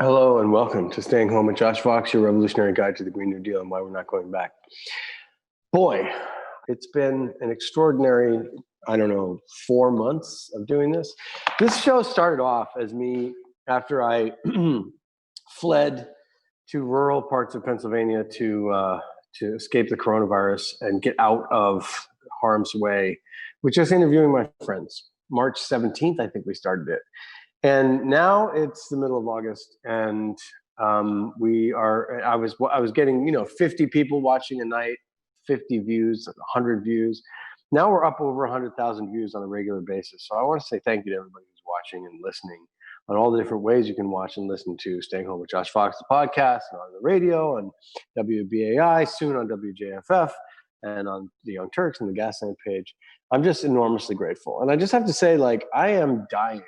Hello and welcome to Staying Home with Josh Fox, your revolutionary guide to the Green New Deal and why we're not going back. Boy, it's been an extraordinary, 4 months of doing this. This show started off as me after I fled to rural parts of Pennsylvania to escape the coronavirus and get out of harm's way, with just interviewing my friends. March 17th, I think we started it. And now it's the middle of August, and I was getting 50 people watching a night, 50 views, 100 views. Now we're up over 100,000 views on a regular basis. So I want to say thank you to everybody who's watching and listening on all the different ways you can watch and listen to Staying Home with Josh Fox, the podcast, and on the radio, on WBAI, soon on WJFF, and on the Young Turks and the Gaslamp page. I'm just enormously grateful. And I just have to say, I am dying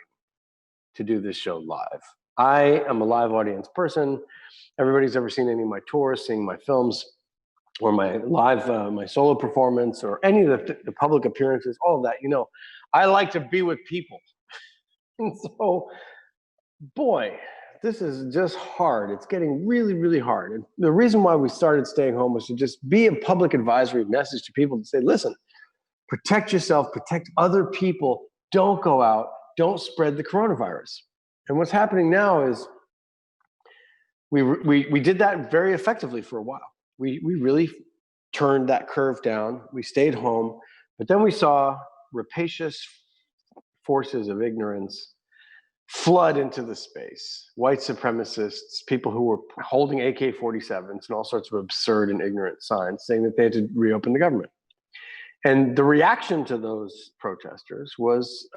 to do this show live. I am a live audience person. Everybody's ever seen any of my tours, seeing my films, or my live, my solo performance, or any of the public appearances, all of that. I like to be with people. And so, boy, this is just hard. It's getting really, really hard. And the reason why we started Staying Home was to just be a public advisory message to people to say, listen, protect yourself, protect other people, don't go out, don't spread the coronavirus. And what's happening now is we did that very effectively for a while. We really turned that curve down. We stayed home, but then we saw rapacious forces of ignorance flood into the space. White supremacists, people who were holding AK-47s and all sorts of absurd and ignorant signs saying that they had to reopen the government. And the reaction to those protesters was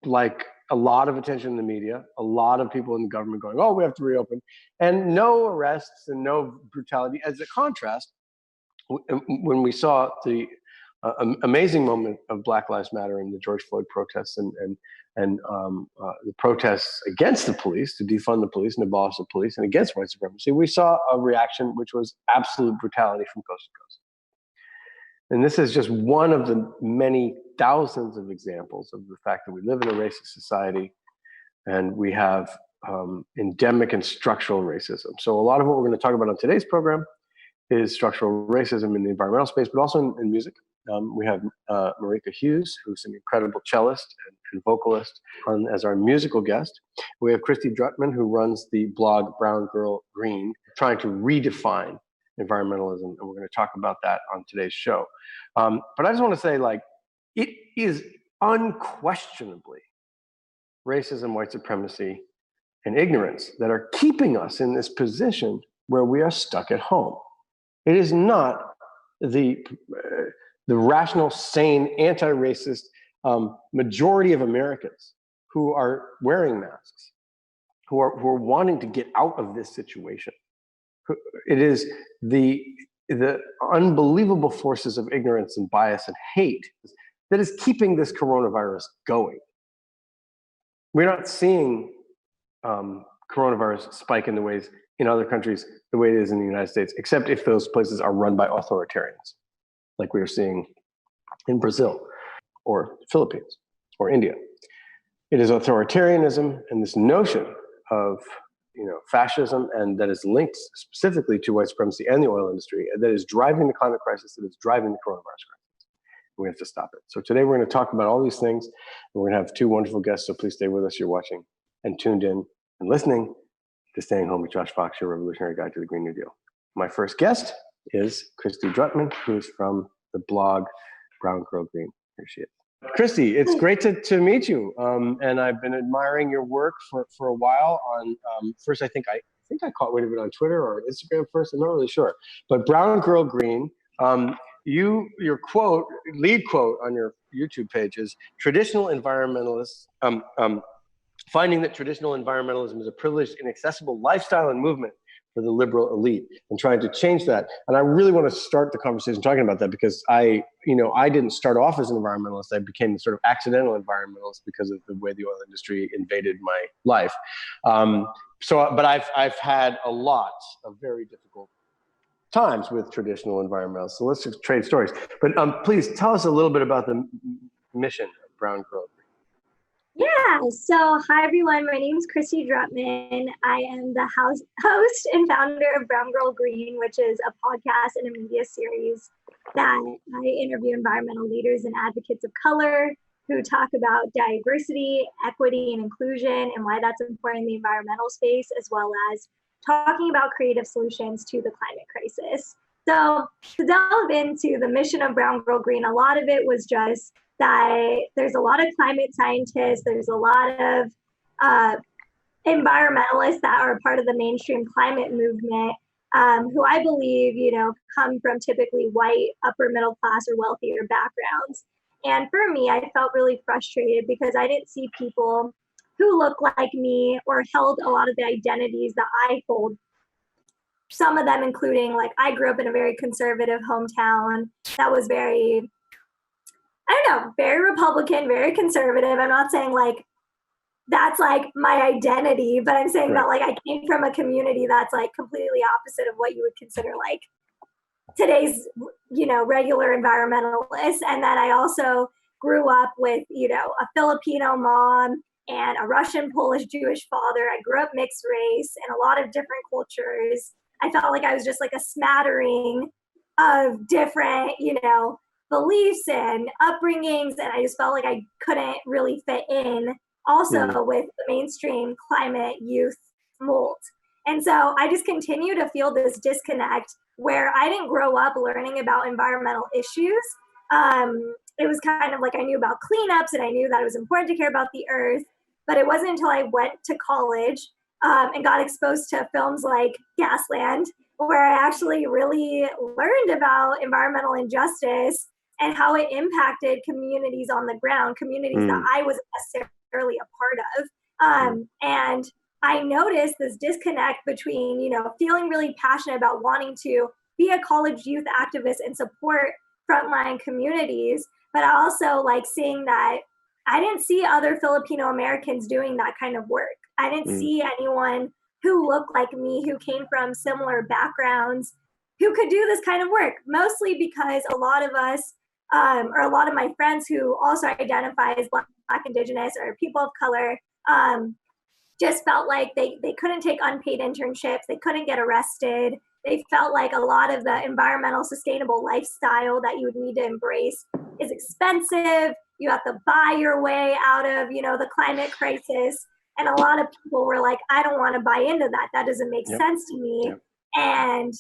like a lot of attention in the media, a lot of people in the government going, oh, we have to reopen, and no arrests and no brutality. As a contrast, when we saw the amazing moment of Black Lives Matter and the George Floyd protests and the protests against the police, to defund the police and abolish the police, and against white supremacy, we saw a reaction which was absolute brutality from coast to coast. And this is just one of the many thousands of examples of the fact that we live in a racist society and we have endemic and structural racism. So a lot of what we're going to talk about on today's program is structural racism in the environmental space, but also in music. We have Marika Hughes, who's an incredible cellist and vocalist, as our musical guest. We have Christy Drutman, who runs the blog Brown Girl Green, trying to redefine environmentalism, and we're going to talk about that on today's show. But I just want to say, it is unquestionably racism, white supremacy, and ignorance that are keeping us in this position where we are stuck at home. It is not the rational, sane, anti-racist majority of Americans who are wearing masks, who are wanting to get out of this situation. It is the unbelievable forces of ignorance and bias and hate that is keeping this coronavirus going. We're not seeing coronavirus spike in the ways in other countries the way it is in the United States, except if those places are run by authoritarians, like we are seeing in Brazil or Philippines or India. It is authoritarianism and this notion of fascism, and that is linked specifically to white supremacy and the oil industry, that is driving the climate crisis, that is driving the coronavirus crisis. We have to stop it. So today we're going to talk about all these things, and we're going to have two wonderful guests, so please stay with us. You're watching and tuned in and listening to Staying Home with Josh Fox, your revolutionary guide to the Green New Deal. My first guest is Christy Drutman, who's from the blog Brown Girl Green. Here she is. Christy, it's great to meet you. And I've been admiring your work for a while. First, I think I caught wind of it on Twitter or Instagram first. I'm not really sure. But Brown Girl Green, your lead quote on your YouTube page is traditional environmentalists, finding that traditional environmentalism is a privileged, inaccessible lifestyle and movement for the liberal elite, and trying to change that. And I really want to start the conversation talking about that because I didn't start off as an environmentalist. I became a sort of accidental environmentalist because of the way the oil industry invaded my life. But I've had a lot of very difficult times with traditional environmentalists. So let's just trade stories. But please tell us a little bit about the mission of Brown Girl Green. Yeah, so hi everyone. My name is Christy Drutman. I am the host and founder of Brown Girl Green, which is a podcast and a media series that I interview environmental leaders and advocates of color who talk about diversity, equity, and inclusion and why that's important in the environmental space, as well as talking about creative solutions to the climate crisis. So, to delve into the mission of Brown Girl Green, a lot of it was just that there's a lot of climate scientists, there's a lot of uh, environmentalists that are part of the mainstream climate movement, who I believe, come from typically white, upper middle class, or wealthier backgrounds. And for me, I felt really frustrated because I didn't see people who look like me or held a lot of the identities that I hold. Some of them including, like, I grew up in a very conservative hometown that was very, I don't know, very Republican, very conservative. I'm not saying like that's like my identity, but I'm saying Right. that like I came from a community that's like completely opposite of what you would consider like today's, regular environmentalists. And then I also grew up with, a Filipino mom and a Russian, Polish, Jewish father. I grew up mixed race and a lot of different cultures. I felt like I was just like a smattering of different, beliefs and upbringings. And I just felt like I couldn't really fit in also with the mainstream climate youth mold. And so I just continue to feel this disconnect where I didn't grow up learning about environmental issues. It was kind of like I knew about cleanups and I knew that it was important to care about the earth, but it wasn't until I went to college and got exposed to films like Gasland, where I actually really learned about environmental injustice and how it impacted communities on the ground, communities that I wasn't necessarily a part of. And I noticed this disconnect between, feeling really passionate about wanting to be a college youth activist and support frontline communities, but also like seeing that I didn't see other Filipino Americans doing that kind of work. I didn't see anyone who looked like me, who came from similar backgrounds, who could do this kind of work, mostly because a lot of us, or a lot of my friends who also identify as Black, Indigenous, or people of color, just felt like they couldn't take unpaid internships, they couldn't get arrested. They felt like a lot of the environmental sustainable lifestyle that you would need to embrace is expensive. You have to buy your way out of, the climate crisis. And a lot of people were like, I don't want to buy into that. That doesn't make sense to me. And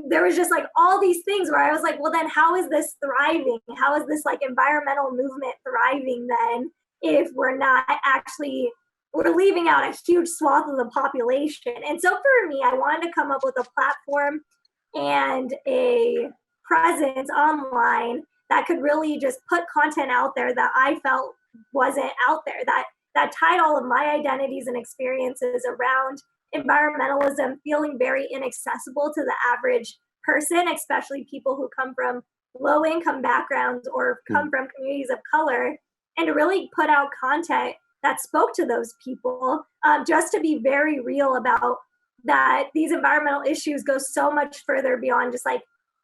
there was just like all these things where I was like, well, then how is this thriving? How is this like environmental movement thriving then if we're not actually, we're leaving out a huge swath of the population? And so for me, I wanted to come up with a platform and a presence online that could really just put content out there that I felt wasn't out there, that tied all of my identities and experiences around environmentalism feeling very inaccessible to the average person, especially people who come from low income backgrounds or come from communities of color, and to really put out content that spoke to those people, just to be very real about that these environmental issues go so much further beyond just like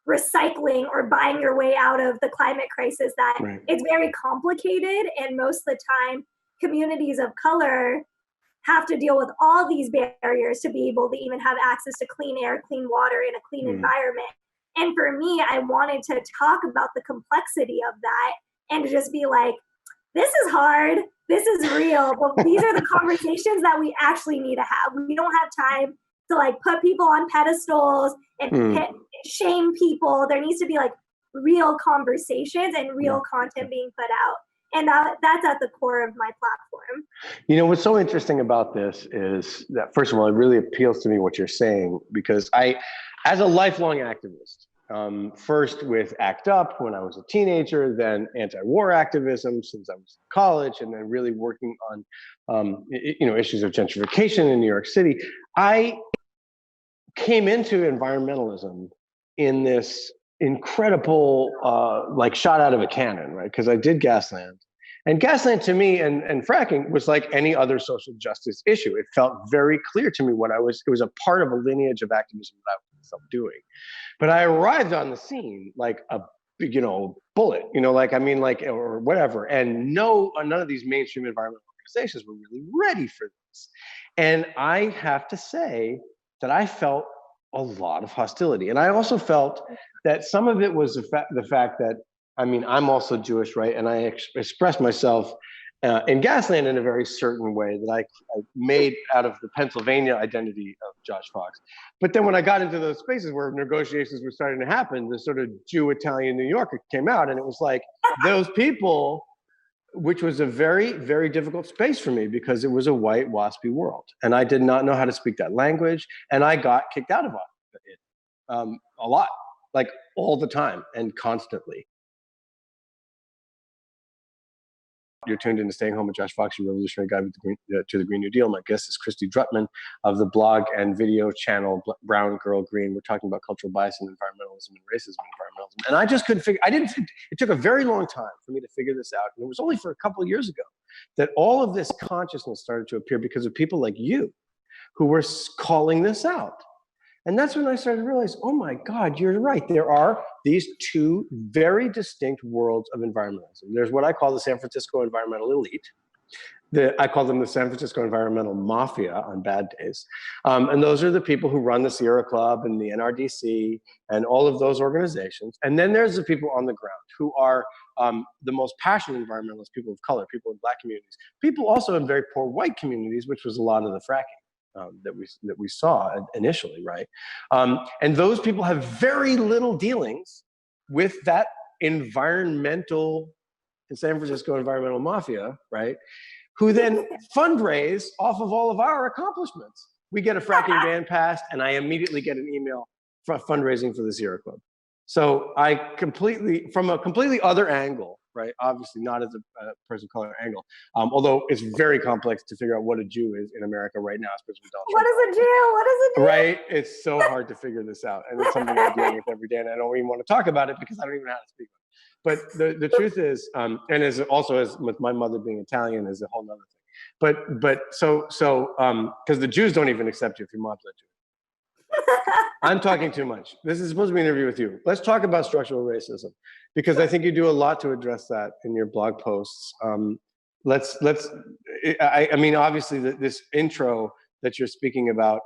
recycling or buying your way out of the climate crisis, that it's very complicated. And most of the time, communities of color have to deal with all these barriers to be able to even have access to clean air, clean water, in a clean environment. And for me, I wanted to talk about the complexity of that and to just be like, this is hard, this is real, but these are the conversations that we actually need to have. We don't have time to like put people on pedestals and shame people. There needs to be like real conversations and real content being put out. And that's at the core of my platform. What's so interesting about this is that, first of all, it really appeals to me what you're saying, because as a lifelong activist, first with ACT UP when I was a teenager, then anti-war activism since I was in college, and then really working on, issues of gentrification in New York City, I came into environmentalism in this incredible, like shot out of a cannon, right? Because I did Gasland. And Gasland to me and fracking was like any other social justice issue. It felt very clear to me it was a part of a lineage of activism that I was myself doing. But I arrived on the scene like a bullet, like, I mean, like, or whatever. And none of these mainstream environmental organizations were really ready for this. And I have to say that I felt a lot of hostility. And I also felt that some of it was the fact that, I mean, I'm also Jewish, right? And I expressed myself in Gasland in a very certain way that I made out of the Pennsylvania identity of Josh Fox. But then when I got into those spaces where negotiations were starting to happen, the sort of Jew, Italian, New Yorker came out, and it was like those people, which was a very, very difficult space for me because it was a white, waspy world. And I did not know how to speak that language. And I got kicked out of it a lot, like all the time and constantly. You're tuned into Staying Home with Josh Fox, your revolutionary guide to the Green New Deal. My guest is Christy Drutman of the blog and video channel Brown Girl Green. We're talking about cultural bias and environmentalism and racism and environmentalism. And I just couldn't figure, it took a very long time for me to figure this out. And it was only for a couple of years ago that all of this consciousness started to appear because of people like you who were calling this out. And that's when I started to realize, oh my God, you're right. There are these two very distinct worlds of environmentalism. There's what I call the San Francisco environmental elite. I call them the San Francisco environmental mafia on bad days. And those are the people who run the Sierra Club and the NRDC and all of those organizations. And then there's the people on the ground who are the most passionate environmentalists, people of color, people in Black communities, people also in very poor white communities, which was a lot of the fracking. That we saw initially, right? And those people have very little dealings with that environmental, in San Francisco environmental mafia, right? Who then fundraise off of all of our accomplishments. We get a fracking ban passed, and I immediately get an email for fundraising for the Sierra Club. So from a completely other angle, right? Obviously not as a person of color angle, although it's very complex to figure out what a Jew is in America right now, especially with Donald Trump. What is a Jew? What is a Jew? Right? It's so hard to figure this out. And it's something I deal with every day, and I don't even want to talk about it because I don't even know how to speak about it. But the truth is, and as with my mother being Italian is a whole nother thing. But so because the Jews don't even accept you if your mom's not Jewish. I'm talking too much. This is supposed to be an interview with you. Let's talk about structural racism, because I think you do a lot to address that in your blog posts. I mean, obviously this intro that you're speaking about,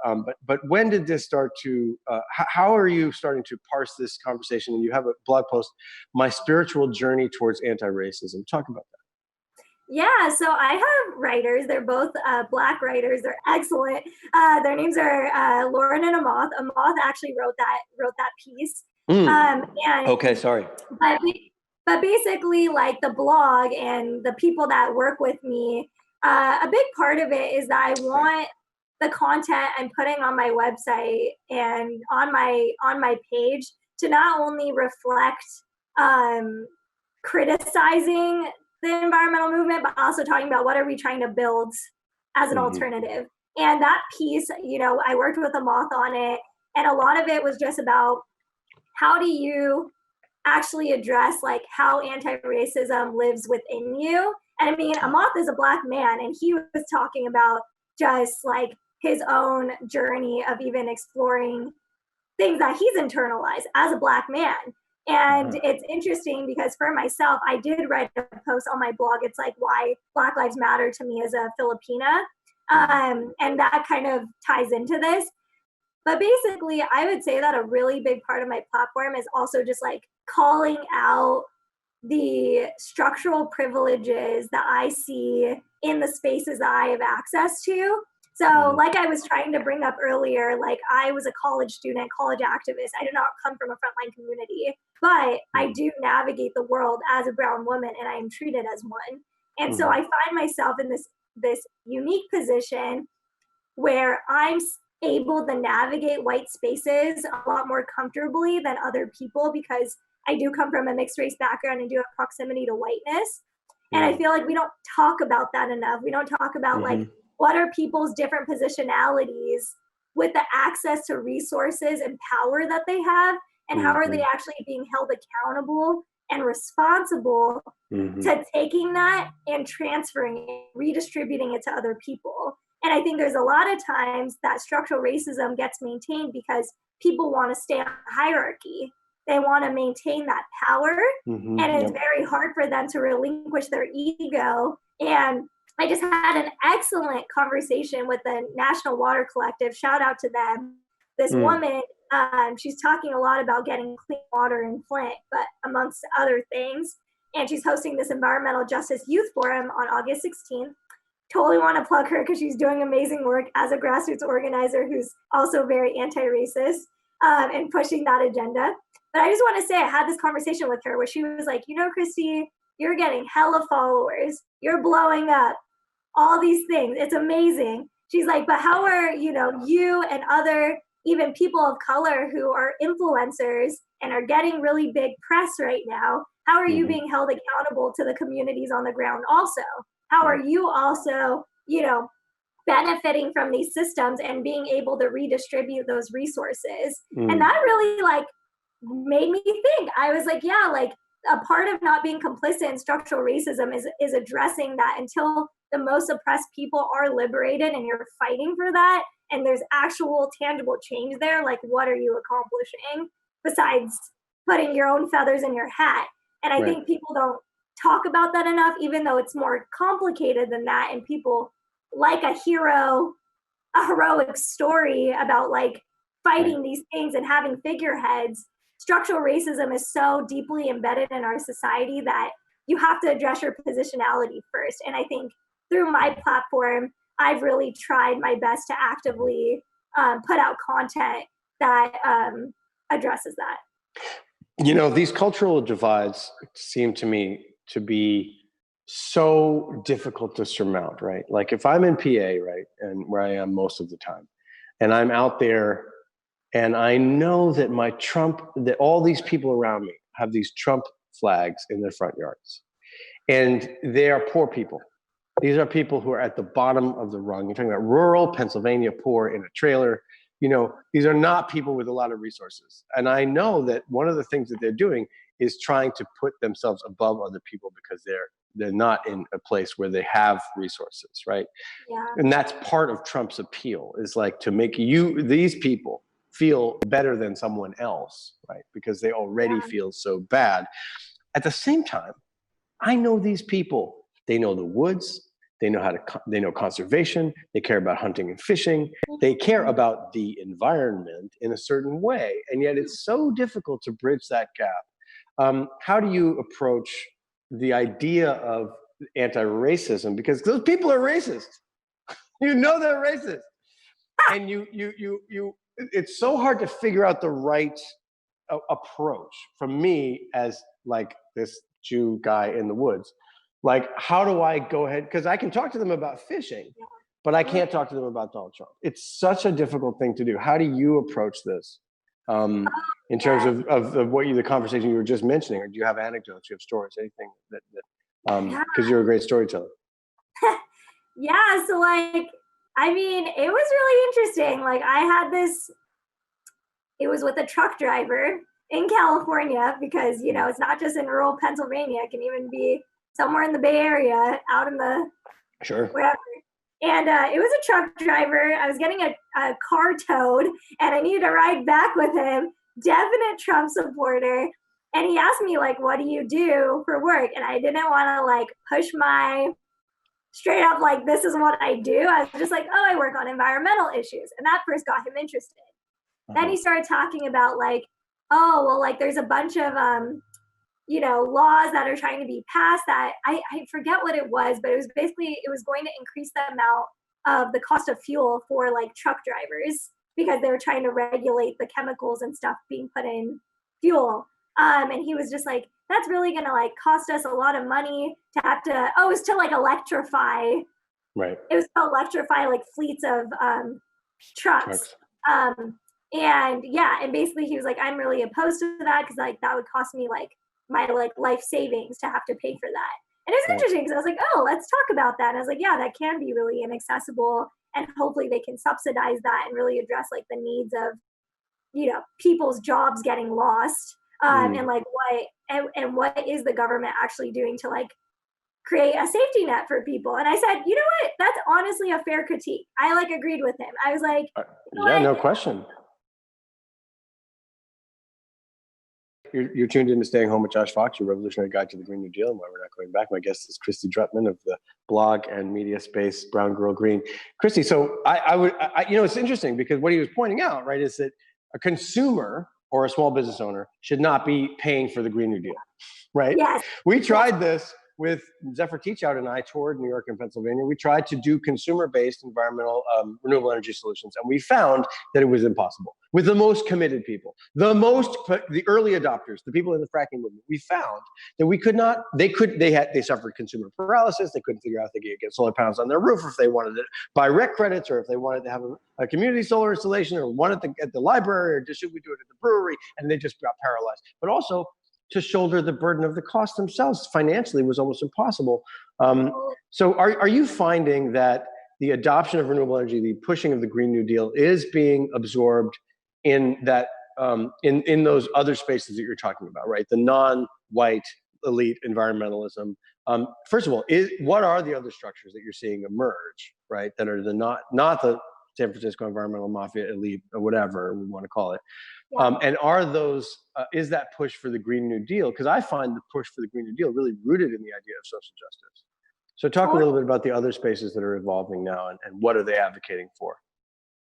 but when did this start to, how are you starting to parse this conversation? And you have a blog post, My Spiritual Journey Towards Anti-Racism. Talk about that. Yeah, so I have writers. They're both Black writers. They're excellent. Their names are Lauren and Amoth. Amoth actually wrote that piece. And okay, sorry. But basically, like the blog and the people that work with me, a big part of it is that I want the content I'm putting on my website and on my page to not only reflect criticizing the environmental movement, but also talking about what are we trying to build as an alternative. And that piece, I worked with Amoth on it, and a lot of it was just about how do you actually address like how anti-racism lives within you. And I mean, Amoth is a Black man, and he was talking about just like his own journey of even exploring things that he's internalized as a Black man. And it's interesting because for myself, I did write a post on my blog. It's like why Black Lives Matter to me as a Filipina. And that kind of ties into this. But basically, I would say that a really big part of my platform is also just like calling out the structural privileges that I see in the spaces that I have access to. So like I was trying to bring up earlier, like I was a college student, college activist. I did not come from a frontline community, but I do navigate the world as a brown woman, and I am treated as one. And so I find myself in this unique position where I'm able to navigate white spaces a lot more comfortably than other people because I do come from a mixed race background and do have proximity to whiteness. And I feel like we don't talk about that enough. We don't talk about like, what are people's different positionalities with the access to resources and power that they have, and how are they actually being held accountable and responsible to taking that and transferring it, redistributing it to other people. And I think there's a lot of times that structural racism gets maintained because people want to stay on the hierarchy. they want to maintain that power, and it's Yep. very hard for them to relinquish their ego. And I just had an excellent conversation with the National Water Collective. Shout out to them. This Mm. woman, she's talking a lot about getting clean water in Flint, but amongst other things. And she's hosting this environmental justice youth forum on August 16th. Totally want to plug her because she's doing amazing work as a grassroots organizer who's also very anti-racist, and pushing that agenda. But I just want to say I had this conversation with her where she was like, Christy, you're getting hella followers. You're blowing up, all these things. It's amazing. She's like, but how are, you and other even people of color who are influencers and are getting really big press right now, how are you being held accountable to the communities on the ground also? How are you also, benefiting from these systems and being able to redistribute those resources? And that really like made me think. I was like, yeah, like a part of not being complicit in structural racism is addressing that until the most oppressed people are liberated and you're fighting for that and there's actual tangible change there. Like, what are you accomplishing besides putting your own feathers in your hat? And I think people don't talk about that enough, even though it's more complicated than that. And people like a heroic story about like fighting these things and having figureheads. Structural racism is so deeply embedded in our society that you have to address your positionality first. And I think through my platform, I've really tried my best to actively put out content that addresses that. These cultural divides seem to me to be so difficult to surmount, right? Like if I'm in PA, right, and where I am most of the time, and I'm out there and I know that that all these people around me have these Trump flags in their front yards. And they are poor people. These are people who are at the bottom of the rung. You're talking about rural Pennsylvania, poor in a trailer. These are not people with a lot of resources. And I know that one of the things that they're doing is trying to put themselves above other people because they're not in a place where they have resources, right? Yeah. And that's part of Trump's appeal, is like to make these people feel better than someone else, right? Because they already feel so bad. At the same time, I know these people. They know the woods. They know conservation. They care about hunting and fishing. They care about the environment in a certain way. And yet it's so difficult to bridge that gap. How do you approach the idea of anti-racism? Because those people are racist. They're racist. And it's so hard to figure out the right approach from me as like this Jew guy in the woods. Like, how do I go ahead? Because I can talk to them about fishing, but I can't talk to them about Donald Trump. It's such a difficult thing to do. How do you approach this in terms of the conversation you were just mentioning? Or do you have anecdotes? Do you have stories? Anything that because you're a great storyteller. Yeah. So like, I mean, it was really interesting. Like it was with a truck driver in California because, it's not just in rural Pennsylvania. It can even be somewhere in the Bay Area, out in the wherever. And it was a truck driver. I was getting a car towed and I needed to ride back with him. Definite Trump supporter. And he asked me like, what do you do for work? And I didn't want to like push my straight up like, this is what I do. I was just like, oh, I work on environmental issues. And that first got him interested. Then he started talking about like, oh, well, like there's a bunch of, laws that are trying to be passed that I forget what it was, but it was going to increase the amount of the cost of fuel for like truck drivers because they were trying to regulate the chemicals and stuff being put in fuel. And he was just like, that's really going to like cost us a lot of money to have to, it was to like electrify. Right. It was to electrify like fleets of trucks. And basically he was like, I'm really opposed to that because like that would cost me like my like life savings to have to pay for that. And it's interesting because I was like, oh, let's talk about that. And I was like, yeah, that can be really inaccessible. And hopefully they can subsidize that and really address like the needs of, people's jobs getting lost. And like what is the government actually doing to like create a safety net for people? And I said, you know what? That's honestly a fair critique. I like agreed with him. I was like, no question. You're tuned in to Staying Home with Josh Fox, your revolutionary guide to the Green New Deal and why we're not going back. My guest is Christy Drutman of the blog and media space Brown Girl Green. Christy, so it's interesting because what he was pointing out, right, is that a consumer or a small business owner should not be paying for the Green New Deal, right? Yes. We tried this with Zephyr Teachout and I toured New York and Pennsylvania. We tried to do consumer-based environmental renewable energy solutions, and we found that it was impossible with the most committed people, the early adopters, the people in the fracking movement. We found that we could not. They suffered consumer paralysis. They couldn't figure out if they could get solar panels on their roof, or if they wanted to buy rec credits, or if they wanted to have a community solar installation, or one at the library, or should we do it at the brewery? And they just got paralyzed. But also, to shoulder the burden of the cost themselves financially was almost impossible. So are you finding that the adoption of renewable energy, the pushing of the Green New Deal is being absorbed in that in those other spaces that you're talking about, right? The non-white elite environmentalism. First of all, what are the other structures that you're seeing emerge, right? That are not the San Francisco environmental mafia elite or whatever we want to call it. Yeah. And are those, is that push for the Green New Deal? Because I find the push for the Green New Deal really rooted in the idea of social justice. So talk a little bit about the other spaces that are evolving now and what are they advocating for?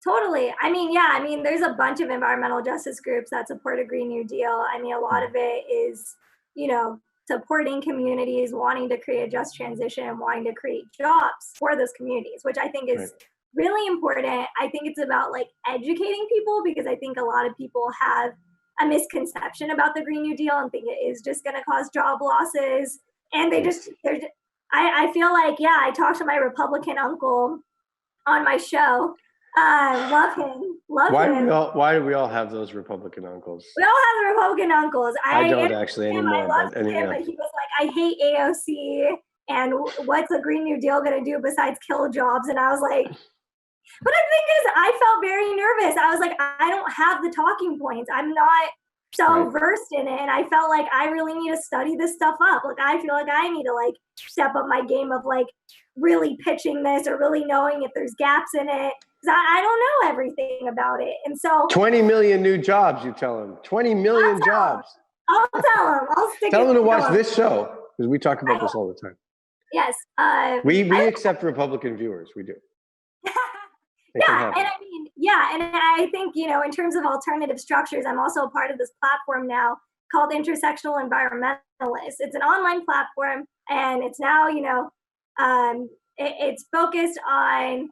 Totally. I mean, there's a bunch of environmental justice groups that support a Green New Deal. I mean, a lot of it is, supporting communities, wanting to create a just transition and wanting to create jobs for those communities, which I think is really important. I think it's about educating people, because I think a lot of people have a misconception about the Green New Deal and think it is just going to cause job losses. And I feel like, I talked to my Republican uncle on my show. Love him. Why do we all have those Republican uncles? We all have the Republican uncles. I don't actually anymore. But he was like, I hate AOC. And what's the Green New Deal going to do besides kill jobs? And I was like, but the thing is, I felt very nervous. I was like, I don't have the talking points. I'm not so versed in it. And I felt like I really need to study this stuff up. Like, I feel like I need to step up my game of really pitching this or really knowing if there's gaps in it. Because I don't know everything about it. And so 20 million new jobs, you tell him. 20 million jobs. I'll tell him. I'll stick Tell him to watch this show, because we talk about this all the time. Yes. We accept Republican viewers. We do. Yeah, and I think, in terms of alternative structures, I'm also a part of this platform now called Intersectional Environmentalists. It's an online platform, and it's now, it's focused on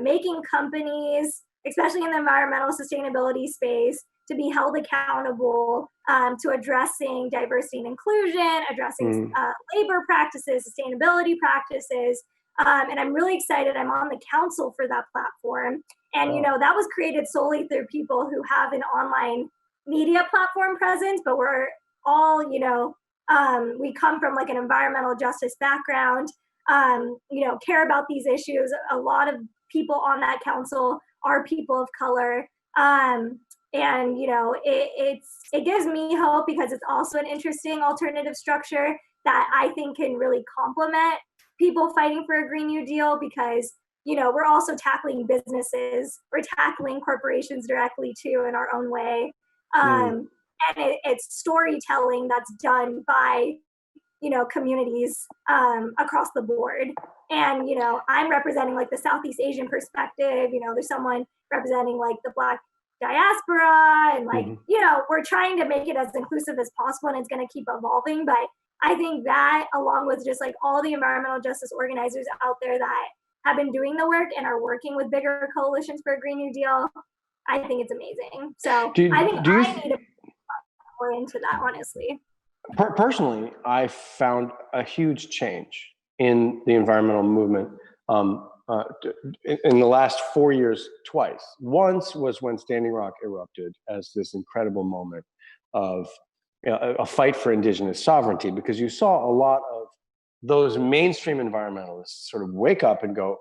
making companies, especially in the environmental sustainability space, to be held accountable to addressing diversity and inclusion, addressing labor practices, sustainability practices. And I'm really excited. I'm on the council for that platform. And, that was created solely through people who have an online media platform presence, but we're all, we come from an environmental justice background, care about these issues. A lot of people on that council are people of color. And, it gives me hope, because it's also an interesting alternative structure that I think can really complement people fighting for a Green New Deal, because, we're also tackling businesses, we're tackling corporations directly too in our own way. And it's storytelling that's done by, communities across the board. And, I'm representing the Southeast Asian perspective, there's someone representing the Black diaspora, and we're trying to make it as inclusive as possible, and it's going to keep evolving. But I think that, along with just all the environmental justice organizers out there that have been doing the work and are working with bigger coalitions for a Green New Deal, I think it's amazing. So I need to more into that, honestly. Personally, I found a huge change in the environmental movement in the last 4 years twice. Once was when Standing Rock erupted as this incredible moment of a fight for indigenous sovereignty, because you saw a lot of those mainstream environmentalists sort of wake up and go,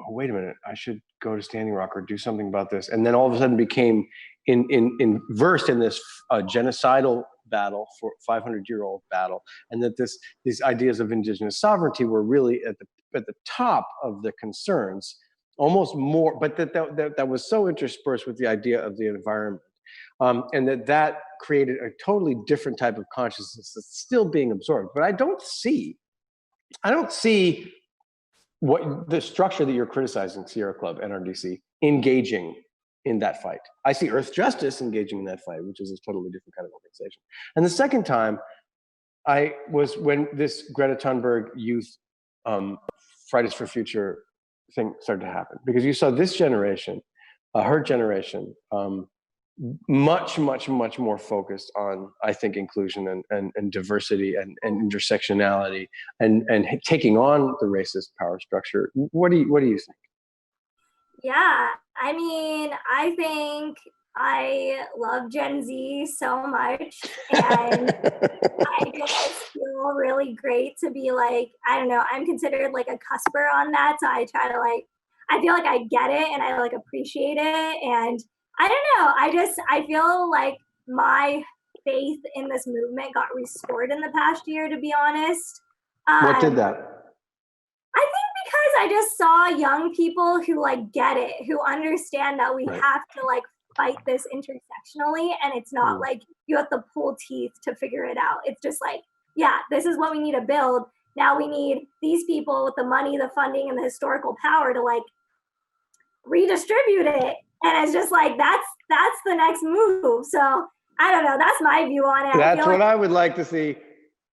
oh, wait a minute, I should go to Standing Rock or do something about this. And then all of a sudden became versed in this genocidal battle, for 500-year-old battle. And that these ideas of indigenous sovereignty were really at the top of the concerns, almost more, but that was so interspersed with the idea of the environment. and that created a totally different type of consciousness that's still being absorbed. But I don't see what the structure that you're criticizing, Sierra Club, NRDC, engaging in that fight. I see Earth Justice engaging in that fight, which is a totally different kind of organization. And the second time I was when this Greta Thunberg youth Fridays for Future thing started to happen, because you saw this generation, her generation, much more focused on, I think, inclusion and diversity and intersectionality and taking on the racist power structure. What do you think? Yeah, I mean, I think I love Gen Z so much, and I just feel really great to be like, I don't know, I'm considered like a cusper on that. So I try to like, I feel like I get it and I like appreciate it. And I don't know, I feel like my faith in this movement got restored in the past year, to be honest. What did that? I think because I just saw young people who like get it, who understand that we have to like fight this intersectionally, and it's not like you have to pull teeth to figure it out. It's just like, yeah, this is what we need to build. Now we need these people with the money, the funding, and the historical power to like redistribute it. And it's just like that's the next move. So I don't know. That's my view on it. That's what I would like to see.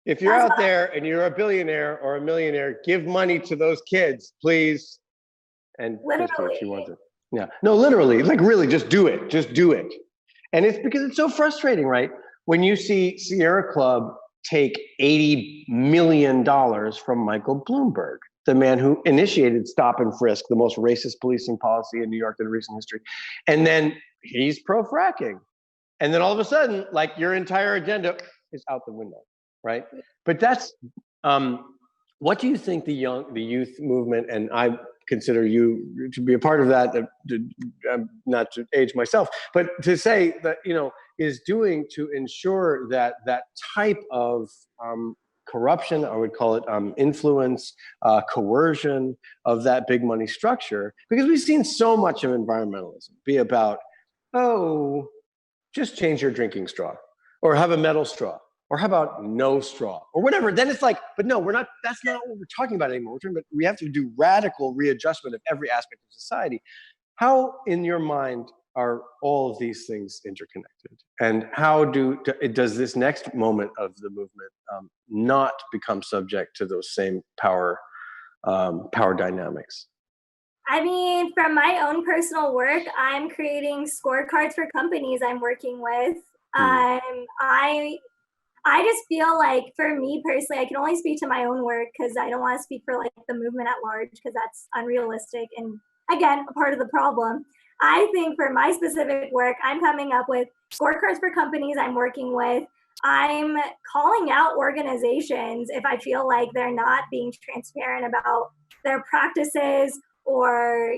If you're out there and you're a billionaire or a millionaire, give money to those kids, please. And literally, she wants it. Yeah, no, literally, like really, just do it. Just do it. And it's because it's so frustrating, right? When you see Sierra Club take $80 million from Michael Bloomberg, the man who initiated stop and frisk, the most racist policing policy in New York in recent history. And then he's pro-fracking. And then all of a sudden, like your entire agenda is out the window, right? But that's, what do you think the youth movement, and I consider you to be a part of that, not to age myself, but to say that, is doing to ensure that that type of corruption, I would call it influence, coercion of that big money structure, because we've seen so much of environmentalism be about, oh, just change your drinking straw, or have a metal straw, or how about no straw, or whatever. Then it's like, but no, that's not what we're talking about anymore. We're talking about, we have to do radical readjustment of every aspect of society. How, in your mind, are all of these things interconnected? And how does this next moment of the movement not become subject to those same power dynamics? I mean, from my own personal work, I'm creating scorecards for companies I'm working with. I just feel like, for me personally, I can only speak to my own work because I don't want to speak for like the movement at large, because that's unrealistic and, again, a part of the problem. I think for my specific work, I'm coming up with scorecards for companies I'm working with. I'm calling out organizations if I feel like they're not being transparent about their practices, or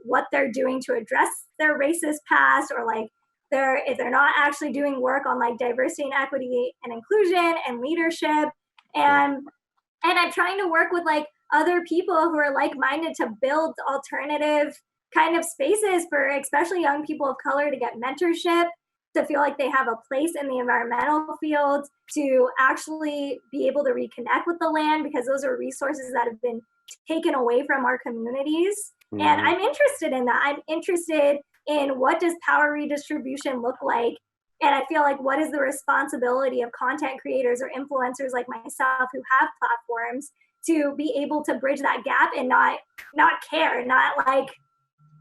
what they're doing to address their racist past, or like if they're not actually doing work on like diversity and equity and inclusion and leadership. And I'm trying to work with like other people who are like-minded to build alternative kind of spaces for especially young people of color to get mentorship, to feel like they have a place in the environmental field, to actually be able to reconnect with the land, because those are resources that have been taken away from our communities. And I'm interested in that. I'm interested in, what does power redistribution look like? And I feel like, what is the responsibility of content creators or influencers like myself who have platforms to be able to bridge that gap and not care, not like,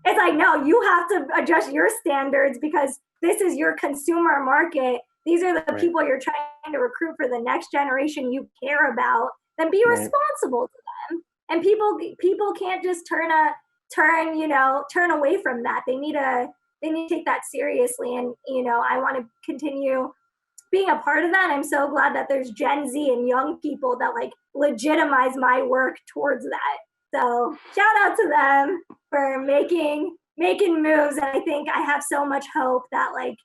it's like, no, you have to adjust your standards because this is your consumer market. These are the people you're trying to recruit for the next generation you care about. Then be responsible to them. And people can't just turn away from that. They need to take that seriously. And I want to continue being a part of that. I'm so glad that there's Gen Z and young people that like legitimize my work towards that. So shout out to them for making moves. And I think I have so much hope that like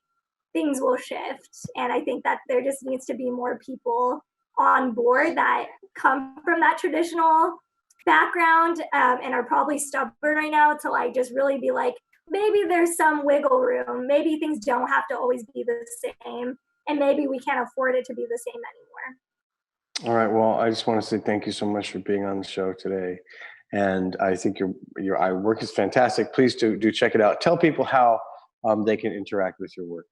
things will shift. And I think that there just needs to be more people on board that come from that traditional background and are probably stubborn right now to like just really be like, maybe there's some wiggle room. Maybe things don't have to always be the same, and maybe we can't afford it to be the same anymore. All right. Well, I just want to say thank you so much for being on the show today. And I think your work is fantastic. Please do check it out. Tell people how they can interact with your work.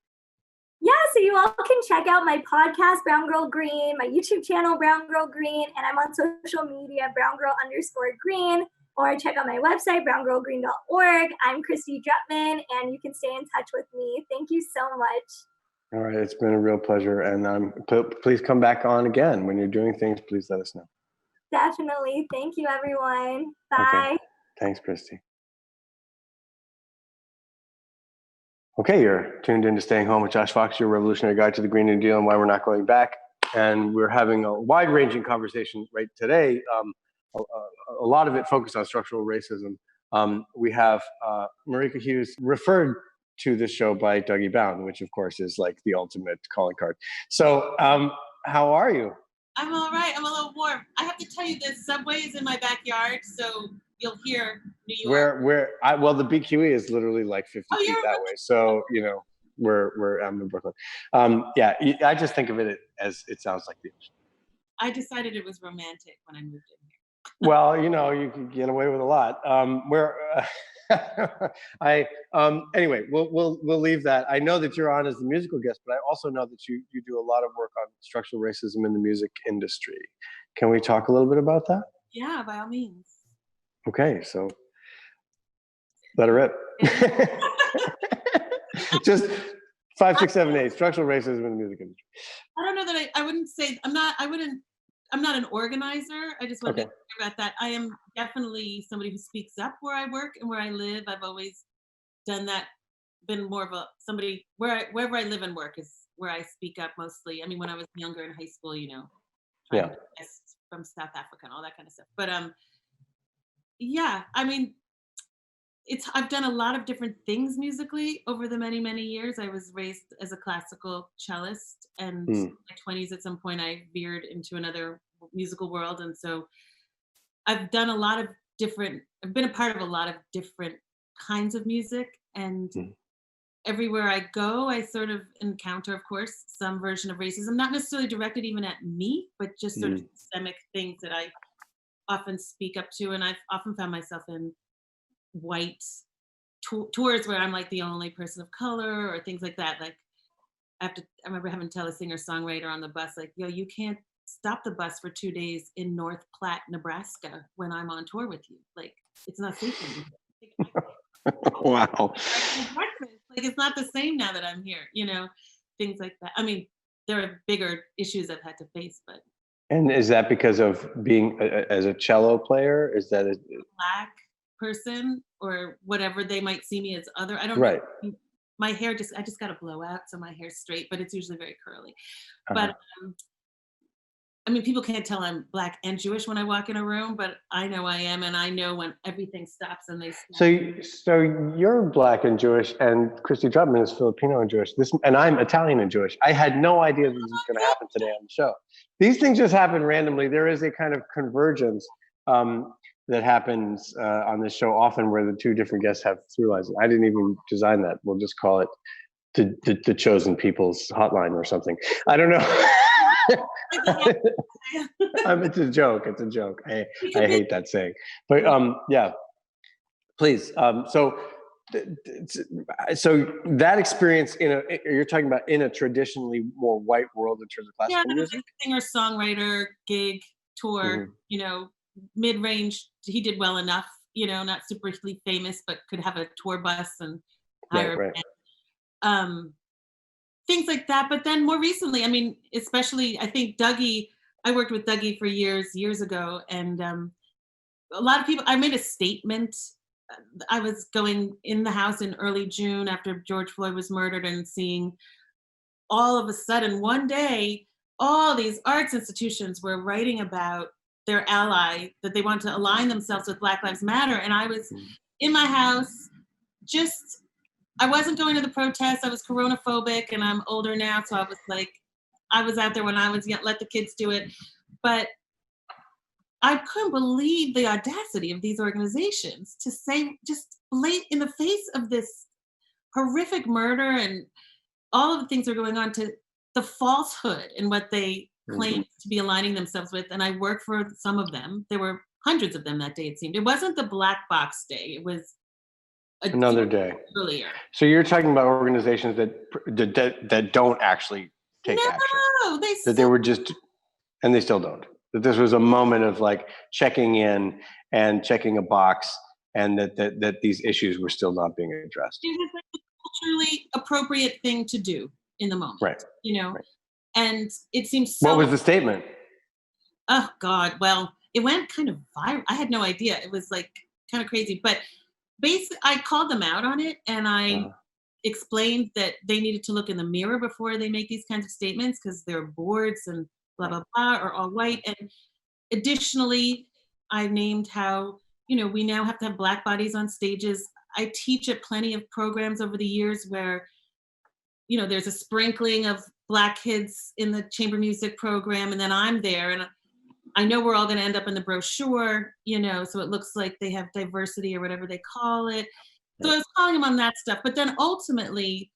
Yeah, so you all can check out my podcast, Brown Girl Green, my YouTube channel, Brown Girl Green, and I'm on social media, browngirl_green, or check out my website, browngirlgreen.org. I'm Christy Drutman, and you can stay in touch with me. Thank you so much. All right. It's been a real pleasure. And please come back on again. When you're doing things, please let us know. Definitely. Thank you, everyone. Bye. Okay. Thanks, Christy. Okay, you're tuned into Staying Home with Josh Fox, your revolutionary guide to the Green New Deal and why we're not going back. And we're having a wide-ranging conversation right today. A lot of it focused on structural racism. We have Marika Hughes referred to this show by Dougie Bound, which of course is like the ultimate calling card. So how are you? I'm all right. I'm a little warm. I have to tell you, the subway is in my backyard, so you'll hear New York. Well, the BQE is literally like 50 feet that way. So, you know, I'm in Brooklyn. Yeah, I just think of it as it sounds like the ocean. I decided it was romantic when I moved in here. Well, you know, you can get away with a lot. Anyway, we'll leave that. I know that you're on as the musical guest, but I also know that you do a lot of work on structural racism in the music industry. Can we talk a little bit about that? Yeah, by all means. Okay, so let her rip. Just 5, 6, 7, 8. Structural racism in the music industry. I don't know that I wouldn't say I'm not an organizer. I just want to be clear about that. I am definitely somebody who speaks up where I work and where I live. I've always done that. Been more of somebody wherever I live and work is where I speak up mostly. I mean, when I was younger in high school, you know, trying to guest from South Africa and all that kind of stuff. But yeah, I mean, I've done a lot of different things musically over the many, many years. I was raised as a classical cellist, and in my 20s at some point I veered into another musical world. And so I've been a part of a lot of different kinds of music, and everywhere I go, I sort of encounter, of course, some version of racism, not necessarily directed even at me, but just sort of systemic things that I often speak up to. And I've often found myself in white tours where I'm like the only person of color or things like that. Like I remember having to tell a singer-songwriter on the bus, like, yo, you can't stop the bus for 2 days in North Platte, Nebraska when I'm on tour with you. Like, it's not safe anymore. Wow. Like, it's not the same now that I'm here, you know, things like that. I mean, there are bigger issues I've had to face, but. And is that because of being as a cello player? Is that a Black person or whatever they might see me as other? I don't know. My hair I just got a blowout, so my hair's straight, but it's usually very curly. But I mean, people can't tell I'm Black and Jewish when I walk in a room, but I know I am, and I know when everything stops and they. So you're Black and Jewish, and Christy Drutman is Filipino and Jewish. And I'm Italian and Jewish. I had no idea this was going to happen today on the show. These things just happen randomly. There is a kind of convergence that happens on this show often, where the two different guests have through lines. I didn't even design that. We'll just call it the chosen people's hotline or something. I don't know. It's a joke. It's a joke. I hate that saying, but yeah. Please. So that experience you're talking about in a traditionally more white world in terms of classical music. Singer-songwriter gig tour. You know, mid-range. He did well enough. You know, not superly famous, but could have a tour bus and hire. Things like that. But then more recently, I mean, especially, I think Dougie, I worked with Dougie for years ago. And a lot of people, I made a statement. I was going in the house in early June after George Floyd was murdered and seeing all of a sudden one day, all these arts institutions were writing about their ally, that they want to align themselves with Black Lives Matter. And I was in my house, I wasn't going to the protests. I was coronaphobic, and I'm older now. So I was out there when I was young, let the kids do it. But I couldn't believe the audacity of these organizations to say, just in the face of this horrific murder and all of the things that are going on, to the falsehood in what they claim to be aligning themselves with. And I worked for some of them. There were hundreds of them that day, it seemed. It wasn't the Black Box Day. It was Another day earlier. So you're talking about organizations that don't actually take action. No, That they were just, and they still don't. That this was a moment of like checking in and checking a box, and that these issues were still not being addressed. It was like the culturally appropriate thing to do in the moment. Right. You know, Right. and it seems so. What was the statement? Oh God, well, it went kind of viral. I had no idea. It was like kind of crazy, but basically I called them out on it, and I explained that they needed to look in the mirror before they make these kinds of statements, because their boards and blah blah blah are all white. And additionally, I named how, we now have to have Black bodies on stages. I teach at plenty of programs over the years where there's a sprinkling of Black kids in the chamber music program, and then I'm there, and I know we're all going to end up in the brochure, so it looks like they have diversity or whatever they call it. So I was calling them on that stuff. But then ultimately,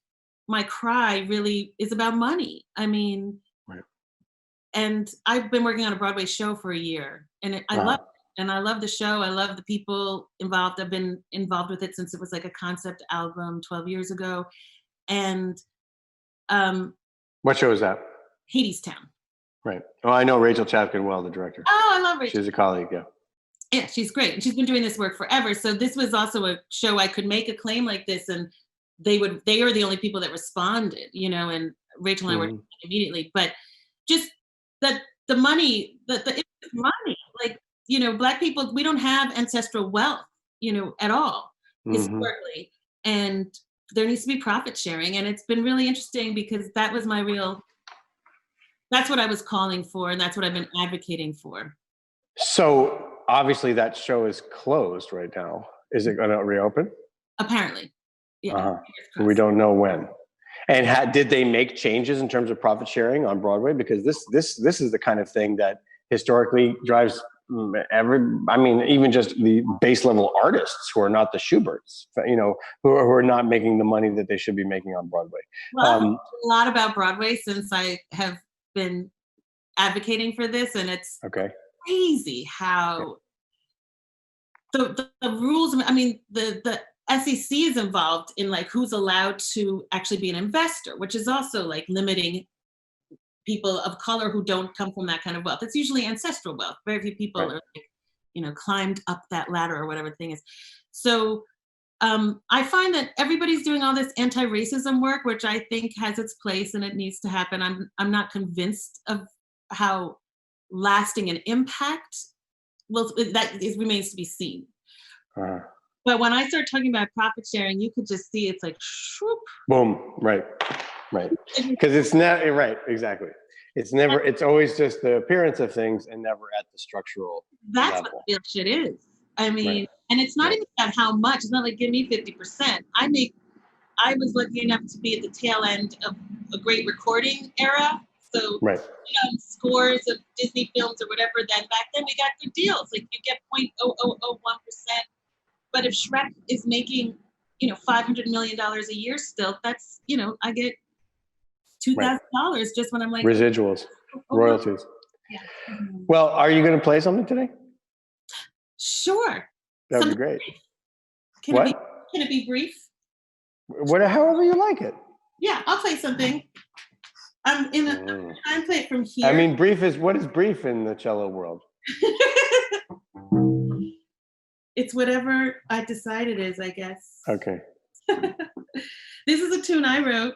my cry really is about money. I mean, and I've been working on a Broadway show for a year, and I love it. And I love the show. I love the people involved. I've been involved with it since it was like a concept album 12 years ago. And what show is that? Hadestown. Right. Oh, I know Rachel Chapkin well, the director. Oh, I love Rachel. She's a colleague, yeah. Yeah, she's great. And she's been doing this work forever. So this was also a show I could make a claim like this, and they are the only people that responded, and Rachel and I were immediately. But just that the money, the money, like, Black people, we don't have ancestral wealth, at all historically. And there needs to be profit sharing. And it's been really interesting, because that's what I was calling for, and that's what I've been advocating for. So obviously that show is closed right now. Is it going to reopen? Apparently. Yeah. We don't know when. And did they make changes in terms of profit sharing on Broadway? Because this is the kind of thing that historically drives even just the base level artists who are not the Schuberts, who are not making the money that they should be making on Broadway. Well, a lot about Broadway since I have been advocating for this, and it's crazy how the rules. I mean, the SEC is involved in like who's allowed to actually be an investor, which is also like limiting people of color who don't come from that kind of wealth. It's usually ancestral wealth. Very few people are like, climbed up that ladder or whatever the thing is. So I find that everybody's doing all this anti-racism work, which I think has its place and it needs to happen. I'm not convinced of how lasting an impact remains to be seen. But when I start talking about profit sharing, you could just see it's like, shoop. Boom, right. Because it's not, right, exactly. It's always just the appearance of things and never at the structural level. That's what real shit is. I mean, and it's not even about how much. It's not like, give me 50%. I was lucky enough to be at the tail end of a great recording era. So, scores of Disney films or whatever, then back then we got good deals. Like you get 0.0001%. But if Shrek is making, $500 million a year still, that's, I get $2,000 just when I'm like. Residuals, royalties. Yeah. Well, are you going to play something today? Sure. That would be great. Can it be brief? However you like it. Yeah, I'll play something. I'm trying to play it from here. I mean, what is brief in the cello world? It's whatever I decide it is, I guess. Okay. This is a tune I wrote.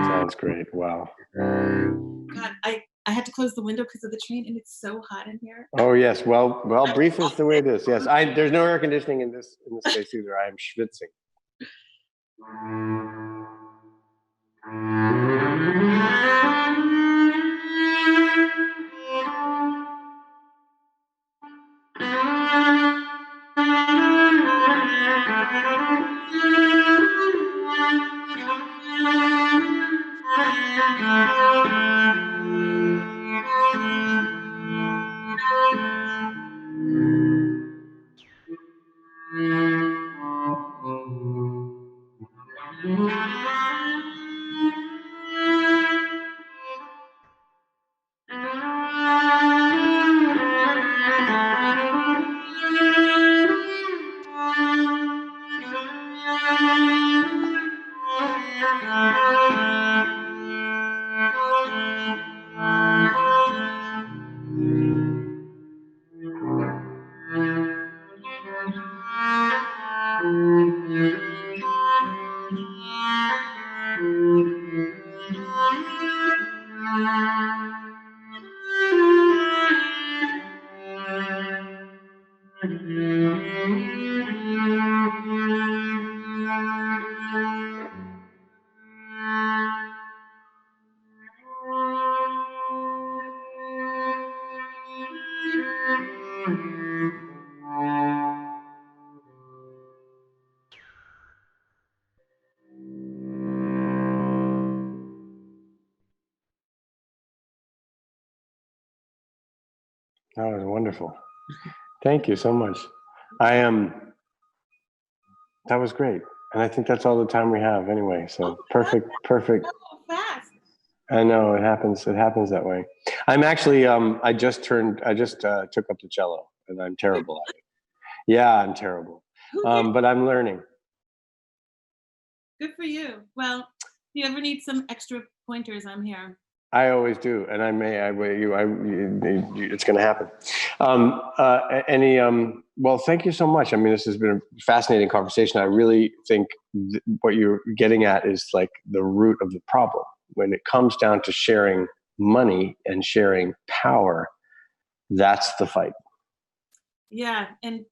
Sounds great. Wow. God, I had to close the window because of the train, and it's so hot in here. Oh yes. Well, brief is the way it is. Yes. There's no air conditioning in this space either. I am schwitzing. Wonderful. Thank you so much. I am. That was great, and I think that's all the time we have anyway. So perfect. So fast. I know it happens. It happens that way. I'm actually. I just took up the cello, and I'm terrible at it. Yeah, I'm terrible. But I'm learning. Good for you. Well, if you ever need some extra pointers, I'm here. I always do, and it's going to happen. Well, thank you so much. I mean, this has been a fascinating conversation. I really think what you're getting at is like the root of the problem. When it comes down to sharing money and sharing power, that's the fight. Yeah, and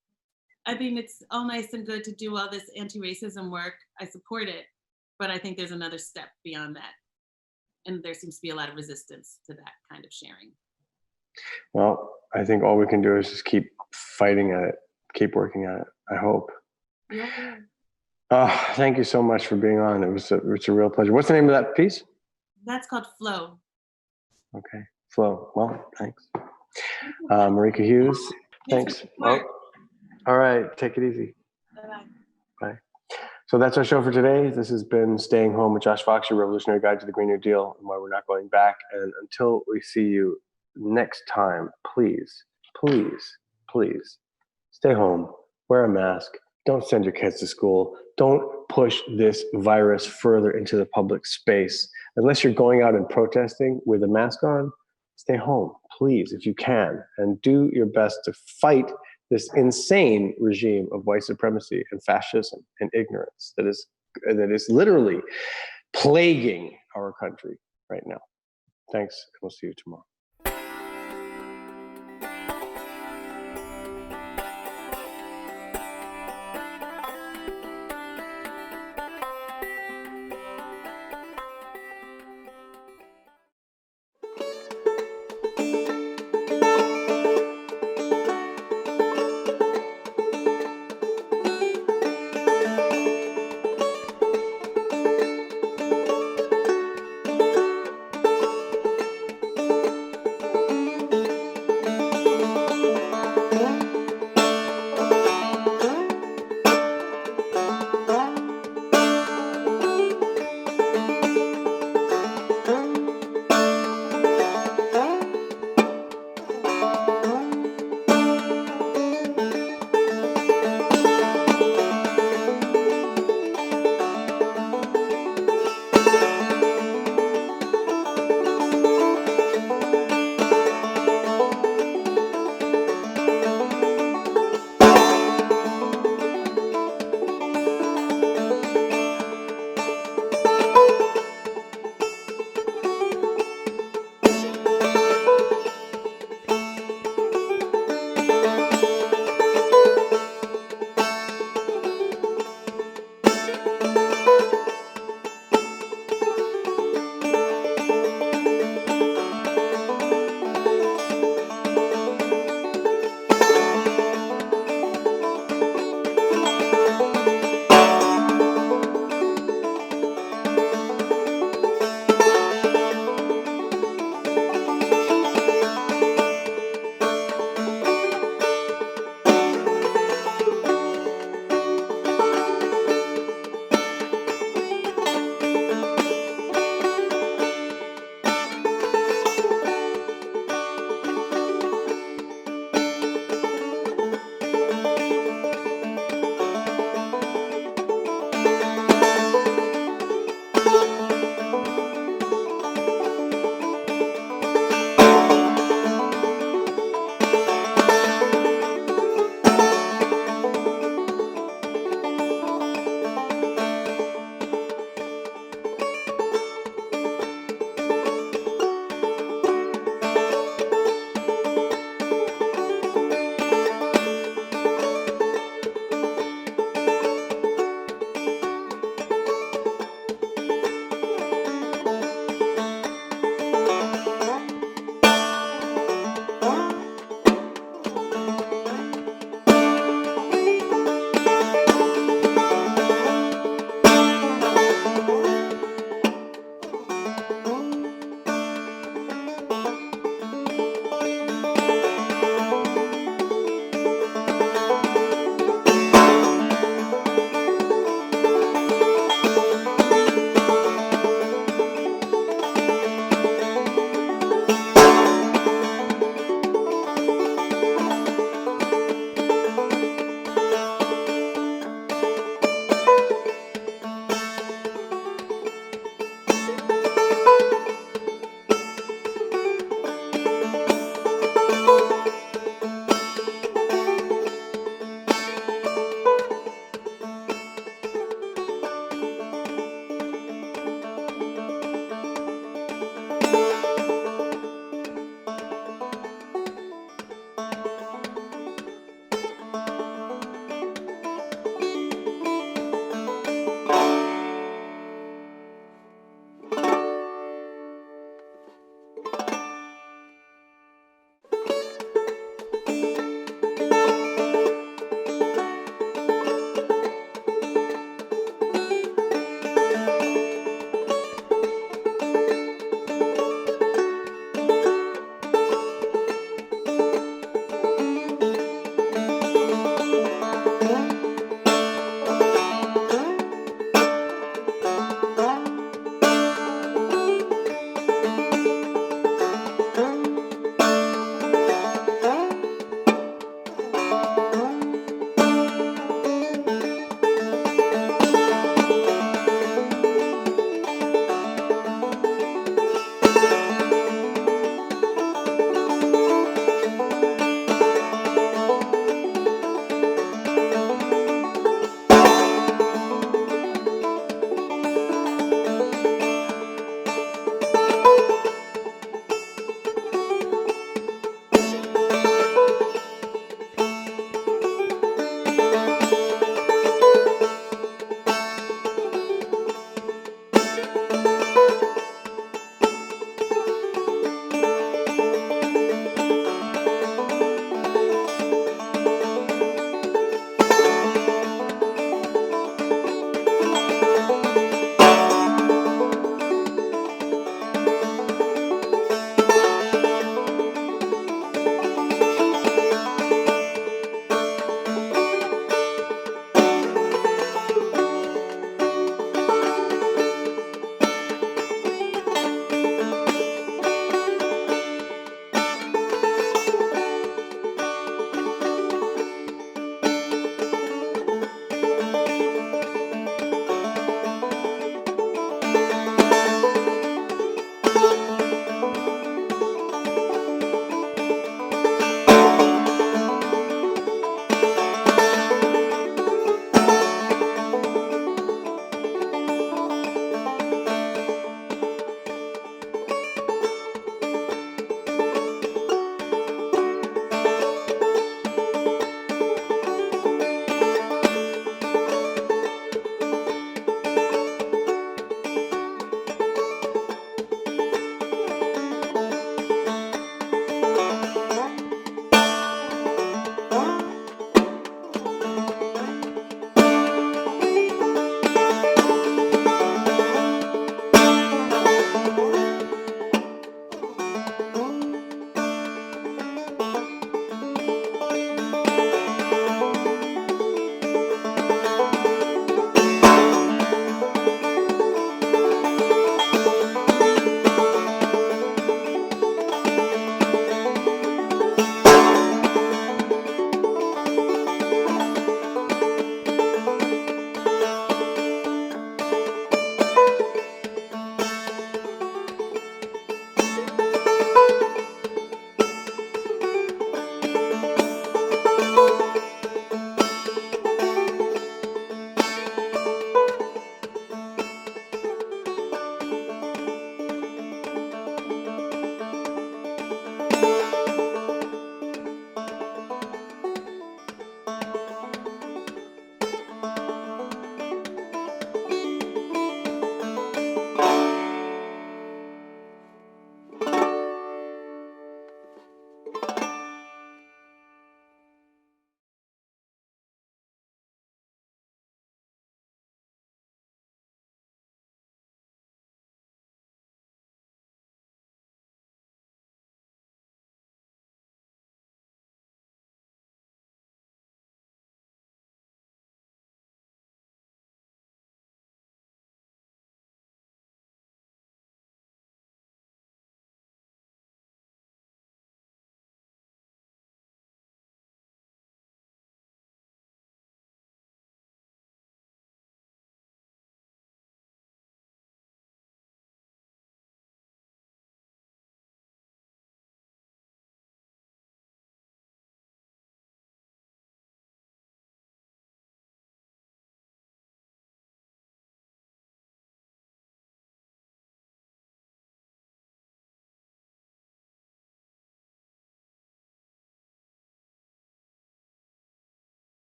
I mean, it's all nice and good to do all this anti-racism work. I support it, but I think there's another step beyond that. And there seems to be a lot of resistance to that kind of sharing. Well, I think all we can do is just keep fighting at it, keep working at it, I hope. Yeah. Thank you so much for being on. It's a real pleasure. What's the name of that piece? That's called flow. Okay, Flow. Well, thanks. Marika Hughes, thanks. Oh, all right, take it easy. Bye-bye. Bye. So that's our show for today. This has been Staying Home with Josh Fox, your revolutionary guide to the Green New Deal and why we're not going back. And until we see you next time, please, please, please stay home, wear a mask, don't send your kids to school, don't push this virus further into the public space. Unless you're going out and protesting with a mask on, stay home, please, if you can, and do your best to fight this insane regime of white supremacy and fascism and ignorance that is literally plaguing our country right now. Thanks, and we'll see you tomorrow.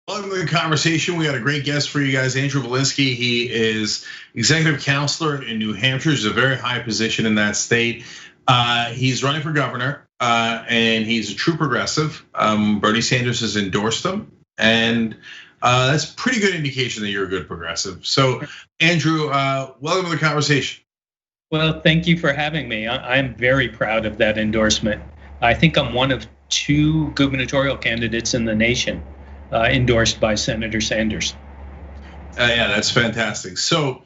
Welcome to the conversation. We got a great guest for you guys, Andrew Volinsky. He is executive counselor in New Hampshire. He's a very high position in that state. He's running for governor, and he's a true progressive. Bernie Sanders has endorsed him, and that's a pretty good indication that you're a good progressive. So, Andrew, welcome to the conversation. Well, thank you for having me. I'm very proud of that endorsement. I think I'm one of 2 gubernatorial candidates in the nation endorsed by Senator Sanders. Yeah, that's fantastic. So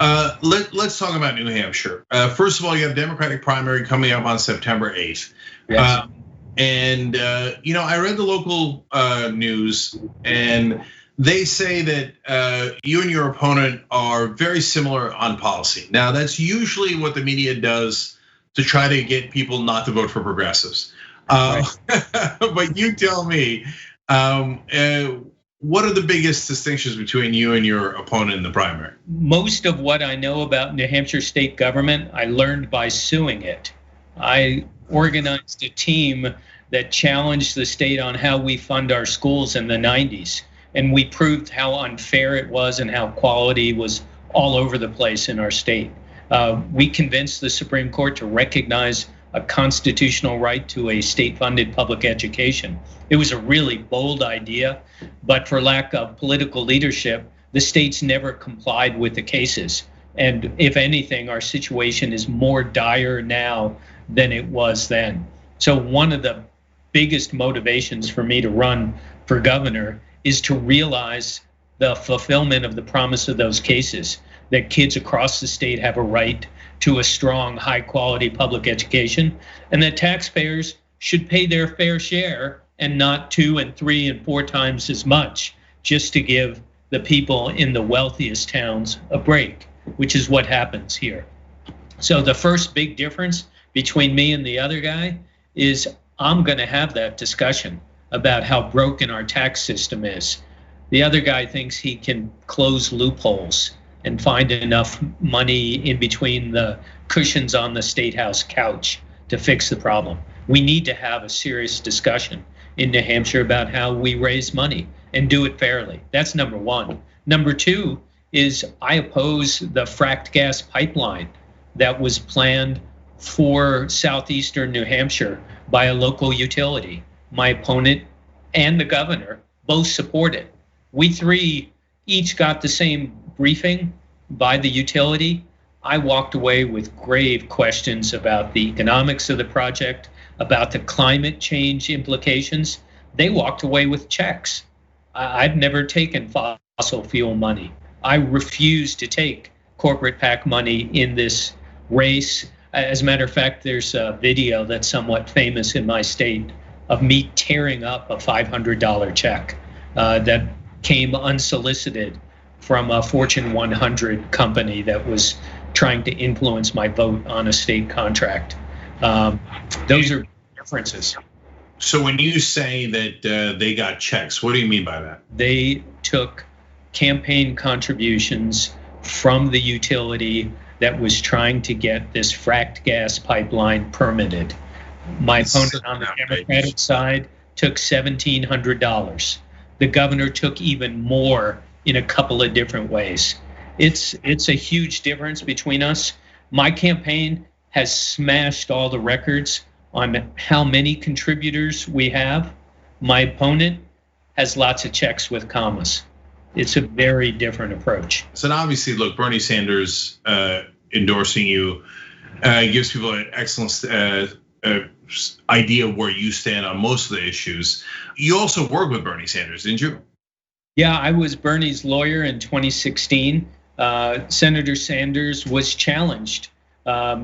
let's talk about New Hampshire. First of all, you have a Democratic primary coming up on September 8th. Yes. I read the local news, and they say that you and your opponent are very similar on policy. Now, that's usually what the media does to try to get people not to vote for progressives. Right. But you tell me, what are the biggest distinctions between you and your opponent in the primary? Most of what I know about New Hampshire state government, I learned by suing it. I organized a team that challenged the state on how we fund our schools in the 90s. And we proved how unfair it was and how quality was all over the place in our state. We convinced the Supreme Court to recognize a constitutional right to a state-funded public education. It was a really bold idea, but for lack of political leadership, the states never complied with the cases. And if anything, our situation is more dire now than it was then. So one of the biggest motivations for me to run for governor is to realize the fulfillment of the promise of those cases, that kids across the state have a right to a strong, high-quality public education, and that taxpayers should pay their fair share and not 2 and 3 and 4 times as much, just to give the people in the wealthiest towns a break, which is what happens here. So the first big difference between me and the other guy is I'm going to have that discussion about how broken our tax system is. The other guy thinks he can close loopholes and find enough money in between the cushions on the State House couch to fix the problem. We need to have a serious discussion in New Hampshire about how we raise money and do it fairly. That's number one. Number two is I oppose the fracked gas pipeline that was planned for southeastern New Hampshire by a local utility. My opponent and the governor both support it. We 3 each got the same briefing by the utility, I walked away with grave questions about the economics of the project, about the climate change implications. They walked away with checks. I've never taken fossil fuel money. I refuse to take corporate PAC money in this race. As a matter of fact, there's a video that's somewhat famous in my state of me tearing up a $500 check that came unsolicited from a Fortune 100 company that was trying to influence my vote on a state contract. Those are differences. So when you say that they got checks, what do you mean by that? They took campaign contributions from the utility that was trying to get this fracked gas pipeline permitted. My opponent on the Democratic side took $1,700. The governor took even more in a couple of different ways. It's a huge difference between us. My campaign has smashed all the records on how many contributors we have. My opponent has lots of checks with commas. It's a very different approach. So now obviously, look, Bernie Sanders endorsing you gives people an excellent idea of where you stand on most of the issues. You also worked with Bernie Sanders, didn't you? Yeah, I was Bernie's lawyer in 2016. Senator Sanders was challenged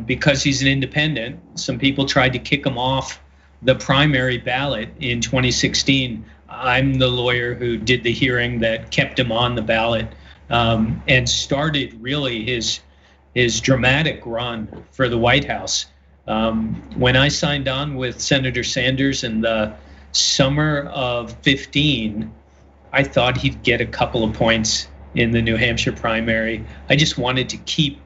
because he's an independent. Some people tried to kick him off the primary ballot in 2016. I'm the lawyer who did the hearing that kept him on the ballot and started really his dramatic run for the White House. When I signed on with Senator Sanders in the summer of 15, I thought he'd get a couple of points in the New Hampshire primary. I just wanted to keep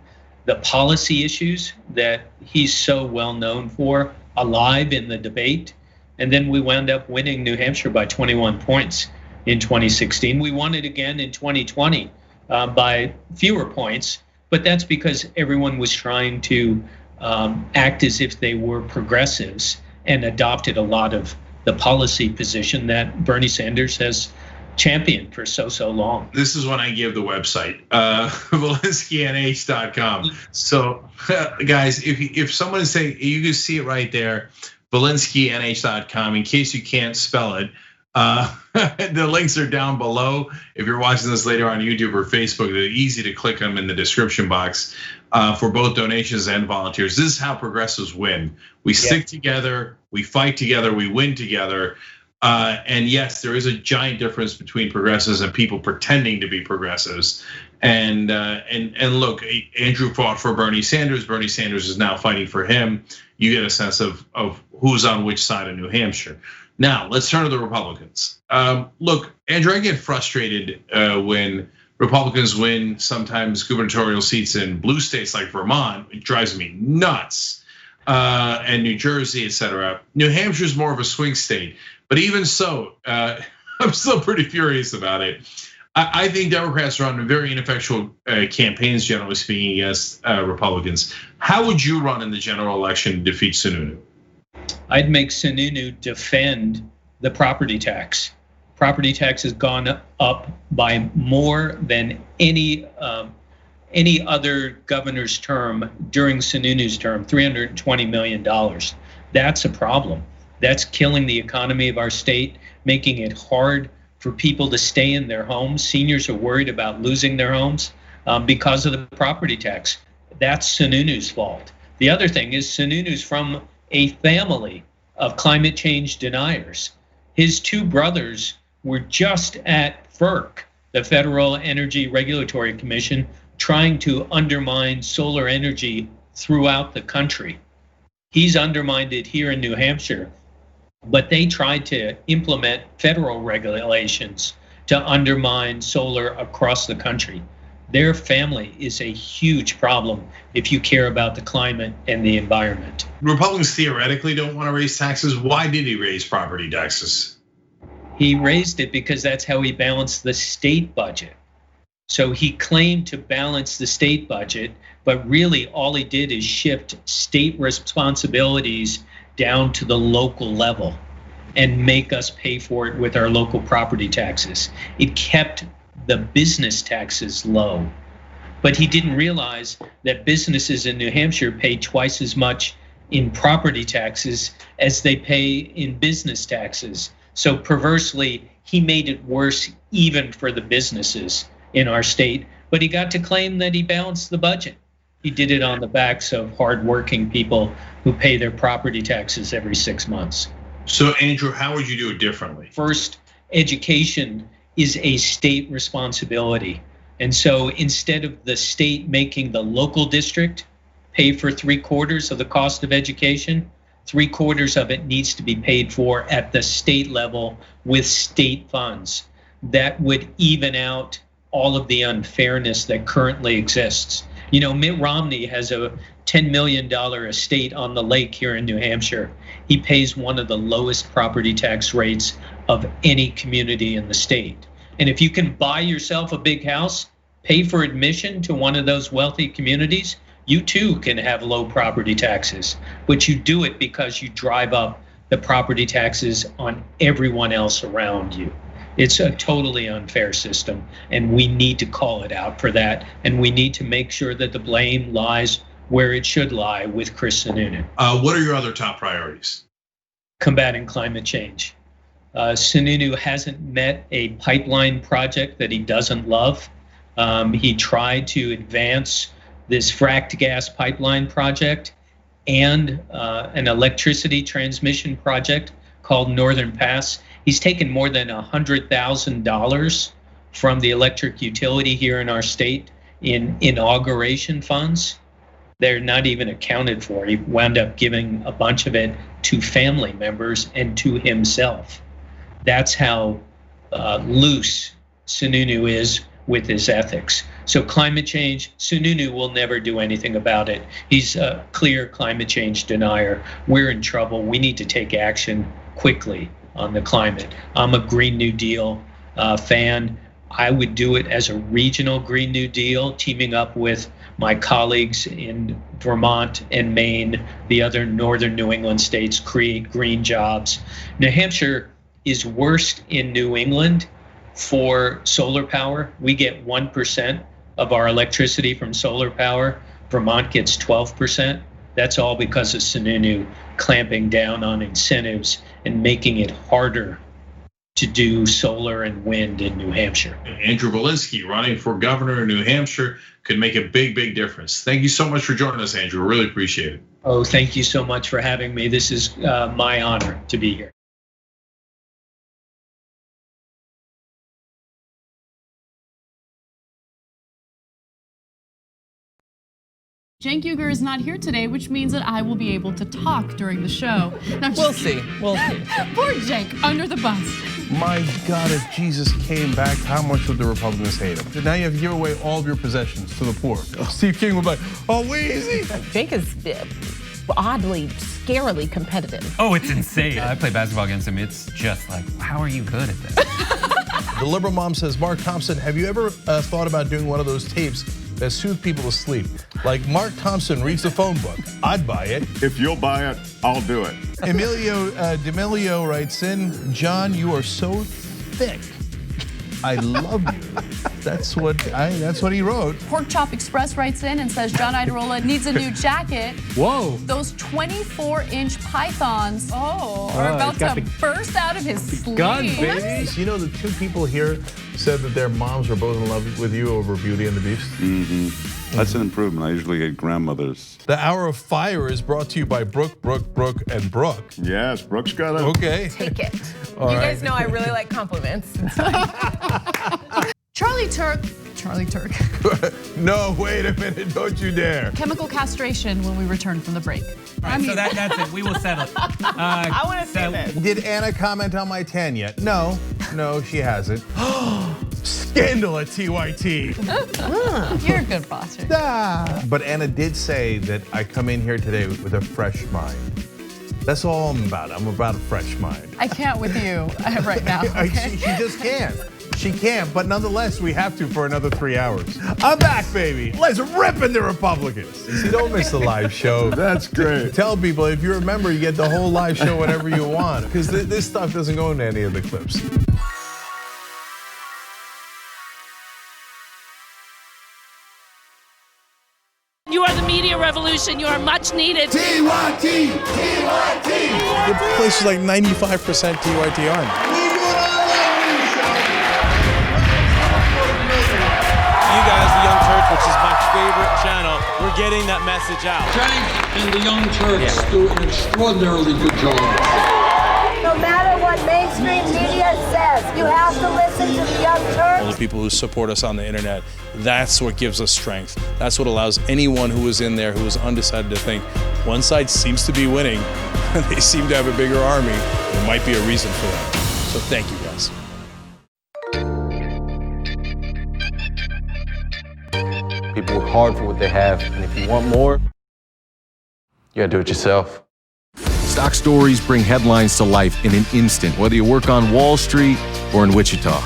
the policy issues that he's so well known for alive in the debate. And then we wound up winning New Hampshire by 21 points in 2016. We won it again in 2020 by fewer points, but that's because everyone was trying to act as if they were progressives and adopted a lot of the policy position that Bernie Sanders has championed for so long. This is when I give the website, VolinskyNH.com. So guys, if someone is saying, you can see it right there, VolinskyNH.com, in case you can't spell it. The links are down below. If you're watching this later on YouTube or Facebook, they're easy to click them in the description box for both donations and volunteers. This is how progressives win. We stick together, we fight together, we win together. And yes, there is a giant difference between progressives and people pretending to be progressives. And look, Andrew fought for Bernie Sanders. Bernie Sanders is now fighting for him. You get a sense of who's on which side of New Hampshire. Now, let's turn to the Republicans. Look, Andrew, I get frustrated when Republicans win sometimes gubernatorial seats in blue states like Vermont. It drives me nuts. And New Jersey, et cetera. New Hampshire is more of a swing state. But even so, I'm still pretty furious about it. I think Democrats run very ineffectual campaigns, generally speaking, against Republicans. How would you run in the general election to defeat Sununu? I'd make Sununu defend the property tax. Property tax has gone up by more than any other governor's term during Sununu's term, $320 million. That's a problem. That's killing the economy of our state, making it hard for people to stay in their homes. Seniors are worried about losing their homes because of the property tax. That's Sununu's fault. The other thing is Sununu's from a family of climate change deniers. His two brothers were just at FERC, the Federal Energy Regulatory Commission, trying to undermine solar energy throughout the country. He's undermined it here in New Hampshire, but they tried to implement federal regulations to undermine solar across the country. Their family is a huge problem if you care about the climate and the environment. Republicans theoretically don't want to raise taxes. Why did he raise property taxes? He raised it because that's how he balanced the state budget. So he claimed to balance the state budget, but really all he did is shift state responsibilities down to the local level and make us pay for it with our local property taxes. It kept the business taxes low. But he didn't realize that businesses in New Hampshire pay twice as much in property taxes as they pay in business taxes. So perversely, he made it worse even for the businesses in our state, but he got to claim that he balanced the budget. He did it on the backs of hardworking people who pay their property taxes every 6 months. So Andrew, how would you do it differently? First, education is a state responsibility. And so instead of the state making the local district pay for 3/4 of the cost of education, 3/4 of it needs to be paid for at the state level with state funds. That would even out all of the unfairness that currently exists. You know, Mitt Romney has a $10 million estate on the lake here in New Hampshire. He pays one of the lowest property tax rates of any community in the state. And if you can buy yourself a big house, pay for admission to one of those wealthy communities, you too can have low property taxes. But you do it because you drive up the property taxes on everyone else around you. It's a totally unfair system, and we need to call it out for that. And we need to make sure that the blame lies where it should lie with Chris Sununu. What are your other top priorities? Combating climate change. Sununu hasn't met a pipeline project that he doesn't love. He tried to advance this fracked gas pipeline project and an electricity transmission project called Northern Pass. He's taken more than $100,000 from the electric utility here in our state in inauguration funds. They're not even accounted for. He wound up giving a bunch of it to family members and to himself. That's how loose Sununu is with his ethics. So climate change, Sununu will never do anything about it. He's a clear climate change denier. We're in trouble. We need to take action quickly on the climate. I'm a Green New Deal fan. I would do it as a regional Green New Deal, teaming up with my colleagues in Vermont and Maine, the other northern New England states, create green jobs. New Hampshire is worst in New England for solar power. We get 1% of our electricity from solar power. Vermont gets 12%. That's all because of Sununu clamping down on incentives and making it harder to do solar and wind in New Hampshire. Andrew Belinsky running for governor in New Hampshire could make a big, big difference. Thank you so much for joining us, Andrew. Really appreciate it. Oh, thank you so much for having me. This is my honor to be here. Cenk Uygur is not here today, which means that I will be able to talk during the show. Now, We'll see. We'll see. Poor Cenk, under the bus. My God, if Jesus came back, how much would the Republicans hate him? Now you have to give away all of your possessions to the poor. Steve King would be like, oh, Weezy. Cenk is oddly, scarily competitive. Oh, it's insane. I play basketball against him. It's just like, how are you good at this? The liberal mom says, Mark Thompson, have you ever thought about doing one of those tapes that soothe people to sleep? Like Mark Thompson reads the phone book. I'd buy it. If you'll buy it, I'll do it. Emilio D'Amelio writes in, John, you are so thick. I love you. That's what he wrote. Pork Chop Express writes in and says John Idarola needs a new jacket. Whoa. Those 24-inch pythons are about to burst out of his sleeve. Gun, baby. You know, the two people here said that their moms were both in love with you over Beauty and the Beast. Mm-hmm. That's an improvement. I usually get grandmothers. The Hour of Fire is brought to you by Brooke, and Brooke. Yes, Brooke's got it. Okay. Take it. All you right. guys know I really like compliments. Charlie Turk. No, wait a minute, don't you dare. Chemical castration when we return from the break. Right, so that's it. We will settle it. I want to see this. Did Anna comment on my tan yet? No, she hasn't. Scandal at TYT. You're a good foster. But Anna did say that I come in here today with a fresh mind. That's all I'm about. I'm about a fresh mind. I can't with you right now. Okay? She just can't. She can't, but nonetheless, we have to for another 3 hours. I'm back, baby. Let's rip into Republicans. See, don't miss the live show. That's great. Tell people, if you're a member, you get the whole live show whenever you want, because this stuff doesn't go into any of the clips. revolution. You are much needed. TYT! The place is like 95% TYT on. You guys, the Young Turks, which is my favorite channel, we're getting that message out. Frank and the Young Turks do an extraordinarily good job. No matter what mainstream media says, you have to listen to the Young Turks. All the people who support us on the internet, that's what gives us strength. That's what allows anyone who was in there who was undecided to think, one side seems to be winning, they seem to have a bigger army, there might be a reason for that. So thank you guys. People work hard for what they have, and if you want more, you gotta do it yourself. Stock stories bring headlines to life in an instant, whether you work on Wall Street or in Wichita.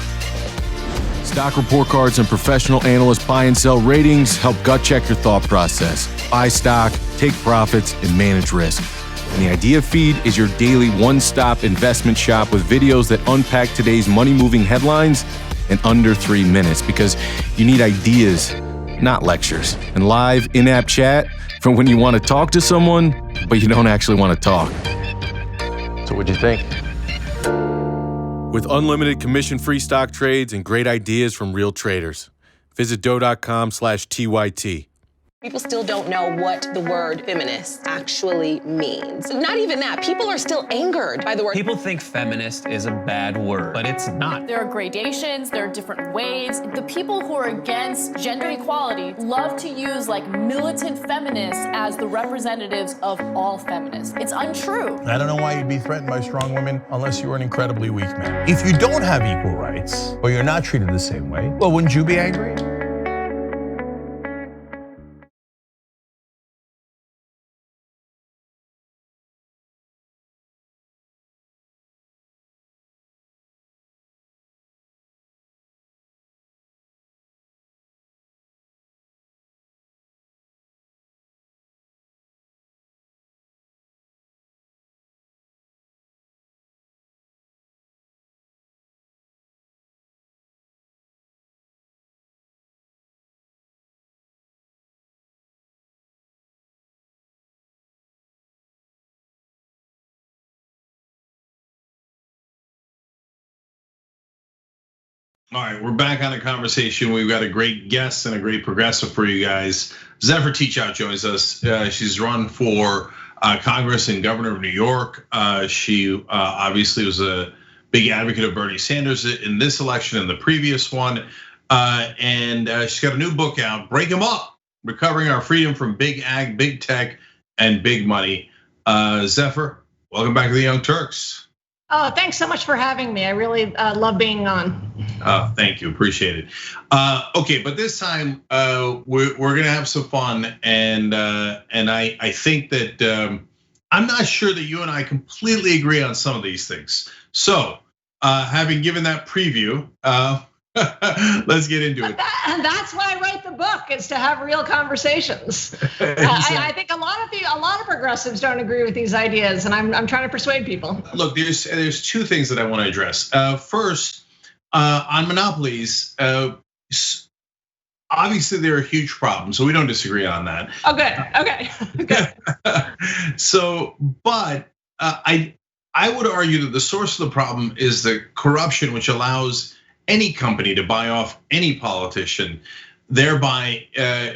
Stock report cards and professional analyst buy and sell ratings help gut check your thought process. Buy stock, take profits, and manage risk. And the Idea Feed is your daily one-stop investment shop with videos that unpack today's money-moving headlines in under 3 minutes, because you need ideas, not lectures. And live in-app chat for when you want to talk to someone, but you don't actually want to talk. So what'd you think? With unlimited commission-free stock trades and great ideas from real traders. Visit doe.com/TYT. People still don't know what the word feminist actually means. Not even that. People are still angered by the word. People think feminist is a bad word, but it's not. There are gradations, there are different ways. The people who are against gender equality love to use like militant feminists as the representatives of all feminists. It's untrue. I don't know why you'd be threatened by strong women unless you were an incredibly weak man. If you don't have equal rights, or you're not treated the same way, well, wouldn't you be angry? All right, we're back on the conversation. We've got a great guest and a great progressive for you guys. Zephyr Teachout joins us. She's run for Congress and governor of New York. She obviously was a big advocate of Bernie Sanders in this election and the previous one. And she's got a new book out, Break 'Em Up, Recovering Our Freedom from Big Ag, Big Tech, and Big Money. Zephyr, welcome back to the Young Turks. Oh, thanks so much for having me. I really love being on. Thank you, appreciate it. Okay, but this time we're gonna have some fun, and I think that I'm not sure that you and I completely agree on some of these things. So, having given that preview, let's get into it. And that's why I write the book, is to have real conversations. I think a lot of progressives don't agree with these ideas, and I'm trying to persuade people. Look, there's two things that I want to address. First, on monopolies, obviously they're a huge problem, so we don't disagree on that. Oh, good. Okay. Good. So, but I would argue that the source of the problem is the corruption, which allows any company to buy off any politician, thereby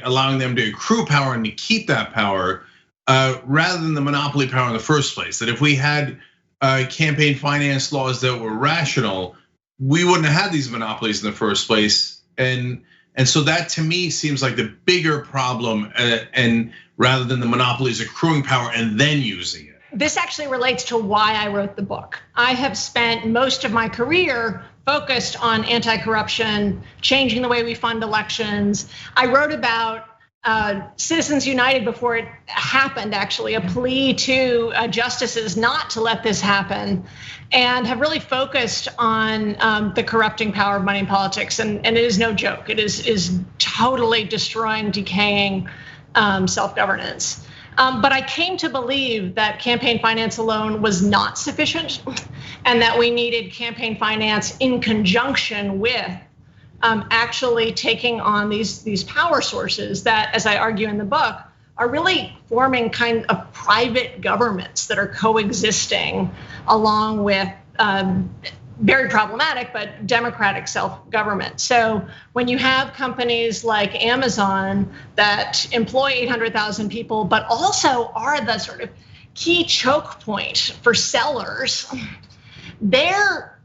allowing them to accrue power and to keep that power, rather than the monopoly power in the first place. That if we had campaign finance laws that were rational, we wouldn't have had these monopolies in the first place. And so that to me seems like the bigger problem, and rather than the monopolies accruing power and then using it. This actually relates to why I wrote the book. I have spent most of my career focused on anti-corruption, changing the way we fund elections. I wrote about Citizens United before it happened, actually, a plea to justices not to let this happen, and have really focused on the corrupting power of money in politics. And it is no joke. It is totally destroying, decaying self-governance. But I came to believe that campaign finance alone was not sufficient, and that we needed campaign finance in conjunction with actually taking on these power sources that, as I argue in the book, are really forming kind of private governments that are coexisting along with very problematic, but democratic self-government. So when you have companies like Amazon that employ 800,000 people, but also are the sort of key choke point for sellers, their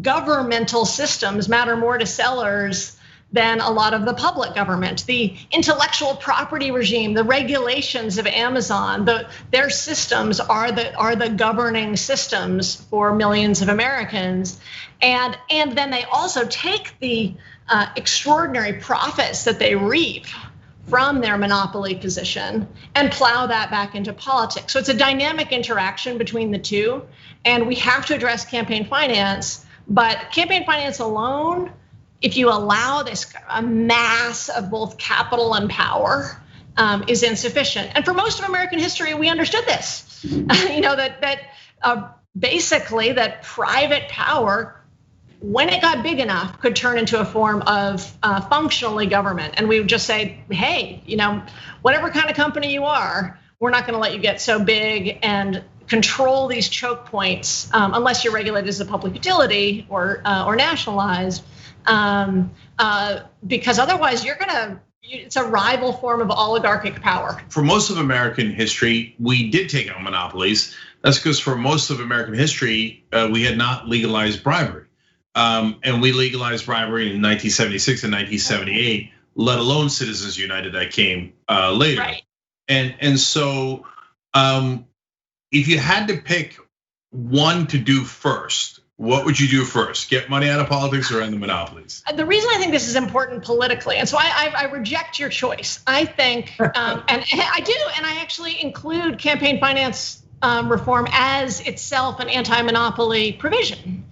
governmental systems matter more to sellers than a lot of the public government. The intellectual property regime, the regulations of Amazon, their systems are the governing systems for millions of Americans. And then they also take the extraordinary profits that they reap from their monopoly position and plow that back into politics. So it's a dynamic interaction between the two. And we have to address campaign finance, but campaign finance alone, if you allow this a mass of both capital and power, is insufficient. And for most of American history, we understood this. Basically that private power, when it got big enough, could turn into a form of functionally government. And we would just say, hey, whatever kind of company you are, we're not going to let you get so big and control these choke points unless you're regulated as a public utility or nationalized. Because otherwise it's a rival form of oligarchic power. For most of American history, we did take on monopolies. That's because for most of American history, we had not legalized bribery. And we legalized bribery in 1976 and 1978, let alone Citizens United that came later. Right. And so if you had to pick one to do first, what would you do first? Get money out of politics or end the monopolies? The reason I think this is important politically, and so I reject your choice. I think, and I do, and I actually include campaign finance reform as itself an anti-monopoly provision.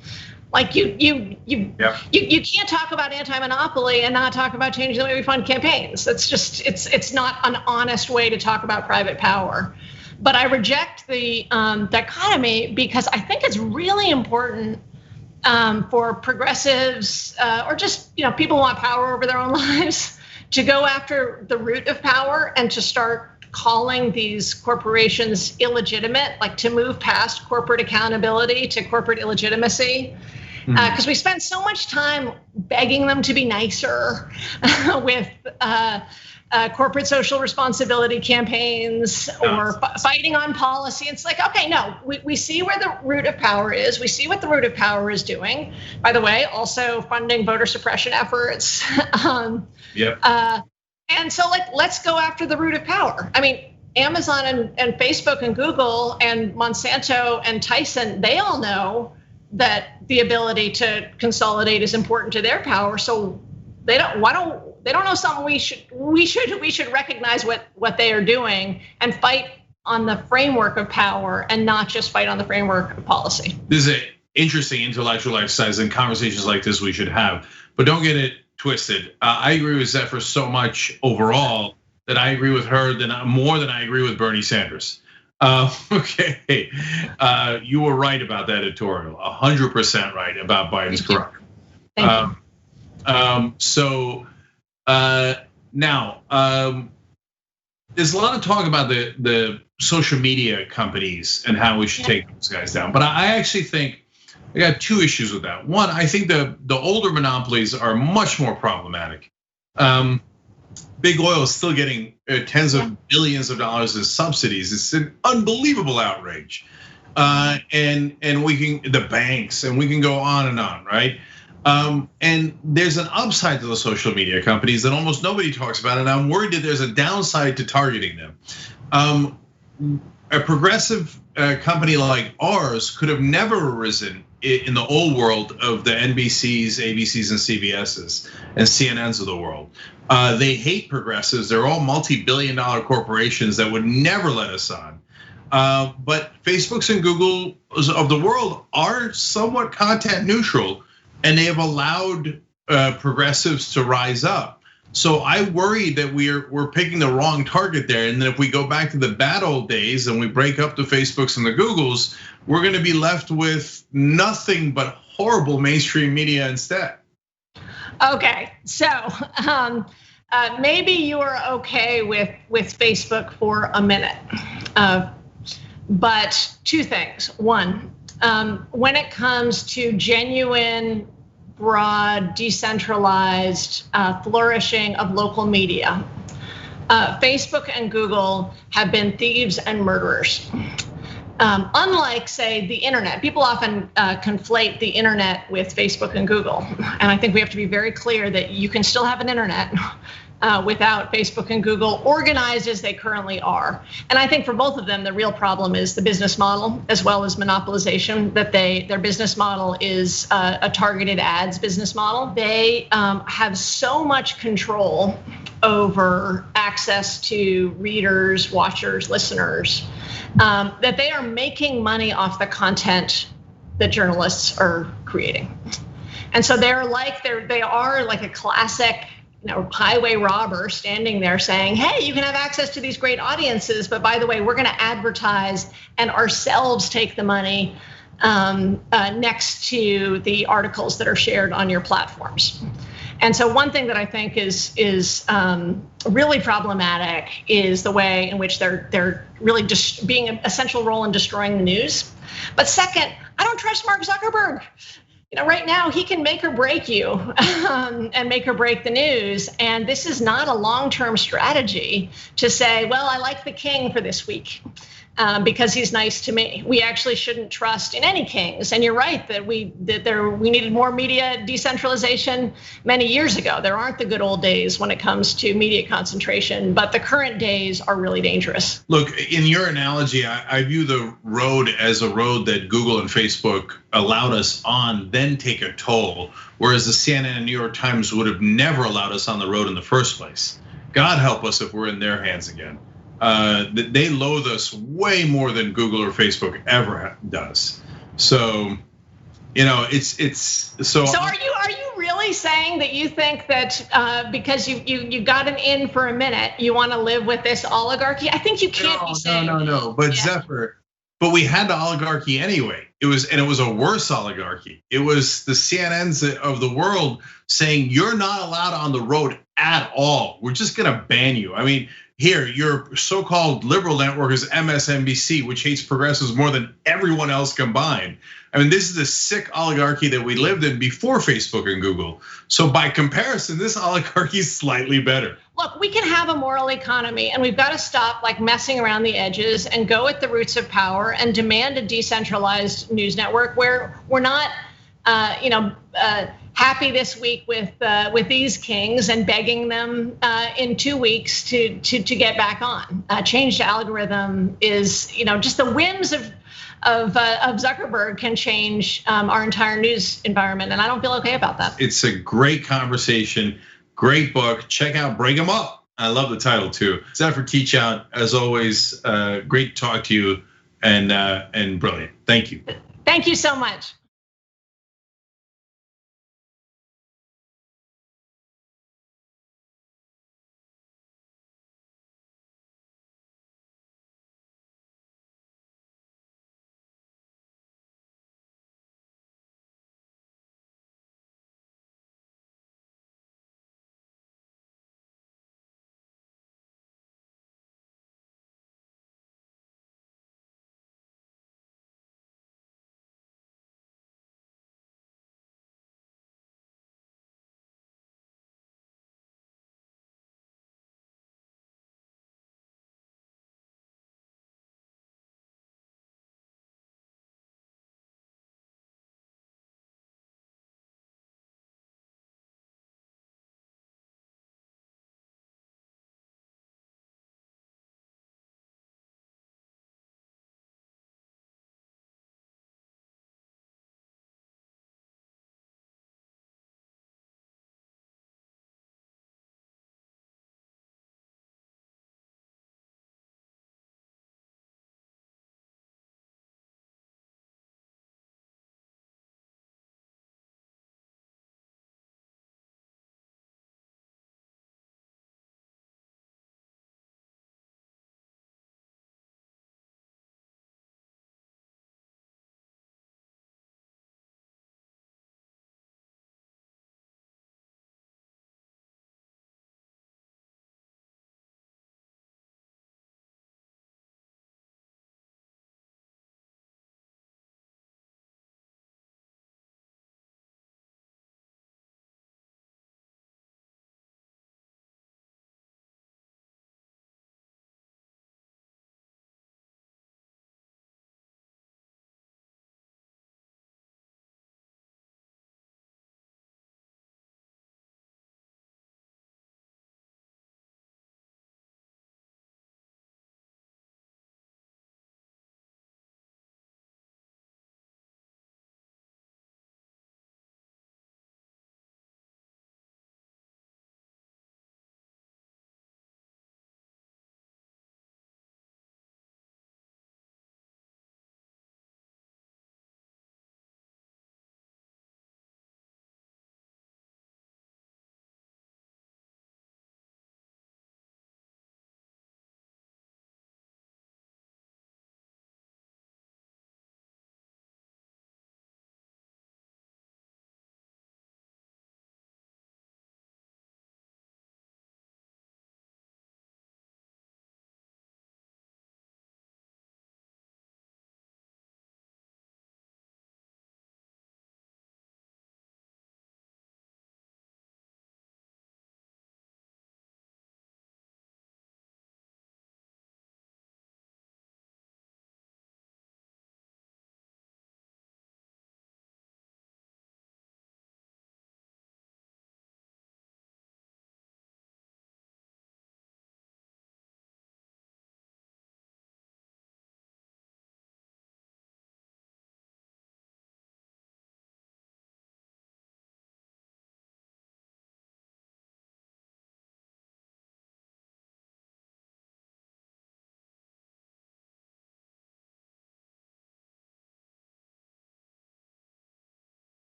Like you can't talk about anti-monopoly and not talk about changing the way we fund campaigns. That's just it's not an honest way to talk about private power. But I reject the dichotomy because I think it's really important for progressives or just people who want power over their own lives to go after the root of power and to start calling these corporations illegitimate, like to move past corporate accountability to corporate illegitimacy. Because we spend so much time begging them to be nicer with corporate social responsibility campaigns or fighting on policy. It's like, okay, no, we see where the root of power is. We see what the root of power is doing. By the way, also funding voter suppression efforts. And so let's go after the root of power. I mean, Amazon and Facebook and Google and Monsanto and Tyson, they all know that the ability to consolidate is important to their power. So they don't know something we should recognize what they are doing and fight on the framework of power and not just fight on the framework of policy. This is an interesting intellectual exercise and conversations like this we should have, but don't get it twisted. I agree with Zephyr so much overall that I agree with her more than I agree with Bernie Sanders. Okay, you were right about that editorial, 100% right about Biden's corruption. Thank you. So now there's a lot of talk about the social media companies and how we should take those guys down. But I actually think I got two issues with that. One, I think the older monopolies are much more problematic. Big oil is still getting tens of billions of dollars as subsidies. It's an unbelievable outrage. And we can, the banks, and we can go on, right? And there's an upside to the social media companies that almost nobody talks about, and I'm worried that there's a downside to targeting them. A progressive company like ours could have never arisen in the old world of the NBCs, ABCs, and CBSs and CNNs of the world. They hate progressives. They're all multi-billion-dollar corporations that would never let us on. But Facebooks and Googles of the world are somewhat content neutral, and they have allowed progressives to rise up. So I worry that we're picking the wrong target there, and then if we go back to the bad old days and we break up the Facebooks and the Googles, we're going to be left with nothing but horrible mainstream media instead. Okay, so maybe you are okay with Facebook for a minute. But two things. One, when it comes to genuine, broad, decentralized flourishing of local media, Facebook and Google have been thieves and murderers. Unlike, say, the internet, people often conflate the internet with Facebook and Google. And I think we have to be very clear that you can still have an internet without Facebook and Google organized as they currently are. And I think for both of them, the real problem is the business model as well as monopolization, that their business model is a targeted ads business model. They have so much control over access to readers, watchers, listeners, that they are making money off the content that journalists are creating. And so they are like a classic, highway robber standing there saying, hey, you can have access to these great audiences, but by the way, we're gonna advertise and ourselves take the money next to the articles that are shared on your platforms. And so one thing that I think is really problematic is the way in which they're really just being an essential role in destroying the news. But second, I don't trust Mark Zuckerberg. Right now he can make or break you and make or break the news. And this is not a long-term strategy to say, well, I like the king for this week because he's nice to me. We actually shouldn't trust in any kings. And you're right that we needed more media decentralization many years ago. There aren't the good old days when it comes to media concentration, but the current days are really dangerous. Look, in your analogy, I view the road as a road that Google and Facebook allowed us on, then take a toll, whereas the CNN and New York Times would have never allowed us on the road in the first place. God help us if we're in their hands again. They loathe us way more than Google or Facebook ever does. So, it's so. So are you really saying that you think that because you got an in for a minute, you want to live with this oligarchy? I think you can't be saying. No. But yeah. Zephyr, but we had the oligarchy anyway. It was a worse oligarchy. It was the CNNs of the world saying you're not allowed on the road at all. We're just gonna ban you. I mean, here, your so-called liberal network is MSNBC, which hates progressives more than everyone else combined. I mean, this is the sick oligarchy that we lived in before Facebook and Google. So by comparison, this oligarchy is slightly better. Look, we can have a moral economy and we've got to stop messing around the edges and go at the roots of power and demand a decentralized news network where we're not, happy this week with these kings and begging them in 2 weeks to get back on. Change to algorithm is, just the whims of Zuckerberg can change our entire news environment, and I don't feel okay about that. It's a great conversation, great book. Check out Break 'Em Up. I love the title too. Zephyr Teachout, as always, great to talk to you and brilliant. Thank you. Thank you so much.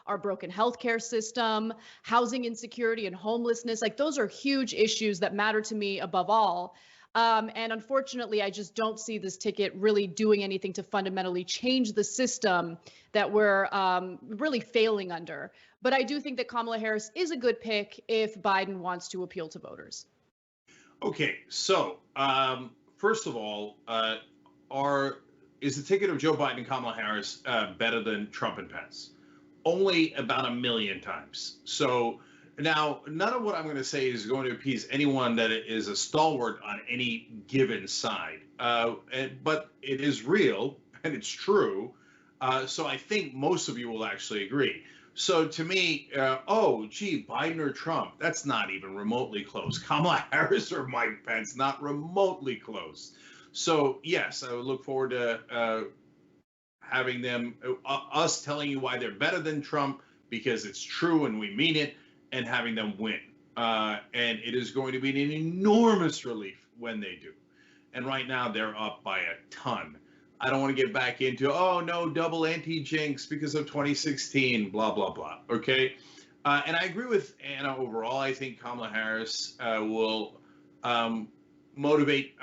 our broken healthcare system, housing insecurity and homelessness. Like, those are huge issues that matter to me above all. And unfortunately, I just don't see this ticket really doing anything to fundamentally change the system that we're really failing under. But I do think that Kamala Harris is a good pick if Biden wants to appeal to voters. Okay, so first of all, is the ticket of Joe Biden and Kamala Harris better than Trump and Pence? Only about 1 million times. So now, none of what I'm going to say is going to appease anyone that is a stalwart on any given side. But it is real and it's true. So I think most of you will actually agree. So to me, Biden or Trump, that's not even remotely close. Kamala Harris or Mike Pence, not remotely close. So yes, I would look forward to having them, us telling you why they're better than Trump, because it's true and we mean it, and having them win. And it is going to be an enormous relief when they do. And right now they're up by a ton. I don't want to get back into, double anti-jinx because of 2016, blah, blah, blah. Okay. And I agree with Anna overall. I think Kamala Harris will motivate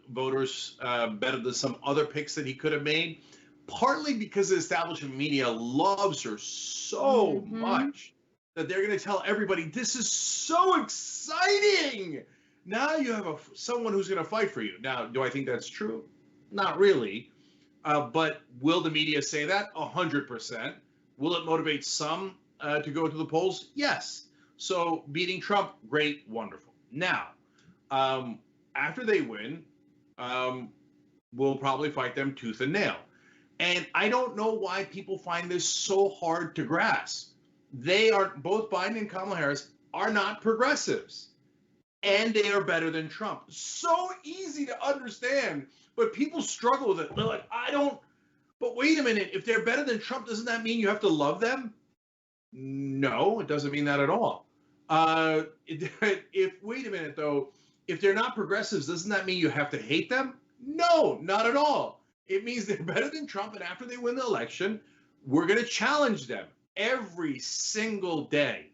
voters better than some other picks that he could have made, partly because the establishment media loves her so much that they're going to tell everybody, this is so exciting. Now you have someone who's going to fight for you. Now, do I think that's true? Not really. But will the media say that? 100%. Will it motivate some to go to the polls? Yes. So beating Trump, great, wonderful. Now, after they win, we'll probably fight them tooth and nail. And I don't know why people find this so hard to grasp. Both Biden and Kamala Harris are not progressives. And they are better than Trump. So easy to understand, but people struggle with it. They're like, but wait a minute, if they're better than Trump, doesn't that mean you have to love them? No, it doesn't mean that at all. Wait a minute though, if they're not progressives, doesn't that mean you have to hate them? No, not at all. It means they're better than Trump, and after they win the election, we're going to challenge them every single day.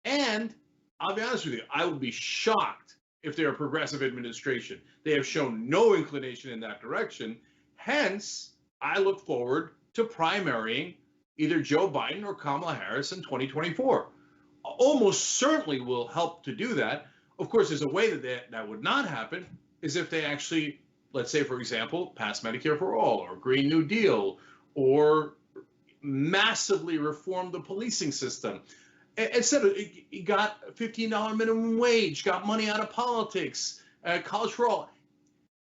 And I'll be honest with you, I would be shocked if they're a progressive administration. They have shown no inclination in that direction. Hence, I look forward to primarying either Joe Biden or Kamala Harris in 2024. Almost certainly will help to do that. Of course, there's a way that would not happen, is if they actually, let's say, for example, pass Medicare for All or Green New Deal or massively reform the policing system. Instead of, he got $15 minimum wage, got money out of politics, college for all.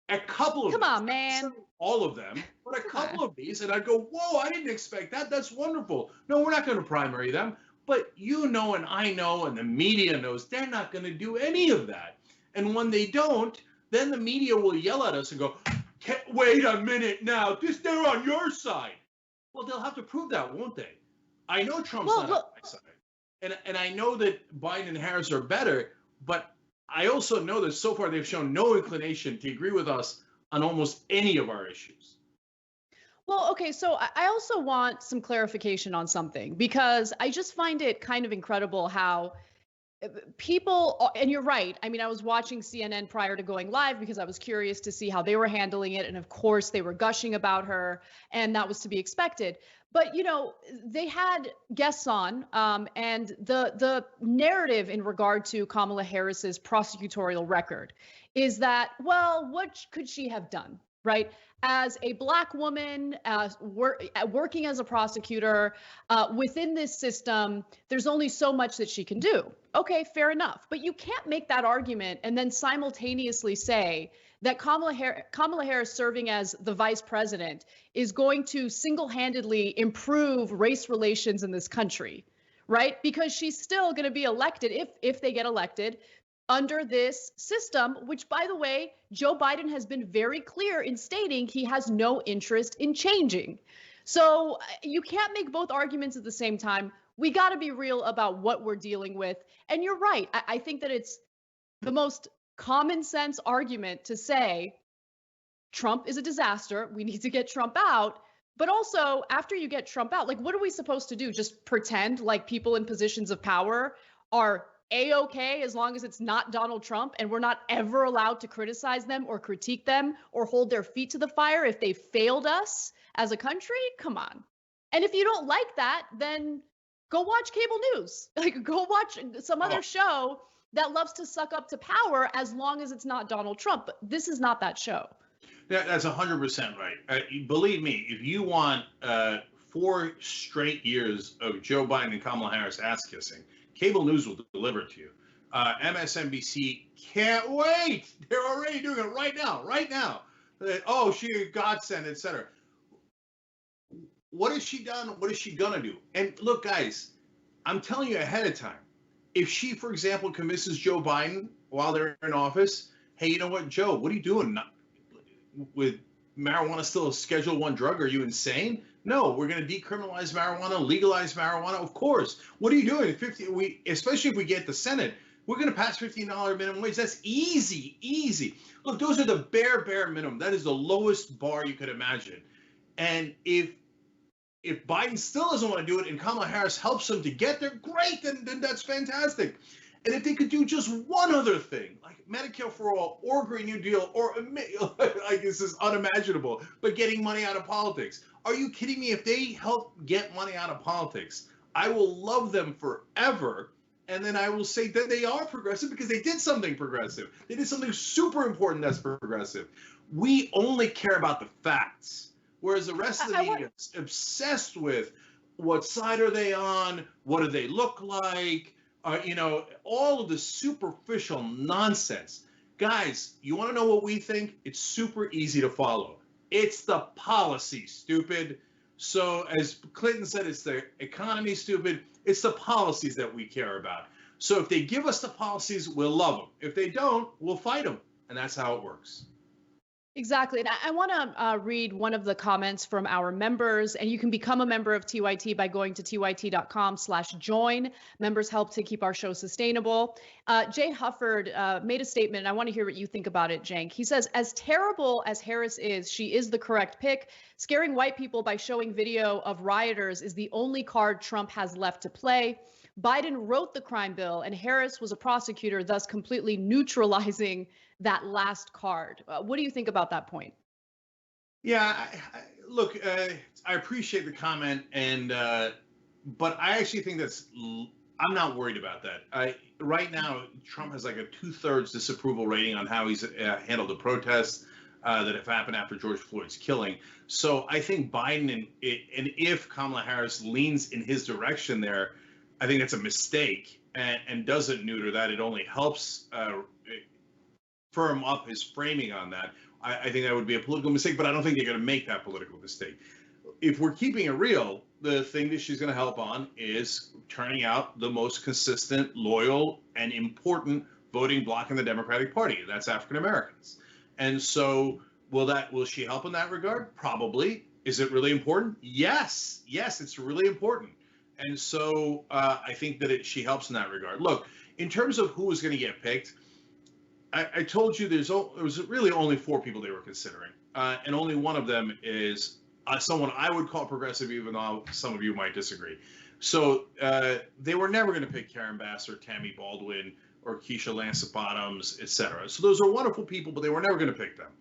A couple of Come on, man. All of them, but a couple of these, and I'd go, whoa, I didn't expect that. That's wonderful. No, we're not going to primary them. But you know, and I know, and the media knows, they're not going to do any of that. And when they don't, then the media will yell at us and go, wait a minute now, they're on your side. Well, they'll have to prove that, won't they? I know Trump's not on my side. And I know that Biden and Harris are better, but I also know that so far they've shown no inclination to agree with us on almost any of our issues. Well, okay, so I also want some clarification on something, because I just find it kind of incredible how people, and you're right, I mean, I was watching CNN prior to going live because I was curious to see how they were handling it. And of course, they were gushing about her, and that was to be expected. But, you know, they had guests on, and the narrative in regard to Kamala Harris's prosecutorial record is that, well, what could she have done? Right? As a Black woman, working as a prosecutor within this system, there's only so much that she can do. Okay, fair enough. But you can't make that argument and then simultaneously say that Kamala Harris serving as the vice president is going to single-handedly improve race relations in this country, right? Because she's still going to be elected, if they get elected, under this system, which, by the way, Joe Biden has been very clear in stating he has no interest in changing. So you can't make both arguments at the same time. We got to be real about what we're dealing with. And you're right. I think that it's the most common sense argument to say Trump is a disaster. We need to get Trump out. But also, after you get Trump out, like, what are we supposed to do? Just pretend like people in positions of power are A-okay as long as it's not Donald Trump, and we're not ever allowed to criticize them or critique them or hold their feet to the fire if they failed us as a country? Come on. And if you don't like that, then go watch cable news. Like, go watch some other show that loves to suck up to power as long as it's not Donald Trump. But this is not that show. That's 100% right. Believe me, if you want 4 straight years of Joe Biden and Kamala Harris ass kissing, cable news will deliver it to you. MSNBC can't wait. They're already doing it right now. Oh, she a godsend, etc. What has she done? What is she gonna do? And look, guys, I'm telling you ahead of time. If she, for example, convinces Joe Biden while they're in office, hey, you know what, Joe, what are you doing? With marijuana still a Schedule I drug? Are you insane? No, we're going to decriminalize marijuana, legalize marijuana. Of course. What are you doing? Especially if we get the Senate, we're going to pass $15 minimum wage. That's easy. Look, those are the bare minimum. That is the lowest bar you could imagine. And if Biden still doesn't want to do it and Kamala Harris helps him to get there, great, then that's fantastic. And if they could do just one other thing, like Medicare for all or Green New Deal, or like this is unimaginable, but getting money out of politics. Are you kidding me? If they help get money out of politics, I will love them forever. And then I will say that they are progressive because they did something progressive. They did something super important that's progressive. We only care about the facts, whereas the rest of the media is obsessed with what side are they on, what do they look like, all of the superficial nonsense. Guys, you want to know what we think? It's super easy to follow. It's the policy, stupid. So as Clinton said, it's the economy, stupid. It's the policies that we care about. So if they give us the policies, we'll love them. If they don't, we'll fight them. And that's how it works. Exactly. And I want to read one of the comments from our members, and you can become a member of TYT by going to tyt.com/join. Members help to keep our show sustainable. Jay Hufford made a statement, and I want to hear what you think about it, Cenk. He says, as terrible as Harris is, she is the correct pick. Scaring white people by showing video of rioters is the only card Trump has left to play. Biden wrote the crime bill, and Harris was a prosecutor, thus completely neutralizing that last card. What do you think about that point? Yeah, look, I appreciate the comment, but I actually think I'm not worried about that. Right now, Trump has like a 2/3 disapproval rating on how he's handled the protests that have happened after George Floyd's killing. So I think Biden, and if Kamala Harris leans in his direction there, I think that's a mistake and doesn't neuter that. It only helps firm up his framing on that. I think that would be a political mistake, but I don't think they're going to make that political mistake. If we're keeping it real, the thing that she's going to help on is turning out the most consistent, loyal, and important voting bloc in the Democratic Party. That's African Americans. And so will she help in that regard? Probably. Is it really important? Yes, it's really important. And so I think that she helps in that regard. Look, in terms of who is going to get picked, I told you there was really only 4 people they were considering. And only one of them is someone I would call progressive, even though some of you might disagree. So they were never going to pick Karen Bass or Tammy Baldwin or Keisha Lance Bottoms, et cetera. So those are wonderful people, but they were never going to pick them.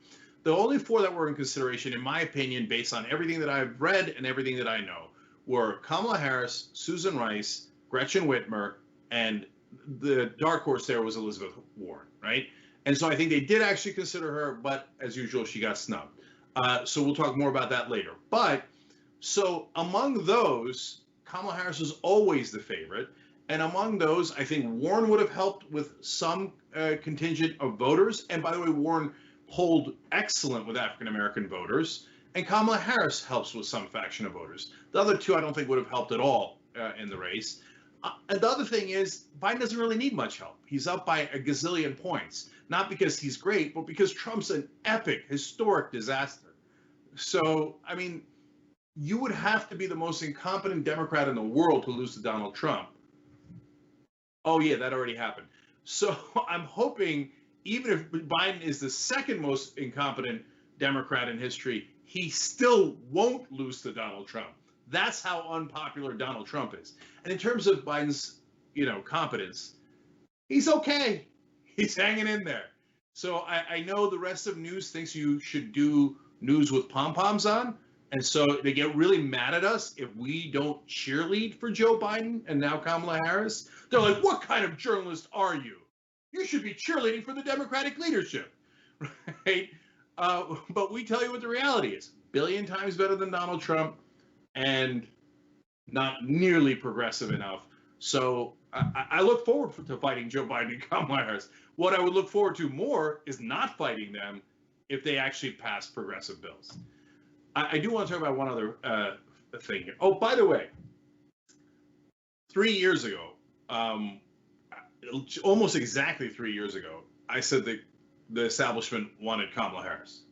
The only 4 that were in consideration, in my opinion, based on everything that I've read and everything that I know, were Kamala Harris, Susan Rice, Gretchen Whitmer, and the dark horse there was Elizabeth Warren, right? And so I think they did actually consider her, but as usual, she got snubbed. So we'll talk more about that later. But so among those, Kamala Harris was always the favorite. And among those, I think Warren would have helped with some contingent of voters. And by the way, Warren polled excellent with African-American voters. And Kamala Harris helps with some faction of voters. The other 2, I don't think would have helped at all in the race. And the other thing is, Biden doesn't really need much help. He's up by a gazillion points, not because he's great, but because Trump's an epic, historic disaster. So, I mean, you would have to be the most incompetent Democrat in the world to lose to Donald Trump. Oh, yeah, that already happened. So I'm hoping, even if Biden is the second most incompetent Democrat in history, he still won't lose to Donald Trump. That's how unpopular Donald Trump is. And in terms of Biden's, competence, he's okay. He's hanging in there. So I know the rest of news thinks you should do news with pom-poms on. And so they get really mad at us if we don't cheerlead for Joe Biden and now Kamala Harris. They're like, what kind of journalist are you? You should be cheerleading for the Democratic leadership, right? But we tell you what the reality is. Billion times better than Donald Trump and not nearly progressive enough. So I look forward to fighting Joe Biden and Kamala Harris. What I would look forward to more is not fighting them if they actually pass progressive bills. I do want to talk about one other thing here. Oh, by the way, 3 years ago, almost exactly 3 years ago, I said that the establishment wanted Kamala Harris.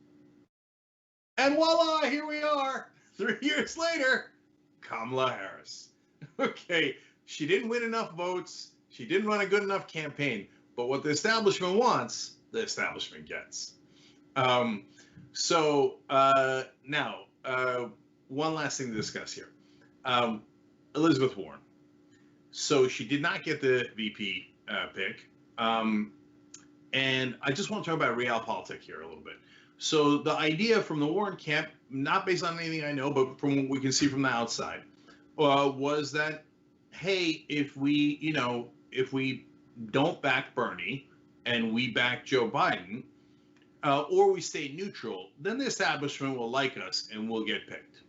And voila, here we are, 3 years later, Kamala Harris. Okay, she didn't win enough votes. She didn't run a good enough campaign. But what the establishment wants, the establishment gets. Now, one last thing to discuss here. Elizabeth Warren. So she did not get the VP pick. And I just want to talk about realpolitik here a little bit. So the idea from the Warren camp, not based on anything I know, but from what we can see from the outside, was that, hey, if we don't back Bernie and we back Joe Biden, or we stay neutral, then the establishment will like us and we'll get picked.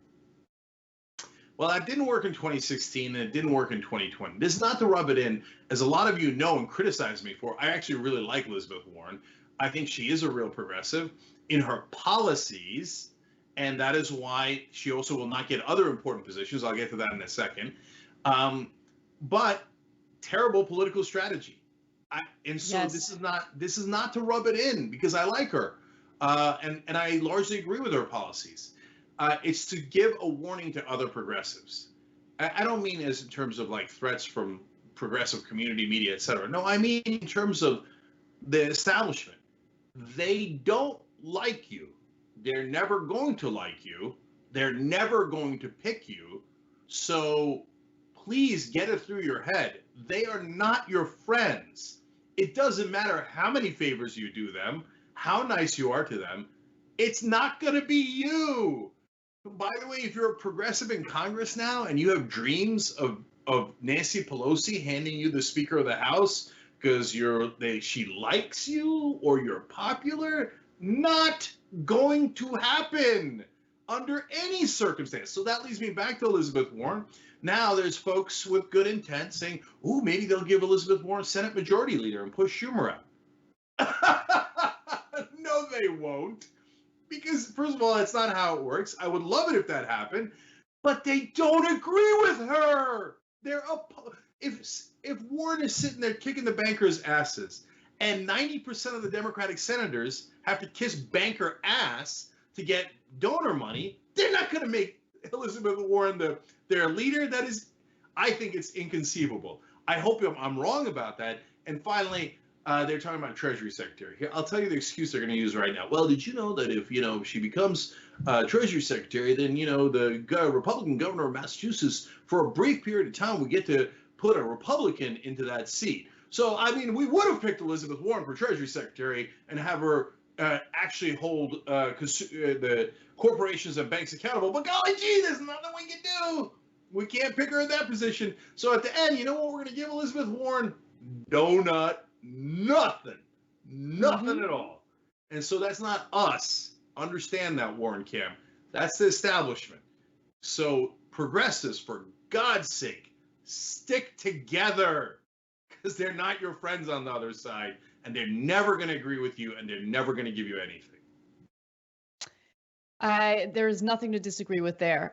Well, that didn't work in 2016 and it didn't work in 2020. This is not to rub it in, as a lot of you know and criticize me for. I actually really like Elizabeth Warren. I think she is a real progressive in her policies, and that is why she also will not get other important positions. I'll get to that in a second. But terrible political strategy. This is not to rub it in because I like her, and I largely agree with her policies. It's to give a warning to other progressives. I don't mean as in terms of like threats from progressive community media, et cetera. No, I mean in terms of the establishment. They don't like you. They're never going to like you. They're never going to pick you. So please get it through your head. They are not your friends. It doesn't matter how many favors you do them, how nice you are to them. It's not going to be you. By the way, if you're a progressive in Congress now and you have dreams of Nancy Pelosi handing you the Speaker of the House because she likes you or you're popular, not going to happen under any circumstance. So that leads me back to Elizabeth Warren. Now there's folks with good intent saying, "Ooh, maybe they'll give Elizabeth Warren Senate Majority Leader and push Schumer out." No, they won't. Because, first of all, that's not how it works. I would love it if that happened. But they don't agree with her. If Warren is sitting there kicking the bankers' asses and 90% of the Democratic senators have to kiss banker ass to get donor money, they're not going to make Elizabeth Warren their leader. That is, I think it's inconceivable. I hope I'm wrong about that. And finally, they're talking about Treasury Secretary. Here, I'll tell you the excuse they're going to use right now. Well, did you know that if she becomes Treasury Secretary, then the Republican governor of Massachusetts, for a brief period of time, we get to put a Republican into that seat. So I mean, we would have picked Elizabeth Warren for Treasury Secretary and have her actually hold the corporations and banks accountable. But golly gee, there's nothing we can do. We can't pick her in that position. So at the end, you know what we're going to give Elizabeth Warren? Donut. Nothing at all. And so that's not us. Understand that, Warren camp. That's the establishment. So progressives, for God's sake, stick together, because they're not your friends on the other side, and they're never going to agree with you, and they're never going to give you anything. There's nothing to disagree with there.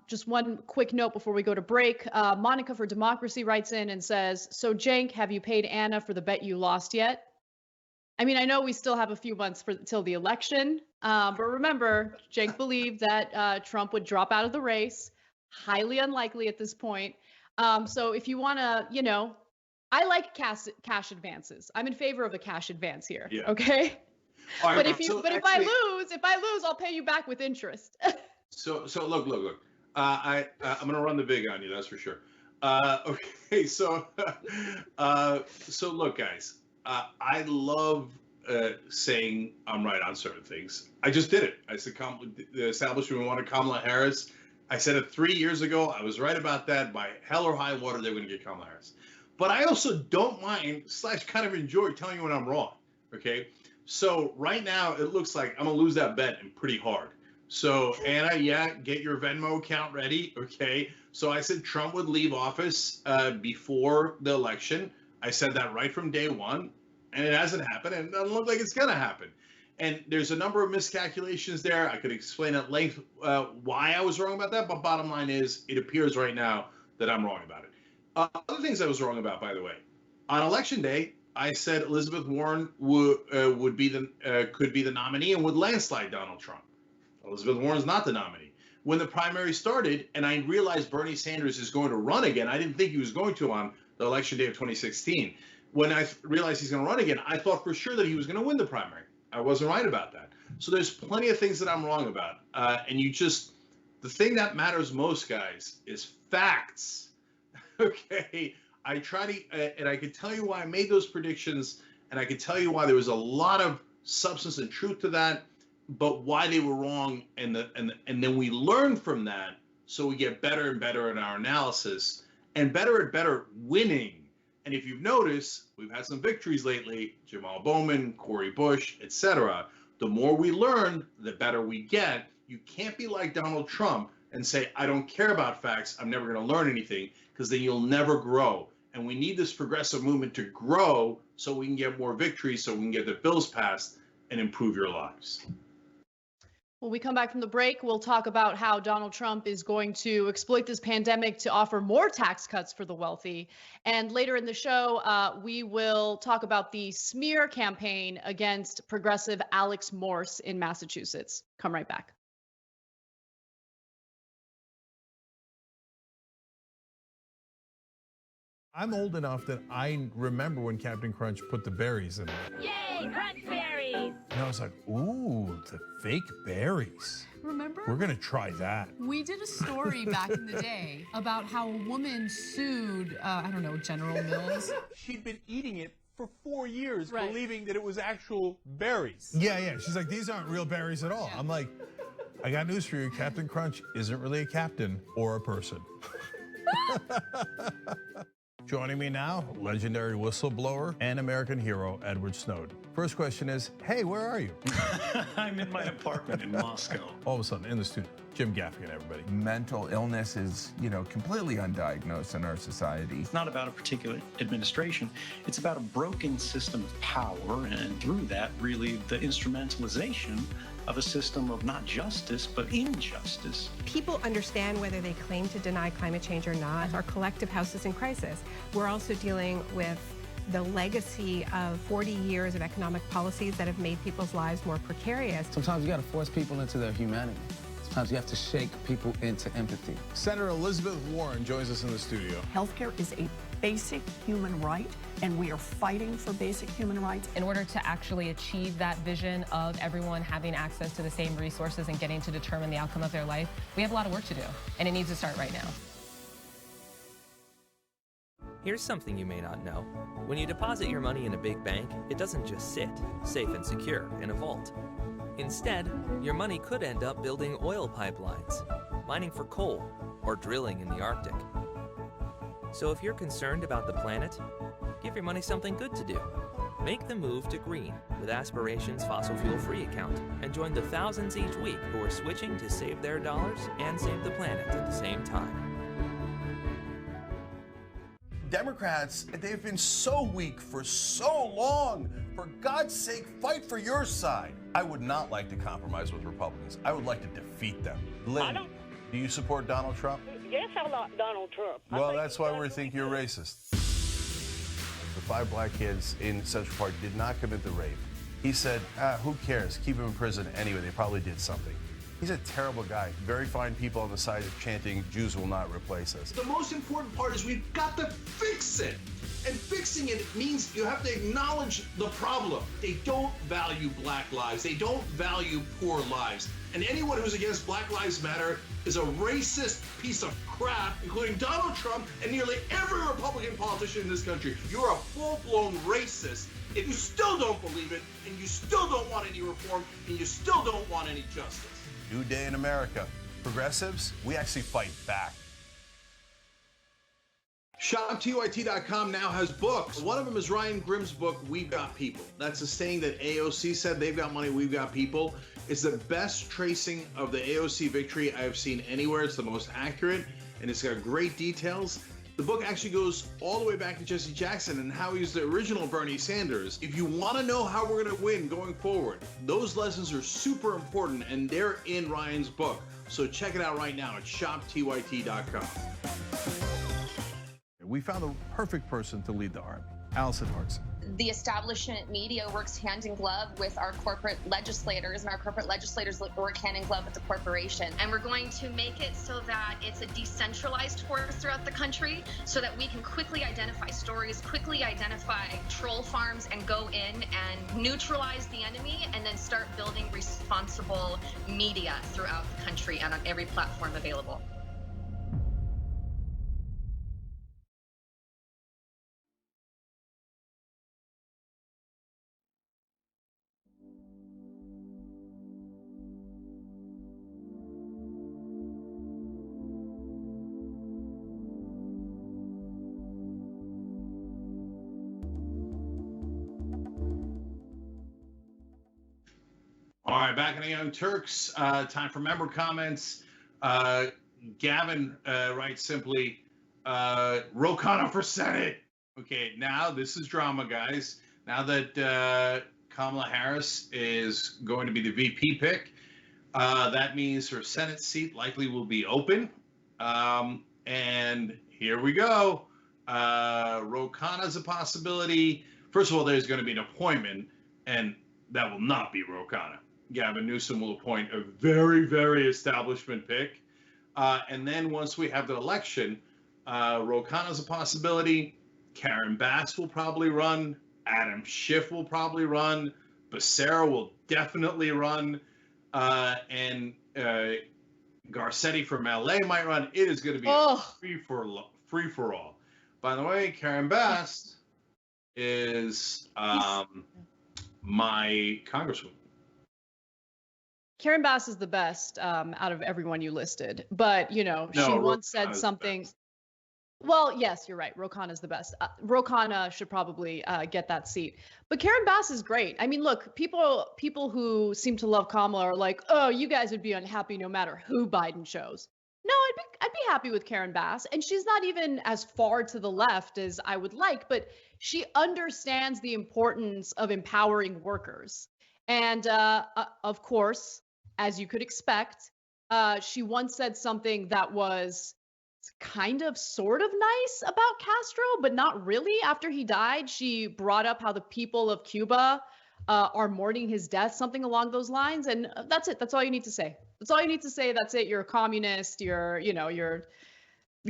Just one quick note before we go to break. Monica for Democracy writes in and says, "So Cenk, have you paid Anna for the bet you lost yet?" I mean, I know we still have a few months till the election, but remember, Cenk believed that Trump would drop out of the race. Highly unlikely at this point. So if you want to, I like cash advances. I'm in favor of a cash advance here. Yeah. Okay. Right, but if I lose, I'll pay you back with interest. So look. I'm gonna run the vig on you, that's for sure. Okay, so look, guys. I love saying I'm right on certain things. I just did it. I said the establishment wanted Kamala Harris. I said it 3 years ago. I was right about that. By hell or high water, they're going to get Kamala Harris. But I also don't mind / kind of enjoy telling you when I'm wrong. Okay. So right now it looks like I'm gonna lose that bet and pretty hard. So Anna, yeah, get your Venmo account ready. Okay. So I said Trump would leave office before the election. I said that right from day one, and it hasn't happened, and it doesn't look like it's gonna happen. And there's a number of miscalculations there. I could explain at length why I was wrong about that, but bottom line is, it appears right now that I'm wrong about it. Other things I was wrong about, by the way, on election day, I said Elizabeth Warren could be the nominee and would landslide Donald Trump. Elizabeth Warren's not the nominee. When the primary started, and I realized Bernie Sanders is going to run again, I didn't think he was going to on the election day of 2016. When I realized he's going to run again, I thought for sure that he was going to win the primary. I wasn't right about that. So there's plenty of things that I'm wrong about. And the thing that matters most, guys, is facts. Okay. I try to, and I can tell you why I made those predictions, and I can tell you why there was a lot of substance and truth to that, but why they were wrong, and then we learn from that, so we get better and better in our analysis, and better winning. And if you've noticed, we've had some victories lately: Jamal Bowman, Cori Bush, etc. The more we learn, the better we get. You can't be like Donald Trump and say, I don't care about facts, I'm never going to learn anything, because then you'll never grow. And we need this progressive movement to grow so we can get more victories, so we can get the bills passed and improve your lives. When we come back from the break, we'll talk about how Donald Trump is going to exploit this pandemic to offer more tax cuts for the wealthy. And later in the show, we will talk about the smear campaign against progressive Alex Morse in Massachusetts. Come right back. I'm old enough that I remember when Captain Crunch put the berries in it. Yay, crunch berries! And I was like, ooh, the fake berries. Remember? We're gonna try that. We did a story back in the day about how a woman sued, General Mills. She'd been eating it for 4 years, believing that it was actual berries. Yeah. She's like, these aren't real berries at all. Yeah. I'm like, I got news for you. Captain Crunch isn't really a captain or a person. Joining me now, legendary whistleblower and American hero, Edward Snowden. First question is, hey, where are you? I'm in my apartment in Moscow. All of a sudden, in the studio, Jim Gaffigan, everybody. Mental illness is, completely undiagnosed in our society. It's not about a particular administration. It's about a broken system of power, and through that, really, the instrumentalization of a system of not justice, but injustice. People understand whether they claim to deny climate change or not. Our collective house is in crisis. We're also dealing with the legacy of 40 years of economic policies that have made people's lives more precarious. Sometimes you got to force people into their humanity. Sometimes you have to shake people into empathy. Senator Elizabeth Warren joins us in the studio. Healthcare is a basic human right, and we are fighting for basic human rights. In order to actually achieve that vision of everyone having access to the same resources and getting to determine the outcome of their life, we have a lot of work to do, and it needs to start right now. Here's something you may not know. When you deposit your money in a big bank, it doesn't just sit, safe and secure, in a vault. Instead, your money could end up building oil pipelines, mining for coal, or drilling in the Arctic. So if you're concerned about the planet, give your money something good to do. Make the move to green with Aspiration's fossil fuel-free account and join the thousands each week who are switching to save their dollars and save the planet at the same time. Democrats, they've been so weak for so long. For God's sake, fight for your side. I would not like to compromise with Republicans. I would like to defeat them. Lynn, do you support Donald Trump? Yes, I like Donald Trump. Well, that's why we think you're racist. The 5 black kids in Central Park did not commit the rape. He said, who cares? Keep them in prison anyway. They probably did something. He's a terrible guy. Very fine people on the side chanting, Jews will not replace us. The most important part is we've got to fix it. And fix fixing it means you have to acknowledge the problem. They don't value black lives. They don't value poor lives. And anyone who's against Black Lives Matter is a racist piece of crap, including Donald Trump and nearly every Republican politician in this country. You're a full-blown racist if you still don't believe it, and you still don't want any reform, and you still don't want any justice. New day in America. Progressives, we actually fight back. ShopTYT.com now has books. One of them is Ryan Grimm's book, We've Got People. That's a saying that AOC said, they've got money, we've got people. It's the best tracing of the AOC victory I have seen anywhere. It's the most accurate, and it's got great details. The book actually goes all the way back to Jesse Jackson and how he was the original Bernie Sanders. If you want to know how we're going to win going forward, those lessons are super important, and they're in Ryan's book. So check it out right now at ShopTYT.com. We found the perfect person to lead the Army, Allison Turks. The establishment media works hand in glove with our corporate legislators, and our corporate legislators work hand in glove with the corporation. And we're going to make it so that it's a decentralized force throughout the country so that we can quickly identify stories, quickly identify troll farms, and go in and neutralize the enemy, and then start building responsible media throughout the country and on every platform available. All right, back in the Young Turks. Time for member comments. Gavin writes simply, Ro Khanna for Senate. Okay, now this is drama, guys. Now that Kamala Harris is going to be the VP pick, that means her Senate seat likely will be open. And here we go. Ro Khanna is a possibility. First of all, there's going to be an appointment, and that will not be Ro Khanna. Gavin Newsom will appoint a very, very establishment pick. And then once we have the election, Ro Khanna is a possibility. Karen Bass will probably run. Adam Schiff will probably run. Becerra will definitely run. And Garcetti from LA might run. It is going to be free for all. By the way, Karen Bass is my congresswoman. Karen Bass is the best out of everyone you listed, but she once said something. Well, yes, you're right. Ro Khanna is the best. Ro Khanna should probably get that seat. But Karen Bass is great. I mean, look, people who seem to love Kamala are like, oh, you guys would be unhappy no matter who Biden chose. No, I'd be happy with Karen Bass, and she's not even as far to the left as I would like, but she understands the importance of empowering workers. And of course, as you could expect, she once said something that was kind of sort of nice about Castro, but not really. After he died, she brought up how the people of Cuba are mourning his death, something along those lines. And that's it. That's all you need to say. That's all you need to say. That's it. You're a communist. You're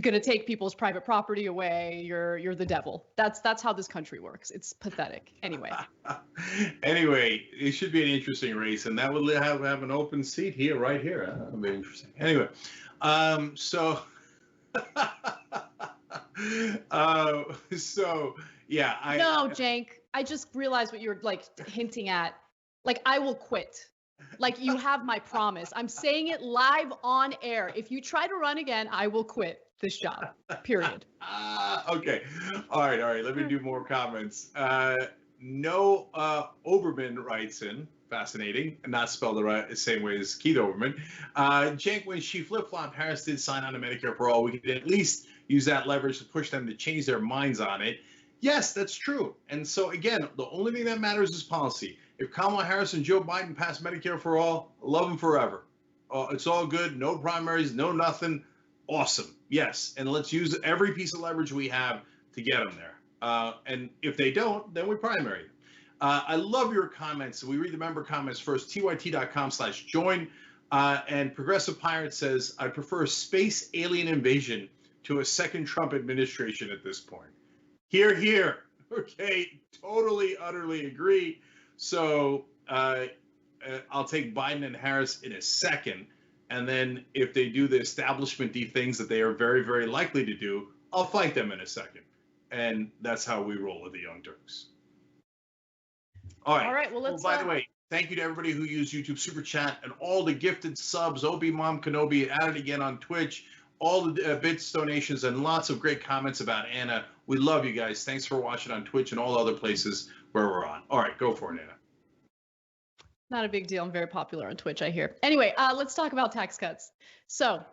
going to take people's private property away. You're the devil. That's how this country works. It's pathetic. Anyway. Anyway, it should be an interesting race, and that would have an open seat here, right here. That'll be interesting. Anyway, so yeah. No, Cenk, I just realized what you're hinting at. I will quit. You have my promise. I'm saying it live on air. If you try to run again, I will quit this job, period. Okay. All right. Let me do more comments. No Oberman writes in, fascinating, not spelled the same way as Keith Oberman. Cenk, when she flip-flopped, Harris did sign on to Medicare for all. We could at least use that leverage to push them to change their minds on it. Yes, that's true. And so, again, the only thing that matters is policy. If Kamala Harris and Joe Biden pass Medicare for all, love them forever. It's all good. No primaries, no nothing. Awesome. Yes. And let's use every piece of leverage we have to get them there. And if they don't, then we primary them. I love your comments. We read the member comments first. TYT.com/join. And Progressive Pirate says, I prefer a space alien invasion to a second Trump administration at this point. Hear, hear. Okay, totally, utterly agree. So I'll take Biden and Harris in a second. And then if they do the establishment-y things that they are very, very likely to do, I'll fight them in a second. And that's how we roll with the Young Turks. All right. Well, let's. By the way, thank you to everybody who used YouTube Super Chat and all the gifted subs. Obi Mom Kenobi at it again on Twitch. All the bits, donations, and lots of great comments about Anna. We love you guys. Thanks for watching on Twitch and all other places where we're on. All right, go for it, Anna. Not a big deal. I'm very popular on Twitch, I hear. Anyway, let's talk about tax cuts. So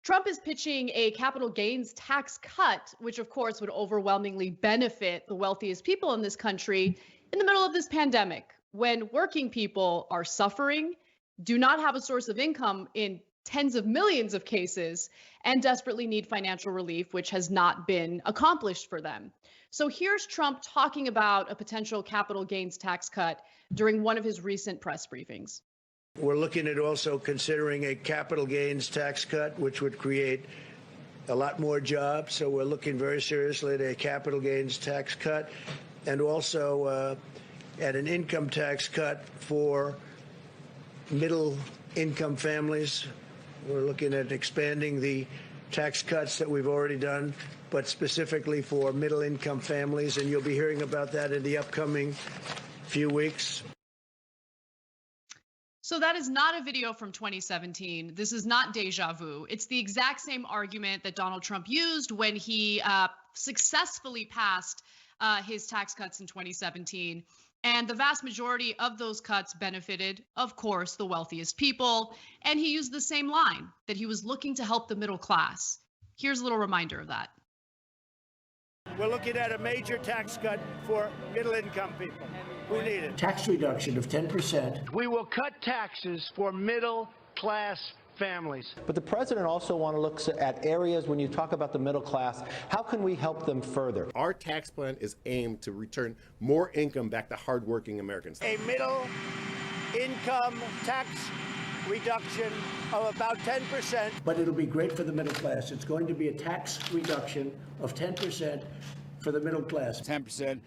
Trump is pitching a capital gains tax cut, which of course would overwhelmingly benefit the wealthiest people in this country in the middle of this pandemic, when working people are suffering, do not have a source of income in tens of millions of cases, and desperately need financial relief, which has not been accomplished for them. So here's Trump talking about a potential capital gains tax cut during one of his recent press briefings. We're looking at also considering a capital gains tax cut, which would create a lot more jobs. So we're looking very seriously at a capital gains tax cut, and also at an income tax cut for middle income families. We're looking at expanding the tax cuts that we've already done, but specifically for middle income families. And you'll be hearing about that in the upcoming few weeks. So that is not a video from 2017. This is not deja vu. It's the exact same argument that Donald Trump used when he successfully passed his tax cuts in 2017. And the vast majority of those cuts benefited, of course, the wealthiest people. And he used the same line, that he was looking to help the middle class. Here's a little reminder of that. We're looking at a major tax cut for middle income people who need it. Tax reduction of 10%. We will cut taxes for middle class families. But the president also want to look at areas when you talk about the middle class, how can we help them further? Our tax plan is aimed to return more income back to hardworking Americans. A middle income tax reduction of about 10%. But it'll be great for the middle class. It's going to be a tax reduction of 10% for the middle class. 10%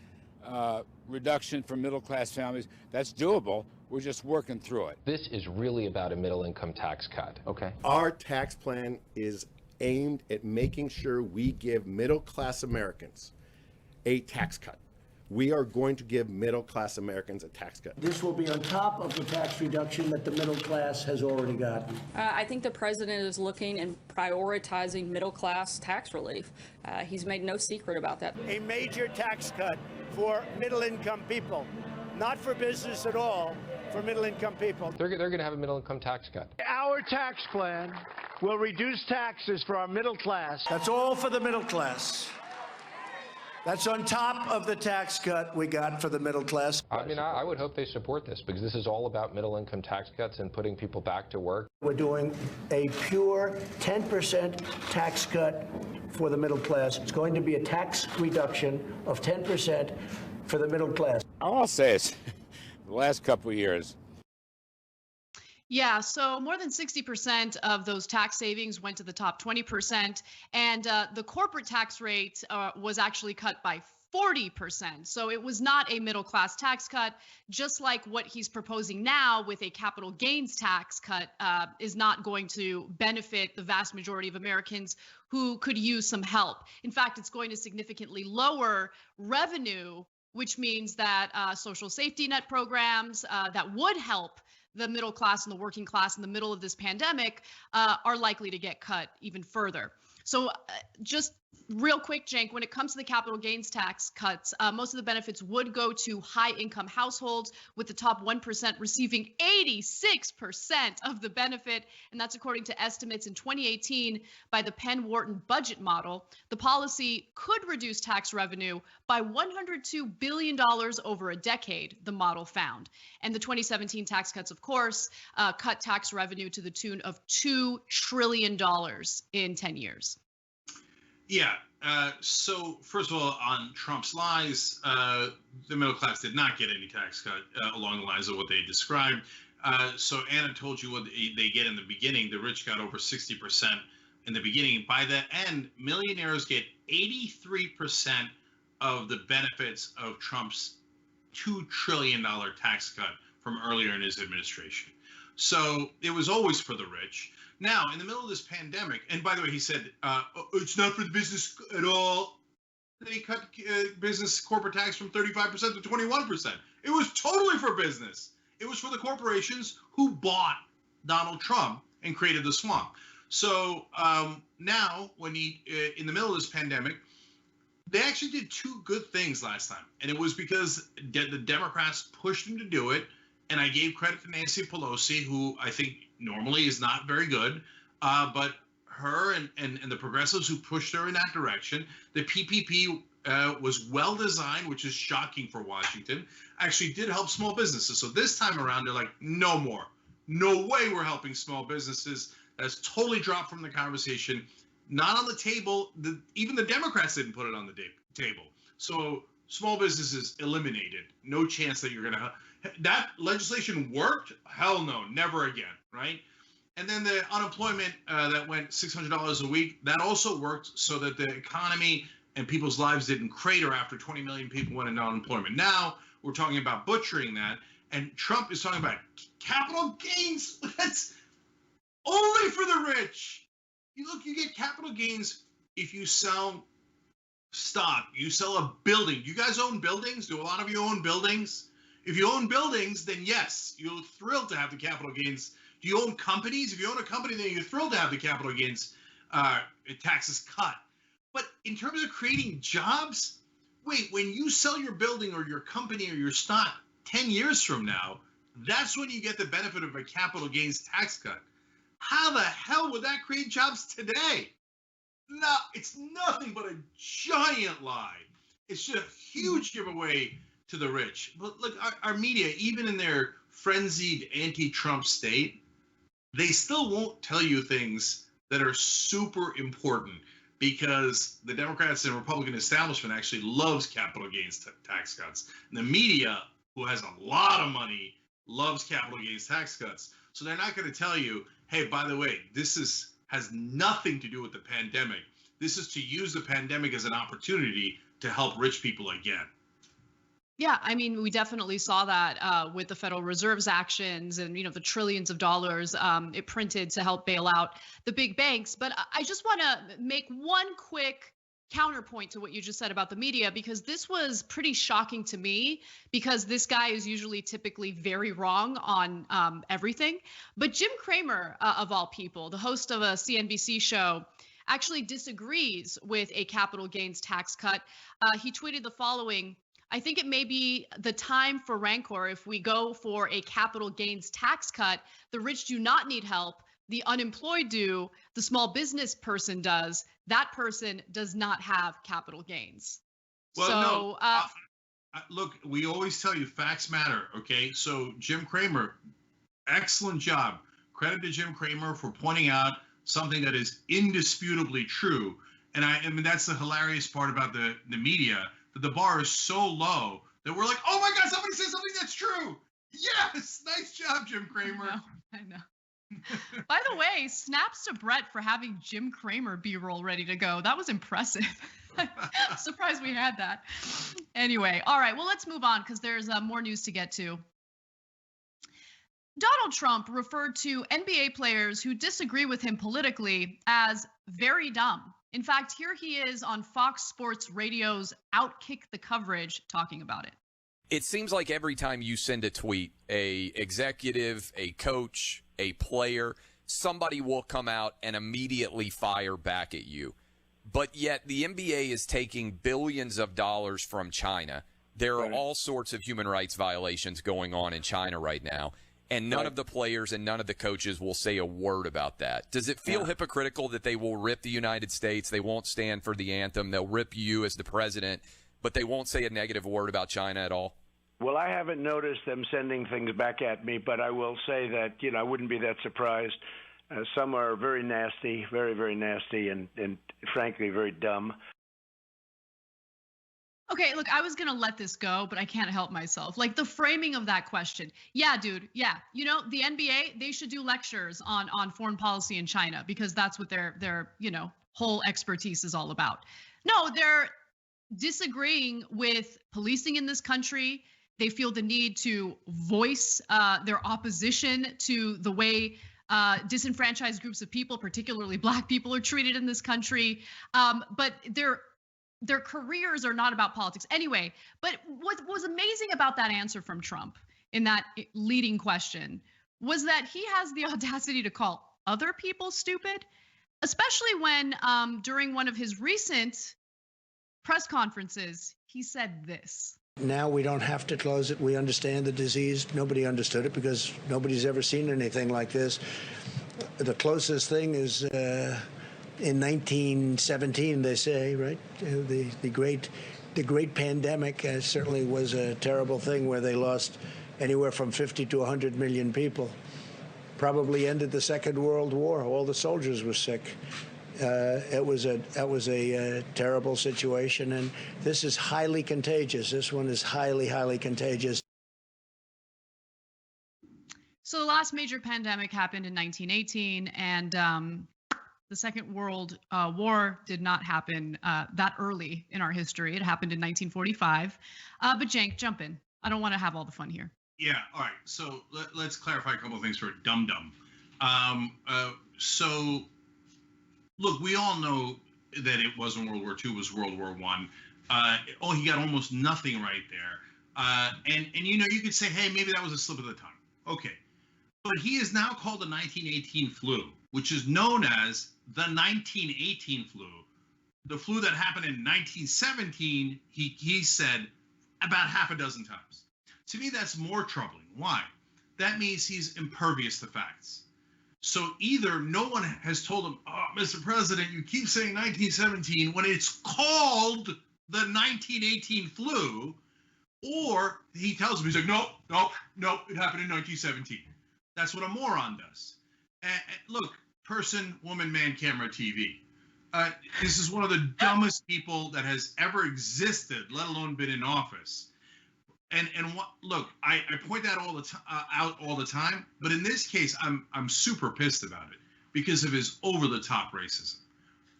reduction for middle class families, that's doable. We're just working through it. This is really about a middle income tax cut, okay? Our tax plan is aimed at making sure we give middle class Americans a tax cut. We are going to give middle class Americans a tax cut. This will be on top of the tax reduction that the middle class has already gotten. I think the president is looking and prioritizing middle class tax relief. He's made no secret about that. A major tax cut for middle income people, not for business at all, for middle income people. They're going to have a middle income tax cut. Our tax plan will reduce taxes for our middle class. That's all for the middle class. That's on top of the tax cut we got for the middle class. I mean, I would hope they support this, because this is all about middle income tax cuts and putting people back to work. We're doing a pure 10% tax cut for the middle class. It's going to be a tax reduction of 10% for the middle class. All I'll say is the last couple of years. Yeah, so more than 60% of those tax savings went to the top 20%, and the corporate tax rate was actually cut by 40%. So it was not a middle class tax cut, just like what he's proposing now with a capital gains tax cut is not going to benefit the vast majority of Americans who could use some help. In fact, it's going to significantly lower revenue, which means that social safety net programs that would help the middle class and the working class in the middle of this pandemic are likely to get cut even further. So just real quick, Cenk, when it comes to the capital gains tax cuts, most of the benefits would go to high income households, with the top 1% receiving 86% of the benefit. And that's according to estimates in 2018 by the Penn Wharton budget model. The policy could reduce tax revenue by $102 billion over a decade, the model found. And the 2017 tax cuts, of course, cut tax revenue to the tune of $2 trillion in 10 years. Yeah. So first of all, on Trump's lies, the middle class did not get any tax cut along the lines of what they described. So Anna told you what they get in the beginning. The rich got over 60% in the beginning. By the end, millionaires get 83% of the benefits of Trump's $2 trillion tax cut from earlier in his administration. So it was always for the rich. Now, in the middle of this pandemic, and by the way, he said, it's not for the business at all. Then he cut business corporate tax from 35% to 21%. It was totally for business. It was for the corporations who bought Donald Trump and created the swamp. So now, when in the middle of this pandemic, they actually did two good things last time. And it was because the Democrats pushed him to do it. And I gave credit to Nancy Pelosi, who I think normally is not very good, but her and the progressives who pushed her in that direction. The PPP was well designed, which is shocking for Washington, actually did help small businesses. So this time around, they're like, no more. No way we're helping small businesses. That's totally dropped from the conversation. Not on the table. Even the Democrats didn't put it on the table. So small businesses eliminated. No chance that you're going to. That legislation worked? Hell no, never again, right? And then the unemployment that went $600 a week, that also worked so that the economy and people's lives didn't crater after 20 million people went into unemployment. Now we're talking about butchering that, and Trump is talking about capital gains. That's only for the rich. You get capital gains if you sell stock, you sell a building. Do you guys own buildings? Do a lot of you own buildings? If you own buildings, then yes, you're thrilled to have the capital gains. Do you own companies? If you own a company, then you're thrilled to have the capital gains taxes cut. But in terms of creating jobs, wait, when you sell your building or your company or your stock 10 years from now, that's when you get the benefit of a capital gains tax cut. How the hell would that create jobs today? No, it's nothing but a giant lie. It's just a huge giveaway to the rich. But look, our media, even in their frenzied anti-Trump state, they still won't tell you things that are super important because the Democrats and Republican establishment actually loves capital gains tax cuts. And the media, who has a lot of money, loves capital gains tax cuts. So they're not going to tell you, hey, by the way, this has nothing to do with the pandemic. This is to use the pandemic as an opportunity to help rich people again. Yeah, I mean, we definitely saw that with the Federal Reserve's actions and, the trillions of dollars it printed to help bail out the big banks. But I just want to make one quick counterpoint to what you just said about the media, because this was pretty shocking to me, because this guy is usually typically very wrong on everything. But Jim Cramer, of all people, the host of a CNBC show, actually disagrees with a capital gains tax cut. He tweeted the following: I think it may be the time for rancor if we go for a capital gains tax cut. The rich do not need help. The unemployed do. The small business person does. That person does not have capital gains. Well, look, we always tell you facts matter, okay? So Jim Cramer, excellent job. Credit to Jim Cramer for pointing out something that is indisputably true. And I mean, that's the hilarious part about the media, that the bar is so low that we're like, oh my God, somebody said something that's true. Yes, nice job, Jim Cramer. I know. By the way, snaps to Brett for having Jim Cramer B-roll ready to go. That was impressive. Surprised we had that. Anyway, all right, well, let's move on because there's more news to get to. Donald Trump referred to NBA players who disagree with him politically as very dumb. In fact, here he is on Fox Sports Radio's Outkick the Coverage talking about it. It seems like every time you send a tweet, a executive, a coach, a player, somebody will come out and immediately fire back at you. But yet the NBA is taking billions of dollars from China. There are all sorts of human rights violations going on in China right now. And none of the players and none of the coaches will say a word about that. Does it feel hypocritical that they will rip the United States? They won't stand for the anthem. They'll rip you as the president, but they won't say a negative word about China at all? Well, I haven't noticed them sending things back at me, but I will say that, I wouldn't be that surprised. Some are very nasty, very, very nasty, and frankly, very dumb. Okay, look, I was going to let this go, but I can't help myself. Like the framing of that question. Yeah, dude. Yeah. The NBA, they should do lectures on foreign policy in China because that's what their whole expertise is all about. No, disagreeing with policing in this country. They feel the need to voice their opposition to the way disenfranchised groups of people, particularly Black people, are treated in this country. But their careers are not about politics anyway. But what was amazing about that answer from Trump in that leading question was that he has the audacity to call other people stupid, especially when during one of his recent press conferences, he said this. Now we don't have to close it. We understand the disease. Nobody understood it because nobody's ever seen anything like this. The closest thing is in 1917, they say, right? The great pandemic certainly was a terrible thing where they lost anywhere from 50 to 100 million people. Probably ended the Second World War. All the soldiers were sick. That was a terrible situation, and this is highly contagious. This one is highly, highly contagious. So the last major pandemic happened in 1918, and the Second World War did not happen that early in our history. It happened in 1945. But Cenk, jump in. I don't want to have all the fun here. Yeah, all right. So let's clarify a couple of things for dum-dum. So, look, we all know that it wasn't World War II, it was World War I. He got almost nothing right there. And you know, you could say, hey, maybe that was a slip of the tongue. Okay. But he is now called the 1918 flu, which is known as the 1918 flu. The flu that happened in 1917, he said about half a dozen times. To me, that's more troubling. Why? That means he's impervious to facts. So either no one has told him, oh, Mr. President, you keep saying 1917 when it's called the 1918 flu, or he tells him, he's like, no, it happened in 1917. That's what a moron does. Look, person, woman, man, camera, TV. This is one of the dumbest people that has ever existed, let alone been in office. And what? Look, I point that out all the time, but in this case, I'm super pissed about it because of his over-the-top racism.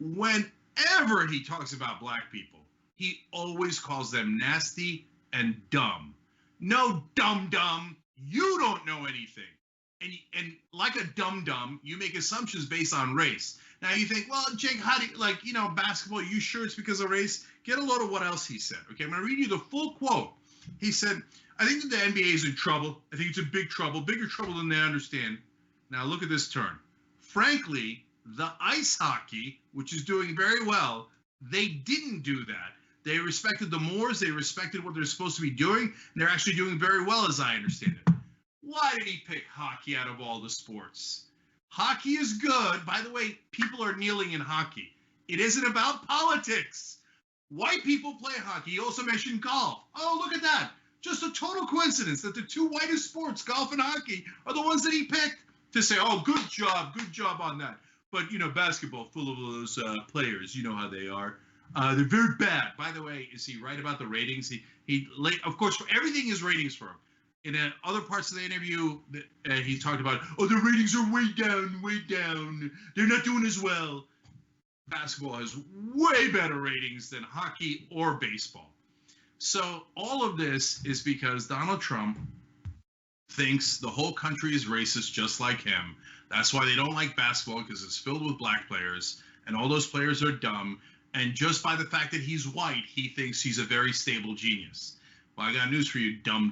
Whenever he talks about Black people, he always calls them nasty and dumb. No, dumb. You don't know anything. And like a dum-dum, you make assumptions based on race. Now you think, well, Jake, how do you, basketball, are you sure it's because of race? Get a load of what else he said. Okay, I'm going to read you the full quote. He said, I think that the NBA is in trouble. I think it's in big trouble, bigger trouble than they understand. Now look at this turn. Frankly, the ice hockey, which is doing very well, they didn't do that. They respected the Moors. They respected what they're supposed to be doing. And they're actually doing very well, as I understand it. Why did he pick hockey out of all the sports? Hockey is good. By the way, people are kneeling in hockey. It isn't about politics. White people play hockey. He also mentioned golf. Oh, look at that. Just a total coincidence that the two whitest sports, golf and hockey, are the ones that he picked to say, oh, good job on that. But, basketball full of those players, you know how they are. They're very bad. By the way, is he right about the ratings? Of course, everything is ratings for him. In other parts of the interview, he talked about, the ratings are way down. They're not doing as well. Basketball has way better ratings than hockey or baseball. So all of this is because Donald Trump thinks the whole country is racist just like him. That's why they don't like basketball, because it's filled with Black players, and all those players are dumb. And just by the fact that he's white, he thinks he's a very stable genius. Well, I got news for you, dumb.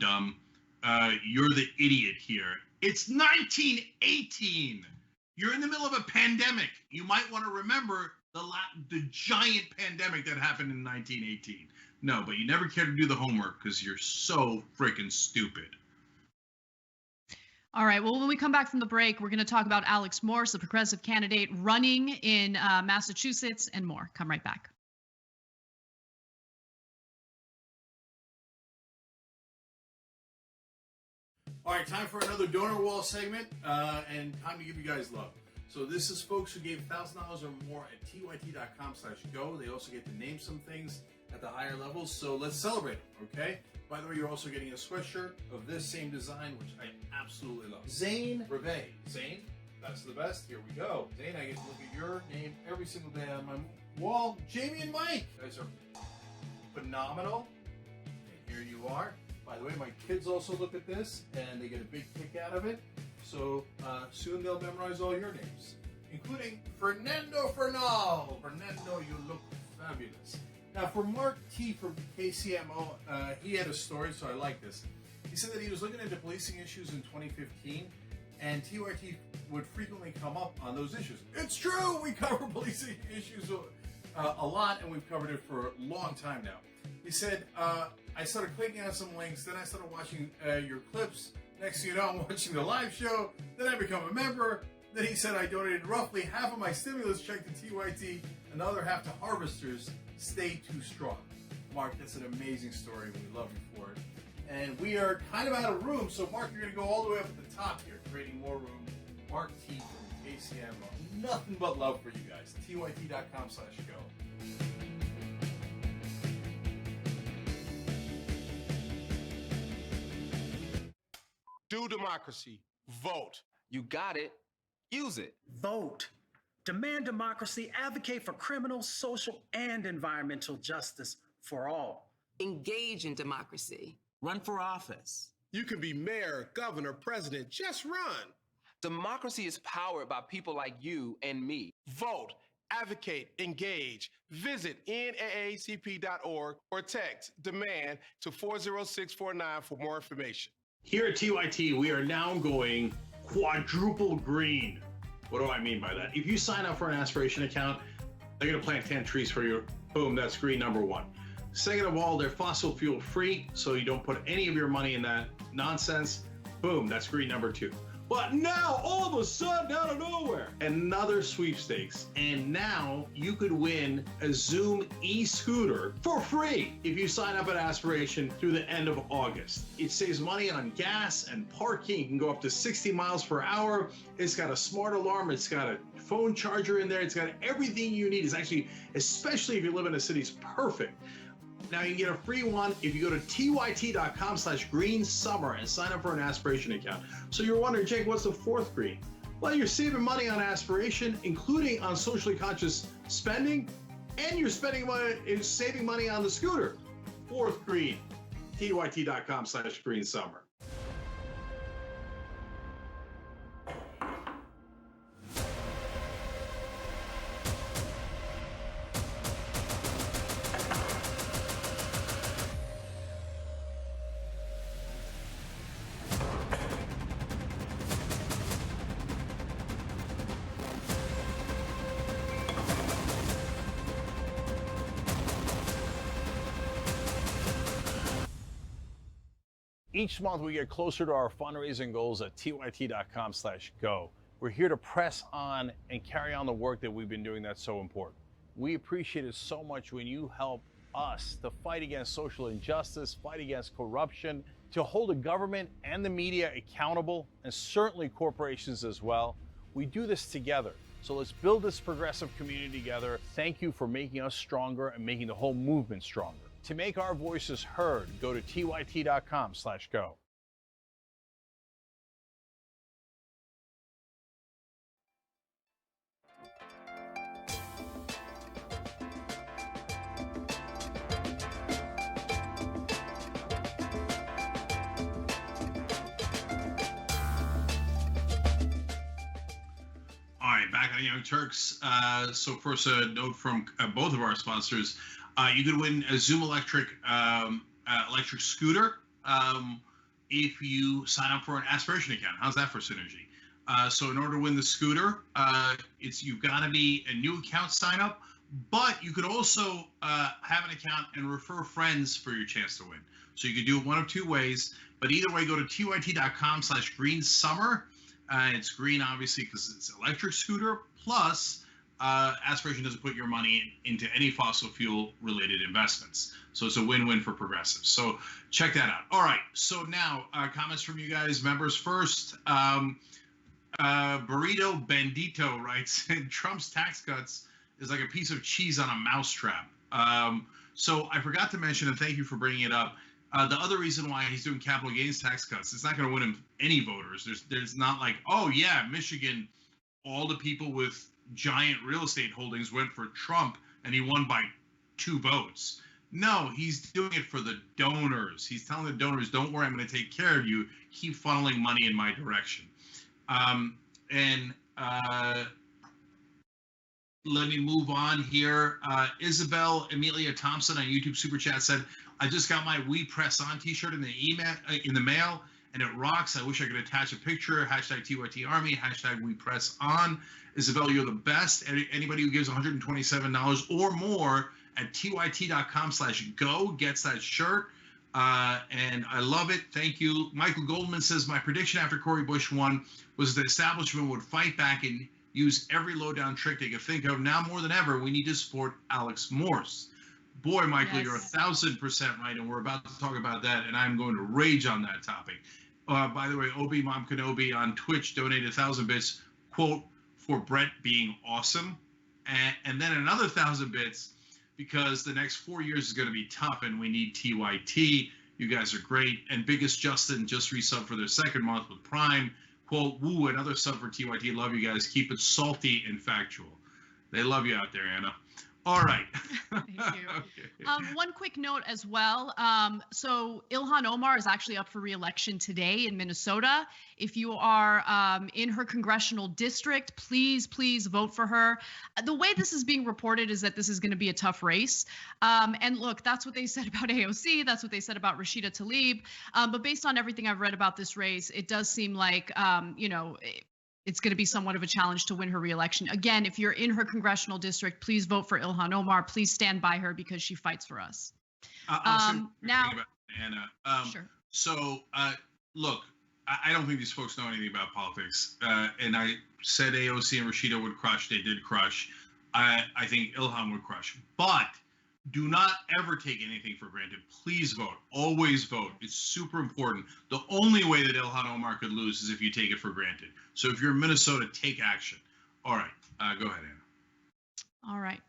You're the idiot here. It's 1918. You're in the middle of a pandemic. You might want to remember the giant pandemic that happened in 1918. No, but you never care to do the homework because you're so freaking stupid. All right. Well, when we come back from the break, we're going to talk about Alex Morse, the progressive candidate running in Massachusetts, and more. Come right back. All right, time for another donor wall segment, and time to give you guys love. So this is folks who gave $1,000 or more at tyt.com/go. They also get to name some things at the higher levels, so let's celebrate them, okay? By the way, you're also getting a sweatshirt of this same design, which I absolutely love. Zane Reve. Zane, that's the best. Here we go. Zane, I get to look at your name every single day on my wall. Jamie and Mike. You guys are phenomenal. And here you are. By the way, my kids also look at this and they get a big kick out of it. So soon they'll memorize all your names, including Fernando Fernal. Fernando, you look fabulous. Now for Mark T from KCMO, he had a story, so I like this. He said that he was looking into policing issues in 2015, and TYT would frequently come up on those issues. It's true, we cover policing issues a lot, and we've covered it for a long time now. He said, I started clicking on some links, then I started watching your clips. Next thing you know, I'm watching the live show, then I become a member. Then he said I donated roughly half of my stimulus check to TYT, another half to Harvesters. Stay too strong. Mark, that's an amazing story. We love you for it. And we are kind of out of room, so Mark, you're going to go all the way up at the top here, creating more room. Mark T from KCMO. Nothing but love for you guys. TYT.com/go. Do democracy. Vote. You got it. Use it. Vote. Demand democracy. Advocate for criminal, social, and environmental justice for all. Engage in democracy. Run for office. You can be mayor, governor, president. Just run. Democracy is powered by people like you and me. Vote. Advocate. Engage. Visit NAACP.org or text DEMAND to 40649 for more information. Here at TYT, we are now going quadruple green. What do I mean by that? If you sign up for an aspiration account, they're going to plant 10 trees for you. Boom, that's green number one. Second of all, they're fossil fuel free, so you don't put any of your money in that nonsense. Boom, that's green number two. But now, all of a sudden, out of nowhere, another sweepstakes. And now you could win a Zoom e-scooter for free if you sign up at Aspiration through the end of August. It saves money on gas and parking. You can go up to 60 miles per hour. It's got a smart alarm. It's got a phone charger in there. It's got everything you need. It's actually, especially if you live in a city, it's perfect. Now you can get a free one if you go to tyt.com/greensummer and sign up for an aspiration account. So you're wondering, Jake, what's the fourth green? Well, you're saving money on aspiration, including on socially conscious spending, and you're saving money on the scooter. Fourth green, tyt.com/greensummer. Each month we get closer to our fundraising goals at tyt.com/go. We're here to press on and carry on the work that we've been doing that's so important. We appreciate it so much when you help us to fight against social injustice, fight against corruption, to hold the government and the media accountable, and certainly corporations as well. We do this together. So let's build this progressive community together. Thank you for making us stronger and making the whole movement stronger. To make our voices heard, go to tyt.com/go. All right, back on Young Turks. So first, a note from both of our sponsors. You could win a Zoom electric scooter if you sign up for an aspiration account. How's that for synergy? So in order to win the scooter, you've got to be a new account sign up, but you could also have an account and refer friends for your chance to win. So you could do it one of two ways, but either way, go to tyt.com/greensummer. It's green, obviously, because it's an electric scooter, plus Aspiration doesn't put your money into any fossil fuel related investments. So it's a win-win for progressives. So check that out. All right. So now comments from you guys, members first. Burrito Bandito writes, Trump's tax cuts is like a piece of cheese on a mousetrap. So I forgot to mention, and thank you for bringing it up, the other reason why he's doing capital gains tax cuts, it's not going to win him any voters. There's not like, oh yeah, Michigan, all the people with giant real estate holdings went for Trump and he won by 2 votes. No, he's doing it for the donors. He's telling the donors, don't worry, I'm going to take care of you. Keep funneling money in my direction. And let me move on here. Isabel Amelia Thompson on YouTube Super Chat said, I just got my We Press On t-shirt in the mail, and it rocks. I wish I could attach a picture. Hashtag TYT Army, hashtag We Press On. Isabel, you're the best. Anybody who gives $127 or more at tyt.com/go gets that shirt. And I love it. Thank you. Michael Goldman says, my prediction after Cori Bush won was the establishment would fight back and use every low-down trick they could think of. Now more than ever, we need to support Alex Morse. Boy, Michael, Yes. you're 1,000% right, and we're about to talk about that, and I'm going to rage on that topic. By the way, Obi Mom Kenobi on Twitch donated 1,000 bits, quote, for Brett being awesome. And then another 1,000 bits because the next 4 years is going to be tough, and we need TYT. You guys are great. And Biggest Justin just resubbed for their second month with Prime. Quote, woo, another sub for TYT. Love you guys. Keep it salty and factual. They love you out there, Anna. All right. Thank you. Okay. One quick note as well. So Ilhan Omar is actually up for re-election today in Minnesota. If you are in her congressional district, please vote for her. The way this is being reported is that this is going to be a tough race. And look, that's what they said about AOC. That's what they said about Rashida Tlaib. But based on everything I've read about this race, it does seem like, it's going to be somewhat of a challenge to win her re-election. Again, if you're in her congressional district, please vote for Ilhan Omar. Please stand by her because she fights for us. Now, Anna. Sure. So, look, I don't think these folks know anything about politics. And I said AOC and Rashida would crush. They did crush. I think Ilhan would crush. But do not ever take anything for granted. Please vote. Always vote. It's super important. The only way that Ilhan Omar could lose is if you take it for granted. So if you're in Minnesota, take action. All right. Go ahead, Anna. All right.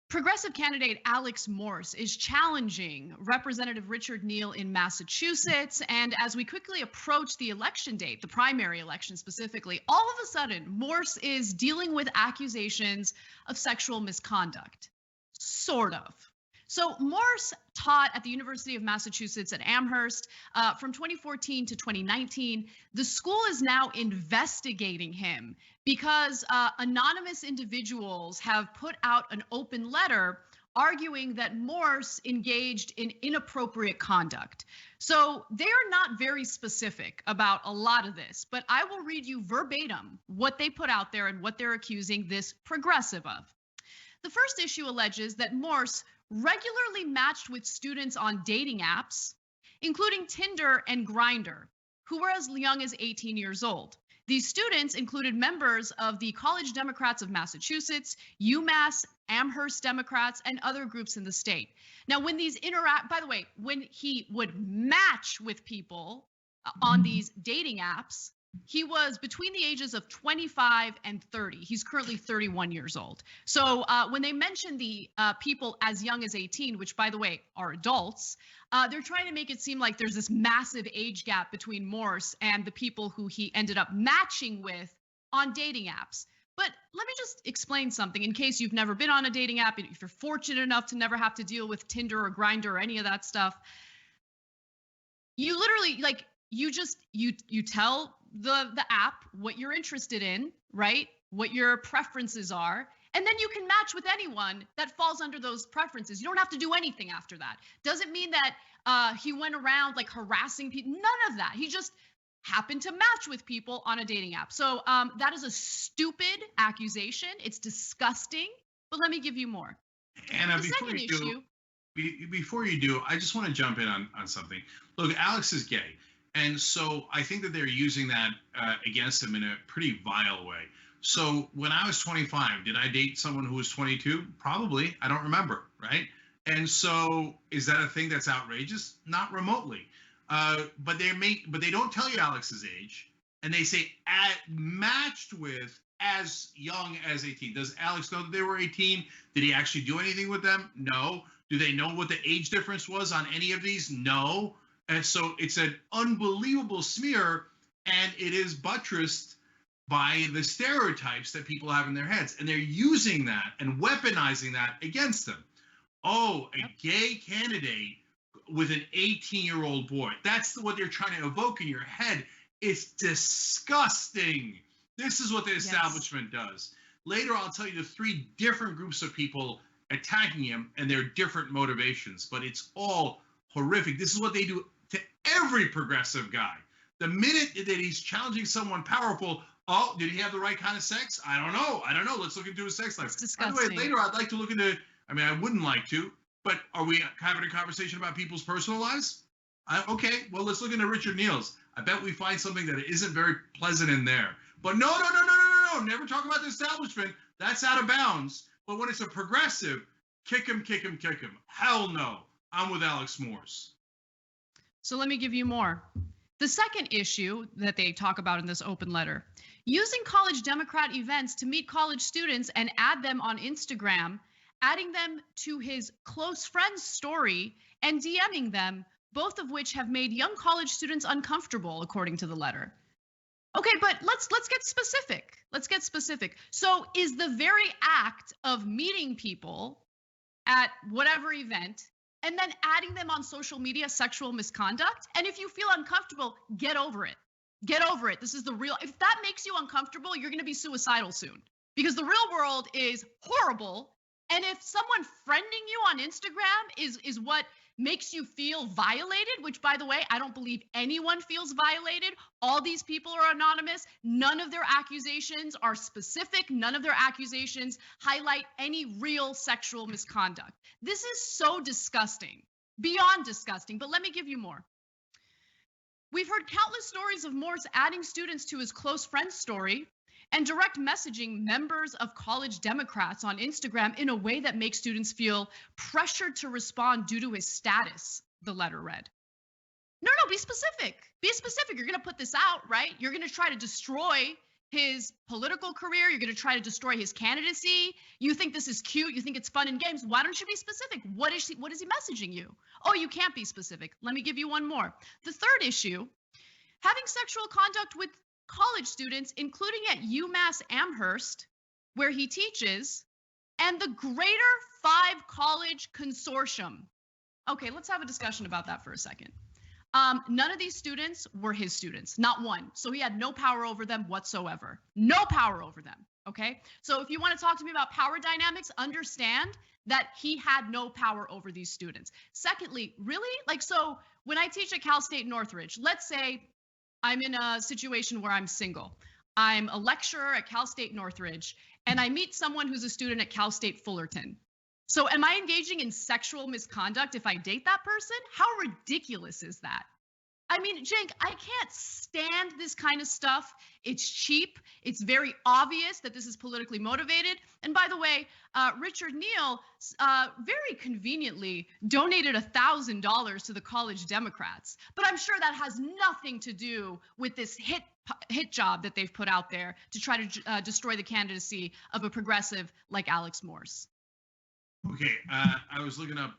Progressive candidate Alex Morse is challenging Representative Richard Neal in Massachusetts. And as we quickly approach the election date, the primary election specifically, all of a sudden, Morse is dealing with accusations of sexual misconduct. Sort of. So Morse taught at the University of Massachusetts at Amherst from 2014 to 2019. The school is now investigating him because anonymous individuals have put out an open letter arguing that Morse engaged in inappropriate conduct. So they are not very specific about a lot of this, but I will read you verbatim what they put out there and what they're accusing this progressive of. The first issue alleges that Morse regularly matched with students on dating apps, including Tinder and Grindr, who were as young as 18 years old. These students included members of the College Democrats of Massachusetts, UMass, Amherst Democrats, and other groups in the state. Now, when these by the way, when he would match with people on these dating apps, he was between the ages of 25 and 30. He's currently 31 years old. So when they mention the people as young as 18, which by the way are adults, they're trying to make it seem like there's this massive age gap between Morse and the people who he ended up matching with on dating apps. But let me just explain something in case you've never been on a dating app, if you're fortunate enough to never have to deal with Tinder or Grindr or any of that stuff. You literally, like, you tell the app what you're interested in, right? What your preferences are. And then you can match with anyone that falls under those preferences. You don't have to do anything after that. Doesn't mean that he went around like harassing people. None of that. He just happened to match with people on a dating app. So that is a stupid accusation. It's disgusting. But let me give you more. Anna, before you do, I just want to jump in on something. Look, Alex is gay. And so I think that they're using that against him in a pretty vile way. So when I was 25, did I date someone who was 22? Probably. I don't remember, right? And so is that a thing that's outrageous? Not remotely. But they don't tell you Alex's age, and they say matched with as young as 18. Does Alex know that they were 18? Did he actually do anything with them? No. Do they know what the age difference was on any of these? No. And so it's an unbelievable smear, and it is buttressed by the stereotypes that people have in their heads. And they're using that and weaponizing that against them. oh, a gay candidate with an 18-year-old boy. That's what they're trying to evoke in your head. It's disgusting. This is what the establishment does. Later, I'll tell you the 3 different groups of people attacking him and their different motivations, but it's all horrific. This is what they do to every progressive guy. The minute that he's challenging someone powerful, oh, did he have the right kind of sex? I don't know. Let's look into his sex life. By the way, later I'd like to look into, I wouldn't like to, but are we having a conversation about people's personal lives? Okay, well, let's look into Richard Neal's. I bet we find something that isn't very pleasant in there. But no. Never talk about the establishment. That's out of bounds. But when it's a progressive, kick him. Hell no. I'm with Alex Morse. So let me give you more. The second issue that they talk about in this open letter, using college Democrat events to meet college students and add them on Instagram, adding them to his close friends story and DMing them, both of which have made young college students uncomfortable, according to the letter. Okay, but let's get specific. So is the very act of meeting people at whatever event and then adding them on social media sexual misconduct? And if you feel uncomfortable, get over it. This is the real. If that makes you uncomfortable, you're going to be suicidal soon, because the real world is horrible. And if someone friending you on Instagram is what makes you feel violated, which, by the way, I don't believe anyone feels violated. All these people are anonymous. None of their accusations are specific. None of their accusations highlight any real sexual misconduct. This is so disgusting, beyond disgusting. But let me give you more. We've heard countless stories of Morse adding students to his close friends story and direct messaging members of college Democrats on Instagram in a way that makes students feel pressured to respond due to his status, the letter read. No, be specific. You're going to put this out, right? You're going to try to destroy his political career. You're going to try to destroy his candidacy. You think this is cute. You think it's fun and games. Why don't you be specific? What is he messaging you? Oh, you can't be specific. Let me give you one more. The third issue, having sexual conduct with college students, including at UMass Amherst, where he teaches, and the Greater 5 College Consortium. Okay, let's have a discussion about that for a second. None of these students were his students, not one. So he had no power over them whatsoever. No power over them, okay? So if you want to talk to me about power dynamics, understand that he had no power over these students. Secondly, really? So when I teach at Cal State Northridge, let's say I'm in a situation where I'm single. I'm a lecturer at Cal State Northridge, and I meet someone who's a student at Cal State Fullerton. So am I engaging in sexual misconduct if I date that person? How ridiculous is that? Cenk, I can't stand this kind of stuff. It's cheap. It's very obvious that this is politically motivated. And by the way, Richard Neal very conveniently donated $1,000 to the college Democrats. But I'm sure that has nothing to do with this hit job that they've put out there to try to destroy the candidacy of a progressive like Alex Morse. Okay, I was looking up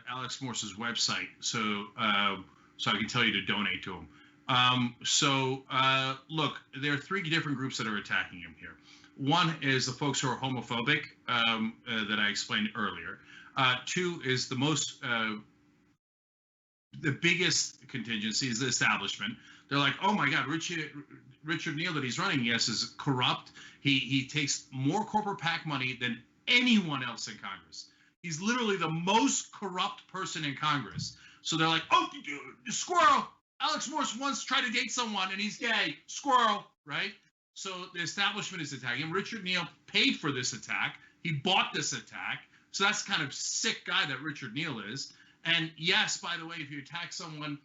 Alex Morse's website, so I can tell you to donate to him. Look, there are 3 different groups that are attacking him here. One is the folks who are homophobic that I explained earlier. 2 is the biggest contingency is the establishment. They're like, oh my God, Richard Neal that he's running, yes, is corrupt. He takes more corporate PAC money than anyone else in Congress. He's literally the most corrupt person in Congress. So they're like, oh, squirrel. Alex Morse once tried to date someone and he's gay. Squirrel, right? So the establishment is attacking him. Richard Neal paid for this attack. He bought this attack. So that's the kind of sick guy that Richard Neal is. And yes, by the way, if you attack someone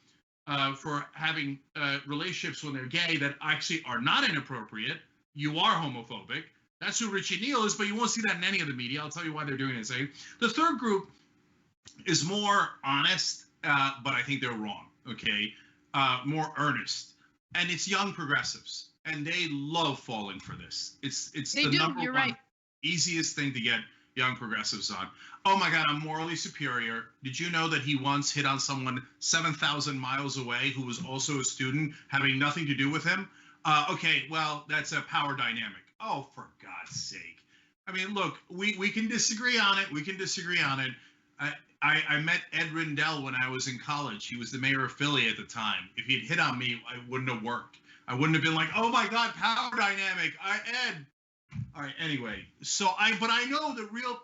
for having relationships when they're gay that actually are not inappropriate, you are homophobic. That's who Richie Neal is, but you won't see that in any of the media. I'll tell you why they're doing it. The third group is more honest, but I think they're wrong, okay? More earnest. And it's young progressives, and they love falling for this. It's the number one easiest thing to get young progressives on. Oh my God, I'm morally superior. Did you know that he once hit on someone 7,000 miles away who was also a student, having nothing to do with him? Okay, well, that's a power dynamic. Oh, for God's sake. Look, we can disagree on it. I met Ed Rendell when I was in college. He was the mayor of Philly at the time. If he'd hit on me, I wouldn't have worked. I wouldn't have been like, oh my God, power dynamic. Ed. All right. Anyway, but I know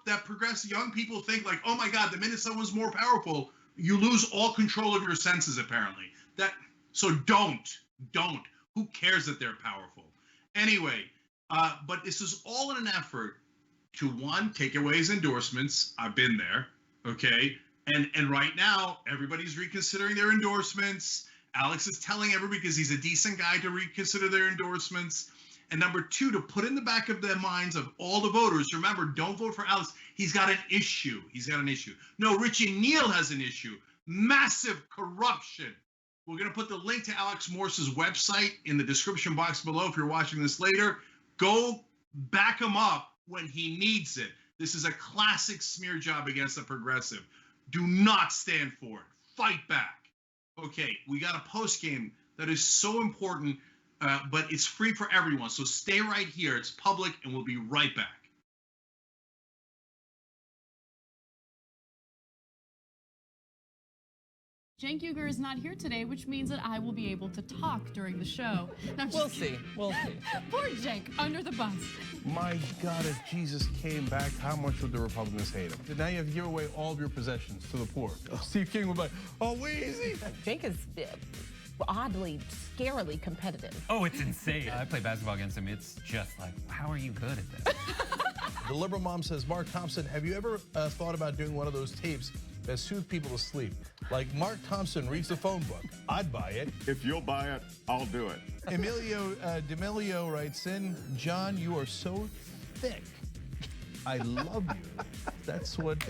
that progressive young people think like, oh my God, the minute someone's more powerful, you lose all control of your senses. Apparently, so don't. Who cares that they're powerful? Anyway, but this is all in an effort to, one, take away his endorsements. I've been there. Okay. And right now, everybody's reconsidering their endorsements. Alex is telling everybody, because he's a decent guy, to reconsider their endorsements. And number two, to put in the back of their minds of all the voters, remember, don't vote for Alex. He's got an issue. No, Richie Neal has an issue. Massive corruption. We're going to put the link to Alex Morse's website in the description box below if you're watching this later. Go back him up when he needs it. This is a classic smear job against the progressive. Do not stand for it. Fight back. Okay, we got a post game that is so important, but it's free for everyone. So stay right here. It's public, and we'll be right back. Cenk Uygur is not here today, which means that I will be able to talk during the show. No, We'll see. Poor Cenk, under the bus. My God, if Jesus came back, how much would the Republicans hate him? Now you have to give away all of your possessions to the poor. Steve King would be like, oh, Weezy. Cenk is oddly, scarily competitive. Oh, it's insane. I play basketball against him. It's just like, how are you good at this? The liberal mom says, Mark Thompson, have you ever thought about doing one of those tapes that soothe people to sleep? Like Mark Thompson reads the phone book. I'd buy it. If you'll buy it, I'll do it. Emilio D'Amelio writes in, John, you are so thick. I love you. That's what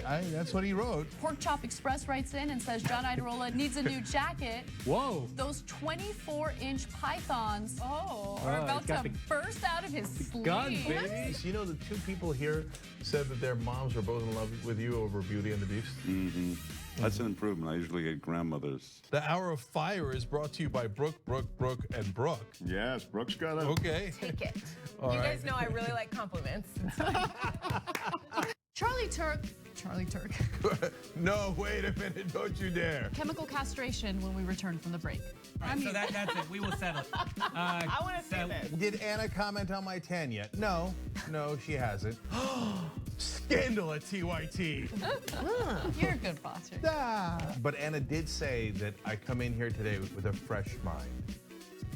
he wrote. Pork Chop Express writes in and says John Iderola needs a new jacket. Whoa. Those 24-inch pythons are about to burst out of his sleeve. You know, the two people here said that their moms were both in love with you over Beauty and the Beast. Mm-hmm. That's an improvement. I usually get grandmothers. The Hour of Fire is brought to you by Brooke, and Brooke. Yes, Brooke's got it. Okay. Take it. All you right. guys know I really like compliments. Charlie Turk. No, wait a minute. Don't you dare. Chemical castration when we return from the break. Right, so that's it. We will settle it. I want to see this. Did Anna comment on my tan yet? No, she hasn't. Scandal at TYT. You're a good boss. But Anna did say that I come in here today with a fresh mind.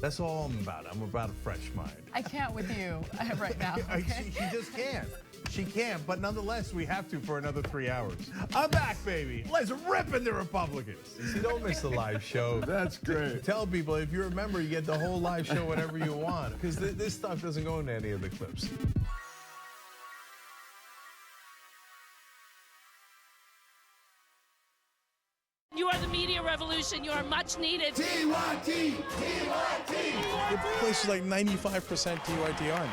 That's all I'm about. I'm about a fresh mind. I can't with you right now. Okay? She just can't. She can't, but nonetheless, we have to for another 3 hours. I'm back, baby. Let's rip in the Republicans. See, don't miss the live show. That's great. Tell people, if you're a member, you get the whole live show whenever you want, because this stuff doesn't go into any of the clips. You are the media revolution. You are much needed. TYT! The place is like 95% TYT on.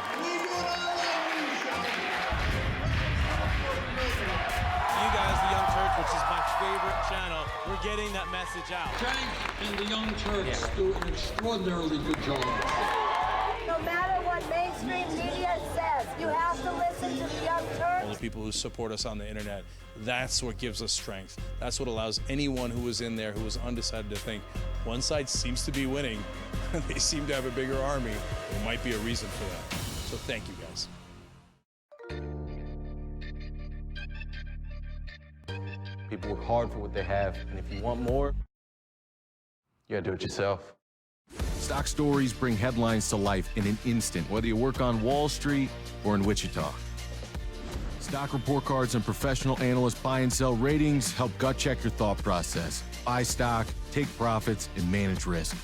You guys, the Young Turks, which is my favorite channel, we're getting that message out. Cenk and the Young Turks do an extraordinarily good job. No matter what mainstream media says, you have to listen to the Young Turks. All the people who support us on the internet, that's what gives us strength. That's what allows anyone who was in there who was undecided to think, one side seems to be winning, they seem to have a bigger army, there might be a reason for that. So thank you guys. People work hard for what they have, and if you want more, you gotta do it yourself. Stock stories bring headlines to life in an instant, whether you work on Wall Street or in Wichita. Stock report cards and professional analyst buy and sell ratings help gut check your thought process. Buy stock, take profits, and manage risk.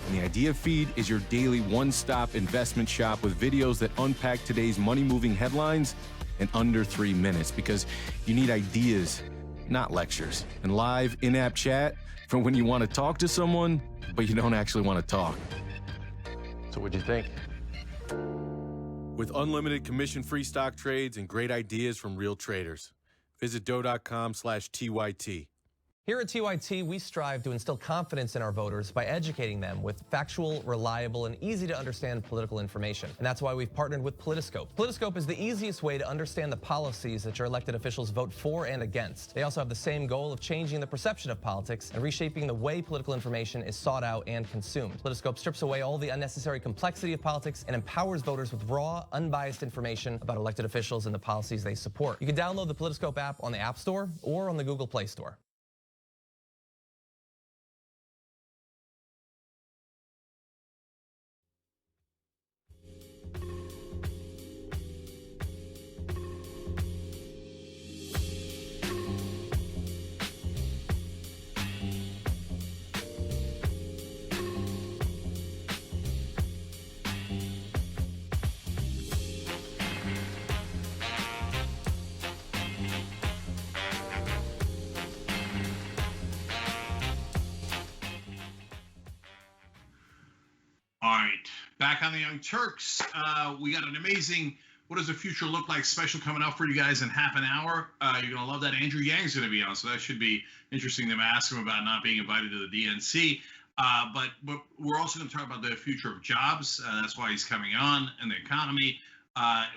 And the Idea Feed is your daily one-stop investment shop with videos that unpack today's money-moving headlines in under 3 minutes, because you need ideas, not lectures. And live in-app chat for when you want to talk to someone, but you don't actually want to talk. So what'd you think? With unlimited commission-free stock trades and great ideas from real traders. Visit doe.com/TYT. Here at TYT, we strive to instill confidence in our voters by educating them with factual, reliable, and easy to understand political information. And that's why we've partnered with Politiscope. Politiscope is the easiest way to understand the policies that your elected officials vote for and against. They also have the same goal of changing the perception of politics and reshaping the way political information is sought out and consumed. Politiscope strips away all the unnecessary complexity of politics and empowers voters with raw, unbiased information about elected officials and the policies they support. You can download the Politiscope app on the App Store or on the Google Play Store. All right, back on the Young Turks. We got an amazing "What Does the Future Look Like" special coming up for you guys in half an hour. You're gonna love that. Andrew Yang's gonna be on, so that should be interesting to ask him about not being invited to the DNC. But we're also gonna talk about the future of jobs. That's why he's coming on, and the economy.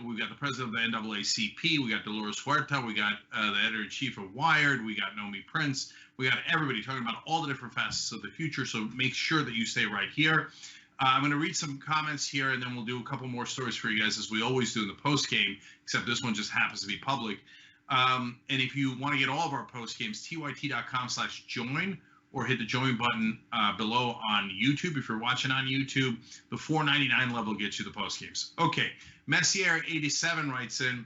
We've got the president of the NAACP. We got Dolores Huerta. We got the editor-in-chief of Wired. We got Nomi Prince. We got everybody talking about all the different facets of the future. So make sure that you stay right here. I'm going to read some comments here, and then we'll do a couple more stories for you guys, as we always do in the post game, except this one just happens to be public. And if you want to get all of our post games, tyt.com/join, or hit the join button below on YouTube. If you're watching on YouTube, the $4.99 level gets you the post games. Okay, Messier87 writes in,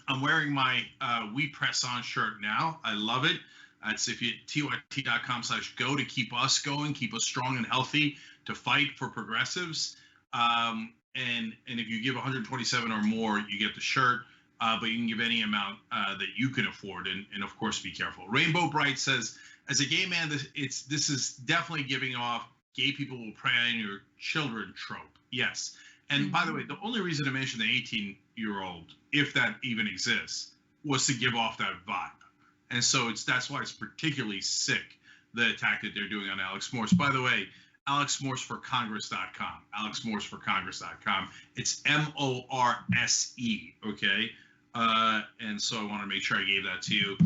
I'm wearing my We Press On shirt now. I love it. It's if you tyt.com/go to keep us going, keep us strong and healthy, to fight for progressives. And if you give 127 or more, you get the shirt, but you can give any amount that you can afford, and of course be careful. Rainbow Bright says, as a gay man, this is definitely giving off "gay people will prey on your children" trope. Yes. And by the way, the only reason to mention the 18-year-old, if that even exists, was to give off that vibe. And so that's why it's particularly sick, the attack that they're doing on Alex Morse. By the way, AlexMorseForCongress.com. AlexMorseForCongress.com. It's Morse, okay? And so I want to make sure I gave that to you.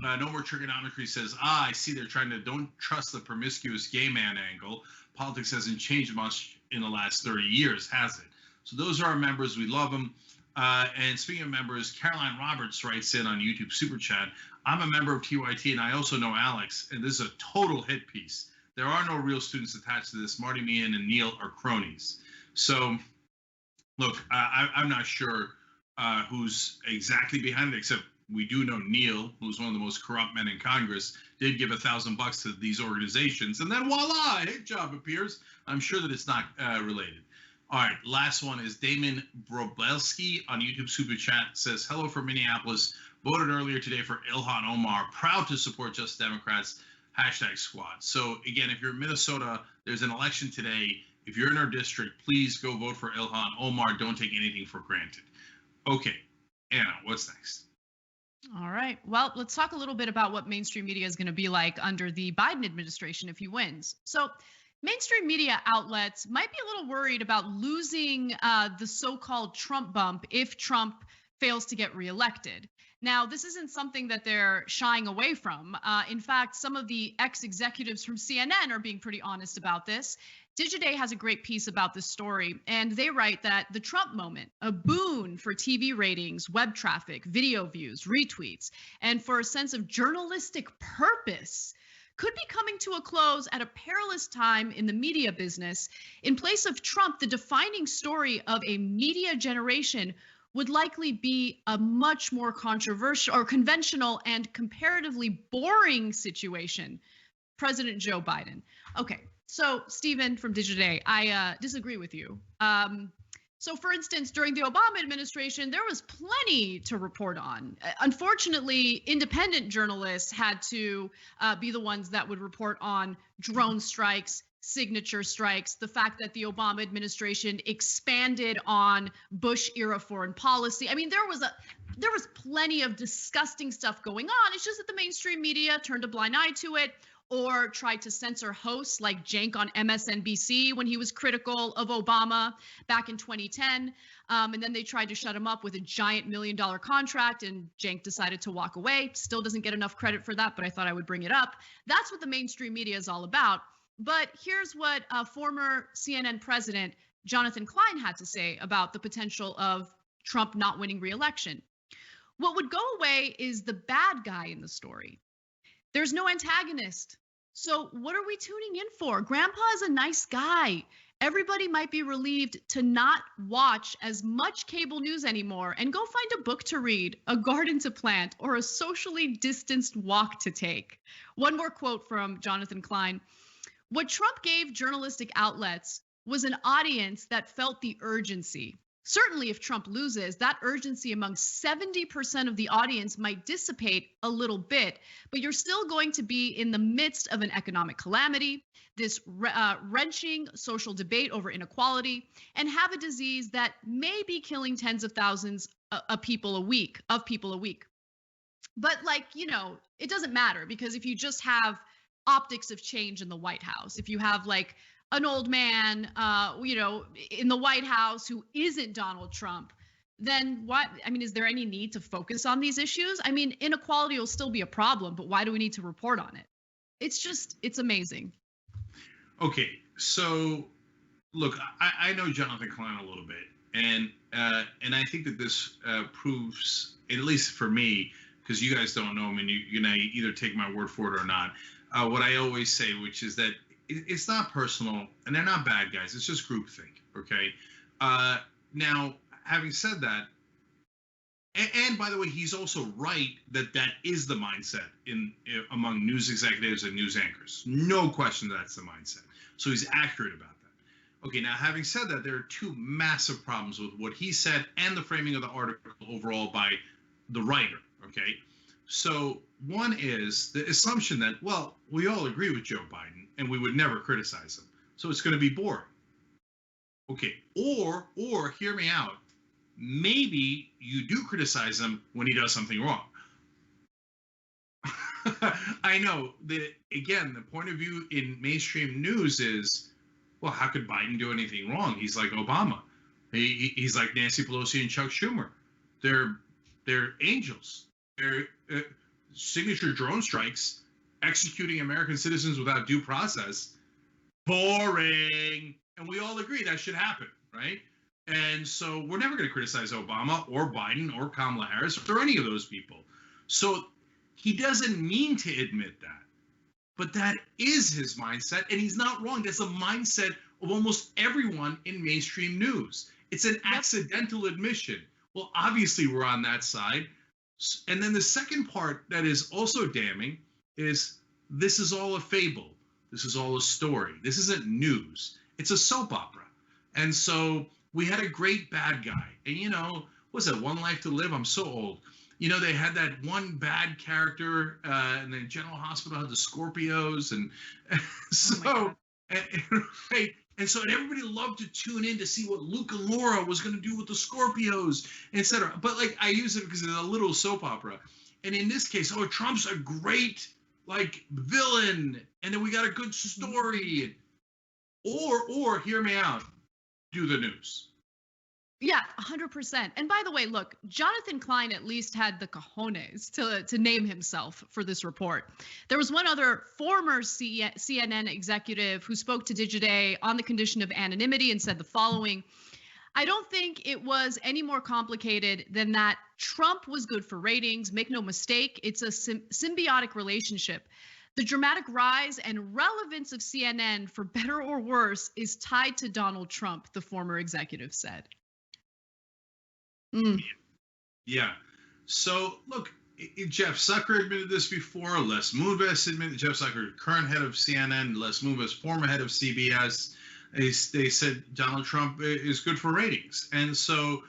No More Trigonometry says, I see they're trying to don't trust the promiscuous gay man angle. Politics hasn't changed much in the last 30 years, has it? So those are our members. We love them. And speaking of members, Caroline Roberts writes in on YouTube Super Chat, I'm a member of TYT, and I also know Alex, and this is a total hit piece. There are no real students attached to this. Marty, Meehan, and Neil are cronies. So, look, I'm not sure who's exactly behind it, except we do know Neil, who's one of the most corrupt men in Congress, did give $1,000 to these organizations, and then voila, a hit job appears. I'm sure that it's not related. All right, last one is Damon Brobelski on YouTube Super Chat says, hello from Minneapolis. Voted earlier today for Ilhan Omar. Proud to support Just Democrats. #squad. So again, if you're in Minnesota, there's an election today. If you're in our district, please go vote for Ilhan Omar. Don't take anything for granted. Okay, Anna, what's next? All right. Well, let's talk a little bit about what mainstream media is going to be like under the Biden administration if he wins. So mainstream media outlets might be a little worried about losing the so-called Trump bump if Trump fails to get reelected. Now, this isn't something that they're shying away from. In fact, some of the ex-executives from CNN are being pretty honest about this. Digiday has a great piece about this story, and they write that the Trump moment, a boon for TV ratings, web traffic, video views, retweets, and for a sense of journalistic purpose, could be coming to a close at a perilous time in the media business. In place of Trump, the defining story of a media generation would likely be a much more controversial or conventional and comparatively boring situation. President Joe Biden. Okay, so Stephen from Digiday, I disagree with you. So for instance, during the Obama administration, there was plenty to report on. Unfortunately, independent journalists had to be the ones that would report on drone strikes, signature strikes, the fact that the Obama administration expanded on Bush-era foreign policy. I mean, there was there was plenty of disgusting stuff going on. It's just that the mainstream media turned a blind eye to it or tried to censor hosts like Cenk on MSNBC when he was critical of Obama back in 2010. And then they tried to shut him up with a giant $1 million contract, and Cenk decided to walk away. Still doesn't get enough credit for that, but I thought I would bring it up. That's what the mainstream media is all about. But here's what former CNN president Jonathan Klein had to say about the potential of Trump not winning re-election. What would go away is the bad guy in the story. There's no antagonist. So what are we tuning in for? Grandpa is a nice guy. Everybody might be relieved to not watch as much cable news anymore and go find a book to read, a garden to plant, or a socially distanced walk to take. One more quote from Jonathan Klein. What Trump gave journalistic outlets was an audience that felt the urgency. Certainly, if Trump loses, that urgency among 70% of the audience might dissipate a little bit, but you're still going to be in the midst of an economic calamity, this wrenching social debate over inequality, and have a disease that may be killing tens of thousands of people a week. But it doesn't matter, because if you just have optics of change in the White House, if you have an old man, in the White House who isn't Donald Trump, then what? I mean, is there any need to focus on these issues? I mean, inequality will still be a problem, but why do we need to report on it? It's amazing. Okay, so look, I know Jonathan Klein a little bit, and I think that this proves, at least for me, because you guys don't know him, and you either take my word for it or not. What I always say, which is that it's not personal, and they're not bad guys. It's just groupthink, okay? Now, having said that, and by the way, he's also right that is the mindset among news executives and news anchors. No question that's the mindset. So he's accurate about that. Okay, now having said that, there are two massive problems with what he said and the framing of the article overall by the writer, okay? So one is the assumption that, well, we all agree with Joe Biden and we would never criticize him, so it's going to be boring. Okay, or hear me out. Maybe you do criticize him when he does something wrong. I know that, again, the point of view in mainstream news is, well, how could Biden do anything wrong? He's like Obama. He's like Nancy Pelosi and Chuck Schumer. They're angels. They're signature drone strikes, executing American citizens without due process. Boring. And we all agree that should happen, right? And so we're never going to criticize Obama or Biden or Kamala Harris or any of those people. So he doesn't mean to admit that. But that is his mindset, and he's not wrong. That's a mindset of almost everyone in mainstream news. It's an accidental admission. Well, obviously we're on that side. And then the second part that is also damning is this is all a fable. This is all a story. This isn't news. It's a soap opera. And so we had a great bad guy. And, what's that, One Life to Live? I'm so old. They had that one bad character, and then General Hospital had the Scorpios. And so, and so everybody loved to tune in to see what Luke and Laura was going to do with the Scorpios, etc. But I use it because it's a little soap opera. And in this case, Trump's a great villain, and then we got a good story. Or hear me out, do the news. Yeah, 100%. And by the way, look, Jonathan Klein at least had the cojones to name himself for this report. There was one other former CNN executive who spoke to Digiday on the condition of anonymity and said the following: I don't think it was any more complicated than that. Trump was good for ratings. Make no mistake, it's a symbiotic relationship. The dramatic rise and relevance of CNN, for better or worse, is tied to Donald Trump, the former executive said. Yeah. So, look, Jeff Zucker admitted this before. Les Moonves admitted, Jeff Zucker, current head of CNN, Les Moonves, former head of CBS. They said Donald Trump is good for ratings. And so,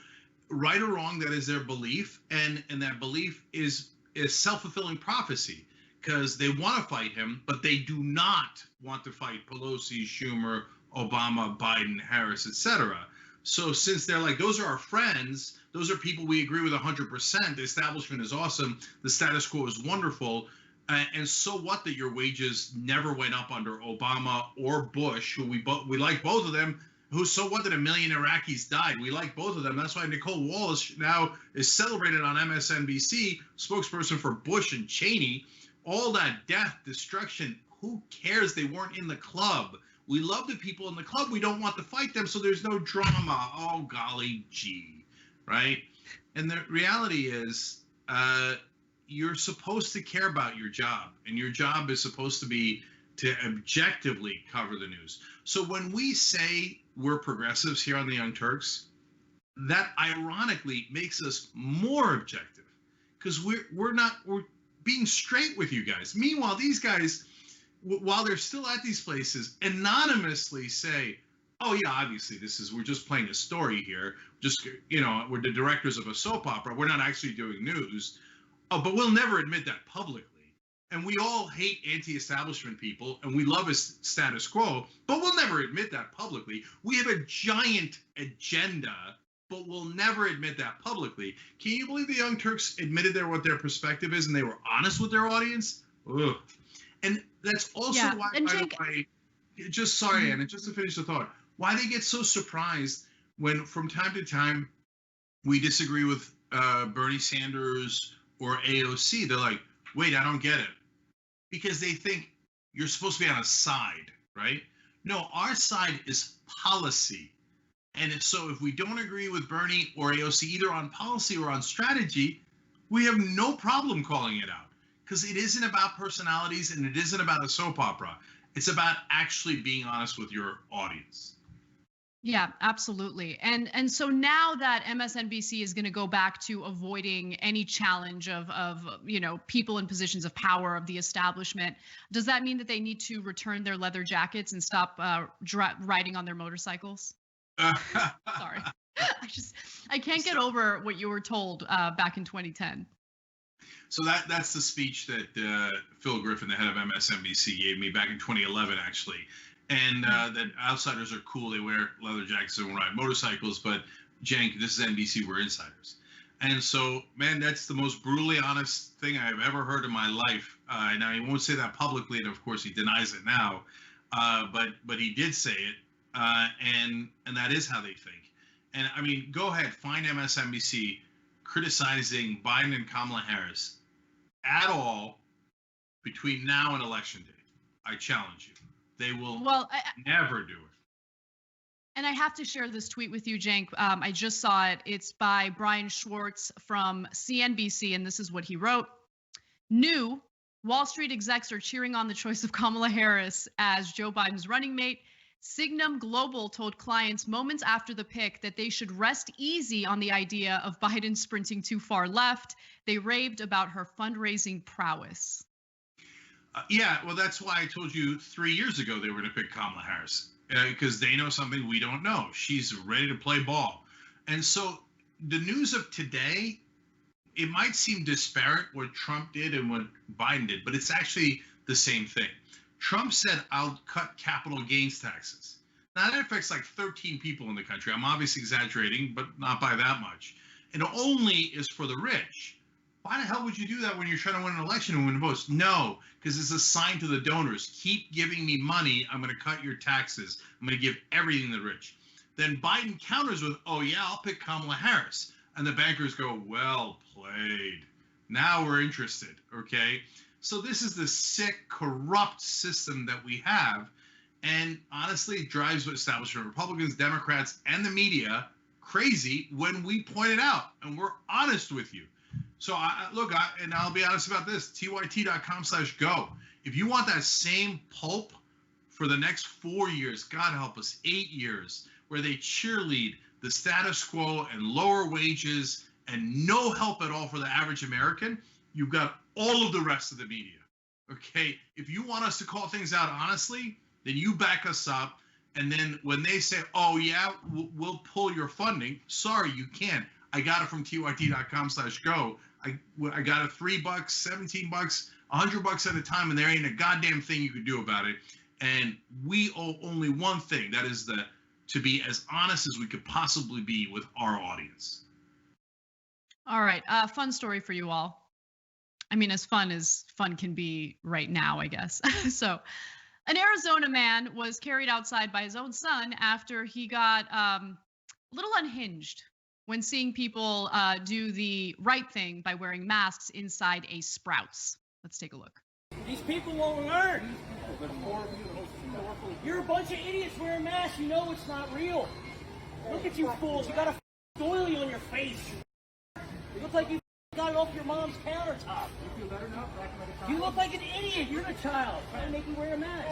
right or wrong, that is their belief. And that belief is self-fulfilling prophecy, because they want to fight him, but they do not want to fight Pelosi, Schumer, Obama, Biden, Harris, etc. So since they're those are our friends, Those are people we agree with 100%. The establishment is awesome. The status quo is wonderful. And so what that your wages never went up under Obama or Bush, who we like both of them. Who so what that 1 million Iraqis died? We like both of them. That's why Nicole Wallace now is celebrated on MSNBC, spokesperson for Bush and Cheney. All that death, destruction, who cares? They weren't in the club. We love the people in the club. We don't want to fight them, so there's no drama. Oh, golly gee, right? And the reality is you're supposed to care about your job, and your job is supposed to be to objectively cover the news. So when we say we're progressives here on the Young Turks, that ironically makes us more objective because we're being straight with you guys. Meanwhile, these guys, while they're still at these places, anonymously say, "Oh yeah, obviously we're just playing a story here. Just we're the directors of a soap opera. We're not actually doing news." Oh, but we'll never admit that publicly. And we all hate anti-establishment people, and we love a status quo, but we'll never admit that publicly. We have a giant agenda, but we'll never admit that publicly. Can you believe the Young Turks admitted what their perspective is, and they were honest with their audience? Ugh. And that's also why, by the way, just sorry, Anna, just to finish the thought, why they get so surprised when from time to time we disagree with Bernie Sanders or AOC. They're like, wait, I don't get it. Because they think you're supposed to be on a side, right? No, our side is policy. And if we don't agree with Bernie or AOC, either on policy or on strategy, we have no problem calling it out. Because it isn't about personalities and it isn't about a soap opera. It's about actually being honest with your audience. Yeah, absolutely. And so now that MSNBC is going to go back to avoiding any challenge of people in positions of power of the establishment, does that mean that they need to return their leather jackets and stop riding on their motorcycles? Sorry. I can't get over what you were told back in 2010. So that's the speech that Phil Griffin, the head of MSNBC, gave me back in 2011, actually. And that outsiders are cool. They wear leather jackets and ride motorcycles. But, Cenk, this is NBC. We're insiders. And so, man, that's the most brutally honest thing I've ever heard in my life. Now, he won't say that publicly, and, of course, he denies it now. But he did say it, and that is how they think. And, I mean, go ahead, find MSNBC criticizing Biden and Kamala Harris at all between now and Election Day. I challenge you. They will never do it. And I have to share this tweet with you, Cenk. I just saw it. It's by Brian Schwartz from CNBC, and this is what he wrote. New Wall Street execs are cheering on the choice of Kamala Harris as Joe Biden's running mate. Signum Global told clients moments after the pick that they should rest easy on the idea of Biden sprinting too far left. They raved about her fundraising prowess. Yeah, well, that's why I told you 3 years ago they were going to pick Kamala Harris, because they know something we don't know. She's ready to play ball. And so the news of today, it might seem disparate what Trump did and what Biden did, but it's actually the same thing. Trump said, I'll cut capital gains taxes. Now, that affects like 13 people in the country. I'm obviously exaggerating, but not by that much. And it only is for the rich. Why the hell would you do that when you're trying to win an election and win votes? No, because it's a sign to the donors. Keep giving me money. I'm going to cut your taxes. I'm going to give everything to the rich. Then Biden counters with, oh, yeah, I'll pick Kamala Harris. And the bankers go, well played. Now we're interested, okay? So this is the sick, corrupt system that we have. And honestly, it drives establishment Republicans, Democrats, and the media crazy when we point it out. And we're honest with you. So and I'll be honest about this, tyt.com/go. If you want that same pulp for the next 4 years, God help us, 8 years, where they cheerlead the status quo and lower wages and no help at all for the average American, you've got all of the rest of the media, okay? If you want us to call things out honestly, then you back us up. And then when they say, oh, yeah, we'll pull your funding, sorry, you can't. I got it from tyt.com/go. I got it $3, 17 bucks, $100 at a time, and there ain't a goddamn thing you could do about it. And we owe only one thing, that is to be as honest as we could possibly be with our audience. All right. Fun story for you all. I mean, as fun can be right now, I guess. So, an Arizona man was carried outside by his own son after he got a little unhinged when seeing people do the right thing by wearing masks inside a Sprouts. Let's take a look. These people won't learn. You're a bunch of idiots wearing masks. You know it's not real. Look at you fools. You got a doily on your face. You look like you got it off your mom's countertop. You feel better now? You look like an idiot. You're the child. Trying to make you wear a mask.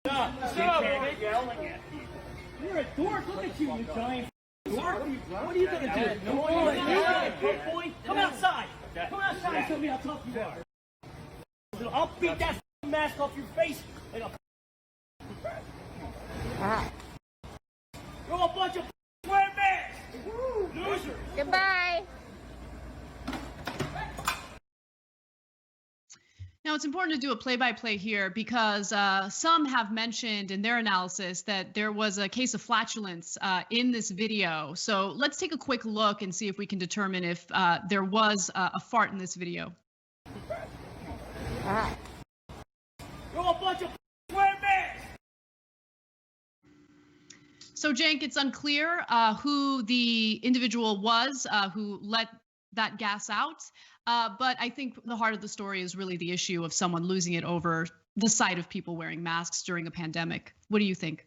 Shut up, David. Yelling at people. You're a dork. Look at you, you giant dork. What are you going to do? Boy, come outside. Come outside and tell me how tough you are. I'll beat that mask off your face. And you're a bunch of wearing masks. Losers. Goodbye. Now, it's important to do a play-by-play here because some have mentioned in their analysis that there was a case of flatulence in this video. So let's take a quick look and see if we can determine if there was a fart in this video. You're a bunch of wearing masks. So, Cenk, it's unclear who the individual was who let that gas out. But I think the heart of the story is really the issue of someone losing it over the sight of people wearing masks during a pandemic. What do you think?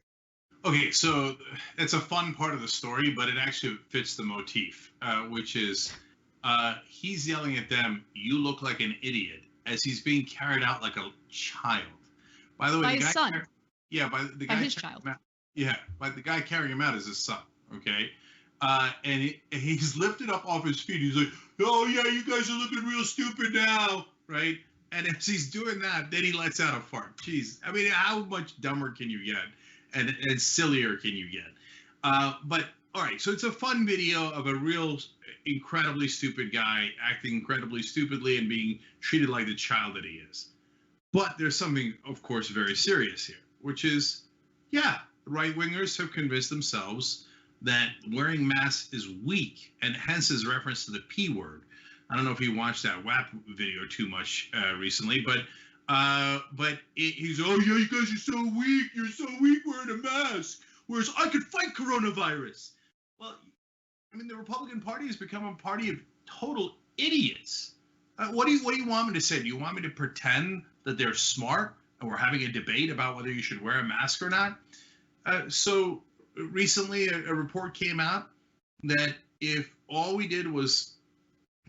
Okay, so it's a fun part of the story, but it actually fits the motif, which is he's yelling at them, "You look like an idiot," as he's being carried out like a child. By the way, by the his guy, son. Yeah, by his child. Yeah, but the guy carrying him out is his son. Okay, and he's lifted up off his feet. He's like, "Oh yeah, you guys are looking real stupid now," right? And as he's doing that, then he lets out a fart. Jeez, I mean, how much dumber can you get, and sillier can you get? But all right, so it's a fun video of a real incredibly stupid guy acting incredibly stupidly and being treated like the child that he is. But there's something, of course, very serious here, which is, yeah, right-wingers have convinced themselves that wearing masks is weak, and hence his reference to the P word. I don't know if you watched that WAP video too much recently, but he's, oh yeah, you guys are so weak. You're so weak wearing a mask. Whereas I could fight coronavirus. Well, I mean, the Republican Party has become a party of total idiots. What do you want me to say? Do you want me to pretend that they're smart and we're having a debate about whether you should wear a mask or not? So recently, a report came out that if all we did was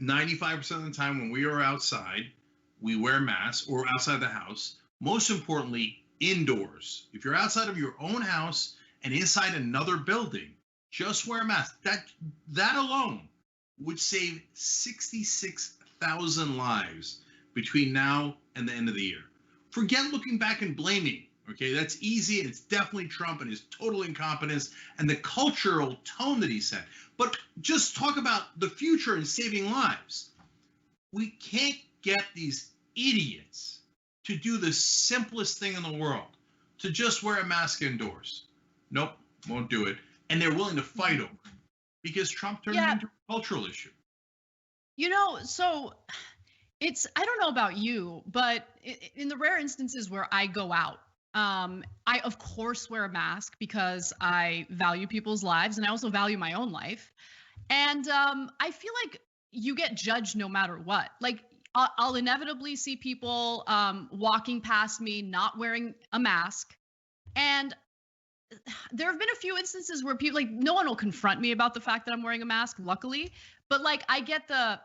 95% of the time when we are outside, we wear masks, or outside the house. Most importantly, indoors. If you're outside of your own house and inside another building, just wear a mask. That alone would save 66,000 lives between now and the end of the year. Forget looking back and blaming. Okay, that's easy, and it's definitely Trump and his total incompetence and the cultural tone that he set. But just talk about the future and saving lives. We can't get these idiots to do the simplest thing in the world, to just wear a mask indoors. Nope, won't do it. And they're willing to fight over it because Trump turned it into a cultural issue. You know, so I don't know about you, but in the rare instances where I go out, I of course wear a mask because I value people's lives and I also value my own life. And I feel like you get judged no matter what. Like I'll inevitably see people walking past me not wearing a mask. And there have been a few instances where people, like, no one will confront me about the fact that I'm wearing a mask, luckily. But like I get the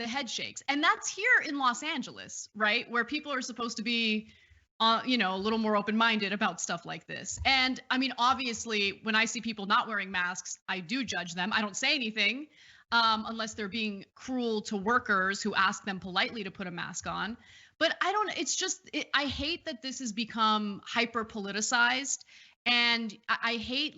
head shakes. And that's here in Los Angeles, right? Where people are supposed to be a little more open-minded about stuff like this. And I mean, obviously, when I see people not wearing masks, I do judge them. I don't say anything unless they're being cruel to workers who ask them politely to put a mask on. But I hate that this has become hyper politicized. And I hate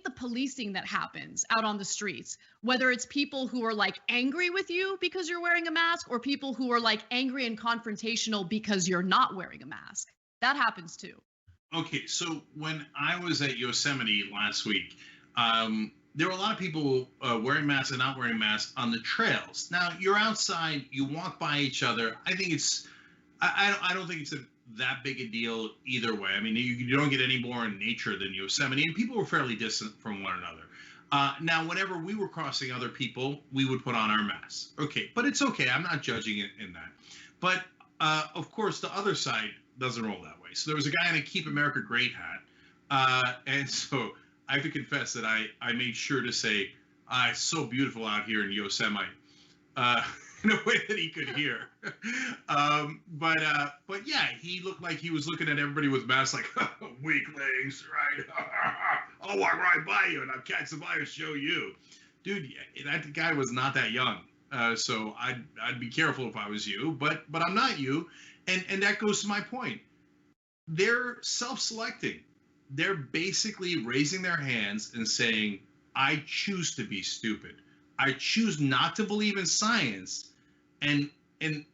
the policing that happens out on the streets, whether it's people who are like angry with you because you're wearing a mask or people who are like angry and confrontational because you're not wearing a mask. That happens too. Okay, so when I was at Yosemite last week, there were a lot of people wearing masks and not wearing masks on the trails. Now you're outside, you walk by each other. I think it's, I don't think it's that big a deal either way. I mean, you don't get any more in nature than Yosemite, and people were fairly distant from one another. Now, whenever we were crossing other people, we would put on our masks. Okay, but it's okay. I'm not judging it in that. But of course, the other side doesn't roll that way. So there was a guy in a Keep America Great hat, and so I have to confess that I made sure to say, "It's so beautiful out here in Yosemite," in a way that he could hear. But yeah, he looked like he was looking at everybody with masks, like weaklings, right? I'll walk right by you and I'll catch the virus, show you, dude. That guy was not that young, so I'd be careful if I was you. But I'm not you, and that goes to my point. They're self-selecting. They're basically raising their hands and saying, I choose to be stupid. I choose not to believe in science and and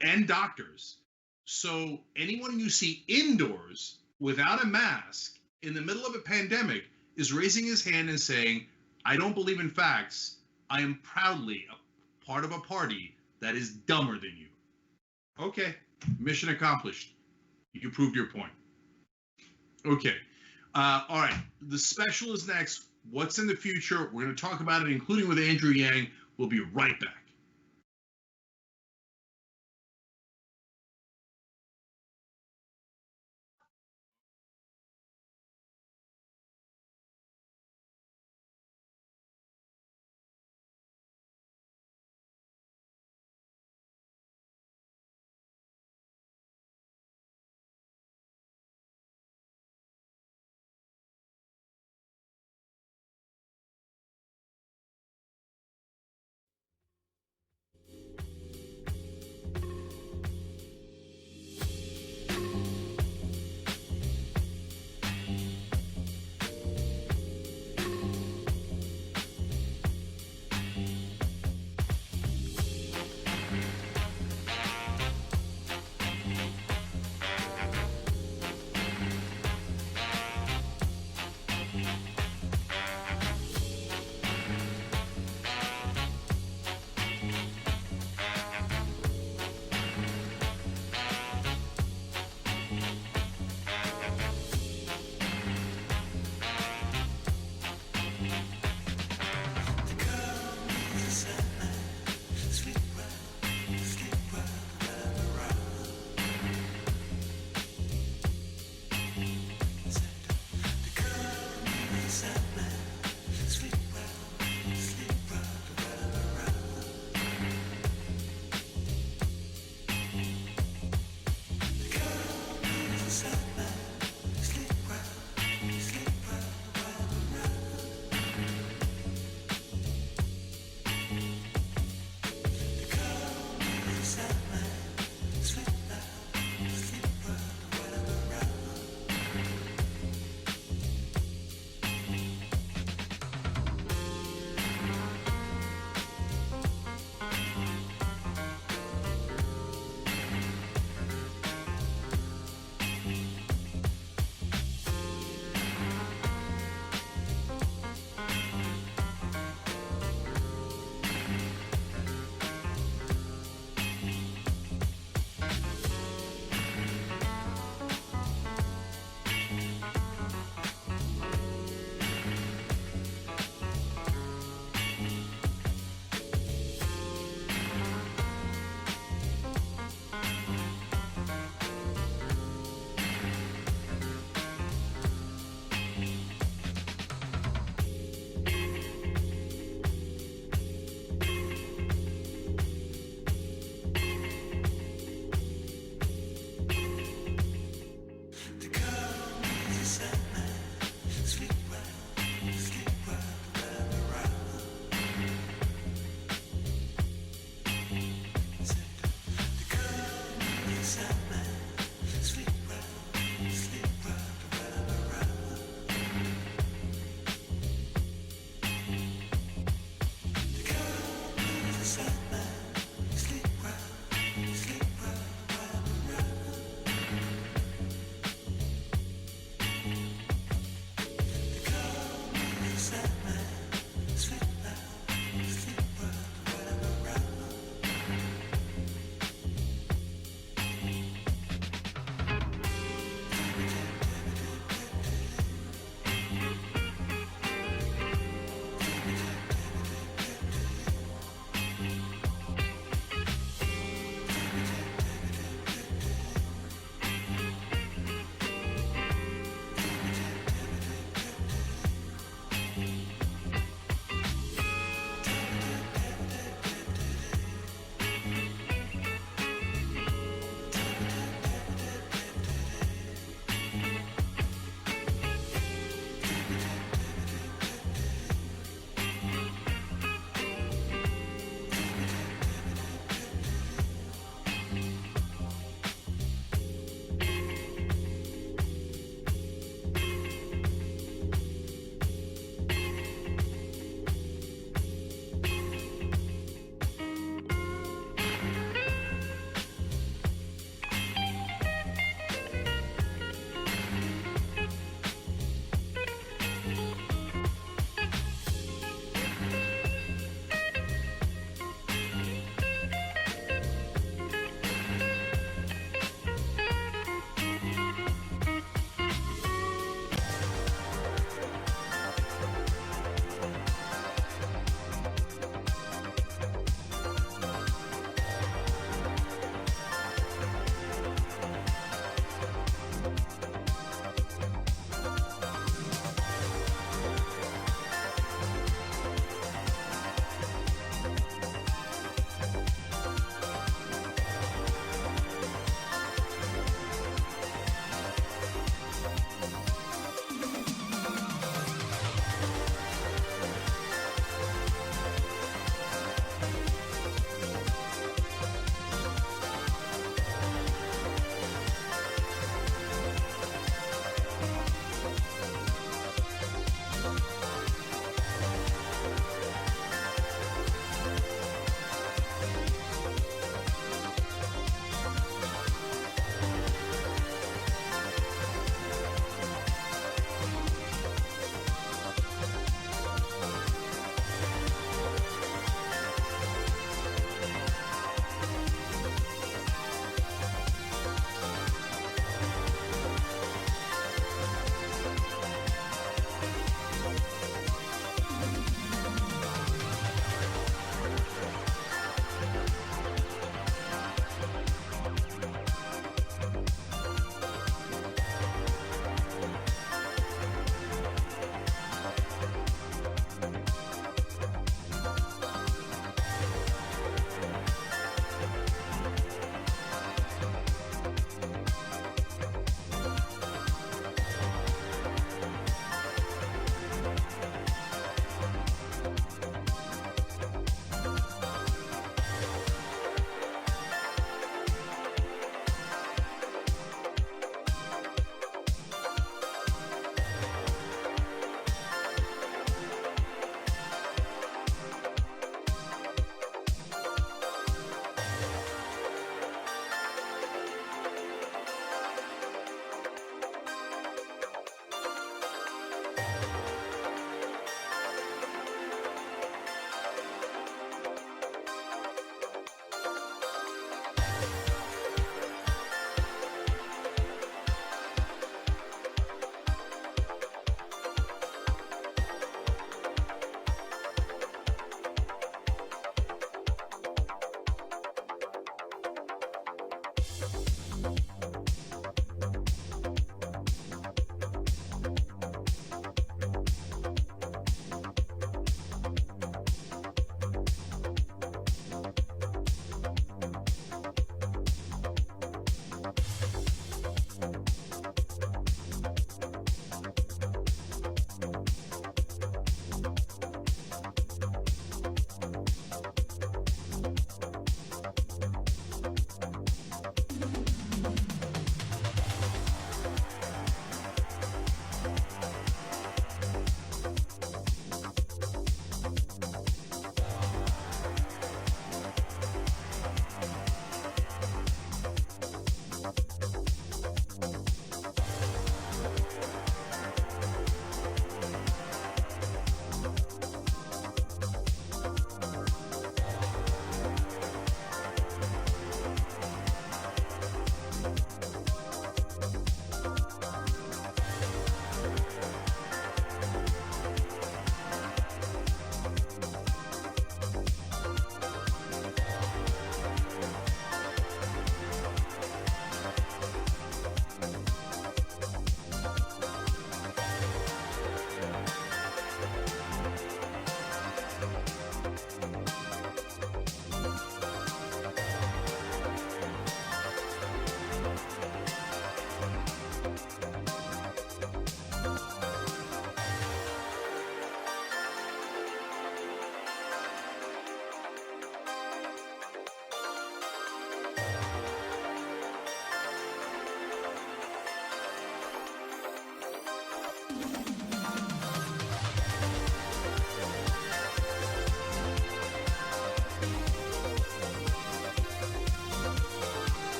and doctors. So anyone you see indoors without a mask in the middle of a pandemic is raising his hand and saying, I don't believe in facts. I am proudly a part of a party that is dumber than you. Okay, mission accomplished. You proved your point. Okay. All right. The special is next. What's in the future? We're going to talk about it, including with Andrew Yang. We'll be right back.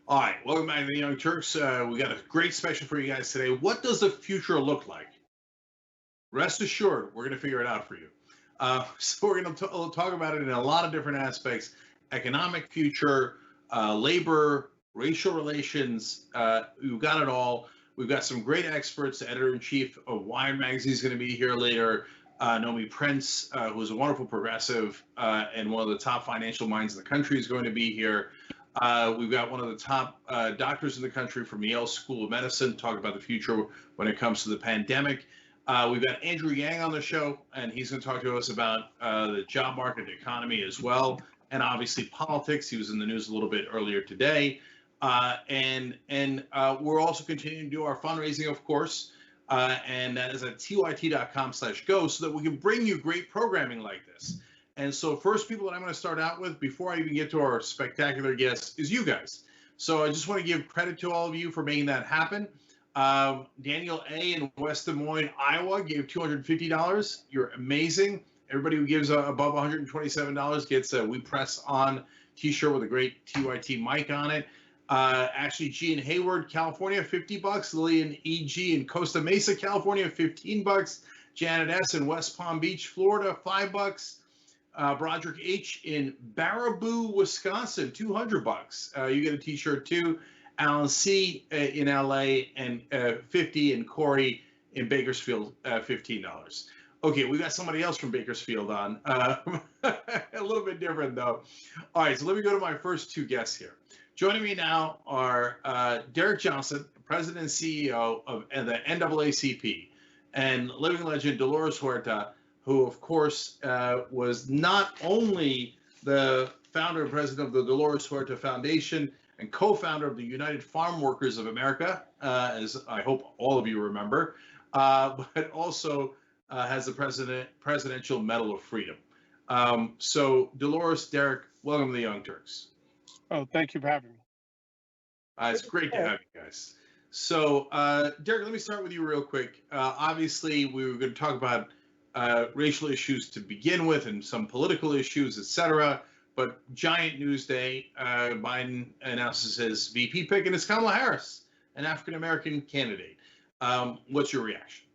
All right, welcome back to the Young Turks. We got a great special for you guys today. What does the future look like? Rest assured, we're going to figure it out for you. So we're going to talk about it in a lot of different aspects: economic future, labor, racial relations. We've got it all. We've got some great experts. The editor-in-chief of Wired magazine is going to be here later. Nomi Prince, who's a wonderful progressive and one of the top financial minds in the country, is going to be here. We've got one of the top doctors in the country from Yale School of Medicine talking about the future when it comes to the pandemic. We've got Andrew Yang on the show, and he's going to talk to us about the job market, the economy as well, and obviously politics. He was in the news a little bit earlier today. And we're also continuing to do our fundraising, of course, and that is at tyt.com/go so that we can bring you great programming like this. And so first people that I'm going to start out with before I even get to our spectacular guests is you guys. So I just want to give credit to all of you for making that happen. Daniel A. in West Des Moines, Iowa gave $250. You're amazing. Everybody who gives above $127 gets a We Press On t-shirt with a great TYT mic on it. Ashley G. in Hayward, California, $50. Lillian E.G. in Costa Mesa, California, $15. Janet S. in West Palm Beach, Florida, $5. Broderick H. in Baraboo, Wisconsin, $200. You get a t-shirt too. Alan C. In LA, and $50, and Corey in Bakersfield, $15. Okay, we got somebody else from Bakersfield on. A little bit different though. All right, so let me go to my first two guests here. Joining me now are Derek Johnson, President and CEO of the NAACP, and living legend Dolores Huerta, who, of course, was not only the founder and president of the Dolores Huerta Foundation and co-founder of the United Farm Workers of America, as I hope all of you remember, but also has the Presidential Medal of Freedom. So, Dolores, Derek, welcome to the Young Turks. Oh, thank you for having me. It's great to have you guys. So, Derek, let me start with you real quick. Obviously, we were going to talk about racial issues to begin with and some political issues, et cetera. But giant news day, Biden announces his VP pick, and it's Kamala Harris, an African-American candidate. What's your reaction?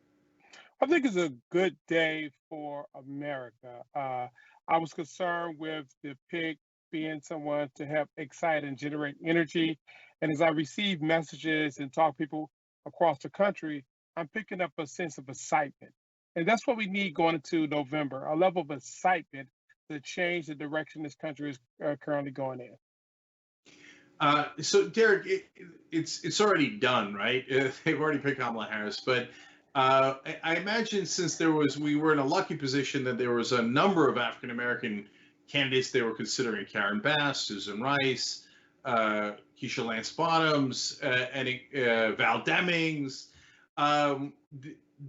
I think it's a good day for America. I was concerned with the pick being someone to help excite and generate energy. And as I receive messages and talk to people across the country, I'm picking up a sense of excitement. And that's what we need going into November, a level of excitement to change the direction this country is currently going in. So, Derek, it's already done, right? They've already picked Kamala Harris, but I imagine since we were in a lucky position that there was a number of African American candidates they were considering: Karen Bass, Susan Rice, Keisha Lance Bottoms, and Val Demings.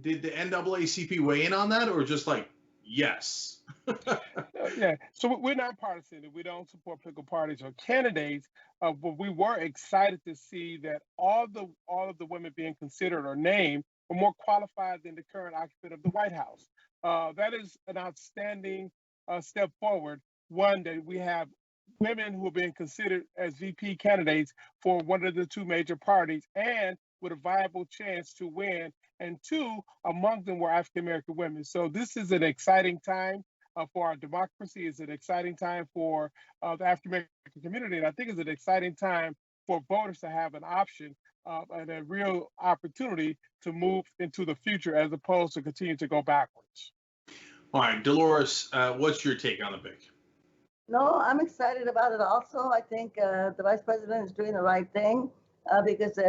Did the NAACP weigh in on that, or just like, yes? Yeah, so we're not partisan. We don't support political parties or candidates, but we were excited to see that all of the women being considered or named were more qualified than the current occupant of the White House. That is an outstanding step forward. One, that we have women who are being considered as VP candidates for one of the two major parties and with a viable chance to win. And two, among them were African-American women. So this is an exciting time for our democracy. It's an exciting time for the African-American community. And I think it's an exciting time for voters to have an option and a real opportunity to move into the future as opposed to continue to go backwards. All right, Dolores, what's your take on the pick? No, I'm excited about it also. I think the vice president is doing the right thing because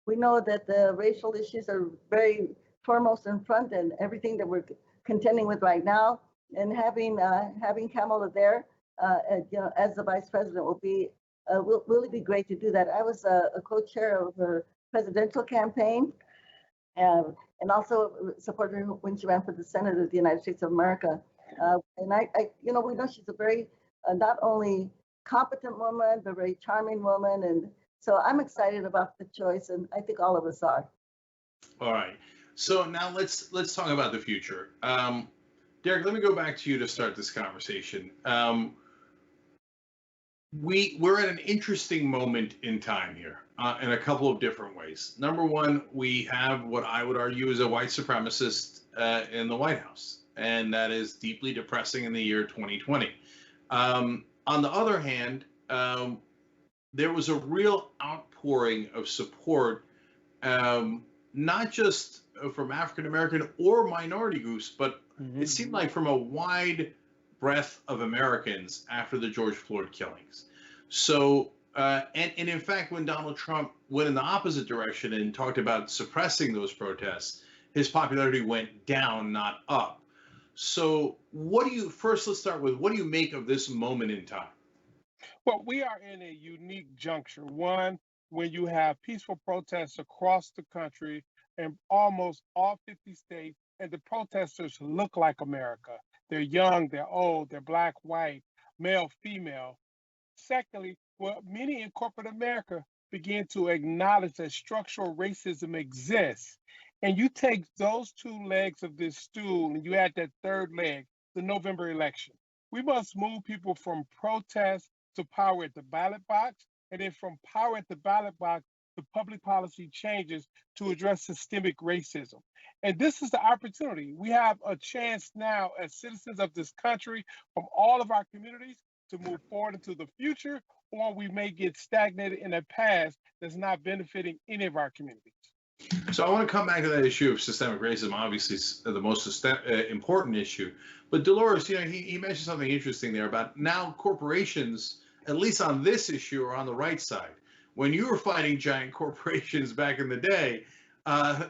we know that the racial issues are very foremost in front and everything that we're contending with right now. And having Kamala there, as the vice president will really be great to do that. I was a co-chair of her presidential campaign, and also supported her when she ran for the Senate of the United States of America. And we know she's a very not only competent woman, but very charming woman, and so I'm excited about the choice, and I think all of us are. All right. So now let's talk about the future. Derek, let me go back to you to start this conversation. we're at an interesting moment in time here in a couple of different ways. Number one, we have what I would argue is a white supremacist in the White House, and that is deeply depressing in the year 2020. On the other hand, there was a real outpouring of support, not just from African American or minority groups, but it seemed like from a wide breadth of Americans after the George Floyd killings. So, and in fact, when Donald Trump went in the opposite direction and talked about suppressing those protests, his popularity went down, not up. So, first, let's start with what do you make of this moment in time? Well, we are in a unique juncture. One, when you have peaceful protests across the country in almost all 50 states, and the protesters look like America. They're young, they're old, they're black, white, male, female. Secondly, well, many in corporate America begin to acknowledge that structural racism exists. And you take those two legs of this stool and you add that third leg, the November election. We must move people from protest to power at the ballot box, and then from power at the ballot box to public policy changes to address systemic racism. And this is the opportunity. We have a chance now as citizens of this country from all of our communities to move forward into the future, or we may get stagnated in the past that's not benefiting any of our communities. So I want to come back to that issue of systemic racism. Obviously, it's the most important issue. But Dolores, he mentioned something interesting there about now corporations, at least on this issue, are on the right side. When you were fighting giant corporations back in the day,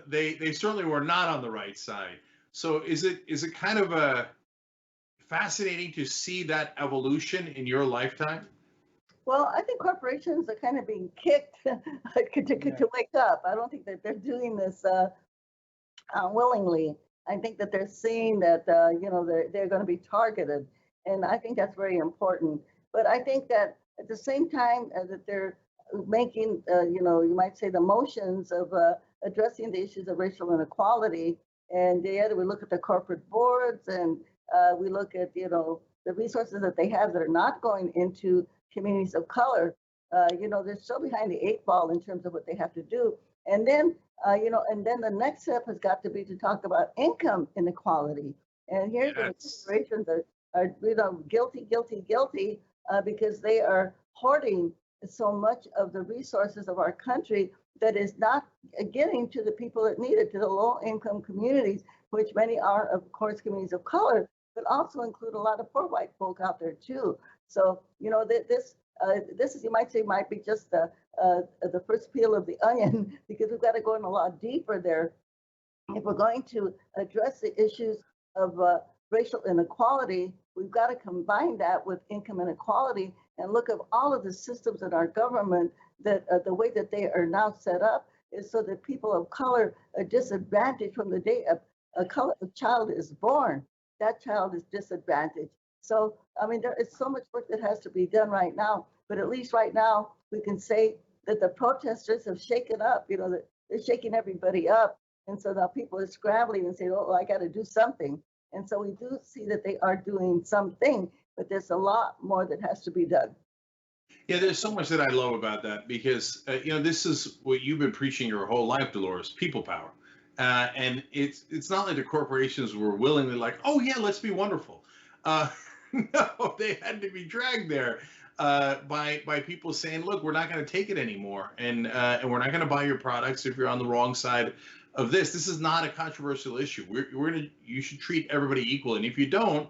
they certainly were not on the right side. So is it kind of fascinating to see that evolution in your lifetime? Well, I think corporations are kind of being kicked to wake up. I don't think that they're doing this willingly. I think that they're seeing that they're going to be targeted, and I think that's very important. But I think that at the same time that they're making, you might say the motions of addressing the issues of racial inequality, and the other we look at the corporate boards and we look at the resources that they have that are not going into communities of color. They're still behind the eight ball in terms of what they have to do. And then, and then the next step has got to be to talk about income inequality. And here the corporations are guilty, because they are hoarding so much of the resources of our country that is not getting to the people that need it, to the low-income communities, which many are, of course, communities of color, but also include a lot of poor white folk out there too. So, this is, you might say, might be just the first peel of the onion, because we've got to go in a lot deeper there. If we're going to address the issues of racial inequality, we've got to combine that with income inequality and look at all of the systems in our government that the way that they are now set up is so that people of color are disadvantaged from the day a child is born. That child is disadvantaged. So, I mean, there is so much work that has to be done right now, but at least right now we can say that the protesters have shaken up, that they're shaking everybody up. And so now people are scrambling and saying, oh, I got to do something. And so we do see that they are doing something, but there's a lot more that has to be done. Yeah, there's so much that I love about that because, this is what you've been preaching your whole life, Dolores, people power. And it's not like the corporations were willingly like, oh, yeah, let's be wonderful. No, they had to be dragged there by people saying, look, we're not going to take it anymore. And we're not going to buy your products if you're on the wrong side of this. This is not a controversial issue. You should treat everybody equal. And if you don't,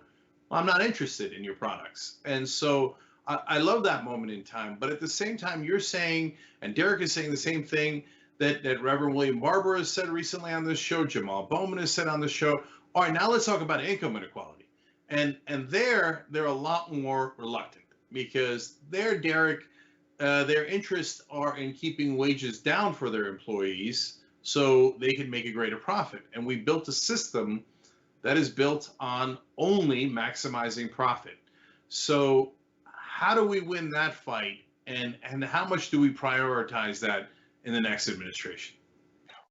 well, I'm not interested in your products. And so I love that moment in time. But at the same time, you're saying, and Derek is saying the same thing that Reverend William Barber has said recently on this show, Jamal Bowman has said on the show. All right, now let's talk about income inequality. And they're a lot more reluctant because Derek, their interests are in keeping wages down for their employees so they can make a greater profit. And we built a system that is built on only maximizing profit. So how do we win that fight? And how much do we prioritize that in the next administration?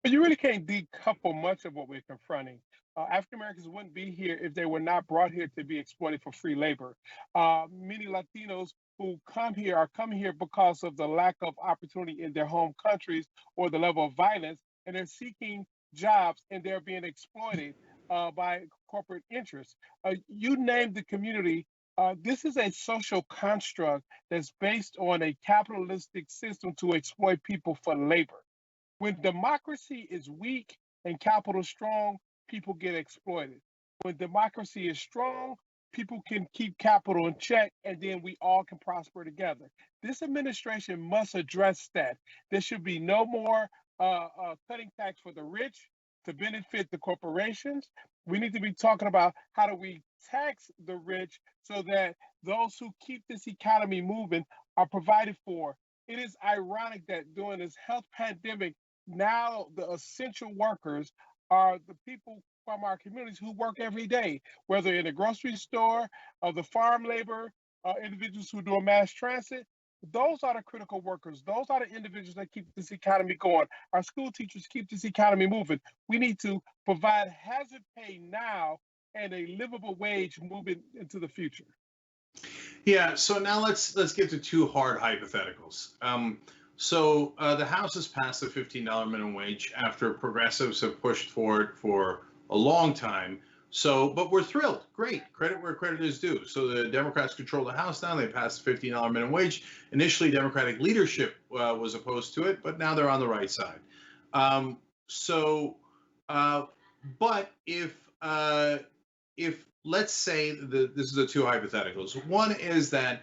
But you really can't decouple much of what we're confronting. African Americans wouldn't be here if they were not brought here to be exploited for free labor. Many Latinos who come here are coming here because of the lack of opportunity in their home countries or the level of violence, and they're seeking jobs and they're being exploited by corporate interests. You named the community. This is a social construct that's based on a capitalistic system to exploit people for labor. When democracy is weak and capital strong, people get exploited. When democracy is strong, people can keep capital in check and then we all can prosper together. This administration must address that. There should be no more cutting tax for the rich to benefit the corporations. We need to be talking about how do we tax the rich so that those who keep this economy moving are provided for. It is ironic that during this health pandemic, now the essential workers are the people from our communities who work every day, whether in the grocery store, the farm labor, individuals who do mass transit. Those are the critical workers. Those are the individuals that keep this economy going. Our school teachers keep this economy moving. We need to provide hazard pay now and a livable wage moving into the future. Yeah. So now let's get to two hard hypotheticals. So the House has passed the $15 minimum wage after progressives have pushed for it for a long time. So, but we're thrilled. Great. Credit where credit is due. So the Democrats control the House now. They passed the $15 minimum wage. Initially, Democratic leadership was opposed to it, but now they're on the right side. But if let's say this is the two hypotheticals. One is that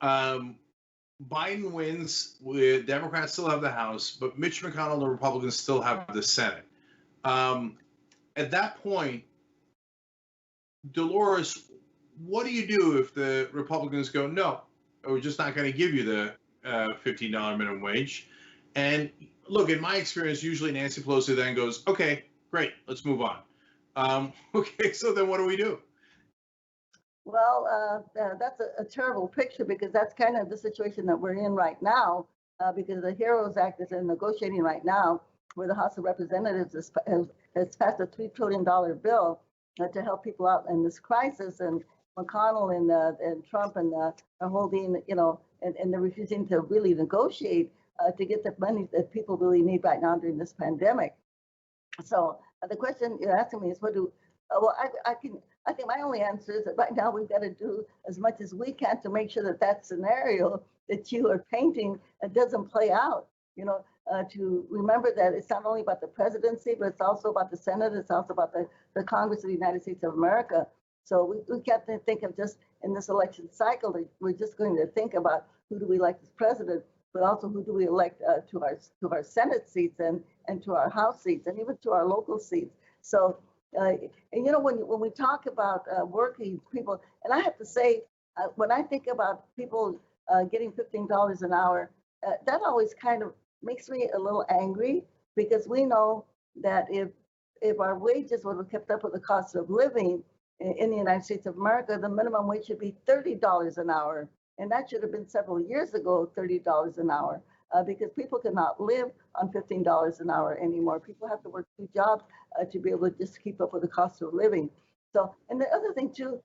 Biden wins, with Democrats still have the House, but Mitch McConnell and the Republicans still have the Senate. At that point, Dolores, what do you do if the Republicans go, no, we're just not going to give you the $15 minimum wage? And look, in my experience, usually Nancy Pelosi then goes, okay, great, let's move on. Okay, so then what do we do? Well, that's a terrible picture because that's kind of the situation that we're in right now because the HEROES Act is in negotiating right now where the House of Representatives has passed a $3 trillion bill to help people out in this crisis. And McConnell and Trump and are holding, and they're refusing to really negotiate to get the money that people really need right now during this pandemic. So the question you're asking me is, I think my only answer is that right now we've got to do as much as we can to make sure that that scenario that you are painting doesn't play out. To remember that it's not only about the presidency, but it's also about the Senate. It's also about the Congress of the United States of America. So we can't think of just in this election cycle that we're just going to think about who do we elect as president, but also who do we elect to our Senate seats and to our House seats and even to our local seats. So. When we talk about working people, and I have to say, when I think about people getting $15 an hour, that always kind of makes me a little angry because we know that if our wages would have kept up with the cost of living in the United States of America, the minimum wage should be $30 an hour. And that should have been several years ago, $30 an hour. Because people cannot live on $15 an hour anymore. People have to work 2 jobs to be able to just keep up with the cost of living. So, and the other thing too,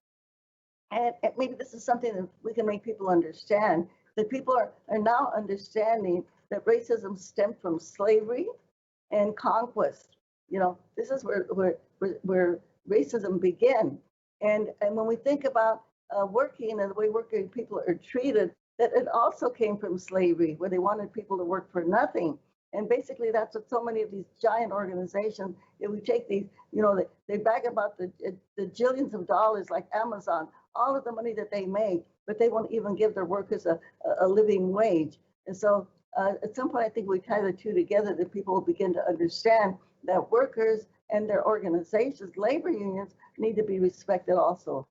and maybe this is something that we can make people understand, that people are now understanding that racism stemmed from slavery and conquest. This is where racism began. And when we think about working and the way working people are treated, that it also came from slavery, where they wanted people to work for nothing. And basically, that's what so many of these giant organizations, if we take these, they brag about the jillions of dollars like Amazon, all of the money that they make, but they won't even give their workers a living wage. And so at some point, I think we tie the two together, that people will begin to understand that workers and their organizations, labor unions, need to be respected also.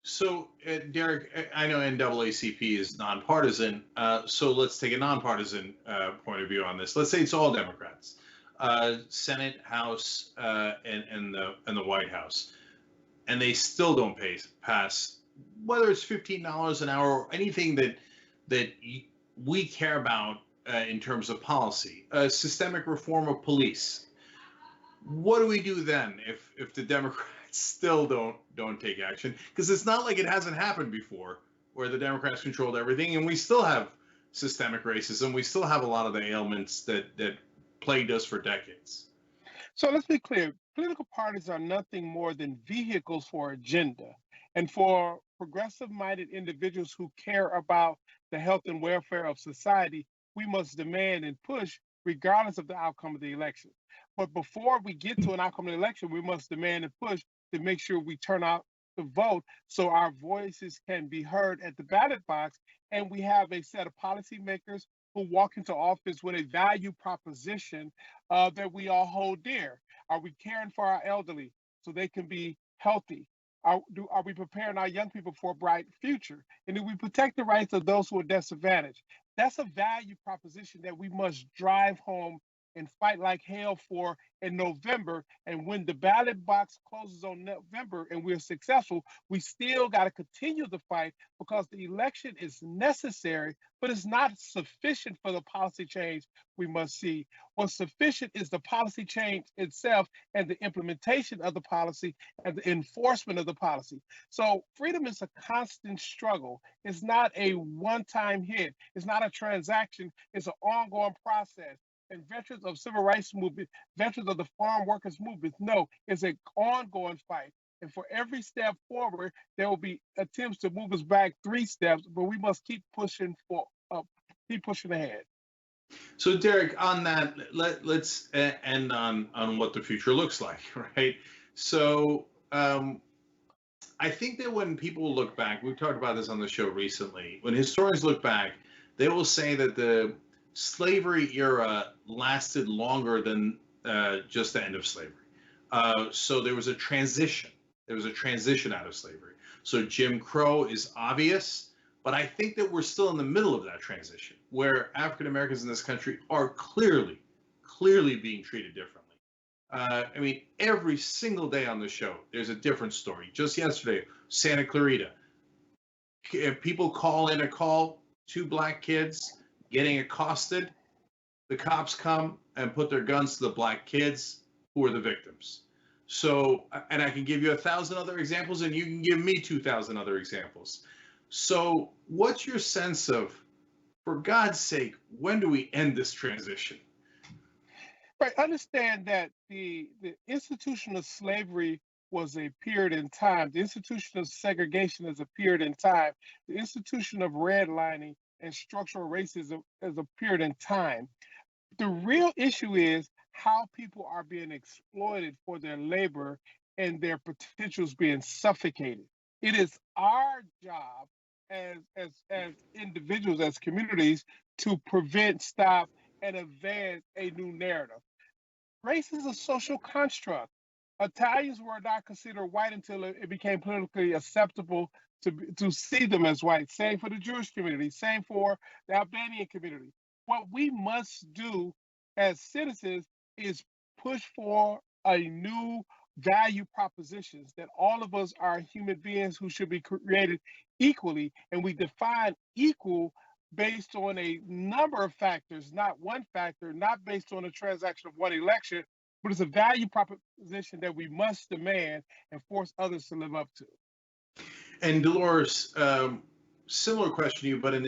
So, Derek, I know NAACP is nonpartisan, so let's take a nonpartisan point of view on this. Let's say it's all Democrats, Senate, House, and the White House, and they still don't pass, whether it's $15 an hour or anything that we care about in terms of policy, systemic reform of police. what do we do then if the Democrats still don't take action? Because it's not like it hasn't happened before, where the Democrats controlled everything, and we still have systemic racism. We still have a lot of the ailments that plagued us for decades. So let's be clear. Political parties are nothing more than vehicles for agenda. And for progressive-minded individuals who care about the health and welfare of society, we must demand and push regardless of the outcome of the election. But before we get to an outcome of the election, we must demand and push to make sure we turn out to vote so our voices can be heard at the ballot box. And we have a set of policymakers who walk into office with a value proposition that we all hold dear. Are we caring for our elderly so they can be healthy? Are we preparing our young people for a bright future? And do we protect the rights of those who are disadvantaged? That's a value proposition that we must drive home and fight like hell for in November. And when the ballot box closes on November and we're successful, we still got to continue the fight because the election is necessary, but it's not sufficient for the policy change we must see. What's sufficient is the policy change itself and the implementation of the policy and the enforcement of the policy. So freedom is a constant struggle. It's not a one-time hit. It's not a transaction. It's an ongoing process. And veterans of civil rights movement, veterans of the farm workers movement, know it's an ongoing fight. And for every step forward, there will be attempts to move us back 3 steps, but we must keep pushing ahead. So Derek, on that, let's end on what the future looks like, right? So I think that when people look back, we've talked about this on the show recently, when historians look back, they will say that the slavery era lasted longer than just the end of slavery. So there was a transition. There was a transition out of slavery. So Jim Crow is obvious, but I think that we're still in the middle of that transition where African Americans in this country are clearly being treated differently. I mean, every single day on the show, there's a different story. Just yesterday, Santa Clarita, people call in a call, 2 black kids getting accosted, the cops come and put their guns to the black kids who are the victims. So, and I can give you 1,000 other examples, and you can give me 2,000 other examples. So what's your sense of, for God's sake, when do we end this transition? Right, understand that the institution of slavery was a period in time. The institution of segregation is a period in time. The institution of redlining and structural racism is a period in time. The real issue is how people are being exploited for their labor and their potentials being suffocated. It is our job as individuals, as communities, to prevent, stop, and advance a new narrative. Race is a social construct. Italians were not considered white until it became politically acceptable to see them as white. Same for the Jewish community, same for the Albanian community. What we must do as citizens is push for a new value propositions that all of us are human beings who should be created equally, and we define equal based on a number of factors, not one factor, not based on a transaction of one election, but it's a value proposition that we must demand and force others to live up to. And Dolores, similar question to you, but on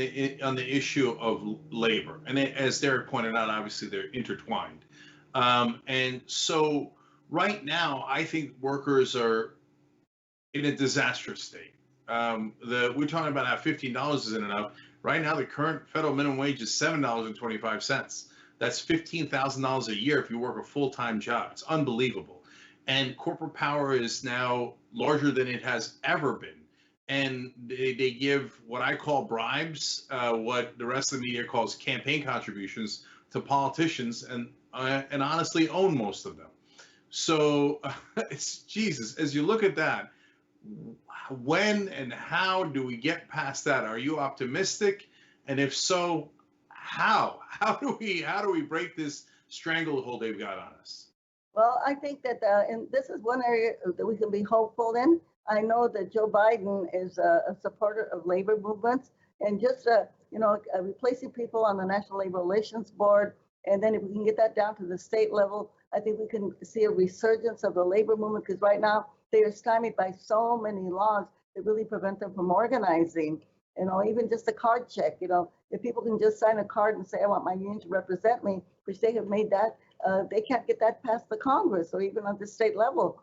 the issue of labor. And as Derek pointed out, obviously they're intertwined. And so right now, I think workers are in a disastrous state. We're talking about how $15 isn't enough. Right now, the current federal minimum wage is $7.25. That's $15,000 a year if you work a full-time job. It's unbelievable. And corporate power is now larger than it has ever been. And they give what I call bribes, what the rest of the media calls campaign contributions to politicians, and honestly own most of them. So it's Jesus. As you look at that, when and how do we get past that? Are you optimistic? And if so, how? How do we break this stranglehold they've got on us? Well, I think that, and this is one area that we can be hopeful in. I know that Joe Biden is a supporter of labor movements, and just replacing people on the National Labor Relations Board, and then if we can get that down to the state level, I think we can see a resurgence of the labor movement because right now they are stymied by so many laws that really prevent them from organizing. Even just a card check, if people can just sign a card and say, I want my union to represent me, which they have made that, they can't get that past the Congress or even on the state level.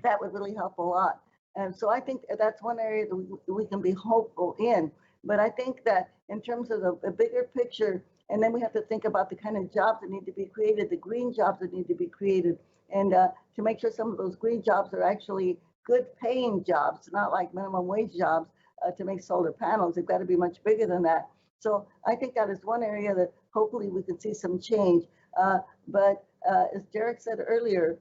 That would really help a lot. And so I think that's one area that we can be hopeful in. But I think that in terms of the bigger picture, and then we have to think about the kind of jobs that need to be created, the green jobs that need to be created, and to make sure some of those green jobs are actually good paying jobs, not like minimum wage jobs to make solar panels. They've got to be much bigger than that. So I think that is one area that hopefully we can see some change. But as Derek said earlier,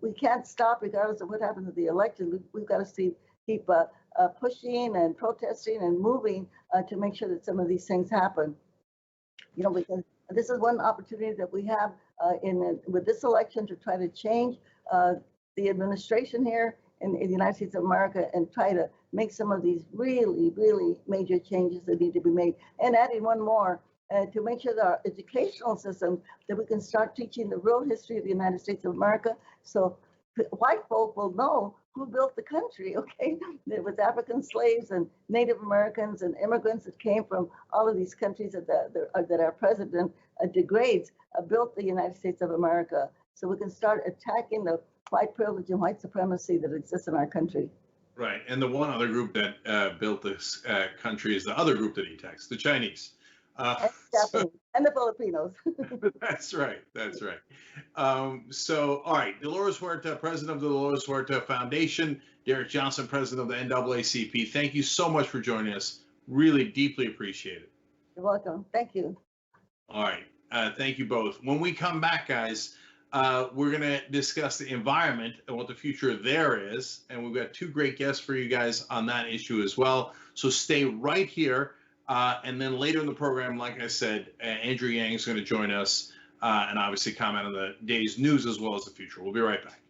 we can't stop regardless of what happens at the election. We've got to keep pushing and protesting and moving to make sure that some of these things happen. Because this is one opportunity that we have with this election to try to change the administration here in the United States of America and try to make some of these really, really major changes that need to be made. And adding one more, to make sure that our educational system, that we can start teaching the real history of the United States of America so white folk will know who built the country, okay? There was African slaves and Native Americans and immigrants that came from all of these countries that our president degrades, built the United States of America. So we can start attacking the white privilege and white supremacy that exists in our country. Right. And the one other group that built this country is the other group that he attacks, the Chinese. And the Filipinos. That's right. That's right. So, all right. Dolores Huerta, president of the Dolores Huerta Foundation. Derek Johnson, president of the NAACP. Thank you so much for joining us. Really deeply appreciate it. You're welcome. Thank you. All right. Thank you both. When we come back, guys, we're going to discuss the environment and what the future there is. And we've got two great guests for you guys on that issue as well. So stay right here. And then later in the program, like I said, Andrew Yang is going to join us and obviously comment on the day's news as well as the future. We'll be right back.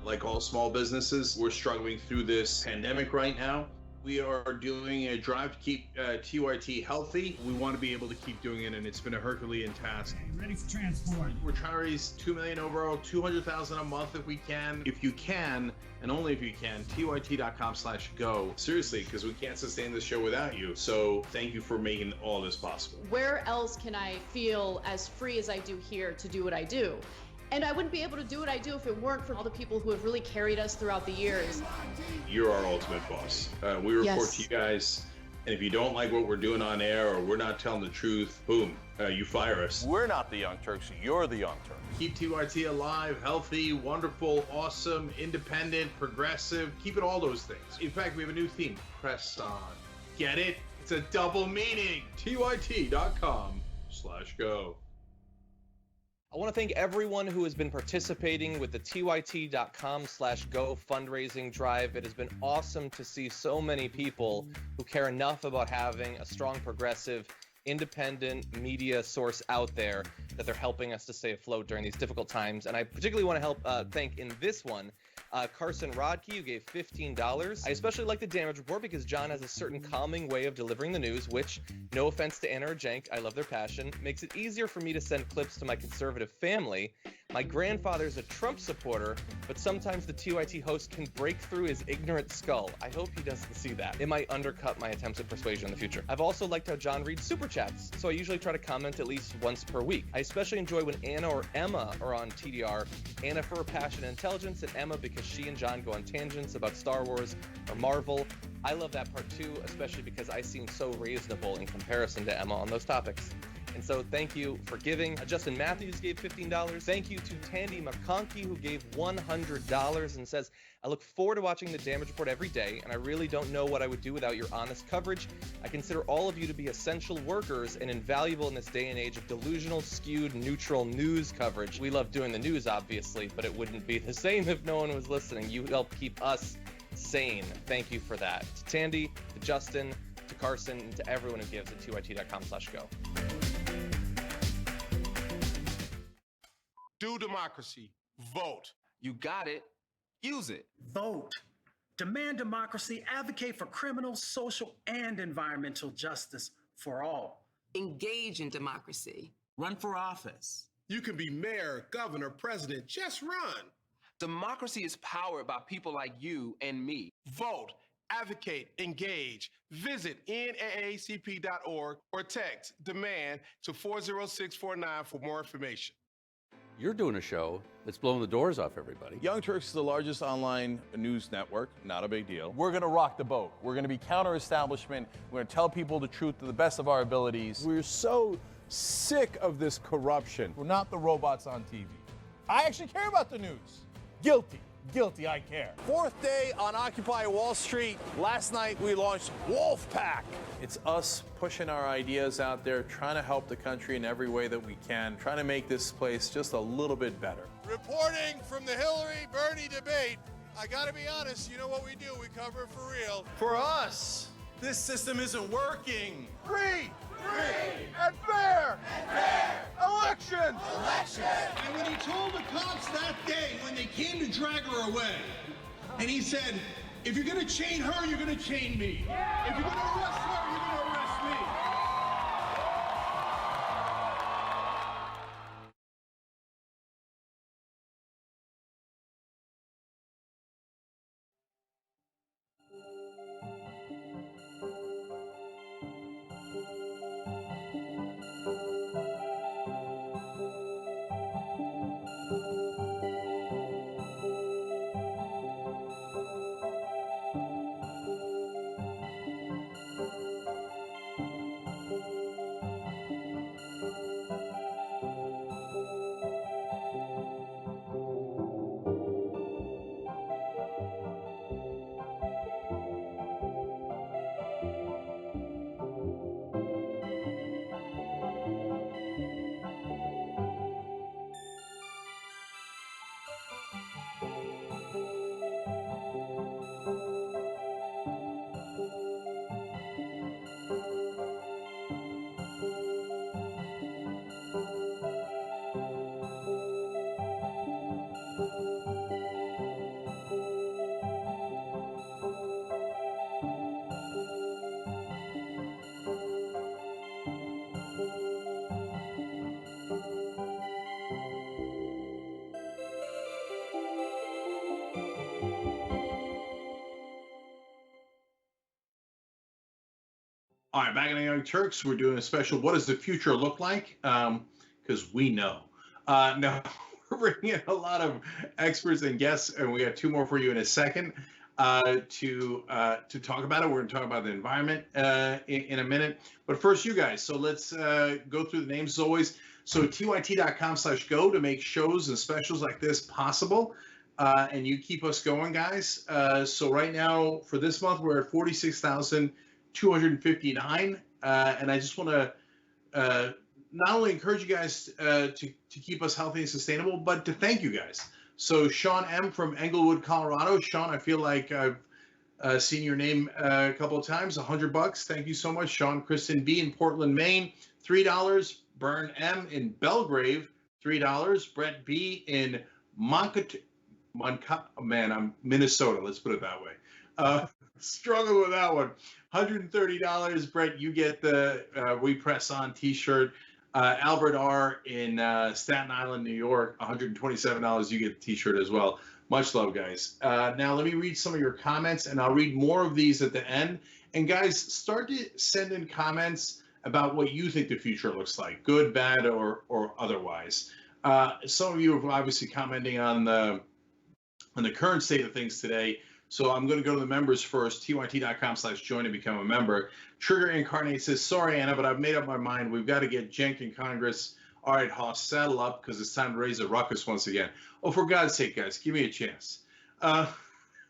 Like all small businesses, we're struggling through this pandemic right now. We are doing a drive to keep TYT healthy. We want to be able to keep doing it, and it's been a Herculean task. Ready for transport. We're trying to raise $2 million overall, $200,000 a month if we can. If you can, and only if you can, tyt.com/go. Seriously, because we can't sustain this show without you. So thank you for making all this possible. Where else can I feel as free as I do here to do what I do? And I wouldn't be able to do what I do if it weren't for all the people who have really carried us throughout the years. You're our ultimate boss. We report to you guys, and if you don't like what we're doing on air or we're not telling the truth, boom, you fire us. We're not the Young Turks, you're the Young Turks. Keep TYT alive, healthy, wonderful, awesome, independent, progressive. Keep it all those things. In fact, we have a new theme, Press On. Get it? It's a double meaning. tyt.com/go. I want to thank everyone who has been participating with the tyt.com/go fundraising drive. It has been awesome to see so many people who care enough about having a strong, progressive, independent media source out there that they're helping us to stay afloat during these difficult times. And I particularly want to thank in this one Carson Rodkey, who gave $15. I especially like the damage report because John has a certain calming way of delivering the news, which, no offense to Anna or Jenk, I love their passion, makes it easier for me to send clips to my conservative family. My grandfather's a Trump supporter, but sometimes the TYT host can break through his ignorant skull. I hope he doesn't see that. It might undercut my attempts at persuasion in the future. I've also liked how John reads super chats, so I usually try to comment at least once per week. I especially enjoy when Anna or Emma are on TDR. Anna for her passion and intelligence, and Emma because she and John go on tangents about Star Wars or Marvel. I love that part too, especially because I seem so reasonable in comparison to Emma on those topics. And so thank you for giving. Justin Matthews gave $15. Thank you to Tandy McConkey, who gave $100 and says, I look forward to watching the damage report every day, and I really don't know what I would do without your honest coverage. I consider all of you to be essential workers and invaluable in this day and age of delusional, skewed, neutral news coverage. We love doing the news, obviously, but it wouldn't be the same if no one was listening. You help keep us sane. Thank you for that. To Tandy, to Justin, to Carson, and to everyone who gives at tyt.com/go. Do democracy. Vote. You got it. Use it. Vote. Demand democracy, advocate for criminal, social, and environmental justice for all. Engage in democracy. Run for office. You can be mayor, governor, president. Just run. Democracy is powered by people like you and me. Vote, advocate, engage. Visit naacp.org or text DEMAND to 40649 for more information. You're doing a show that's blowing the doors off everybody. Young Turks is the largest online news network, not a big deal. We're gonna rock the boat. We're gonna be counter-establishment. We're gonna tell people the truth to the best of our abilities. We're so sick of this corruption. We're not the robots on TV. I actually care about the news. Guilty, I care. Fourth day on Occupy Wall Street. Last night we launched Wolfpack. It's us pushing our ideas out there, trying to help the country in every way that we can, trying to make this place just a little bit better. Reporting from the Hillary-Bernie debate. I gotta be honest, you know what we do, we cover it for real. For us, this system isn't working. Free and fair elections. And when he told the cops that day, when they came to drag her away, and he said, if you're gonna chain her, you're gonna chain me. If you're gonna arrest her, you're gonna arrest me. All right, back in the Young Turks, we're doing a special, what does the future look like? Because we know. Now, we're bringing in a lot of experts and guests, and we got two more for you in a second to talk about it. We're going to talk about the environment in a minute. But first, you guys. So let's go through the names as always. So tyt.com/go to make shows and specials like this possible. And you keep us going, guys. So right now, for this month, we're at 46,259. And I just want to not only encourage you guys to keep us healthy and sustainable, but to thank you guys. So Sean M. from Englewood, Colorado. Sean, I feel like I've seen your name a couple of times. $100. Thank you so much. Sean Kristen B. in Portland, Maine, $3. Bern M. in Belgrave, $3. Brett B. in Minnesota. Let's put it that way. Struggle with that one. $130. Brett, you get the We Press On t-shirt. Albert R. in Staten Island, New York, $127. You get the t-shirt as well. Much love, guys. Now let me read some of your comments, and I'll read more of these at the end. And guys, start to send in comments about what you think the future looks like, good, bad, or otherwise. Some of you are obviously commenting on the current state of things today. So I'm going to go to the members first, tyt.com/join and become a member. Trigger Incarnate says, sorry, Anna, but I've made up my mind. We've got to get Cenk in Congress. All right, Hoss, saddle up because it's time to raise a ruckus once again. Oh, for God's sake, guys, give me a chance. I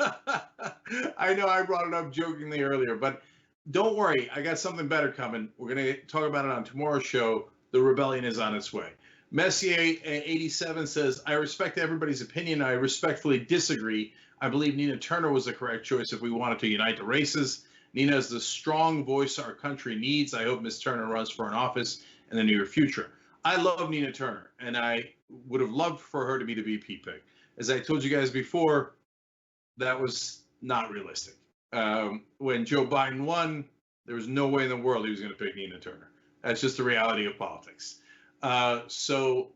know I brought it up jokingly earlier, but don't worry. I got something better coming. We're going to talk about it on tomorrow's show. The rebellion is on its way. Messier 87 says, I respect everybody's opinion. I respectfully disagree. I believe Nina Turner was the correct choice if we wanted to unite the races. Nina is the strong voice our country needs. I hope Ms. Turner runs for an office in the near future. I love Nina Turner, and I would have loved for her to be the VP pick. As I told you guys before, that was not realistic. When Joe Biden won, there was no way in the world he was going to pick Nina Turner. That's just the reality of politics. So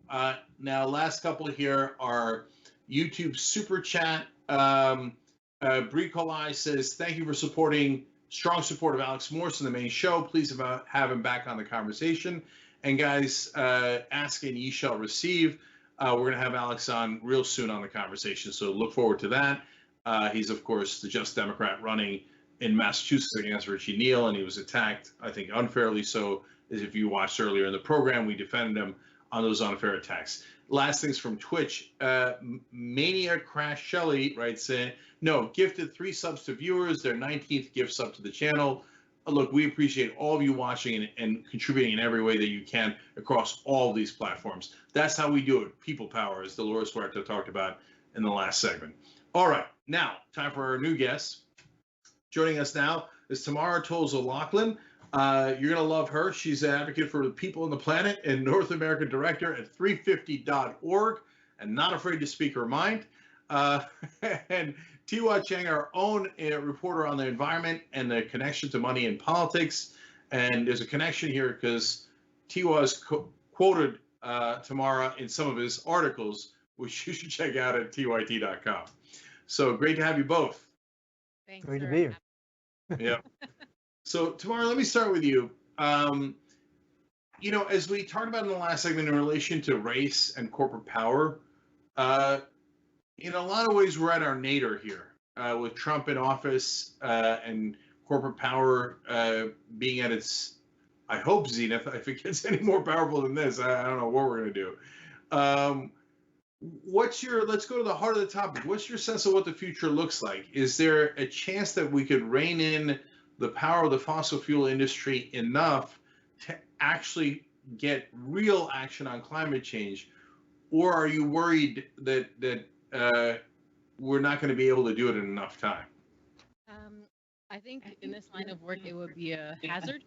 now last couple here are YouTube super chat. Brie Colai says, thank you for strong support of Alex Morse in the main show. Please have him back on the conversation. And guys, ask and ye shall receive. We're going to have Alex on real soon on the conversation. So look forward to that. He's, of course, the Just Democrat running in Massachusetts against Richie Neal, and he was attacked, I think, unfairly so. As if you watched earlier in the program, we defended him on those unfair attacks. Last things from Twitch. Mania Crash Shelley writes in, no, gifted 3 subs to viewers, their 19th gift sub to the channel. Look, we appreciate all of you watching and contributing in every way that you can across all of these platforms. That's how we do it. People power, as Dolores Huerta talked about in the last segment. All right, now, time for our new guest. Joining us now is Tamara Toles-O'Loughlin. You're going to love her. She's an advocate for the people on the planet and North American director at 350.org and not afraid to speak her mind. And Tiwa Cheng, our own reporter on the environment and the connection to money and politics. And there's a connection here because Tiwa has quoted Tamara in some of his articles, which you should check out at tyt.com. So great to have you both. Thanks, great to be here. Yeah. So Tamara, let me start with you. You know, as we talked about in the last segment in relation to race and corporate power, in a lot of ways we're at our nadir here with Trump in office and corporate power being at its, I hope, zenith. If it gets any more powerful than this, I don't know what we're going to do. Let's go to the heart of the topic. What's your sense of what the future looks like? Is there a chance that we could rein in the power of the fossil fuel industry enough to actually get real action on climate change? Or are you worried that we're not going to be able to do it in enough time? I think in this line of work, it would be a hazard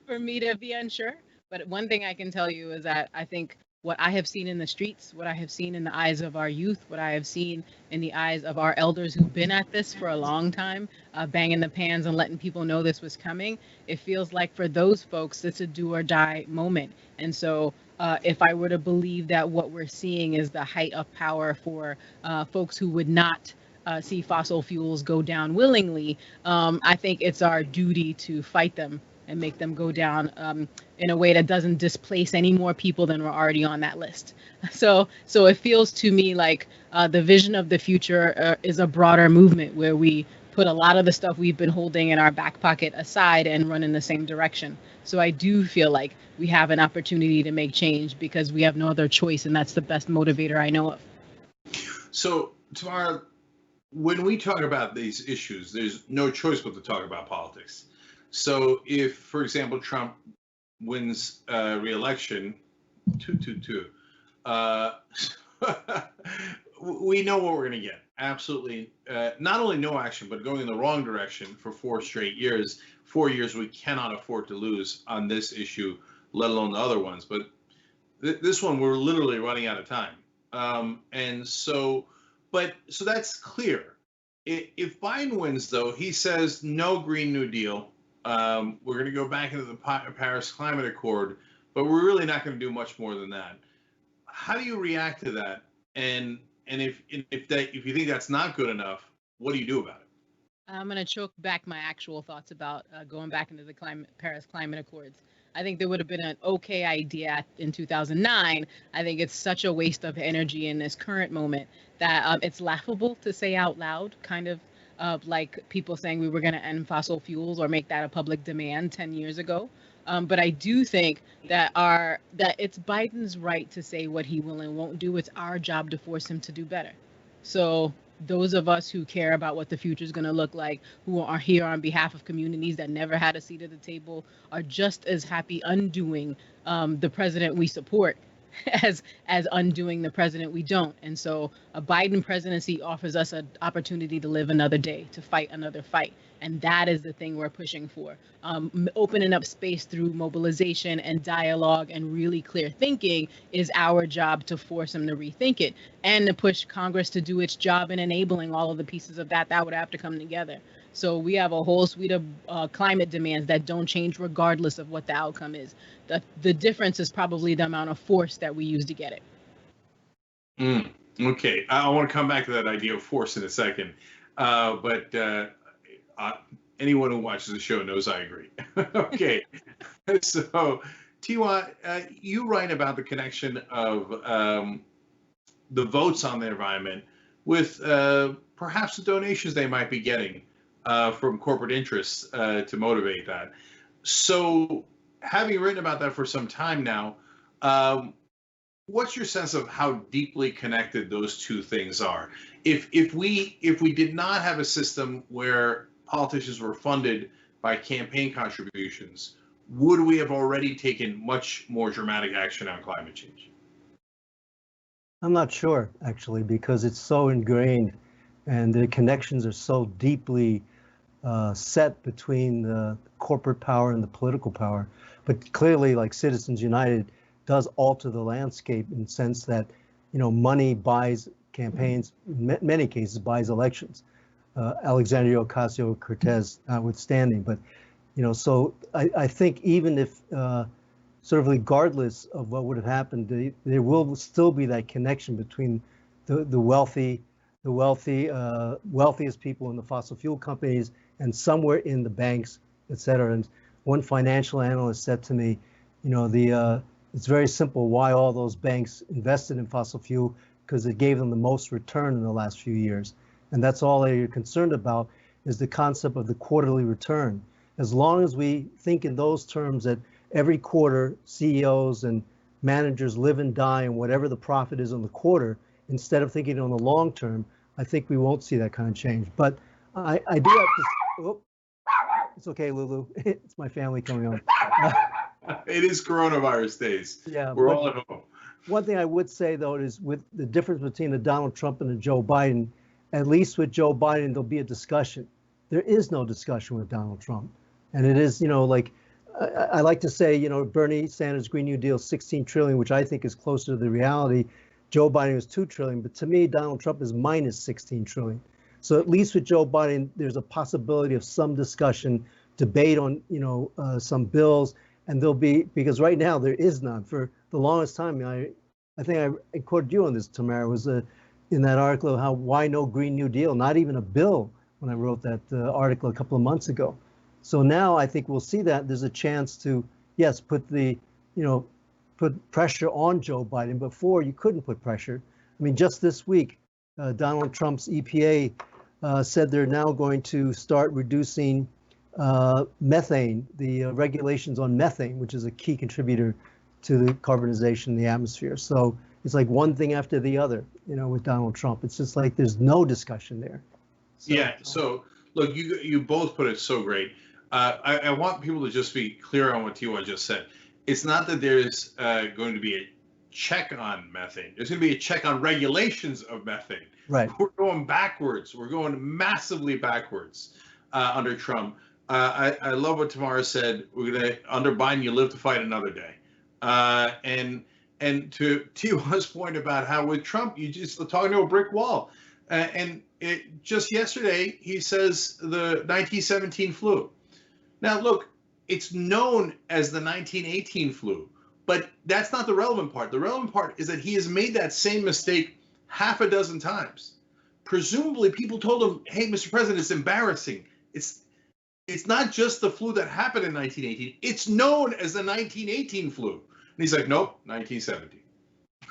for me to be unsure. But one thing I can tell you is that I think what I have seen in the streets, what I have seen in the eyes of our youth, what I have seen in the eyes of our elders who've been at this for a long time, banging the pans and letting people know this was coming, it feels like for those folks, it's a do or die moment. And so if I were to believe that what we're seeing is the height of power for folks who would not see fossil fuels go down willingly, I think it's our duty to fight them and make them go down in a way that doesn't displace any more people than were already on that list. So it feels to me like the vision of the future is a broader movement where we put a lot of the stuff we've been holding in our back pocket aside and run in the same direction. So I do feel like we have an opportunity to make change because we have no other choice, and that's the best motivator I know of. So, Tamara, when we talk about these issues, there's no choice but to talk about politics. So if, for example, Trump wins re-election, we know what we're going to get. Absolutely. Not only no action, but going in the wrong direction for 4 straight years. 4 years we cannot afford to lose on this issue, let alone the other ones. But this one, we're literally running out of time. So that's clear. If Biden wins, though, he says no Green New Deal. We're going to go back into the Paris Climate Accord, but we're really not going to do much more than that. How do you react to that? And if you think that's not good enough, what do you do about it? I'm going to choke back my actual thoughts about going back into the Paris Climate Accords. I think there would have been an okay idea in 2009. I think it's such a waste of energy in this current moment that it's laughable to say out loud, kind of like people saying we were going to end fossil fuels or make that a public demand 10 years ago. But I do think that it's Biden's right to say what he will and won't do. It's our job to force him to do better. So those of us who care about what the future is going to look like, who are here on behalf of communities that never had a seat at the table, are just as happy undoing the president we support as undoing the president we don't. And so a Biden presidency offers us an opportunity to live another day, to fight another fight. And that is the thing we're pushing for. Opening up space through mobilization and dialogue and really clear thinking is our job to force them to rethink it and to push Congress to do its job in enabling all of the pieces of that would have to come together. So we have a whole suite of climate demands that don't change regardless of what the outcome is. The difference is probably the amount of force that we use to get it. Okay, I want to come back to that idea of force in a second, but anyone who watches the show knows I agree. Okay, so Tiwa, you write about the connection of the votes on the environment with perhaps the donations they might be getting from corporate interests to motivate that. So, having written about that for some time now, what's your sense of how deeply connected those two things are? If we did not have a system where politicians were funded by campaign contributions, would we have already taken much more dramatic action on climate change? I'm not sure, actually, because it's so ingrained and the connections are so deeply set between the corporate power and the political power. But clearly, like Citizens United does alter the landscape in the sense that, money buys campaigns, in many cases buys elections. Alexandria Ocasio-Cortez notwithstanding, but, so I think even if sort of regardless of what would have happened, there will still be that connection between the wealthiest people in the fossil fuel companies and somewhere in the banks, et cetera. And one financial analyst said to me, it's very simple why all those banks invested in fossil fuel, because it gave them the most return in the last few years. And that's all they're concerned about is the concept of the quarterly return. As long as we think in those terms that every quarter CEOs and managers live and die on whatever the profit is on the quarter, instead of thinking on the long term, I think we won't see that kind of change. But I do have to, it's okay, Lulu. It's my family coming on. It is coronavirus days. Yeah, we're all at home. One thing I would say, though, is with the difference between a Donald Trump and a Joe Biden, at least with Joe Biden, there'll be a discussion. There is no discussion with Donald Trump. And it is, like, I like to say, Bernie Sanders' Green New Deal, 16 trillion, which I think is closer to the reality. Joe Biden was 2 trillion, but to me, Donald Trump is minus 16 trillion. So at least with Joe Biden, there's a possibility of some discussion, debate on, some bills, and there'll be, because right now there is none. For the longest time, I think I quoted you on this, Tamara, was in that article of why no Green New Deal, not even a bill, when I wrote that article a couple of months ago. So now I think we'll see that there's a chance to, yes, put pressure on Joe Biden. Before, you couldn't put pressure. I mean, just this week, Donald Trump's EPA said they're now going to start reducing methane, the regulations on methane, which is a key contributor to the carbonization in the atmosphere. So it's like one thing after the other, with Donald Trump. It's just like there's no discussion there. So, yeah. So look, you both put it so great. I want people to just be clear on what Tiwa just said. It's not that there's going to be a check on methane. There's going to be a check on regulations of methane. Right. We're going backwards. We're going massively backwards under Trump. I love what Tamara said. We're going to, under Biden, you live to fight another day. And to Tiwa's point about how with Trump, you just talking to a brick wall. Just yesterday, he says the 1917 flu. Now, look, it's known as the 1918 flu, but that's not the relevant part. The relevant part is that he has made that same mistake half a dozen times. Presumably, people told him, hey, Mr. President, it's embarrassing. It's not just the flu that happened in 1918. It's known as the 1918 flu. And he's like, nope, 1917.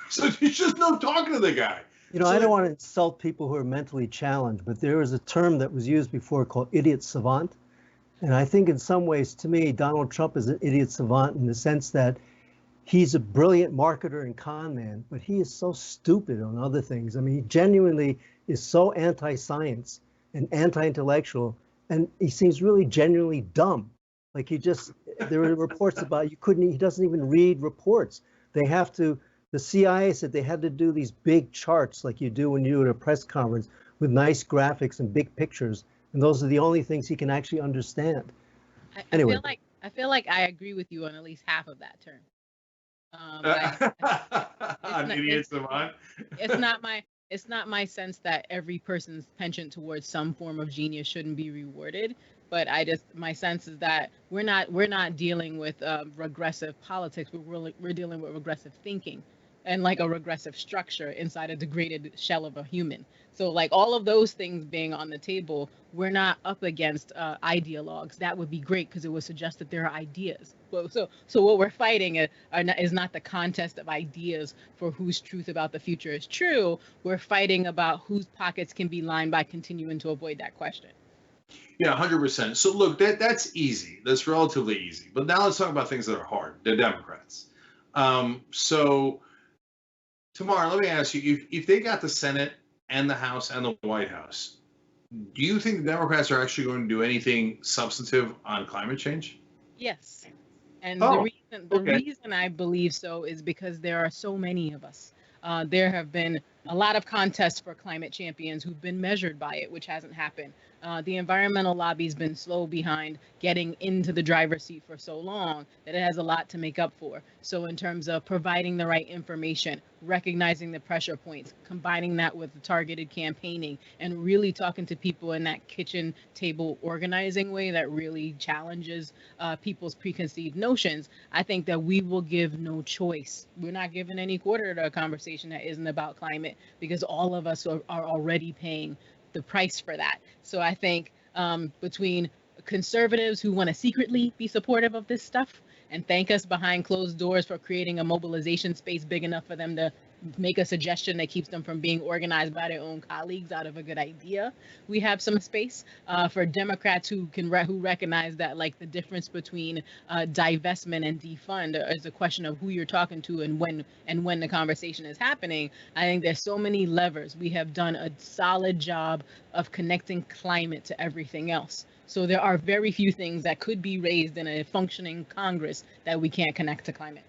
So there's just no talking to the guy. I don't want to insult people who are mentally challenged, but there was a term that was used before called idiot savant. And I think in some ways, to me, Donald Trump is an idiot savant in the sense that he's a brilliant marketer and con man, but he is so stupid on other things. I mean, he genuinely is so anti-science and anti-intellectual, and he seems really genuinely dumb. Like there were reports about he doesn't even read reports. The CIA said they had to do these big charts like you do when you do at a press conference with nice graphics and big pictures. And those are the only things he can actually understand. Anyway. I feel like I agree with you on at least half of that term. It's not my sense that every person's penchant towards some form of genius shouldn't be rewarded, but my sense is that we're not dealing with regressive politics. We're dealing with regressive thinking and like a regressive structure inside a degraded shell of a human. So like all of those things being on the table, we're not up against ideologues. That would be great because it would suggest that there are ideas. Well, so what we're fighting is not the contest of ideas for whose truth about the future is true. We're fighting about whose pockets can be lined by continuing to avoid that question. Yeah, 100%. So look, that's easy. That's relatively easy. But now let's talk about things that are hard. The Democrats. So Tamara, let me ask you, if they got the Senate and the House and the White House, do you think the Democrats are actually going to do anything substantive on climate change? Yes. And the reason I believe so is because there are so many of us. There have been a lot of contests for climate champions who've been measured by it, which hasn't happened. The environmental lobby's been slow behind getting into the driver's seat for so long that it has a lot to make up for. So in terms of providing the right information, recognizing the pressure points, combining that with the targeted campaigning, and really talking to people in that kitchen table organizing way that really challenges people's preconceived notions, I think that we will give no choice. We're not giving any quarter to a conversation that isn't about climate because all of us are already paying the price for that. So I think between conservatives who want to secretly be supportive of this stuff and thank us behind closed doors for creating a mobilization space big enough for them to make a suggestion that keeps them from being organized by their own colleagues out of a good idea, we have some space for Democrats who recognize that like the difference between divestment and defund is a question of who you're talking to and when the conversation is happening. I think there's so many levers. We have done a solid job of connecting climate to everything else. So there are very few things that could be raised in a functioning Congress that we can't connect to climate.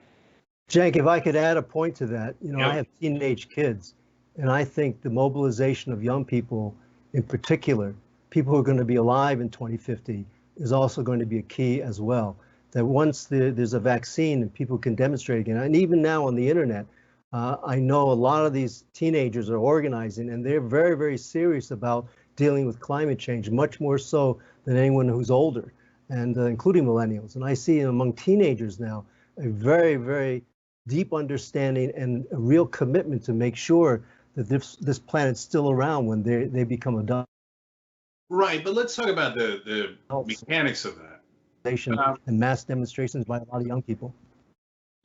Cenk, if I could add a point to that, I have teenage kids, and I think the mobilization of young people, in particular, people who are going to be alive in 2050, is also going to be a key as well. That once there's a vaccine and people can demonstrate again, and even now on the internet, I know a lot of these teenagers are organizing, and they're very, very serious about dealing with climate change, much more so than anyone who's older, and including millennials. And I see among teenagers now a very, very deep understanding and a real commitment to make sure that this planet's still around when they become adults. Right, but let's talk about the mechanics of that. And mass demonstrations by a lot of young people.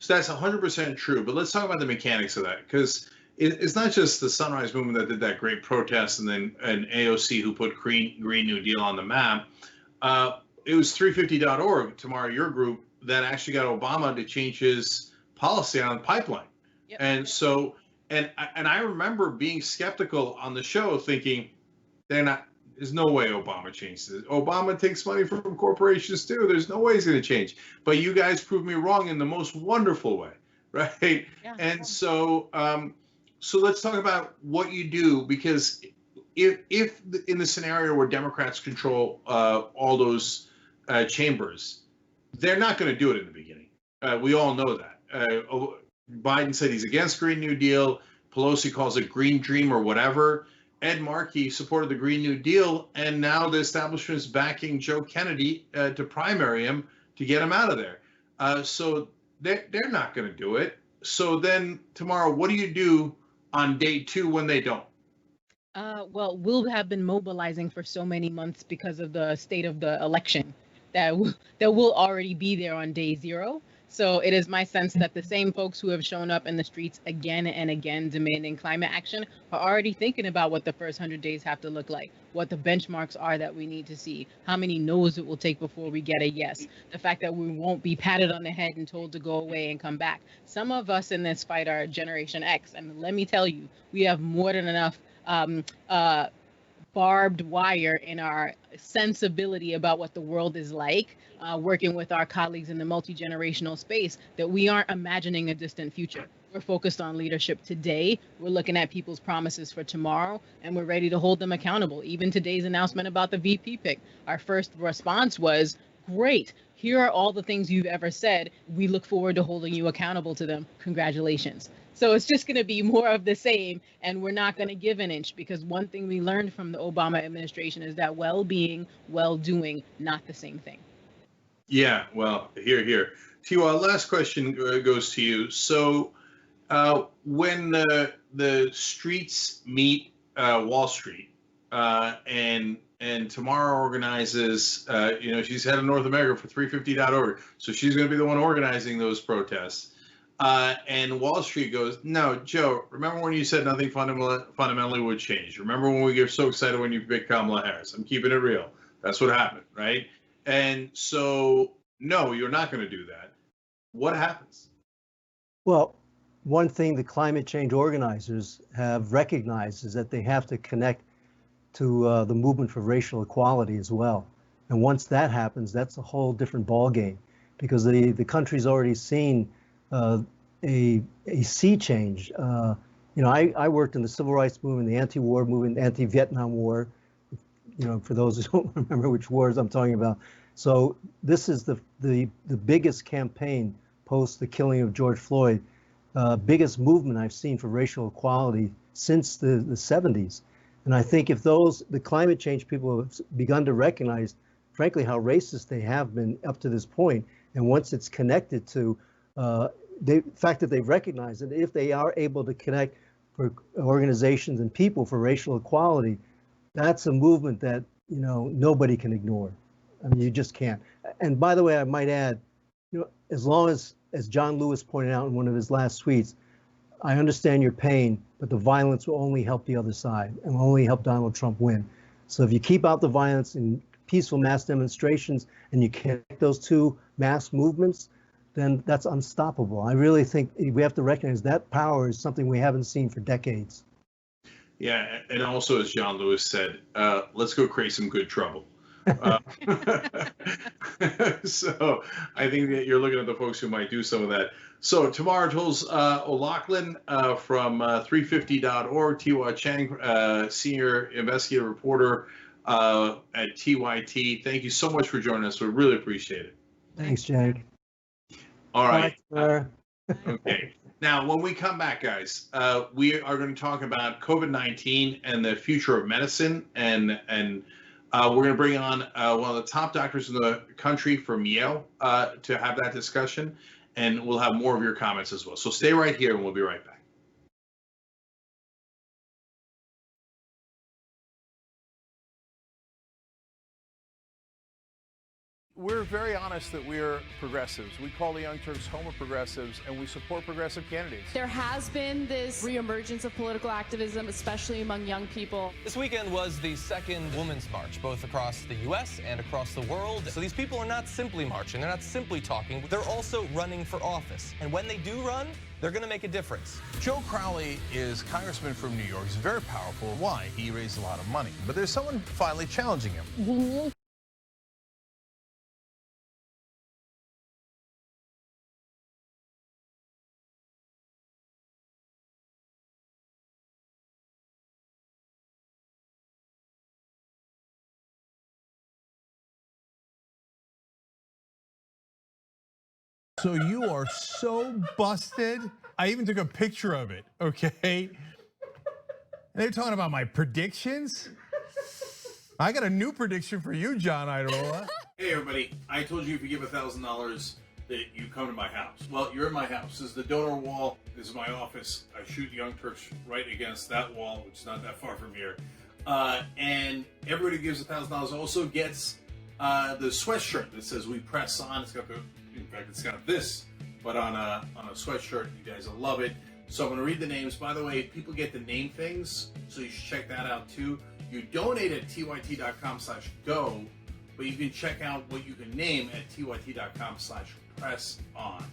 So that's 100% true, but let's talk about the mechanics of that, because it's not just the Sunrise Movement that did that great protest and then an AOC who put Green New Deal on the map. It was 350.org, Tamara, your group, that actually got Obama to change his policy on the pipeline. Yep. And so, and I remember being skeptical on the show thinking, there's no way Obama changes it. Obama takes money from corporations too. There's no way he's going to change. But you guys proved me wrong in the most wonderful way, right? Yeah. And so, so let's talk about what you do, because if in the scenario where Democrats control all those chambers, they're not going to do it in the beginning. We all know that. Biden said he's against Green New Deal. Pelosi calls it Green Dream or whatever. Ed Markey supported the Green New Deal, and now the establishment is backing Joe Kennedy to primary him to get him out of there. So they're not going to do it. So then tomorrow, what do you do on day 2 when they don't? Well, we'll have been mobilizing for so many months because of the state of the election that will already be there on day 0. So it is my sense that the same folks who have shown up in the streets again and again demanding climate action are already thinking about what the first 100 days have to look like, what the benchmarks are that we need to see, how many no's it will take before we get a yes, the fact that we won't be patted on the head and told to go away and come back. Some of us in this fight are Generation X, and let me tell you, we have more than enough barbed wire in our sensibility about what the world is like, working with our colleagues in the multi-generational space, that we aren't imagining a distant future. We're focused on leadership today. We're looking at people's promises for tomorrow, and we're ready to hold them accountable. Even today's announcement about the VP pick, our first response was, great. Here are all the things you've ever said. We look forward to holding you accountable to them. Congratulations. So it's just going to be more of the same, and we're not going to give an inch, because one thing we learned from the Obama administration is that well-being, well-doing, not the same thing. Yeah, well, here. Tiwa, last question goes to you. So when the streets meet Wall Street, and Tamara organizes, she's head of North America for 350.org, so she's going to be the one organizing those protests. And Wall Street goes, no, Joe, remember when you said nothing fundamentally would change? Remember when we get so excited when you pick Kamala Harris? I'm keeping it real. That's what happened, right? And so, no, you're not going to do that. What happens? Well, one thing the climate change organizers have recognized is that they have to connect to the movement for racial equality as well. And once that happens, that's a whole different ballgame, because the country's already seen a sea change. I worked in the civil rights movement, the anti-war movement, the anti-Vietnam War, for those who don't remember which wars I'm talking about. So this is the biggest campaign post the killing of George Floyd, biggest movement I've seen for racial equality since the 70s. And I think if the climate change people have begun to recognize, frankly, how racist they have been up to this point, and once it's connected to the fact that they've recognized that if they are able to connect for organizations and people for racial equality, that's a movement that nobody can ignore. I mean, you just can't. And by the way, I might add, as long as John Lewis pointed out in one of his last tweets, I understand your pain, but the violence will only help the other side and will only help Donald Trump win. So if you keep out the violence in peaceful mass demonstrations and you connect those two mass movements, then that's unstoppable. I really think we have to recognize that power is something we haven't seen for decades. Yeah, and also, as John Lewis said, let's go create some good trouble. So I think that you're looking at the folks who might do some of that. So Tamara O'Loughlin from 350.org, Tiwa Chang, senior investigative reporter at TYT. Thank you so much for joining us. We really appreciate it. Thanks, Jack. All right. Bye, Okay. Now, when we come back, guys, we are going to talk about COVID-19 and the future of medicine, and we're going to bring on one of the top doctors in the country from Yale to have that discussion, and we'll have more of your comments as well. So stay right here, and we'll be right back. We're very honest that we're progressives. We call the Young Turks home of progressives, and we support progressive candidates. There has been this reemergence of political activism, especially among young people. This weekend was the second Women's March, both across the U.S. and across the world. So these people are not simply marching, they're not simply talking, they're also running for office. And when they do run, they're going to make a difference. Joe Crowley is congressman from New York. He's very powerful. Why? He raised a lot of money. But there's someone finally challenging him. So you are so busted. I even took a picture of it, okay? They're talking about my predictions. I got a new prediction for you, John Idarola. Hey everybody, I told you if you give $1,000 that you come to my house. Well, you're in my house. This is the donor wall. This is my office. I shoot Young Turks right against that wall, which is not that far from here. And everybody who gives $1,000 also gets the sweatshirt that says "We Press On." It's got in fact, it's got this, but on a sweatshirt. You guys will love it. So I'm going to read the names. By the way, people get to name things, so you should check that out too. You donate at tyt.com/go, but you can check out what you can name at tyt.com/presson.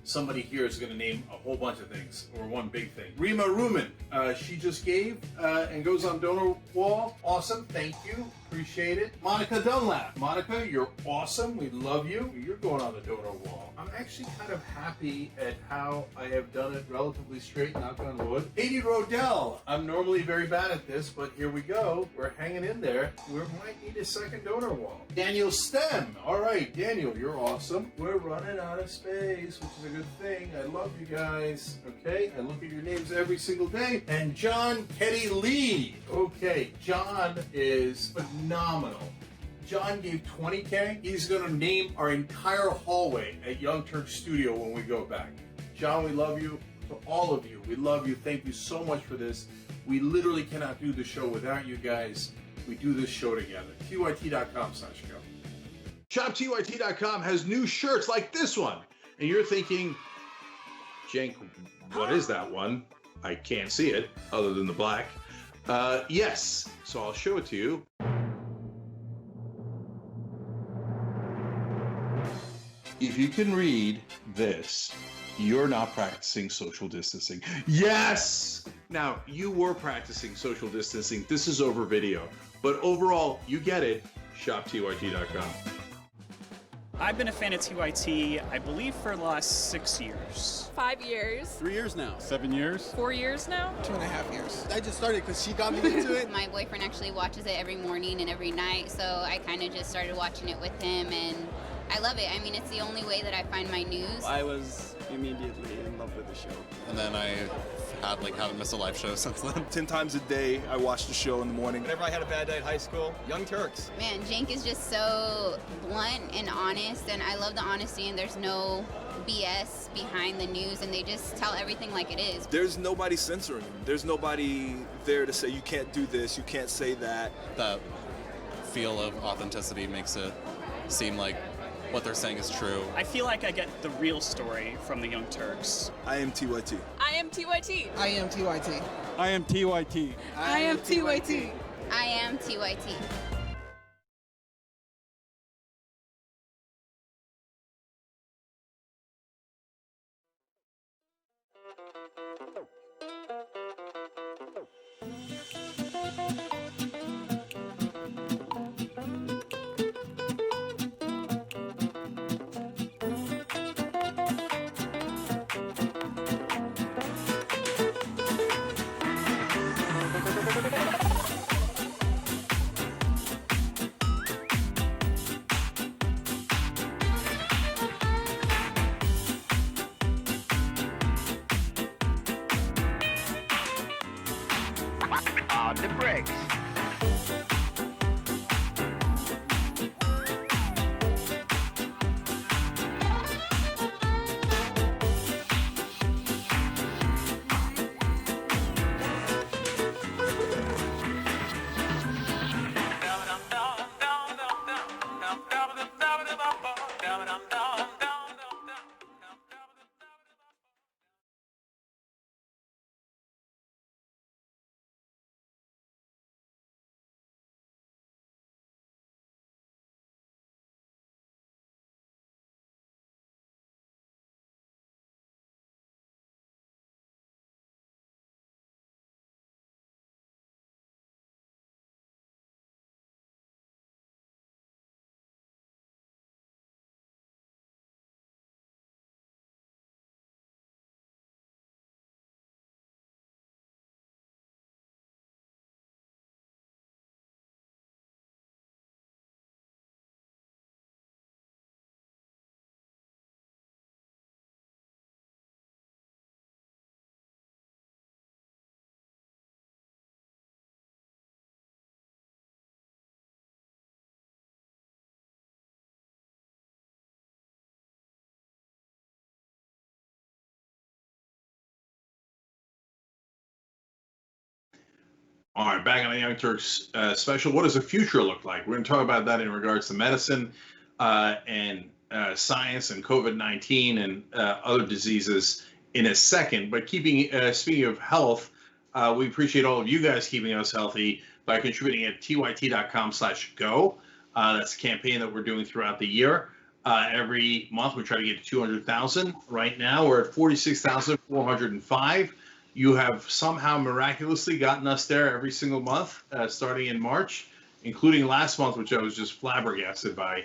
Somebody here is going to name a whole bunch of things, or one big thing. Rima Ruman, she just gave and goes on donor wall. Awesome, thank you, appreciate it. Monica Dunlap, Monica, you're awesome. We love you. You're going on the donor wall. I'm actually kind of happy at how I have done it relatively straight, knock on wood. Katie Rodell, I'm normally very bad at this, but here we go. We're hanging in there. We might need a second donor wall. Daniel Stem. All right, Daniel, you're awesome. We're running out of space, which is a good thing. I love you guys. Okay, I look at your names every single day. And John Ketty Lee. Okay, John is phenomenal. John gave $20K. He's going to name our entire hallway at Young Turks Studio when we go back. John, we love you. To all of you, we love you. Thank you so much for this. We literally cannot do the show without you guys. We do this show together. TYT.com/go. ShopTYT.com has new shirts like this one. And you're thinking, Cenk, what is that one? I can't see it other than the black. Yes, so I'll show it to you. If you can read this, you're not practicing social distancing. Yes! Now, you were practicing social distancing. This is over video. But overall, you get it. ShopTYT.com. I've been a fan of TYT, I believe, for the last 6 years. 5 years. 3 years now. 7 years. 4 years now. 2.5 years. I just started because she got me into it. My boyfriend actually watches it every morning and every night, so I kind of just started watching it with him, and I love it. I mean, it's the only way that I find my news. I was immediately in love with the show. And then I haven't missed a live show since then. 10 times a day, I watch the show in the morning. Whenever I had a bad day at high school, Young Turks. Man, Cenk is just so blunt and honest, and I love the honesty, and there's no BS behind the news, and they just tell everything like it is. There's nobody censoring them. There's nobody there to say you can't do this, you can't say that. That feel of authenticity makes it seem like what they're saying is true. I feel like I get the real story from the Young Turks. I am TYT. I am TYT. I am TYT. I am TYT. I am TYT. I am TYT. The brakes. All right, back on the Young Turks special. What does the future look like? We're going to talk about that in regards to medicine and science and COVID-19 and other diseases in a second. But speaking of health, we appreciate all of you guys keeping us healthy by contributing at tyt.com/go. That's a campaign that we're doing throughout the year. Every month we try to get to 200,000. Right now we're at 46,405. You have somehow miraculously gotten us there every single month, starting in March, including last month, which I was just flabbergasted by.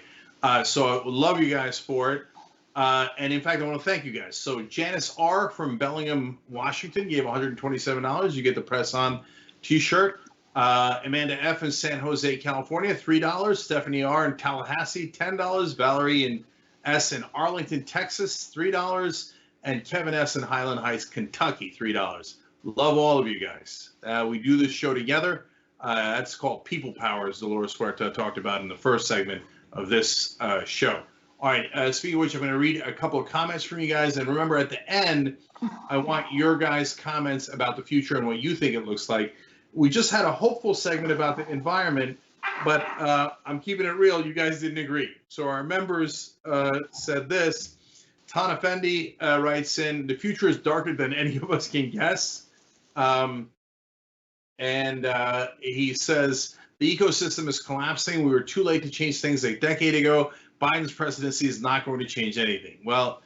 So I would love you guys for it. And in fact, I want to thank you guys. So Janice R. from Bellingham, Washington gave $127. You get the Press On t-shirt. Amanda F. in San Jose, California, $3. Stephanie R. in Tallahassee, $10. Valerie S. in Arlington, Texas, $3. And Kevin S. in Highland Heights, Kentucky, $3. Love all of you guys. We do this show together. That's called People Power, as Dolores Huerta talked about in the first segment of this show. All right, speaking of which, I'm going to read a couple of comments from you guys. And remember, at the end, I want your guys' comments about the future and what you think it looks like. We just had a hopeful segment about the environment, but I'm keeping it real. You guys didn't agree. So our members said this. Tan Effendi writes in, the future is darker than any of us can guess. And he says, the ecosystem is collapsing. We were too late to change things a decade ago. Biden's presidency is not going to change anything. Well,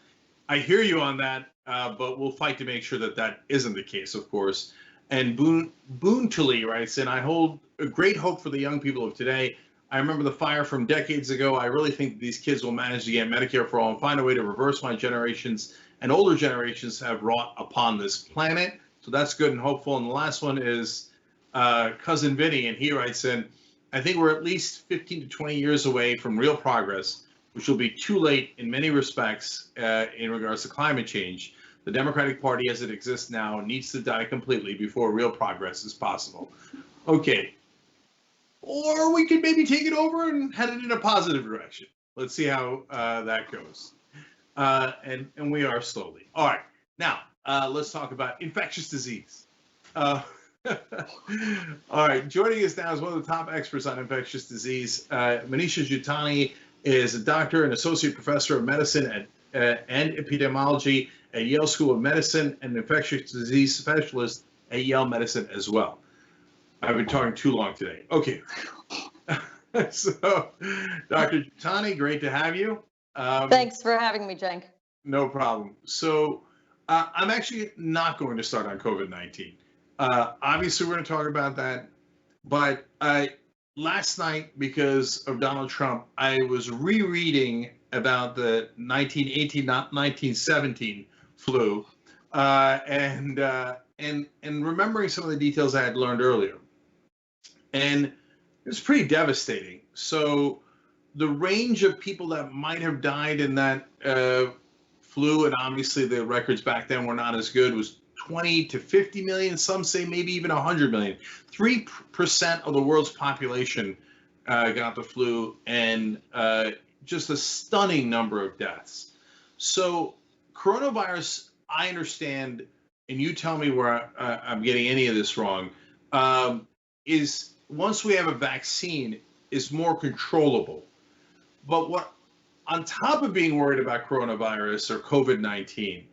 I hear you on that, but we'll fight to make sure that that isn't the case, of course. And Boontuli writes in, I hold a great hope for the young people of today. I remember the fire from decades ago. I really think these kids will manage to get Medicare for all and find a way to reverse my generations and older generations have wrought upon this planet. So that's good and hopeful. And the last one is Cousin Vinny, and he writes in, I think we're at least 15 to 20 years away from real progress, which will be too late in many respects in regards to climate change. The Democratic Party as it exists now needs to die completely before real progress is possible. Okay. Or we could maybe take it over and head it in a positive direction. Let's see how that goes. And we are slowly. All right. Now, let's talk about infectious disease. All right. Joining us now is one of the top experts on infectious disease. Manisha Jutani is a doctor and associate professor of medicine and epidemiology at Yale School of Medicine and infectious disease specialist at Yale Medicine as well. I've been talking too long today. Okay. So, Dr. Jutani, great to have you. Thanks for having me, Cenk. No problem. So, I'm actually not going to start on COVID-19. Obviously, we're going to talk about that. But last night, because of Donald Trump, I was rereading about the 1918, not 1917 flu, and remembering some of the details I had learned earlier. And it was pretty devastating. So the range of people that might have died in that flu, and obviously the records back then were not as good, was 20 to 50 million. Some say maybe even 100 million. 3% of the world's population got the flu, and just a stunning number of deaths. So coronavirus, I understand, and you tell me where I'm getting any of this wrong, is once we have a vaccine, is more controllable. But what, on top of being worried about coronavirus or COVID-19,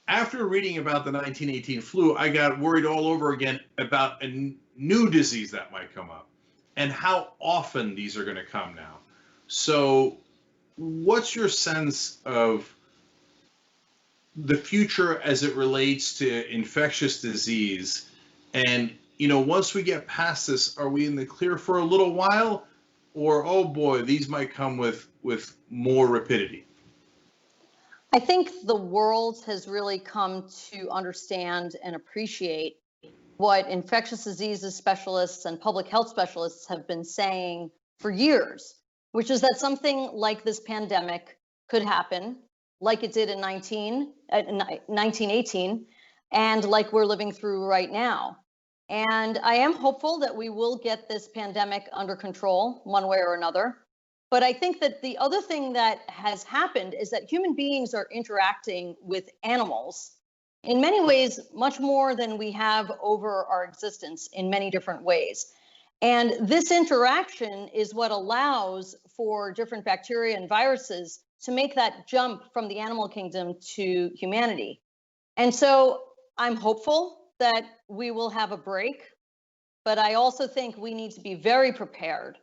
after reading about the 1918 flu, I got worried all over again about a new disease that might come up and how often these are going to come now. So what's your sense of the future as it relates to infectious disease? And, you know, once we get past this, are we in the clear for a little while? Or, oh boy, these might come with more rapidity? I think the world has really come to understand and appreciate what infectious diseases specialists and public health specialists have been saying for years, which is that something like this pandemic could happen, like it did in 1918, and like we're living through right now. And I am hopeful that we will get this pandemic under control one way or another. But I think that the other thing that has happened is that human beings are interacting with animals in many ways much more than we have over our existence in many different ways. And this interaction is what allows for different bacteria and viruses to make that jump from the animal kingdom to humanity. And so I'm hopeful that we will have a break, but I also think we need to be very prepared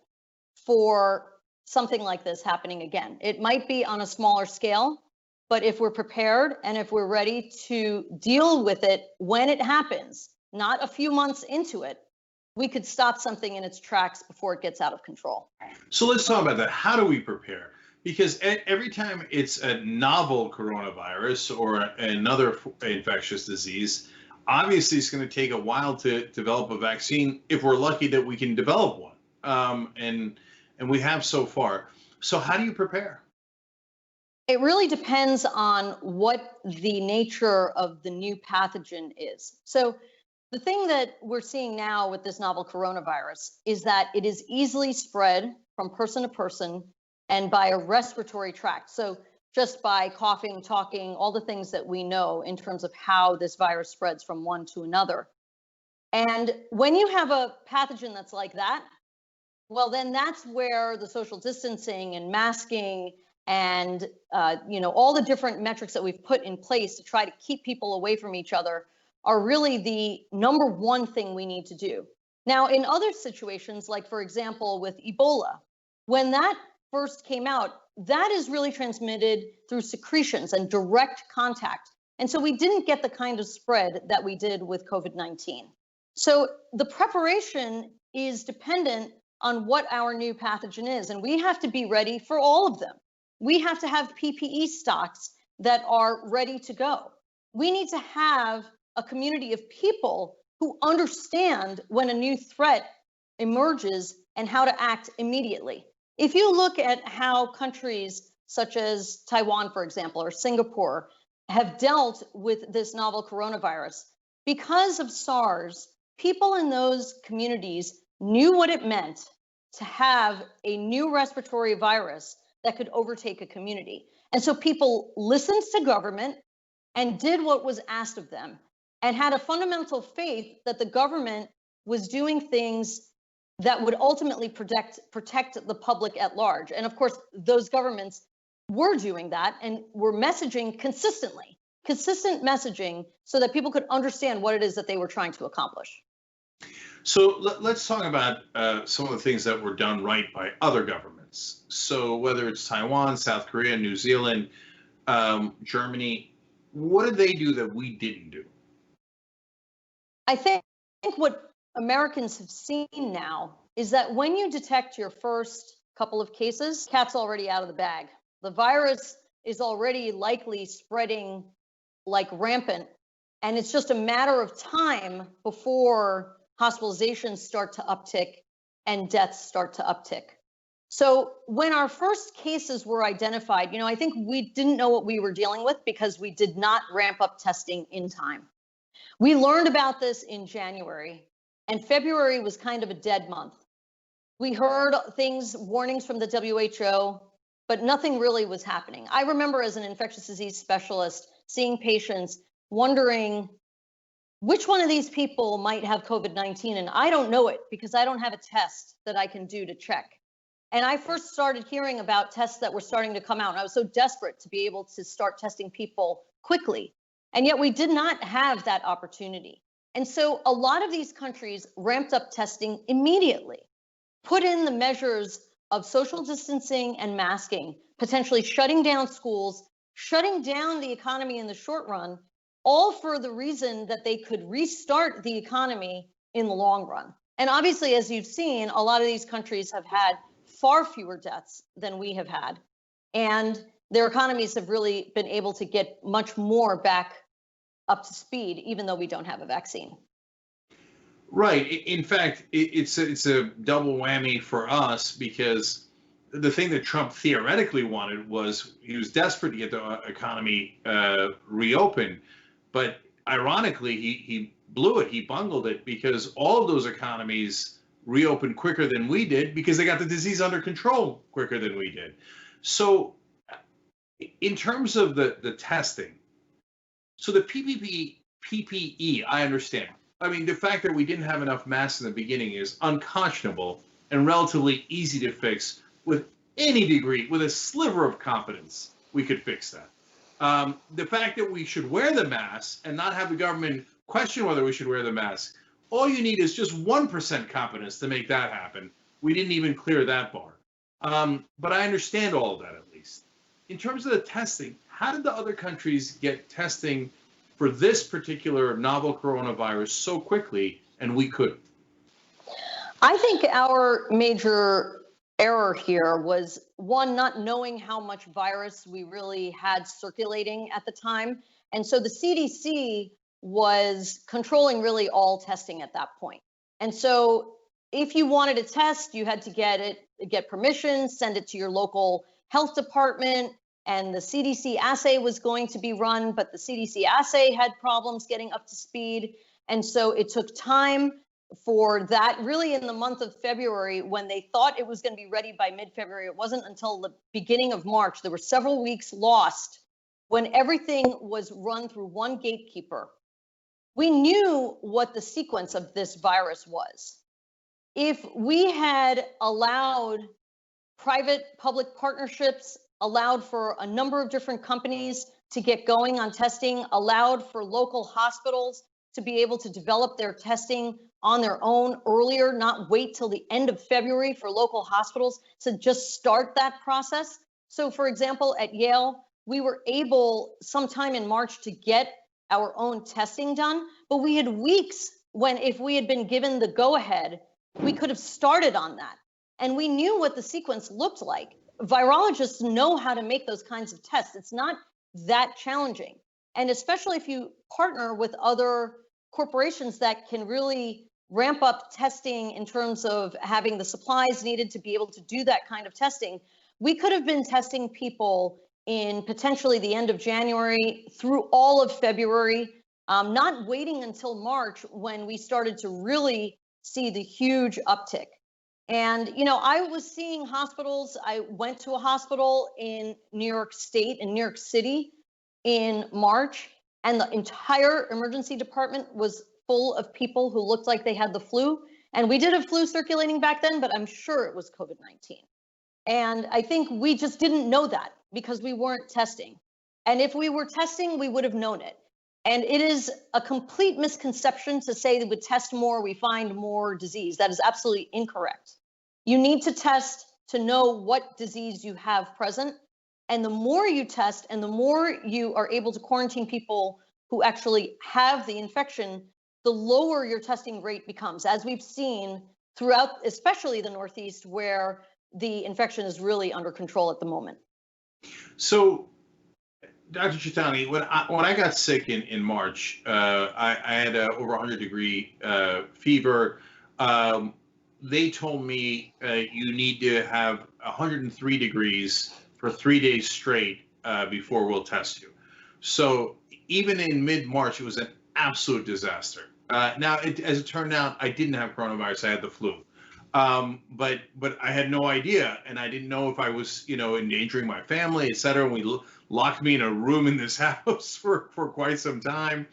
for something like this happening again. It might be on a smaller scale, but if we're prepared and if we're ready to deal with it when it happens, not a few months into it, we could stop something in its tracks before it gets out of control. So let's talk about that. How do we prepare? Because every time it's a novel coronavirus or another infectious disease, obviously it's going to take a while to develop a vaccine if we're lucky that we can develop one. And we have so far. So how do you prepare? It really depends on what the nature of the new pathogen is. So the thing that we're seeing now with this novel coronavirus is that it is easily spread from person to person and by a respiratory tract. So just by coughing, talking, all the things that we know in terms of how this virus spreads from one to another. And when you have a pathogen that's like that, well, then that's where the social distancing and masking and all the different metrics that we've put in place to try to keep people away from each other are really the number one thing we need to do. Now, in other situations, like for example, with Ebola, when that first came out, that is really transmitted through secretions and direct contact. And so we didn't get the kind of spread that we did with COVID-19. So the preparation is dependent on what our new pathogen is, and we have to be ready for all of them. We have to have PPE stocks that are ready to go. We need to have a community of people who understand when a new threat emerges and how to act immediately. If you look at how countries such as Taiwan, for example, or Singapore have dealt with this novel coronavirus, because of SARS, people in those communities knew what it meant to have a new respiratory virus that could overtake a community. And so people listened to government and did what was asked of them and had a fundamental faith that the government was doing things that would ultimately protect the public at large. And of course, those governments were doing that and were messaging consistently, consistent messaging so that people could understand what it is that they were trying to accomplish. So let's talk about some of the things that were done right by other governments. So whether it's Taiwan, South Korea, New Zealand, Germany, what did they do that we didn't do? I think what Americans have seen now is that when you detect your first couple of cases, cat's already out of the bag. The virus is already likely spreading like rampant, and it's just a matter of time before hospitalizations start to uptick and deaths start to uptick. So when our first cases were identified, I think we didn't know what we were dealing with because we did not ramp up testing in time. We learned about this in January, and February was kind of a dead month. We heard warnings from the WHO, but nothing really was happening. I remember as an infectious disease specialist seeing patients wondering which one of these people might have COVID-19, and I don't know it because I don't have a test that I can do to check. And I first started hearing about tests that were starting to come out, and I was so desperate to be able to start testing people quickly. And yet we did not have that opportunity. And so a lot of these countries ramped up testing immediately, put in the measures of social distancing and masking, potentially shutting down schools, shutting down the economy in the short run, all for the reason that they could restart the economy in the long run. And obviously, as you've seen, a lot of these countries have had far fewer deaths than we have had. And their economies have really been able to get much more back up to speed, even though we don't have a vaccine. Right. In fact, it's a double whammy for us because the thing that Trump theoretically wanted was he was desperate to get the economy reopened. But ironically, he blew it. He bungled it because all of those economies reopened quicker than we did because they got the disease under control quicker than we did. So in terms of the testing, so the PPE, I understand. I mean, the fact that we didn't have enough masks in the beginning is unconscionable and relatively easy to fix with any degree, with a sliver of competence, we could fix that. The fact that we should wear the mask and not have the government question whether we should wear the mask, all you need is just 1% competence to make that happen. We didn't even clear that bar. But I understand all of that at least. In terms of the testing, how did the other countries get testing for this particular novel coronavirus so quickly and we couldn't? I think our major error here was, one, not knowing how much virus we really had circulating at the time. And so the CDC was controlling really all testing at that point. And so if you wanted to test, you had to get permission, send it to your local health department, and the CDC assay was going to be run, but the CDC assay had problems getting up to speed. And so it took time for that. Really, in the month of February, when they thought it was going to be ready by mid-February, it wasn't until the beginning of March. There were several weeks lost when everything was run through one gatekeeper. We knew what the sequence of this virus was. If we had allowed private-public partnerships, allowed for a number of different companies to get going on testing, allowed for local hospitals to be able to develop their testing on their own earlier, not wait till the end of February for local hospitals to just start that process. So for example, at Yale, we were able sometime in March to get our own testing done, but we had weeks when, if we had been given the go-ahead, we could have started on that. And we knew what the sequence looked like. Virologists know how to make those kinds of tests. It's not that challenging. And especially if you partner with other corporations that can really ramp up testing in terms of having the supplies needed to be able to do that kind of testing, we could have been testing people in potentially the end of January through all of February, not waiting until March when we started to really see the huge uptick. And, you know, I was seeing hospitals. I went to a hospital in New York State, in New York City in March, and the entire emergency department was full of people who looked like they had the flu. And we did have flu circulating back then, but I'm sure it was COVID-19. And I think we just didn't know that because we weren't testing. And if we were testing, we would have known it. And it is a complete misconception to say that we test more, we find more disease. That is absolutely incorrect. You need to test to know what disease you have present. And the more you test and the more you are able to quarantine people who actually have the infection, the lower your testing rate becomes, as we've seen throughout, especially the Northeast, where the infection is really under control at the moment. So, Dr. Chitani, when I got sick in March, I had over 100-degree fever. They told me you need to have 103 degrees for 3 days straight before we'll test you. So even in mid-March, it was an absolute disaster. Now, as it turned out, I didn't have coronavirus. I had the flu. But I had no idea, and I didn't know if I was, endangering my family, et cetera. And we locked me in a room in this house for quite some time,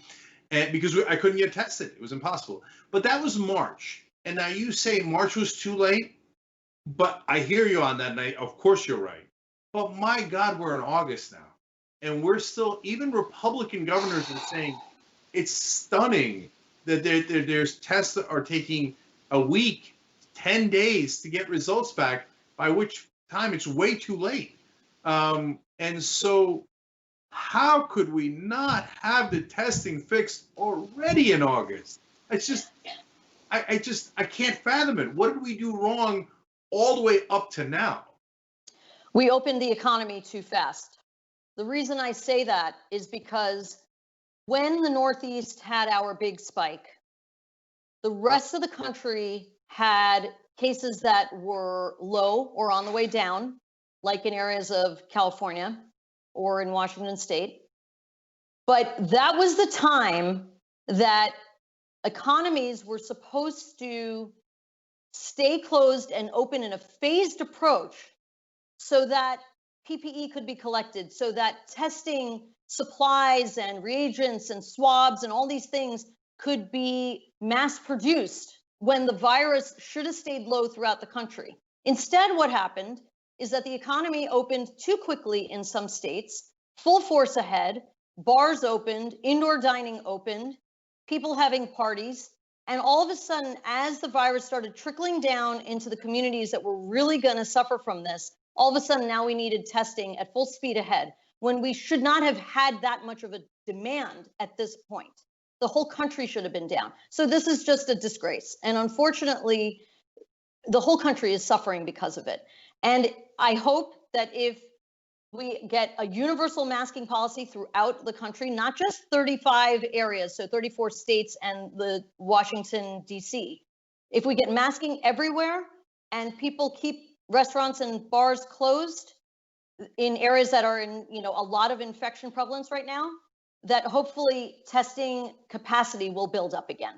and because I couldn't get tested, it was impossible. But that was March, and now you say March was too late, but I hear you on that night. Of course you're right. But my God, we're in August now, and we're still. Even Republican governors are saying it's stunning that there's tests that are taking a week, 10 days to get results back, by which time it's way too late. And so how could we not have the testing fixed already in August? It's just, I can't fathom it. What did we do wrong all the way up to now? We opened the economy too fast. The reason I say that is because when the Northeast had our big spike, the rest of the country had cases that were low or on the way down, like in areas of California or in Washington State. But that was the time that economies were supposed to stay closed and open in a phased approach so that PPE could be collected, so that testing supplies and reagents and swabs and all these things could be mass produced when the virus should have stayed low throughout the country. Instead, what happened is that the economy opened too quickly in some states, full force ahead, bars opened, indoor dining opened, people having parties. And all of a sudden, as the virus started trickling down into the communities that were really going to suffer from this, all of a sudden now we needed testing at full speed ahead when we should not have had that much of a demand at this point. The whole country should have been down. So this is just a disgrace. And unfortunately, the whole country is suffering because of it. And I hope that if we get a universal masking policy throughout the country, not just 35 areas, so 34 states and the Washington, D.C. If we get masking everywhere and people keep restaurants and bars closed in areas that are in, a lot of infection prevalence right now, that hopefully testing capacity will build up again.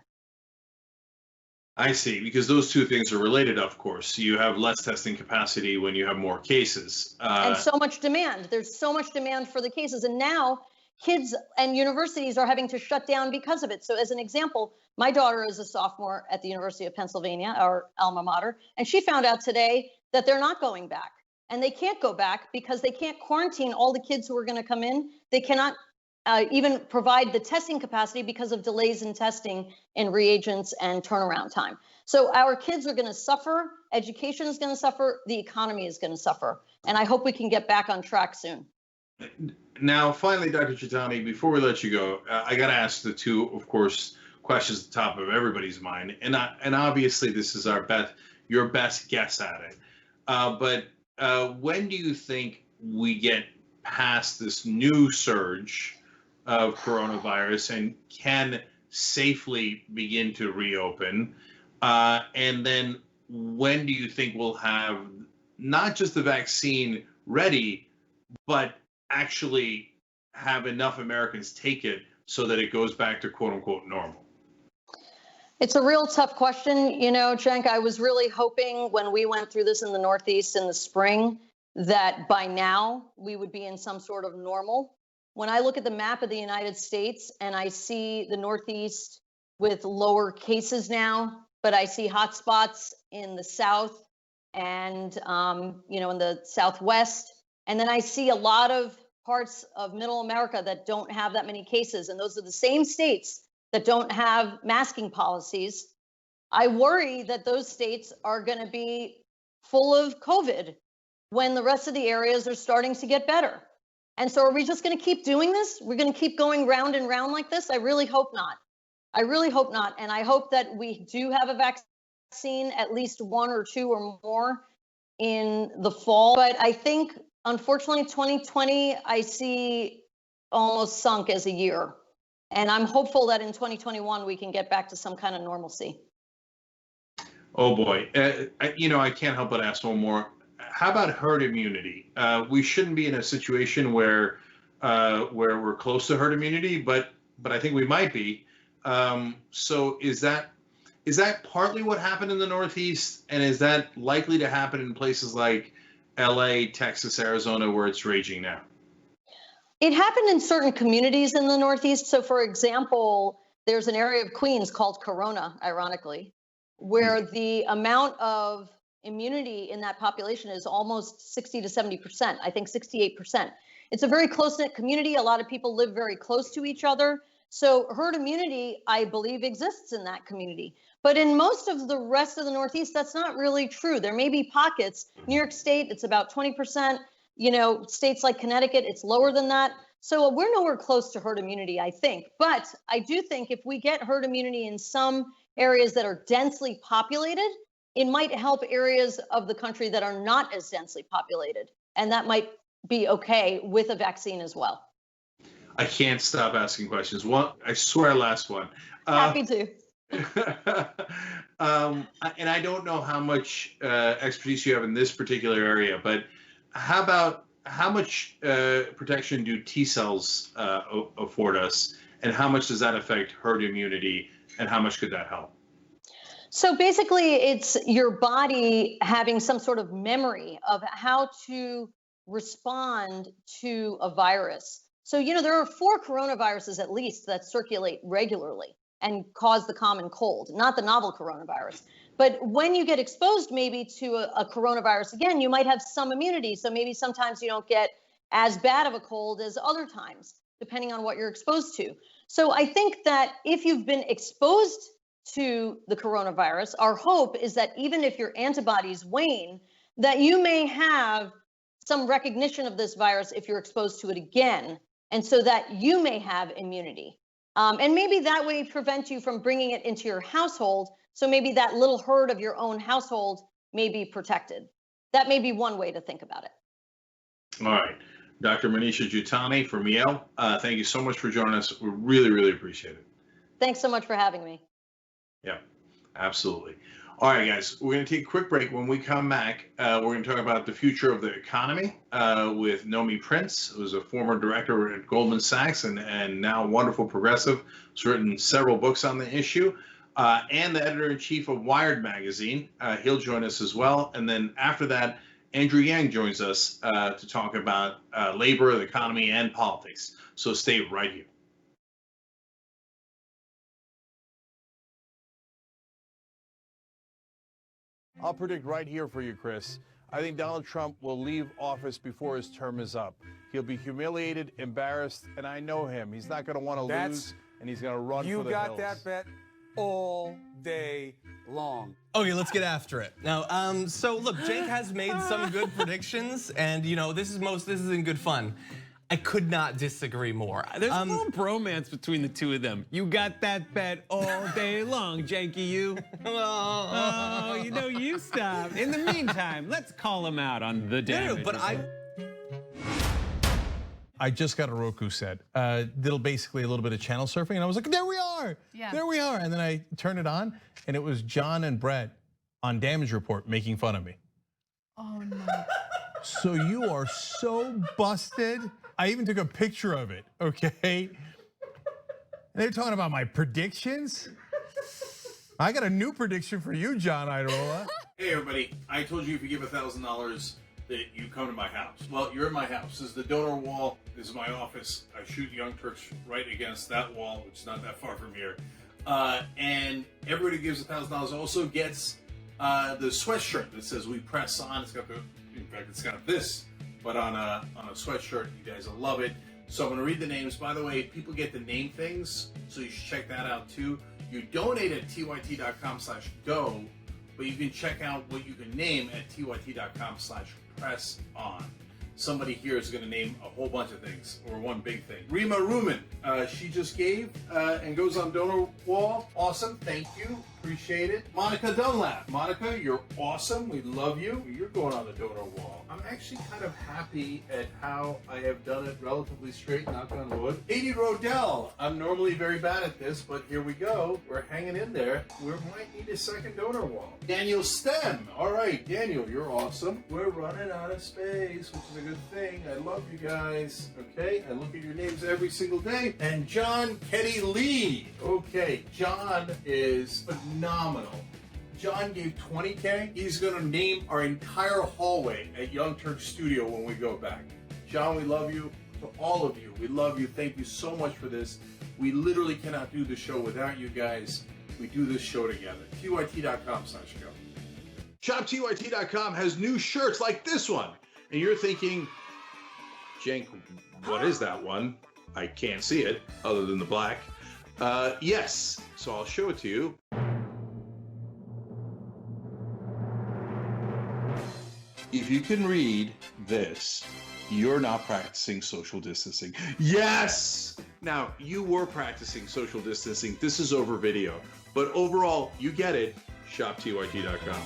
I see, because those two things are related, of course. You have less testing capacity when you have more cases. And so much demand. There's so much demand for the cases. And now kids and universities are having to shut down because of it. So as an example, my daughter is a sophomore at the University of Pennsylvania, our alma mater, and she found out today that they're not going back. And they can't go back because they can't quarantine all the kids who are going to come in. They cannot even provide the testing capacity because of delays in testing and reagents and turnaround time. So our kids are going to suffer, education is going to suffer, the economy is going to suffer. And I hope we can get back on track soon. Now, finally, Dr. Chitani, before we let you go, I got to ask the two, of course, questions at the top of everybody's mind. And obviously, this is your best guess at it. But when do you think we get past this new surge of coronavirus and can safely begin to reopen? And then when do you think we'll have not just the vaccine ready, but actually have enough Americans take it so that it goes back to quote unquote normal? It's a real tough question. Cenk, I was really hoping when we went through this in the Northeast in the spring that by now we would be in some sort of normal. When I look at the map of the United States and I see the Northeast with lower cases now, but I see hotspots in the South and, in the Southwest. And then I see a lot of parts of Middle America that don't have that many cases. And those are the same states that don't have masking policies. I worry that those states are going to be full of COVID when the rest of the areas are starting to get better. And so are we just going to keep doing this? We're going to keep going round and round like this? I really hope not. I really hope not. And I hope that we do have a vaccine, at least one or two or more in the fall. But I think, unfortunately, 2020, I see almost sunk as a year. And I'm hopeful that in 2021, we can get back to some kind of normalcy. Oh, boy. I can't help but ask one more. How about herd immunity? We shouldn't be in a situation where we're close to herd immunity, but I think we might be. So is that partly what happened in the Northeast, and is that likely to happen in places like LA, Texas, Arizona, where it's raging now? It happened in certain communities in the Northeast. So, for example, there's an area of Queens called Corona, ironically, where the amount of immunity in that population is almost 60 to 70%, I think 68%. It's a very close-knit community. A lot of people live very close to each other. So herd immunity, I believe, exists in that community. But in most of the rest of the Northeast, that's not really true. There may be pockets. New York State, it's about 20%. States like Connecticut, it's lower than that. So we're nowhere close to herd immunity, I think. But I do think if we get herd immunity in some areas that are densely populated, it might help areas of the country that are not as densely populated. And that might be okay with a vaccine as well. I can't stop asking questions. I swear, last one. Happy to. And I don't know how much expertise you have in this particular area, but how much protection do T cells afford us, and how much does that affect herd immunity, and how much could that help? So basically, it's your body having some sort of memory of how to respond to a virus. So, there are 4 coronaviruses at least that circulate regularly and cause the common cold, not the novel coronavirus. But when you get exposed maybe to a coronavirus again, you might have some immunity. So maybe sometimes you don't get as bad of a cold as other times, depending on what you're exposed to. So I think that if you've been exposed to the coronavirus, our hope is that even if your antibodies wane, that you may have some recognition of this virus if you're exposed to it again, and so that you may have immunity. And maybe that way prevent you from bringing it into your household. So maybe that little herd of your own household may be protected. That may be one way to think about it. All right. Dr. Manisha Jutani from Yale, thank you so much for joining us. We really, really appreciate it. Thanks so much for having me. Yeah, absolutely. All right, guys, we're going to take a quick break. When we come back, we're going to talk about the future of the economy with Nomi Prince, who's a former director at Goldman Sachs and now wonderful progressive. Has written several books on the issue, and the editor-in-chief of Wired magazine. He'll join us as well. And then after that, Andrew Yang joins us to talk about labor, the economy, and politics. So stay right here. I'll predict right here for you, Chris. I think Donald Trump will leave office before his term is up. He'll be humiliated, embarrassed, and I know him. He's not going to want to lose, and he's going to run for the hills. You got that bet all day long. Okay, let's get after it. Now, so look, Jake has made some good predictions, and this is in good fun. I could not disagree more. There's a little bromance between the two of them. You got that bet all day long, Janky, you. Oh, you stop. In the meantime, let's call him out on the damage. No, but I just got a Roku set. Did basically a little bit of channel surfing, and I was like, there we are. Yeah. There we are. And then I turned it on, and it was John and Brett on Damage Report making fun of me. Oh no. So you are so busted. I even took a picture of it, okay? And they're talking about my predictions. I got a new prediction for you, John Idarola. Hey everybody, I told you if you give $1,000 that you come to my house. Well, you're in my house. This is the donor wall. This is my office. I shoot Young Turks right against that wall, which is not that far from here. And everybody who gives $1,000 also gets the sweatshirt that says "We Press On." It's got in fact, it's got this, but on a sweatshirt. You guys will love it. So I'm going to read the names. By the way, people get to name things, so you should check that out too. You donate at tyt.com/go, but you can check out what you can name at tyt.com/press-on. Somebody here is going to name a whole bunch of things, or one big thing. Rima Ruman, she just gave and goes on donor wall. Awesome, thank you, appreciate it. Monica Dunlap, Monica, you're awesome, we love you. You're going on the donor wall. I'm actually kind of happy at how I have done it relatively straight, knock on wood. Katie Rodell, I'm normally very bad at this, but here we go. We're hanging in there. We might need a second donor wall. Daniel Stem, all right, Daniel, you're awesome. We're running out of space, which is a good thing. I love you guys, okay? I look at your names every single day. And John Ketty Lee. Okay, John is phenomenal. John gave $20K. He's gonna name our entire hallway at Young Turks Studio when we go back. John, we love you. To all of you, we love you. Thank you so much for this. We literally cannot do the show without you guys. We do this show together. tyt.com/go. ShopTYT.com has new shirts like this one. And you're thinking, Cenk, what is that one? I can't see it other than the black. Yes, so I'll show it to you. If you can read this, you're not practicing social distancing. Yes! Now, you were practicing social distancing. This is over video. But overall, you get it. ShopTYT.com.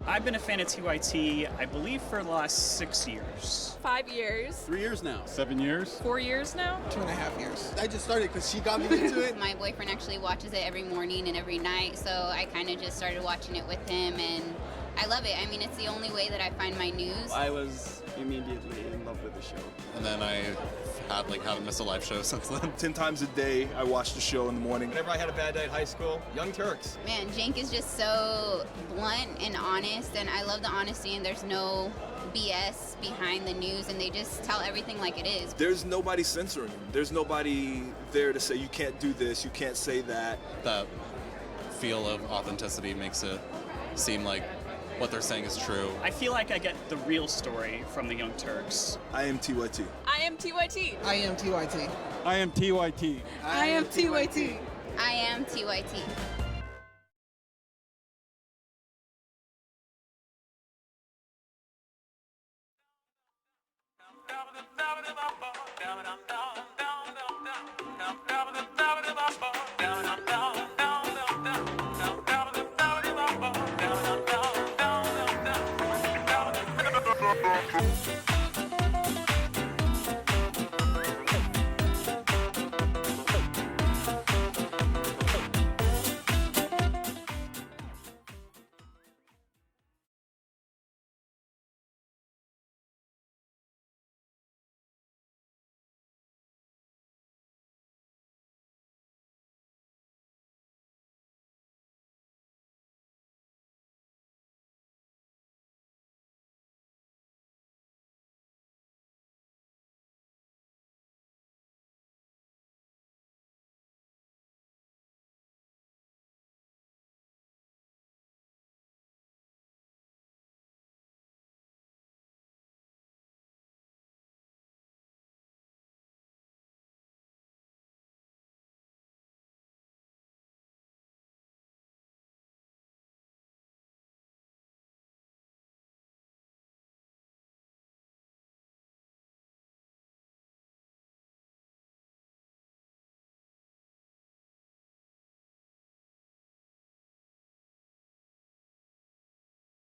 I've been a fan of TYT, I believe, for the last 6 years. 5 years. 3 years now. 7 years. 4 years now. 2.5 years. I just started because she got me into it. My boyfriend actually watches it every morning and every night, so I kind of just started watching it with him, and I love it. I mean, it's the only way that I find my news. I was immediately in love with the show. And then I haven't missed a live show since then. 10 times a day, I watch the show in the morning. Whenever I had a bad day at high school, Young Turks. Man, Cenk is just so blunt and honest, and I love the honesty, and there's no BS behind the news, and they just tell everything like it is. There's nobody censoring him. There's nobody there to say you can't do this, you can't say that. That feel of authenticity makes it seem like what they're saying is true. I feel like I get the real story from the Young Turks. I am TYT. I am TYT. I am TYT. I am TYT. I am TYT. I am TYT.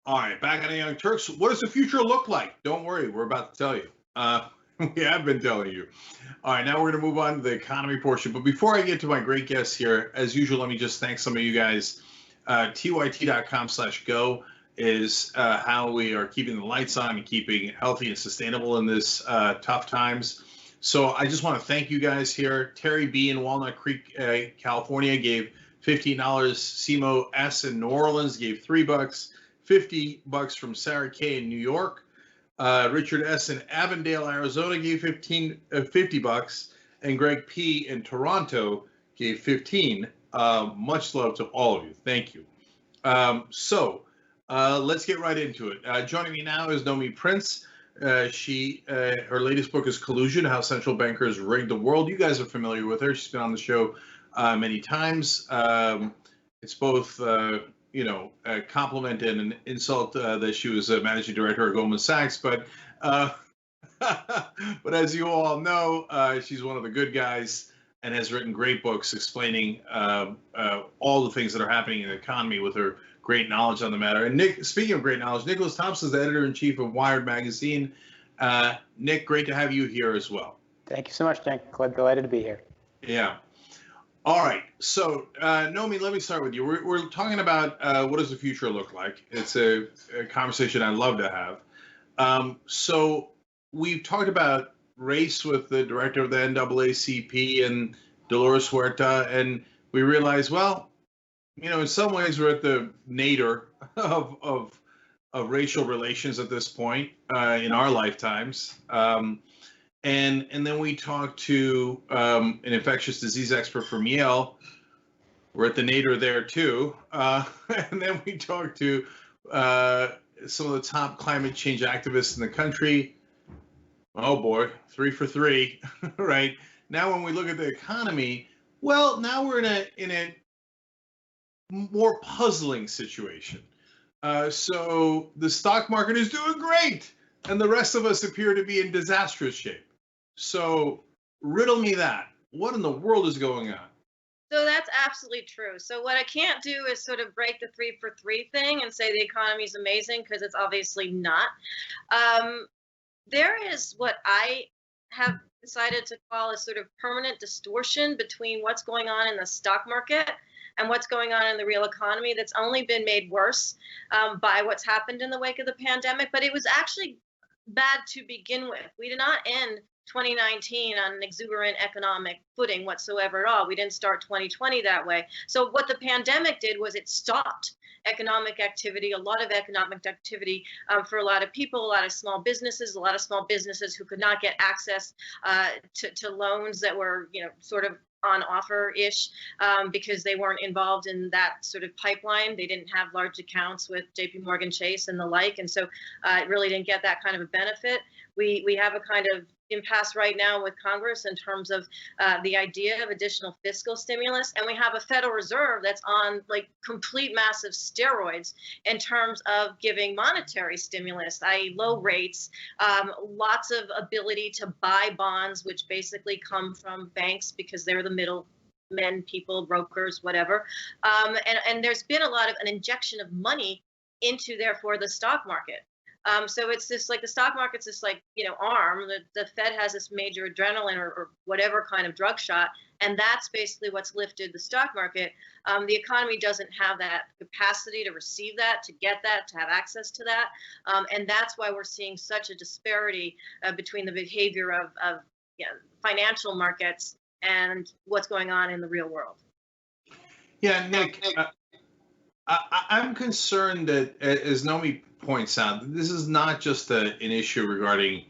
All right, back on the Young Turks. What does the future look like? Don't worry, we're about to tell you. We have been telling you. All right, now we're going to move on to the economy portion. But before I get to my great guests here, as usual, let me just thank some of you guys. tyt.com/go is how we are keeping the lights on and keeping it healthy and sustainable in this tough times. So I just want to thank you guys here. Terry B. in Walnut Creek, California gave $15. Simo S. in New Orleans gave $3. $50 from Sarah K. in New York. Richard S. in Avondale, Arizona gave $50, and Greg P. in Toronto gave $15. Much love to all of you. Thank you. So let's get right into it. Joining me now is Nomi Prince. Her latest book is Collusion: How Central Bankers Rigged the World. You guys are familiar with her. She's been on the show many times. It's both a compliment and an insult that she was a managing director of Goldman Sachs. But but as you all know, she's one of the good guys and has written great books explaining all the things that are happening in the economy with her great knowledge on the matter. And Nick, speaking of great knowledge, Nicholas Thompson is the editor-in-chief of Wired Magazine. Nick, great to have you here as well. Thank you so much, Nick. Delighted to be here. Yeah. All right. So, Nomi, let me start with you. We're talking about what does the future look like. It's a conversation I love to have. So we've talked about race with the director of the NAACP and Dolores Huerta, and we realized, well, in some ways we're at the nadir of racial relations at this point in our lifetimes. And then we talked to an infectious disease expert from Yale. We're at the nadir there too. And then we talked to some of the top climate change activists in the country. Oh boy, 3 for 3, right? Now when we look at the economy, well, now we're in a more puzzling situation. So the stock market is doing great, and the rest of us appear to be in disastrous shape. So riddle me that. What in the world is going on? So that's absolutely true. So what I can't do is sort of break the 3 for 3 thing and say the economy is amazing, because it's obviously not. There is what I have decided to call a sort of permanent distortion between what's going on in the stock market and what's going on in the real economy that's only been made worse by what's happened in the wake of the pandemic. But it was actually bad to begin with. We did not end 2019 on an exuberant economic footing whatsoever at all. We didn't start 2020 that way. So what the pandemic did was it stopped economic activity, a lot of economic activity for a lot of people, a lot of small businesses who could not get access to loans that were, sort of on offer-ish because they weren't involved in that sort of pipeline. They didn't have large accounts with JP Morgan Chase and the like, and so it really didn't get that kind of a benefit. We have a kind of impasse right now with Congress in terms of the idea of additional fiscal stimulus, and we have a Federal Reserve that's on like complete massive steroids in terms of giving monetary stimulus, i.e. low rates, lots of ability to buy bonds, which basically come from banks because they're the middlemen, people, brokers, whatever. And there's been a lot of an injection of money into, therefore, the stock market. So it's this like the stock market's this like, arm. The Fed has this major adrenaline or whatever kind of drug shot, and that's basically what's lifted the stock market. The economy doesn't have that capacity to receive that, to get that, to have access to that, and that's why we're seeing such a disparity between the behavior of financial markets and what's going on in the real world. Yeah, Nick, I'm concerned that, as Nomi points out, this is not just an issue regarding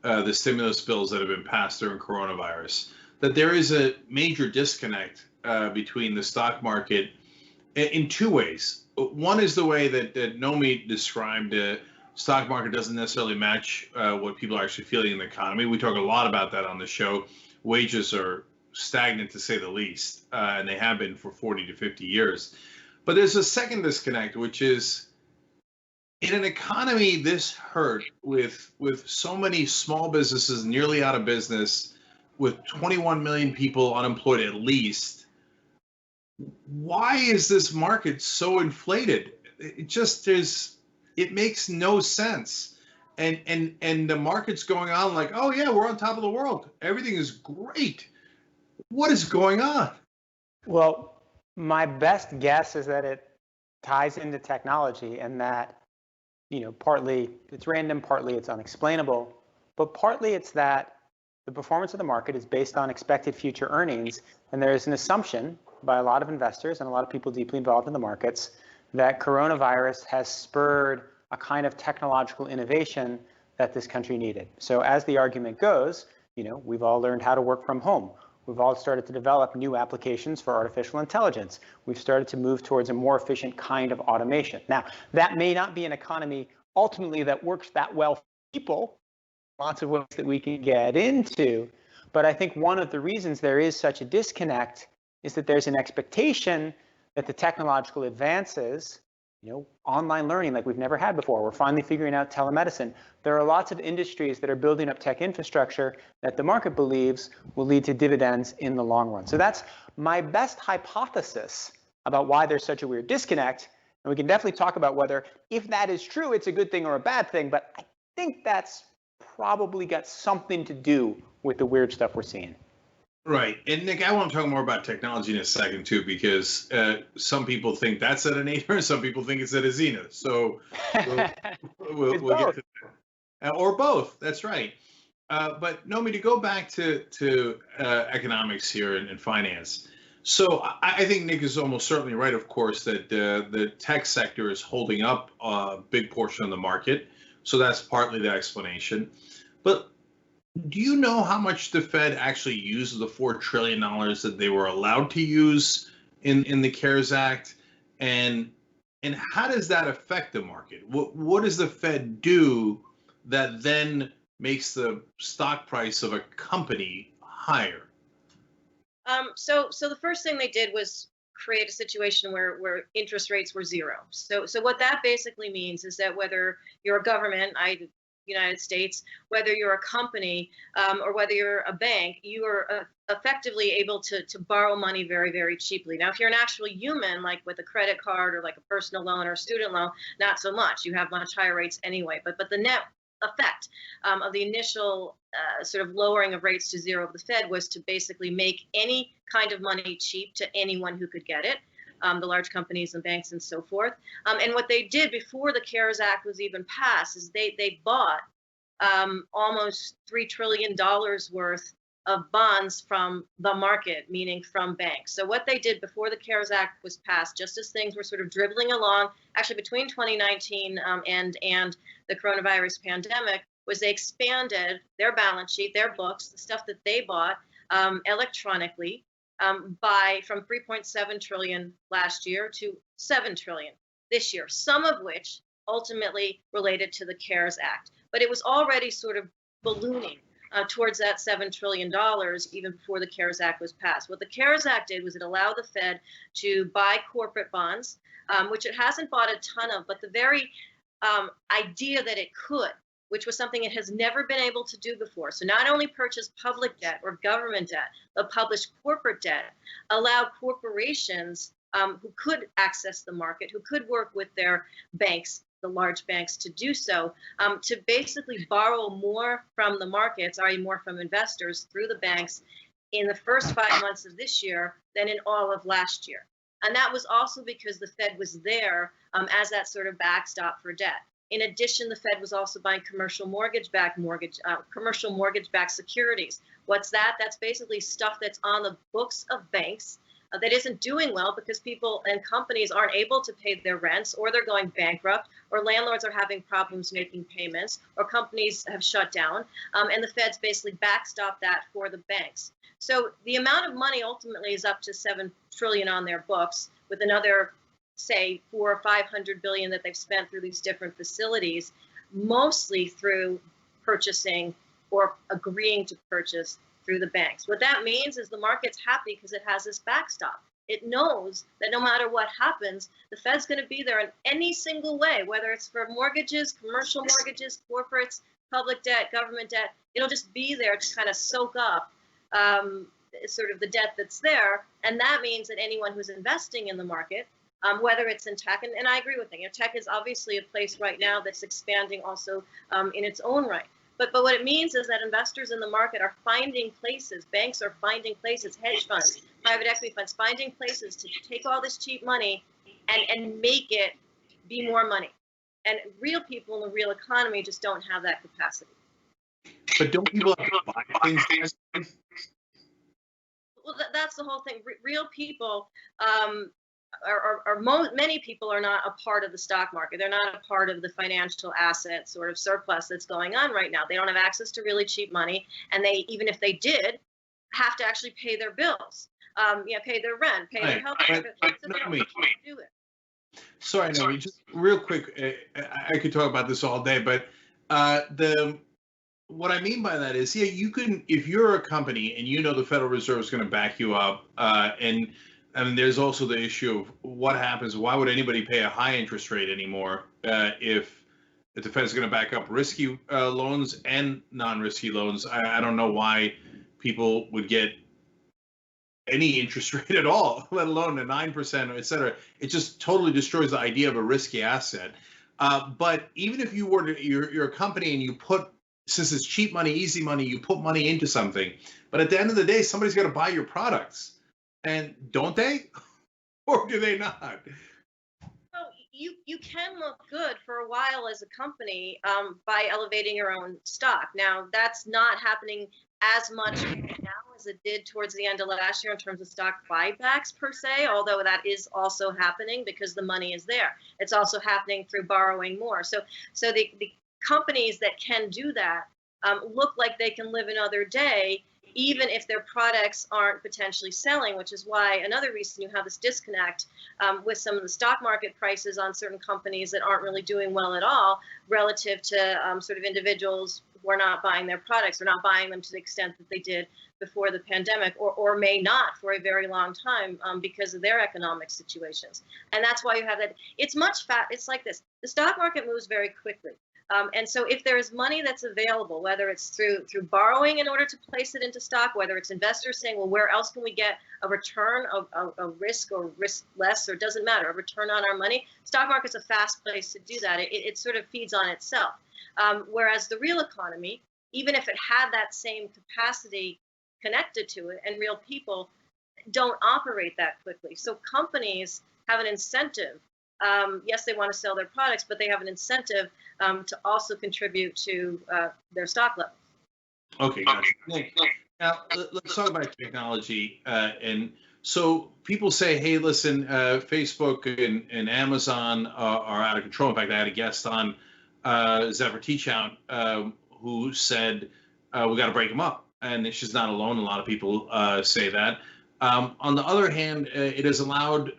the stimulus bills that have been passed during coronavirus, that there is a major disconnect between the stock market in two ways. One is the way that Nomi described the stock market doesn't necessarily match what people are actually feeling in the economy. We talk a lot about that on the show. Wages are stagnant, to say the least, and they have been for 40 to 50 years. But there's a second disconnect, which is in an economy this hurt, with so many small businesses nearly out of business, with 21 million people unemployed at least, why is this market so inflated? It makes no sense. And the market's going on like, oh yeah, we're on top of the world. Everything is great. What is going on? Well, my best guess is that it ties into technology, and that, partly it's random, partly it's unexplainable, but partly it's that the performance of the market is based on expected future earnings, and there is an assumption by a lot of investors and a lot of people deeply involved in the markets that coronavirus has spurred a kind of technological innovation that this country needed. So as the argument goes, we've all learned how to work from home. We've all started to develop new applications for artificial intelligence. We've started to move towards a more efficient kind of automation. Now, that may not be an economy ultimately that works that well for people, lots of ways that we can get into, but I think one of the reasons there is such a disconnect is that there's an expectation that the technological advances, online learning like we've never had before. We're finally figuring out telemedicine. There are lots of industries that are building up tech infrastructure that the market believes will lead to dividends in the long run. So that's my best hypothesis about why there's such a weird disconnect. And we can definitely talk about whether, if that is true, it's a good thing or a bad thing. But I think that's probably got something to do with the weird stuff we're seeing. Right. And Nick, I want to talk more about technology in a second, too, because some people think that's at a nadir and some people think it's at a zenith. So we'll get to that. Or both. That's right. But Nomi, to go back to economics here and finance. So I think Nick is almost certainly right, of course, that the tech sector is holding up a big portion of the market. So that's partly the explanation. But do you know how much the Fed actually used the $4 trillion that they were allowed to use in the CARES Act? And how does that affect the market? What does the Fed do that then makes the stock price of a company higher? So the first thing they did was create a situation where interest rates were zero. So what that basically means is that whether you're a government, United States, whether you're a company or whether you're a bank, you are effectively able to borrow money very, very cheaply. Now, if you're an actual human, like with a credit card or like a personal loan or a student loan, not so much. You have much higher rates anyway. But the net effect of the initial sort of lowering of rates to zero of the Fed was to basically make any kind of money cheap to anyone who could get it. The large companies and banks and so forth. And what they did before the CARES Act was even passed is they bought almost $3 trillion worth of bonds from the market, meaning from banks. So what they did before the CARES Act was passed, just as things were sort of dribbling along, actually between 2019 and the coronavirus pandemic, was they expanded their balance sheet, their books, the stuff that they bought electronically, from 3.7 trillion last year to 7 trillion this year, some of which ultimately related to the CARES Act. But it was already sort of ballooning towards that $7 trillion even before the CARES Act was passed. What the CARES Act did was it allowed the Fed to buy corporate bonds, which it hasn't bought a ton of, but the very idea that it could, which was something it has never been able to do before. So not only purchase public debt or government debt, but publish corporate debt, allowed corporations who could access the market, who could work with their banks, the large banks, to do so, to basically borrow more from the markets, i.e. more from investors through the banks in the first 5 months of this year than in all of last year. And that was also because the Fed was there as that sort of backstop for debt. In addition, the Fed was also buying commercial mortgage-backed securities. What's that? That's basically stuff that's on the books of banks that isn't doing well because people and companies aren't able to pay their rents, or they're going bankrupt, or landlords are having problems making payments, or companies have shut down, and the Fed's basically backstopped that for the banks. So the amount of money ultimately is up to $7 trillion on their books, with another, say, 400 or 500 billion that they've spent through these different facilities, mostly through purchasing or agreeing to purchase through the banks. What that means is the market's happy because it has this backstop. It knows that no matter what happens, the Fed's going to be there in any single way, whether it's for mortgages, commercial mortgages, corporates, public debt, government debt. It'll just be there to kind of soak up sort of the debt that's there. And that means that anyone who's investing in the market, whether it's in tech, and I agree with you, tech is obviously a place right now that's expanding also in its own right. But what it means is that investors in the market are finding places, banks are finding places, hedge funds, private equity funds, finding places to take all this cheap money and make it be more money. And real people in the real economy just don't have that capacity. But don't people have to buy things? Well, that's the whole thing. Real people many people are not a part of the stock market. They're not a part of the financial asset sort of surplus that's going on right now. They don't have access to really cheap money, and they, even if they did, have to actually pay their bills, pay their rent, pay their health care. So they don't do it. Sorry, no, just real quick. I could talk about this all day, but what I mean by that is, yeah, you can, if you're a company and you know the Federal Reserve is going to back you up, and there's also the issue of what happens. Why would anybody pay a high interest rate anymore if the Fed is going to back up risky loans and non-risky loans? I don't know why people would get any interest rate at all, let alone a 9%, et cetera. It just totally destroys the idea of a risky asset. But even if you were to, you're a company and you put, since it's cheap money, easy money, you put money into something. But at the end of the day, somebody's got to buy your products. And don't they? Or do they not? So you can look good for a while as a company by elevating your own stock. Now, that's not happening as much now as it did towards the end of last year in terms of stock buybacks per se, although that is also happening because the money is there. It's also happening through borrowing more. So the companies that can do that look like they can live another day, even if their products aren't potentially selling, which is why another reason you have this disconnect with some of the stock market prices on certain companies that aren't really doing well at all relative to sort of individuals who are not buying their products or not buying them to the extent that they did before the pandemic, or may not for a very long time because of their economic situations. And that's why you have that. It's it's like this. The stock market moves very quickly. And so if there is money that's available, whether it's through borrowing in order to place it into stock, whether it's investors saying, well, where else can we get a return of risk or risk less, or it doesn't matter, a return on our money, stock market's a fast place to do that. It sort of feeds on itself. Whereas the real economy, even if it had that same capacity connected to it, and real people don't operate that quickly. So companies have an incentive. Yes, they want to sell their products, but they have an incentive to also contribute to their stock levels. Okay, gotcha. Now, let's talk about technology. And so people say, hey, listen, Facebook and Amazon are out of control. In fact, I had a guest on, Zephyr Teachout, who said, we got to break them up. And she's not alone. A lot of people say that. On the other hand, it has allowed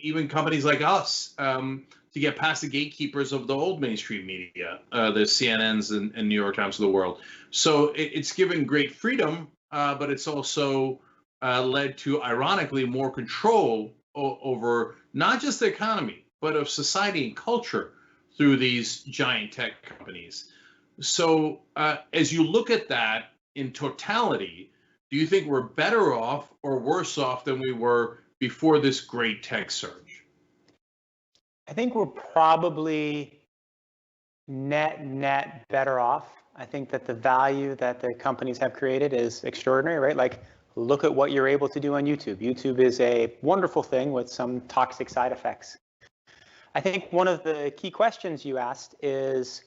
even companies like us to get past the gatekeepers of the old mainstream media, the CNNs and New York Times of the world. So it's given great freedom, but it's also led to, ironically, more control over not just the economy, but of society and culture through these giant tech companies. So as you look at that in totality, do you think we're better off or worse off than we were before this great tech surge? I think we're probably net better off. I think that the value that the companies have created is extraordinary, right? Like, look at what you're able to do on YouTube. YouTube is a wonderful thing with some toxic side effects. I think one of the key questions you asked is,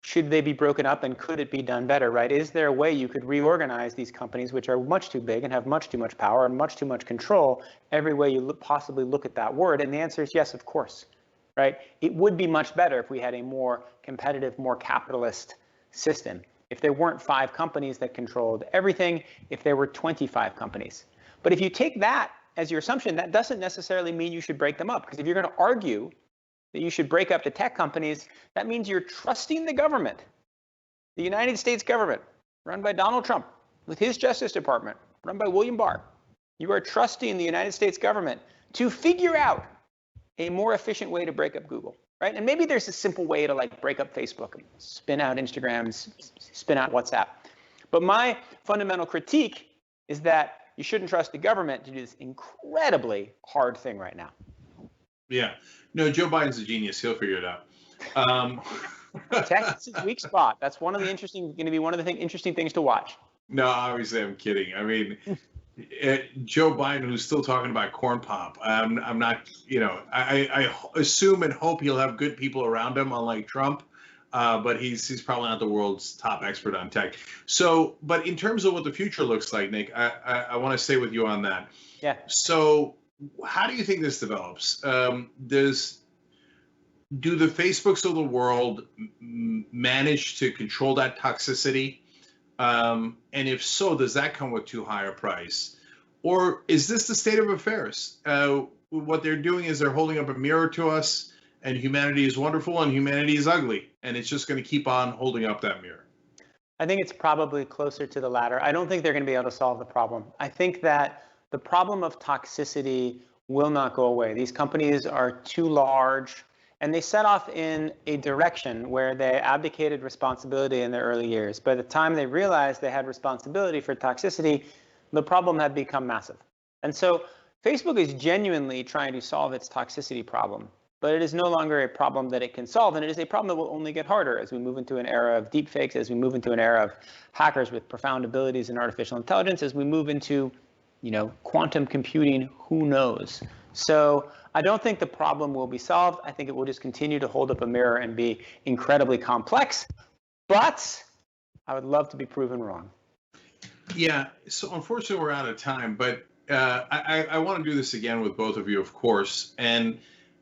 should they be broken up and could it be done better, right? Is there a way you could reorganize these companies, which are much too big and have much too much power and much too much control, every way you possibly look at that word? And the answer is yes, of course, right? It would be much better if we had a more competitive, more capitalist system. If there weren't 5 companies that controlled everything, if there were 25 companies. But if you take that as your assumption, that doesn't necessarily mean you should break them up. Because if you're going to argue that you should break up the tech companies, that means you're trusting the government, the United States government, run by Donald Trump, with his Justice Department, run by William Barr. You are trusting the United States government to figure out a more efficient way to break up Google, right? And maybe there's a simple way to like break up Facebook, and spin out Instagram, spin out WhatsApp. But my fundamental critique is that you shouldn't trust the government to do this incredibly hard thing right now. Yeah. No, Joe Biden's a genius. He'll figure it out. Tech is his weak spot. That's one of the interesting things to watch. No, obviously I'm kidding. I mean, Joe Biden, who's still talking about corn pop. I'm not, I assume and hope he'll have good people around him, unlike Trump. But he's probably not the world's top expert on tech. So, but in terms of what the future looks like, Nick, I want to stay with you on that. Yeah. So, how do you think this develops? Do the Facebooks of the world manage to control that toxicity? And if so, does that come with too high a price? Or is this the state of affairs? What they're doing is they're holding up a mirror to us, and humanity is wonderful and humanity is ugly, and it's just going to keep on holding up that mirror. I think it's probably closer to the latter. I don't think they're going to be able to solve the problem. I think that the problem of toxicity will not go away. These companies are too large, and they set off in a direction where they abdicated responsibility in their early years. By the time they realized they had responsibility for toxicity, the problem had become massive. And so Facebook is genuinely trying to solve its toxicity problem, but it is no longer a problem that it can solve, and it is a problem that will only get harder as we move into an era of deepfakes, as we move into an era of hackers with profound abilities in artificial intelligence, as we move into quantum computing, who knows? So I don't think the problem will be solved. I think it will just continue to hold up a mirror and be incredibly complex, but I would love to be proven wrong. Yeah, so unfortunately we're out of time, but I want to do this again with both of you, of course. And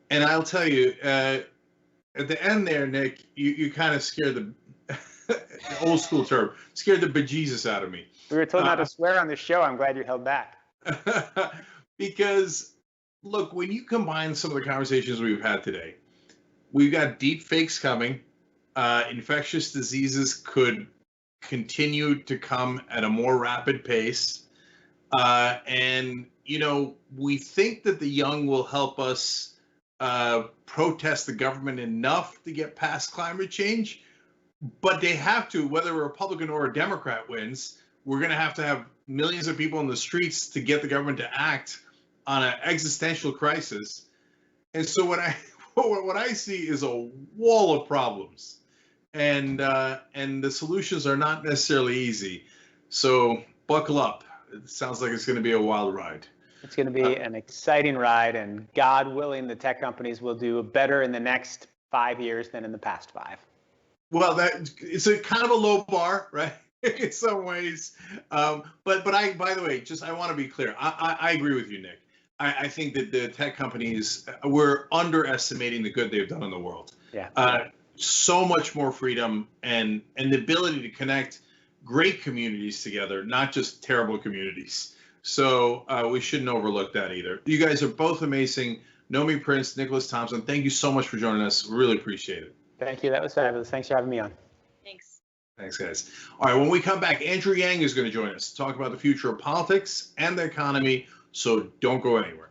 I'll tell you, at the end there, Nick, you kind of scared the old school term, scared the bejesus out of me. We were told not to swear on this show. I'm glad you held back. Because, look, when you combine some of the conversations we've had today, we've got deep fakes coming. Infectious diseases could continue to come at a more rapid pace. And, we think that the young will help us protest the government enough to get past climate change. But they have to, whether a Republican or a Democrat wins, we're going to have millions of people in the streets to get the government to act on an existential crisis. And so what I see is a wall of problems, and the solutions are not necessarily easy. So buckle up. It sounds like it's going to be a wild ride. It's going to be an exciting ride, and God willing, the tech companies will do better in the next 5 years than in the past 5. Well, it's a kind of a low bar, right? In some ways. But by the way, I want to be clear. I agree with you, Nick. I think that the tech companies, we're underestimating the good they've done in the world. Yeah. So much more freedom and the ability to connect great communities together, not just terrible communities. So we shouldn't overlook that either. You guys are both amazing. Nomi Prince, Nicholas Thompson, thank you so much for joining us. Really appreciate it. Thank you. That was fabulous. Thanks for having me on. Thanks. Thanks, guys. All right, when we come back, Andrew Yang is going to join us to talk about the future of politics and the economy, so don't go anywhere.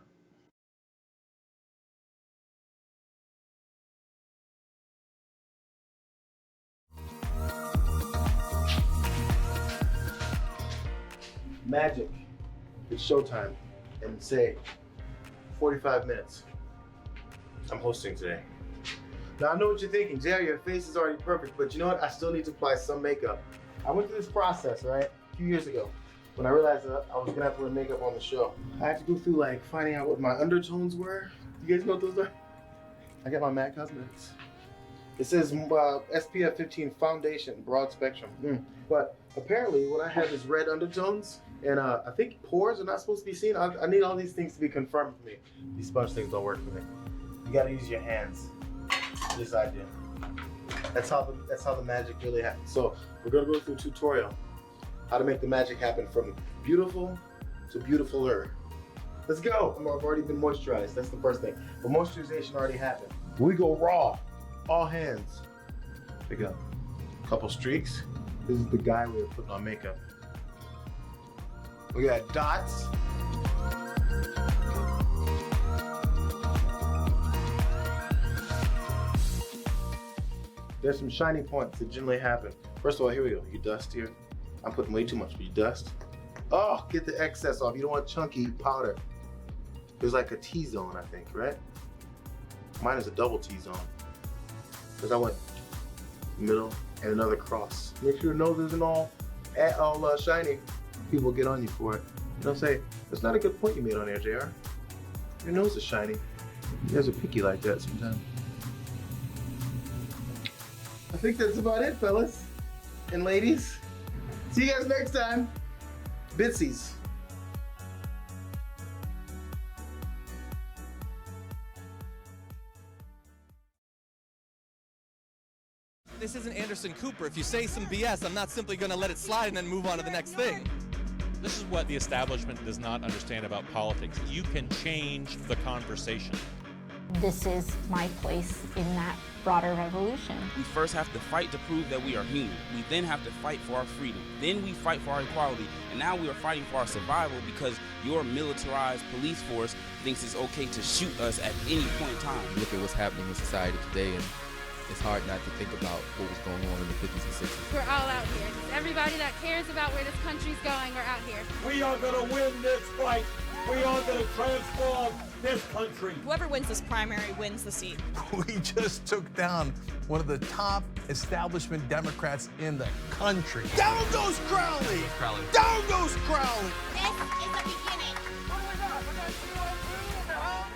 Magic. It's showtime. And say, 45 minutes. I'm hosting today. Now I know what you're thinking, Jerry, your face is already perfect, but you know what? I still need to apply some makeup. I went through this process, right? A few years ago, when I realized that I was gonna have to wear makeup on the show. I had to go through like finding out what my undertones were. You guys know what those are? I got my MAC Cosmetics. It says SPF 15 foundation, broad spectrum. But apparently what I have is red undertones, and I think pores are not supposed to be seen. I need all these things to be confirmed for me. These sponge things don't work for me. You gotta use your hands. This idea. That's how the magic really happens. So we're gonna go through a tutorial how to make the magic happen from beautiful to beautifuler. Let's go. I've already been moisturized. That's the first thing. But moisturization already happened. We go raw. All hands. Pick up a couple streaks. This is the guy we were putting on makeup. We got dots. There's some shiny points that generally happen. First of all, here we go. You dust here. I'm putting way too much, but you dust. Oh, get the excess off. You don't want chunky powder. There's like a T-zone, I think, right? Mine is a double T-zone. Because I went middle and another cross. Make sure your nose isn't all shiny. People get on you for it. You don't say, that's not a good point you made on there, JR. Your nose is shiny. You guys are picky like that sometimes. I think that's about it, fellas and ladies. See you guys next time. Bitsies. This isn't Anderson Cooper. If you say some BS, I'm not simply going to let it slide and then move on to the next thing. This is what the establishment does not understand about politics. You can change the conversation. This is my place in that broader revolution. We first have to fight to prove that we are human. We then have to fight for our freedom. Then we fight for our equality. And now we are fighting for our survival because your militarized police force thinks it's okay to shoot us at any point in time. Look at what's happening in society today, and it's hard not to think about what was going on in the 50s and 60s. We're all out here. Everybody that cares about where this country's going, we're out here. We are going to win this fight. We are going to transform this country. Whoever wins this primary wins the seat. We just took down one of the top establishment Democrats in the country. Down goes Crowley! Down goes Crowley! This is the beginning. What do we got? We got CYT in the house.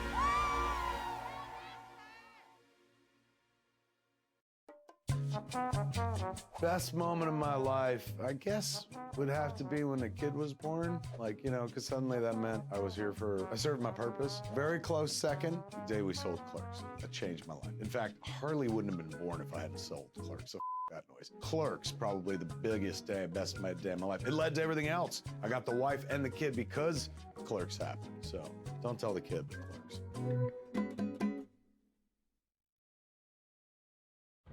Best moment of my life, I guess, would have to be when the kid was born. Like, you know, because suddenly that meant I served my purpose. Very close second, the day we sold Clerks. That changed my life. In fact, Harley wouldn't have been born if I hadn't sold Clerks, so that noise. Clerks, probably the biggest day, best day of my life. It led to everything else. I got the wife and the kid because Clerks happened. So don't tell the kid, but Clerks.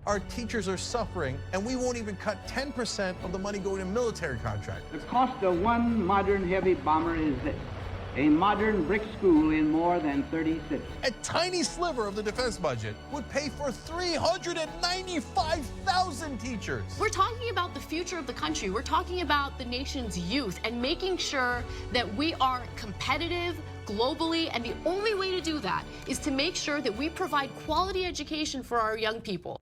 Our teachers are suffering, and we won't even cut 10% of the money going to military contract. The cost of one modern heavy bomber is this: a modern brick school in more than 30 cities. A tiny sliver of the defense budget would pay for 395,000 teachers. We're talking about the future of the country. We're talking about the nation's youth and making sure that we are competitive globally. And the only way to do that is to make sure that we provide quality education for our young people.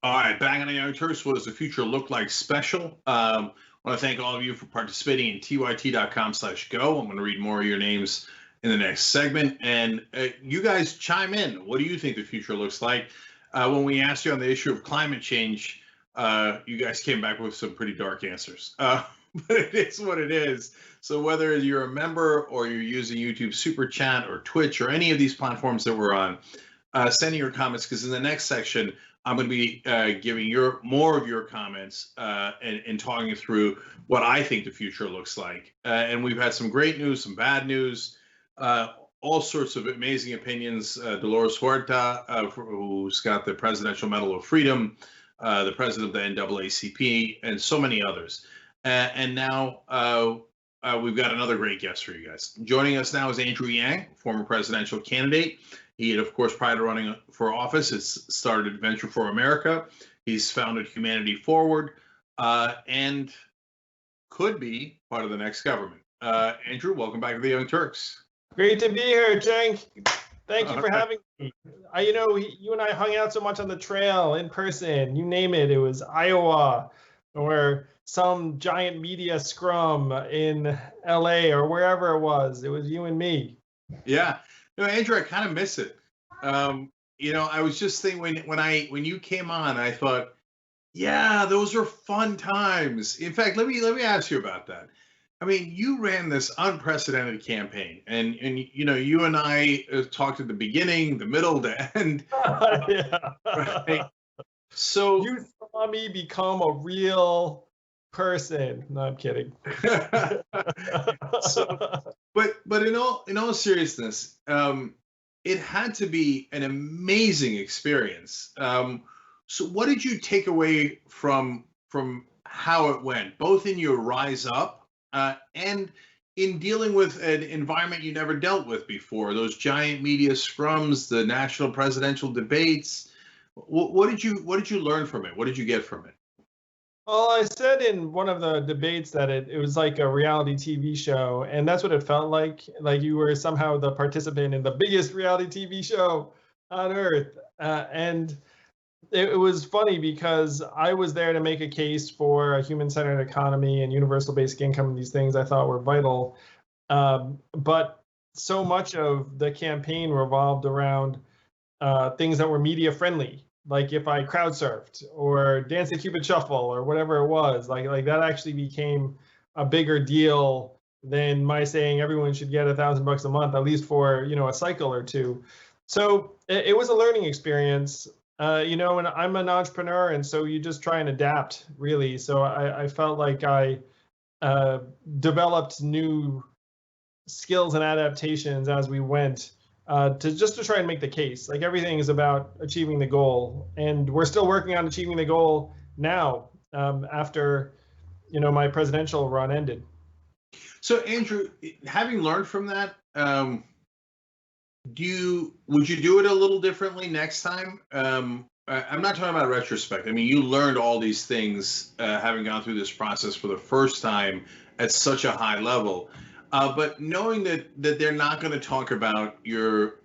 All right, back on the Young Turks. What does the future look like special? I want to thank all of you for participating in tyt.com/go. I'm going to read more of your names in the next segment. And you guys chime in. What do you think the future looks like? When we asked you on the issue of climate change, you guys came back with some pretty dark answers. But it is what it is. So whether you're a member or you're using YouTube Super Chat or Twitch or any of these platforms that we're on, send in your comments, because in the next section, I'm going to be giving more of your comments and talking through what I think the future looks like. And we've had some great news, some bad news, all sorts of amazing opinions. Dolores Huerta, who's got the Presidential Medal of Freedom, the president of the NAACP, and so many others. And now we've got another great guest for you guys. Joining us now is Andrew Yang, former presidential candidate. He had, of course, prior to running for office, has started Venture for America. He's founded Humanity Forward and could be part of the next government. Andrew, welcome back to the Young Turks. Great to be here, Cenk. Thank you for having me. You and I hung out so much on the trail, in person, you name it. It was Iowa or some giant media scrum in LA or wherever it was. It was you and me. Yeah. No, Andrew, I kind of miss it. I was just thinking when you came on, I thought, yeah, those are fun times. In fact, let me ask you about that. I mean, you ran this unprecedented campaign, and you and I talked at the beginning, the middle, the end. Yeah. Right? So you saw me become a real person. No, I'm kidding. But in all seriousness, it had to be an amazing experience. So what did you take away from how it went, both in your rise up and in dealing with an environment you never dealt with before? Those giant media scrums, the national presidential debates. What did you learn from it? What did you get from it? Well, I said in one of the debates that it was like a reality TV show, and that's what it felt like you were somehow the participant in the biggest reality TV show on earth. And it was funny because I was there to make a case for a human-centered economy and universal basic income, and these things I thought were vital. But so much of the campaign revolved around things that were media friendly. Like if I crowd surfed or Dance the Cupid Shuffle or whatever it was, like that actually became a bigger deal than my saying everyone should get $1,000 a month, at least for, a cycle or two. So it was a learning experience, and I'm an entrepreneur, and so you just try and adapt, really. So I felt like I developed new skills and adaptations as we went. To try and make the case. Like everything is about achieving the goal, and we're still working on achieving the goal now after my presidential run ended. So Andrew, having learned from that, would you do it a little differently next time? I'm not talking about retrospect. I mean, you learned all these things having gone through this process for the first time at such a high level. But knowing that they're not going to talk about your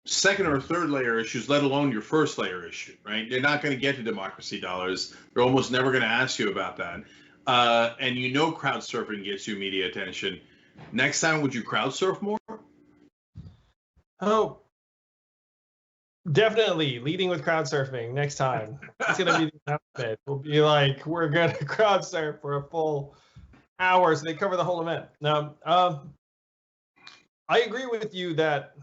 second or third layer issues, let alone your first layer issue, right? They're not going to get to democracy dollars. They're almost never going to ask you about that. And crowd surfing gets you media attention. Next time, would you crowd surf more? Oh, definitely leading with crowd surfing next time. It's going to be the outfit. We'll be like, we're going to crowd surf for a full hours, so they cover the whole event. Now, I agree with you that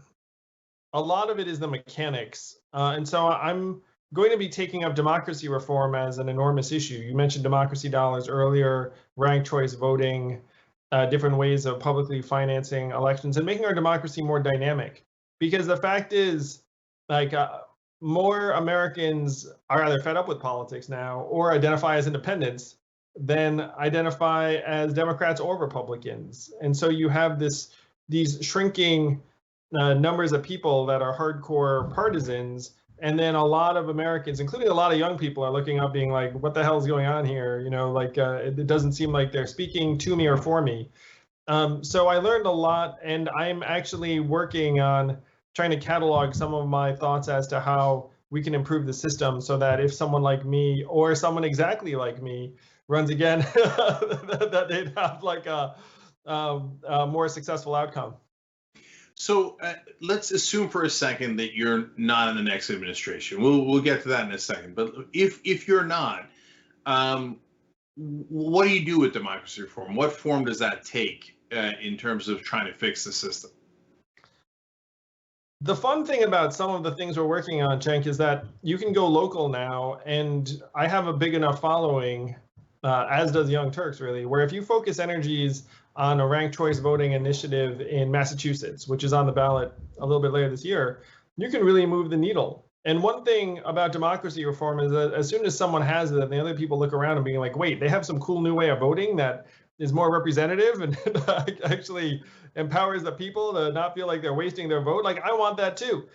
a lot of it is the mechanics, and so I'm going to be taking up democracy reform as an enormous issue. You mentioned democracy dollars earlier, ranked choice voting, different ways of publicly financing elections, and making our democracy more dynamic. Because the fact is, more Americans are either fed up with politics now or identify as independents than identify as Democrats or Republicans. And so you have these shrinking numbers of people that are hardcore partisans. And then a lot of Americans, including a lot of young people, are looking up being like, what the hell is going on here? It doesn't seem like they're speaking to me or for me. So I learned a lot, and I'm actually working on trying to catalog some of my thoughts as to how we can improve the system so that if someone like me or someone exactly like me runs again, that they'd have like a more successful outcome. So let's assume for a second that you're not in the next administration. We'll get to that in a second. But if you're not, what do you do with democracy reform? What form does that take in terms of trying to fix the system? The fun thing about some of the things we're working on, Cenk, is that you can go local now, and I have a big enough following, as does Young Turks, really, where if you focus energies on a ranked choice voting initiative in Massachusetts, which is on the ballot a little bit later this year, you can really move the needle. And one thing about democracy reform is that as soon as someone has it, and the other people look around and being like, wait, they have some cool new way of voting that is more representative and actually empowers the people to not feel like they're wasting their vote. Like, I want that too.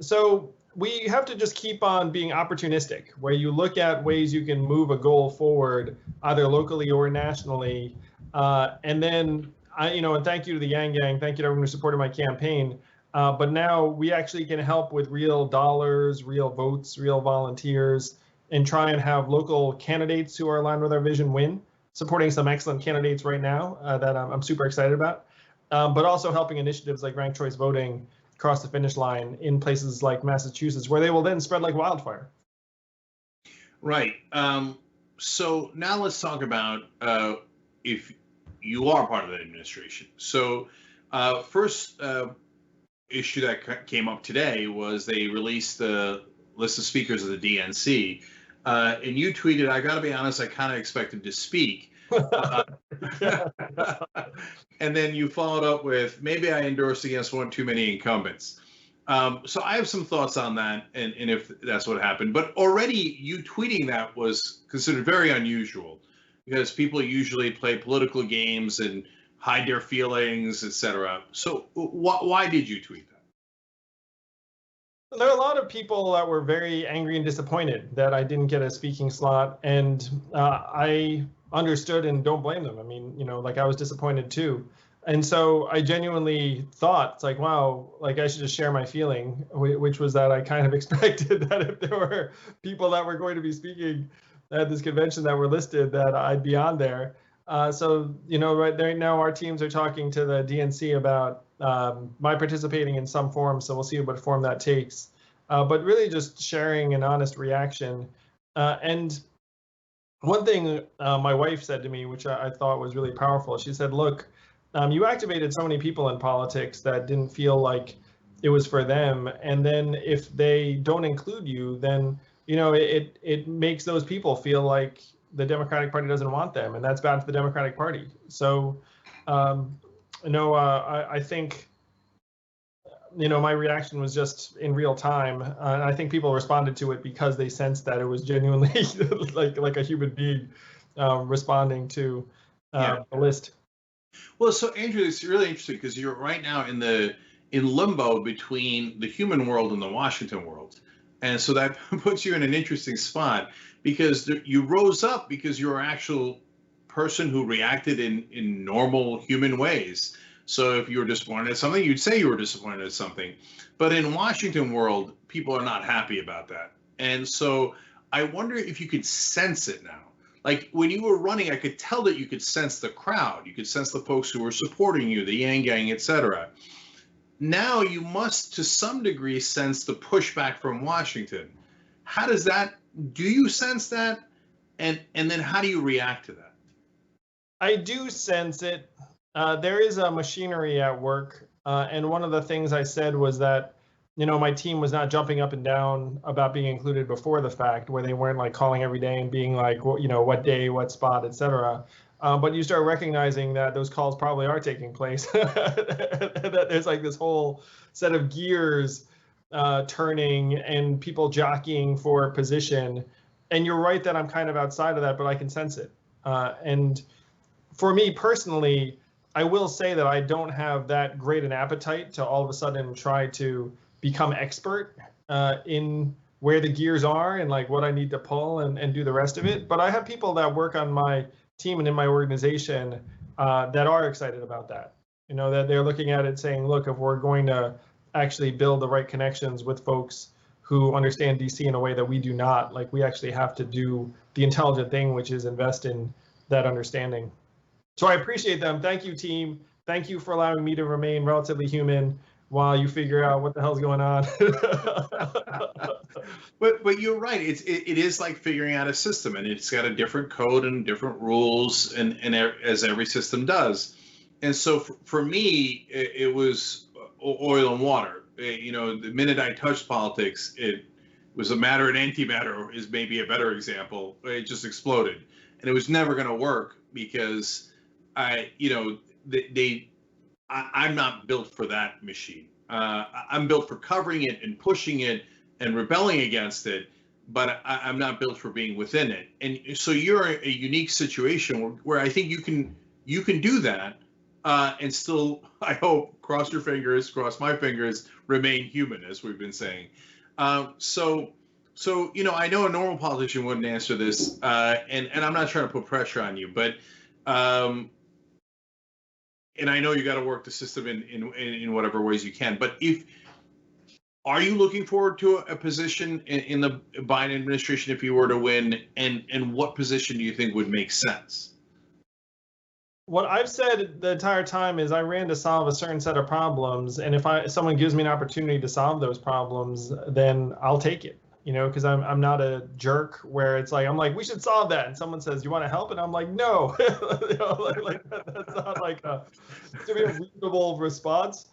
So we have to just keep on being opportunistic, where you look at ways you can move a goal forward, either locally or nationally. And then, and thank you to the Yang Gang, thank you to everyone who supported my campaign. But now we actually can help with real dollars, real votes, real volunteers, and try and have local candidates who are aligned with our vision win. Supporting some excellent candidates right now that I'm super excited about, but also helping initiatives like ranked choice voting cross the finish line in places like Massachusetts, where they will then spread like wildfire. Right. So now let's talk about if you are part of the administration. So first issue that came up today was they released the list of speakers of the DNC. And you tweeted, I got to be honest, I kind of expected to speak. And then you followed up with, maybe I endorsed against one too many incumbents. So I have some thoughts on that, and if that's what happened. But already you tweeting that was considered very unusual, because people usually play political games and hide their feelings, etc. So why did you tweet that? There are a lot of people that were very angry and disappointed that I didn't get a speaking slot, and I understood and don't blame them. I mean, like, I was disappointed too. And so I genuinely thought, it's like, wow, like, I should just share my feeling, which was that I kind of expected that if there were people that were going to be speaking at this convention that were listed, that I'd be on there. So, right now our teams are talking to the DNC about my participating in some form, so we'll see what form that takes. But really just sharing an honest reaction. And one thing my wife said to me, which I thought was really powerful, she said, look, you activated so many people in politics that didn't feel like it was for them. And then if they don't include you, then, it makes those people feel like the Democratic Party doesn't want them, and that's bad for the Democratic Party. So, I think, my reaction was just in real time, and I think people responded to it because they sensed that it was genuinely like a human being responding to the list. Well, so Andrew, it's really interesting because you're right now in limbo between the human world and the Washington world, and so that puts you in an interesting spot, because you rose up because you're an actual person who reacted in normal human ways. So if you were disappointed at something, you'd say you were disappointed at something. But in Washington world, people are not happy about that. And so I wonder if you could sense it now. Like when you were running, I could tell that you could sense the crowd. You could sense the folks who were supporting you, the Yang Gang, etc. Now you must, to some degree, sense the pushback from Washington. How does that, do you sense that? And then how do you react to that? I do sense it. There is a machinery at work. And one of the things I said was that, my team was not jumping up and down about being included before the fact, where they weren't like calling every day and being like, what day, what spot, etc. But you start recognizing that those calls probably are taking place, that there's like this whole set of gears turning and people jockeying for position. And you're right that I'm kind of outside of that, but I can sense it. And for me personally, I will say that I don't have that great an appetite to all of a sudden try to become expert in where the gears are and like what I need to pull and do the rest of it. But I have people that work on my team and in my organization that are excited about that. That they're looking at it saying, look, if we're going to actually build the right connections with folks who understand DC in a way that we do not, like we actually have to do the intelligent thing, which is invest in that understanding. So I appreciate them. Thank you, team. Thank you for allowing me to remain relatively human while you figure out what the hell's going on. But you're right. It is like figuring out a system, and it's got a different code and different rules, and as every system does. And so for me, it was oil and water. the minute I touched politics, it was a matter and antimatter is maybe a better example. It just exploded, and it was never going to work because I'm not built for that machine. I'm built for covering it and pushing it and rebelling against it, but I'm not built for being within it. And so you're a unique situation where I think you can do that and still, I hope, cross your fingers, cross my fingers, remain human, as we've been saying. So I know a normal politician wouldn't answer this, and I'm not trying to put pressure on you, but and I know you got to work the system in whatever ways you can. But are you looking forward to a position in the Biden administration if you were to win, and what position do you think would make sense? What I've said the entire time is I ran to solve a certain set of problems, and if someone gives me an opportunity to solve those problems, then I'll take it. Because I'm not a jerk where it's like I'm like, we should solve that, and someone says, you want to help, and I'm like, no. That's not like to be a reasonable response.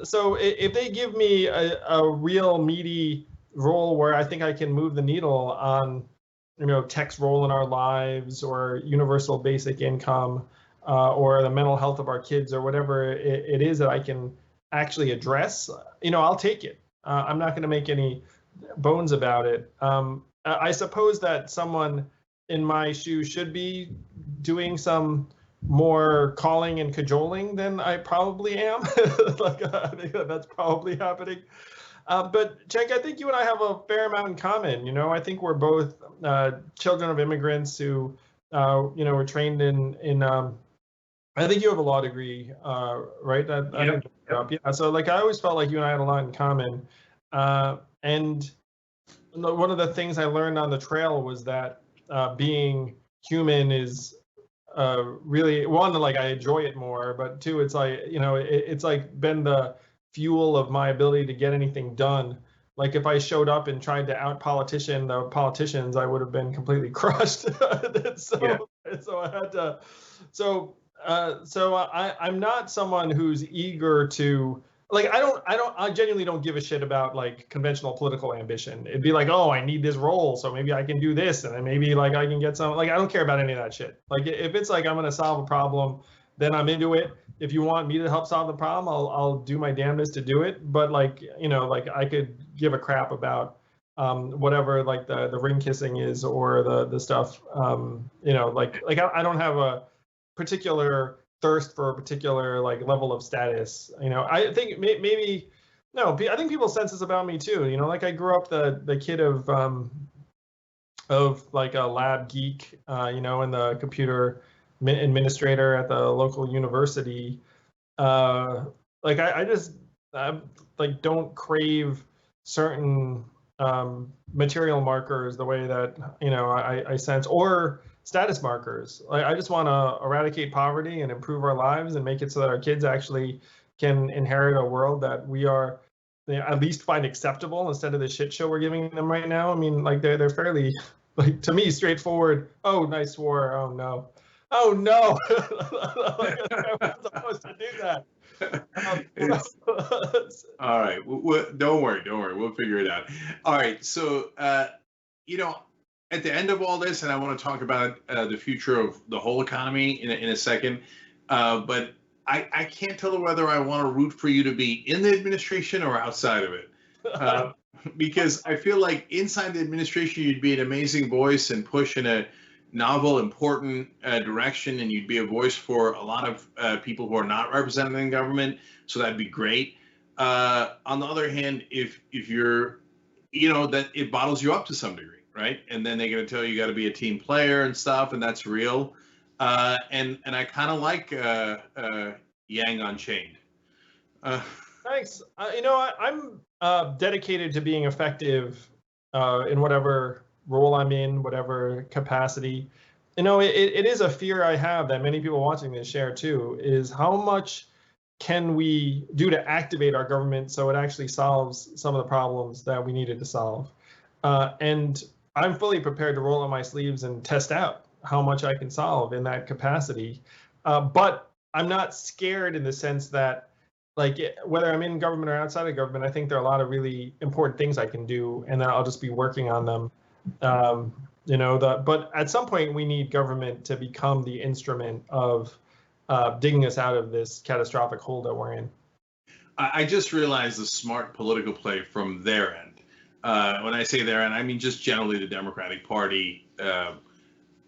So if they give me a real meaty role where I think I can move the needle on, tech's role in our lives, or universal basic income, or the mental health of our kids, or whatever it is that I can actually address, I'll take it. I'm not going to make any bones about it. I suppose that someone in my shoes should be doing some more calling and cajoling than I probably am. I think that's probably happening. But Cenk, I think you and I have a fair amount in common. I think we're both children of immigrants who, were trained in. I think you have a law degree, right? Yeah. So I always felt like you and I had a lot in common. And one of the things I learned on the trail was that being human is really, one, I enjoy it more, but two, it's it's been the fuel of my ability to get anything done. If I showed up and tried to out-politician the politicians, I would have been completely crushed. So I had to. So I'm not someone who's eager to. I genuinely don't give a shit about conventional political ambition. It'd be oh, I need this role, so maybe I can do this, and then maybe I can get some. I don't care about any of that shit. If it's I'm gonna solve a problem, then I'm into it. If you want me to help solve the problem, I'll do my damnedest to do it. But I could give a crap about whatever the ring kissing is, or the stuff. I don't have a particular thirst for a particular level of status. I think maybe no. I think people sense this about me too. I grew up the kid of a lab geek. And the computer administrator at the local university. I just don't crave certain material markers the way that I sense, or status markers. I just want to eradicate poverty and improve our lives and make it so that our kids actually can inherit a world that we are at least find acceptable instead of the shit show we're giving them right now. I mean, they're fairly to me straightforward. Oh, nice war. Oh no. Oh no. I was supposed to do that. All right. Don't worry. We'll figure it out. All right. So, at the end of all this, and I want to talk about the future of the whole economy in a second, but I can't tell whether I want to root for you to be in the administration or outside of it, because I feel like inside the administration you'd be an amazing voice and push in a novel, important direction, and you'd be a voice for a lot of people who are not represented in government. So that'd be great. On the other hand, if you're, that it bottles you up to some degree. Right, and then they're going to tell you got to be a team player and stuff, and that's real. And I kind of like Yang Unchained. Thanks. I'm dedicated to being effective in whatever role I'm in, whatever capacity. It is a fear I have that many people watching this share too. Is how much can we do to activate our government so it actually solves some of the problems that we needed to solve? And I'm fully prepared to roll up my sleeves and test out how much I can solve in that capacity. But I'm not scared in the sense that like whether I'm in government or outside of government, I think there are a lot of really important things I can do, and then I'll just be working on them. But at some point we need government to become the instrument of digging us out of this catastrophic hole that we're in. I just realized the smart political play from their end. When I say their end, I mean just generally the Democratic Party.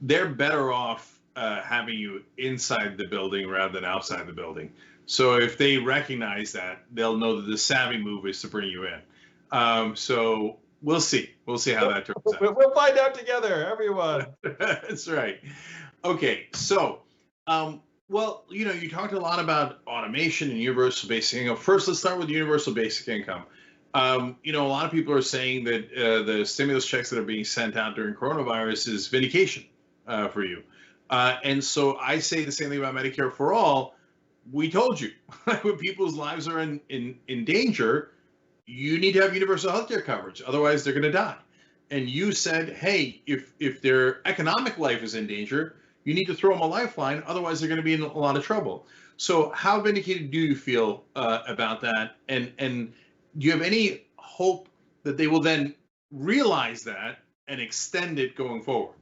They're better off having you inside the building rather than outside the building. So if they recognize that, they'll know that the savvy move is to bring you in. So we'll see. We'll see how that turns out. We'll find out together, everyone. That's right. Okay, so, well, you talked a lot about automation and universal basic income. First, let's start with universal basic income. A lot of people are saying that the stimulus checks that are being sent out during coronavirus is vindication for you. And so I say the same thing about Medicare for All. We told you, when people's lives are in danger, you need to have universal healthcare coverage. Otherwise, they're going to die. And you said, hey, if their economic life is in danger, you need to throw them a lifeline. Otherwise, they're going to be in a lot of trouble. So how vindicated do you feel about that? And do you have any hope that they will then realize that and extend it going forward?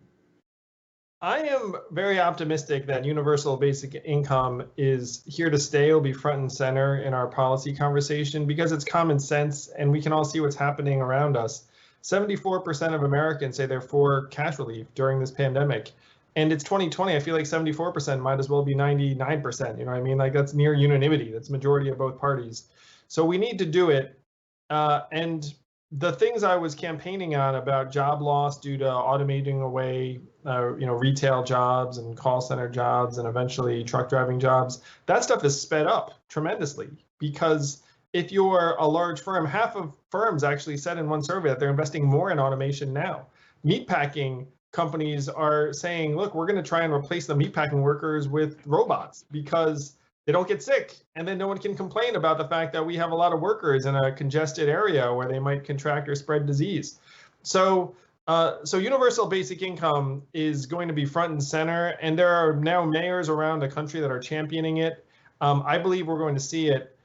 I am very optimistic that universal basic income is here to stay. It'll be front and center in our policy conversation because it's common sense and we can all see what's happening around us. 74% of Americans say they're for cash relief during this pandemic. And it's 2020. I feel like 74% might as well be 99%. You know what I mean? Like that's near unanimity. That's majority of both parties. So we need to do it. And the things I was campaigning on about job loss due to automating away, retail jobs and call center jobs and eventually truck driving jobs, that stuff is sped up tremendously because if you're a large firm, half of firms actually said in one survey that they're investing more in automation now. Meatpacking companies are saying, look, we're going to try and replace the meatpacking workers with robots because they don't get sick. And then no one can complain about the fact that we have a lot of workers in a congested area where they might contract or spread disease. So universal basic income is going to be front and center. And there are now mayors around the country that are championing it. I believe we're going to see it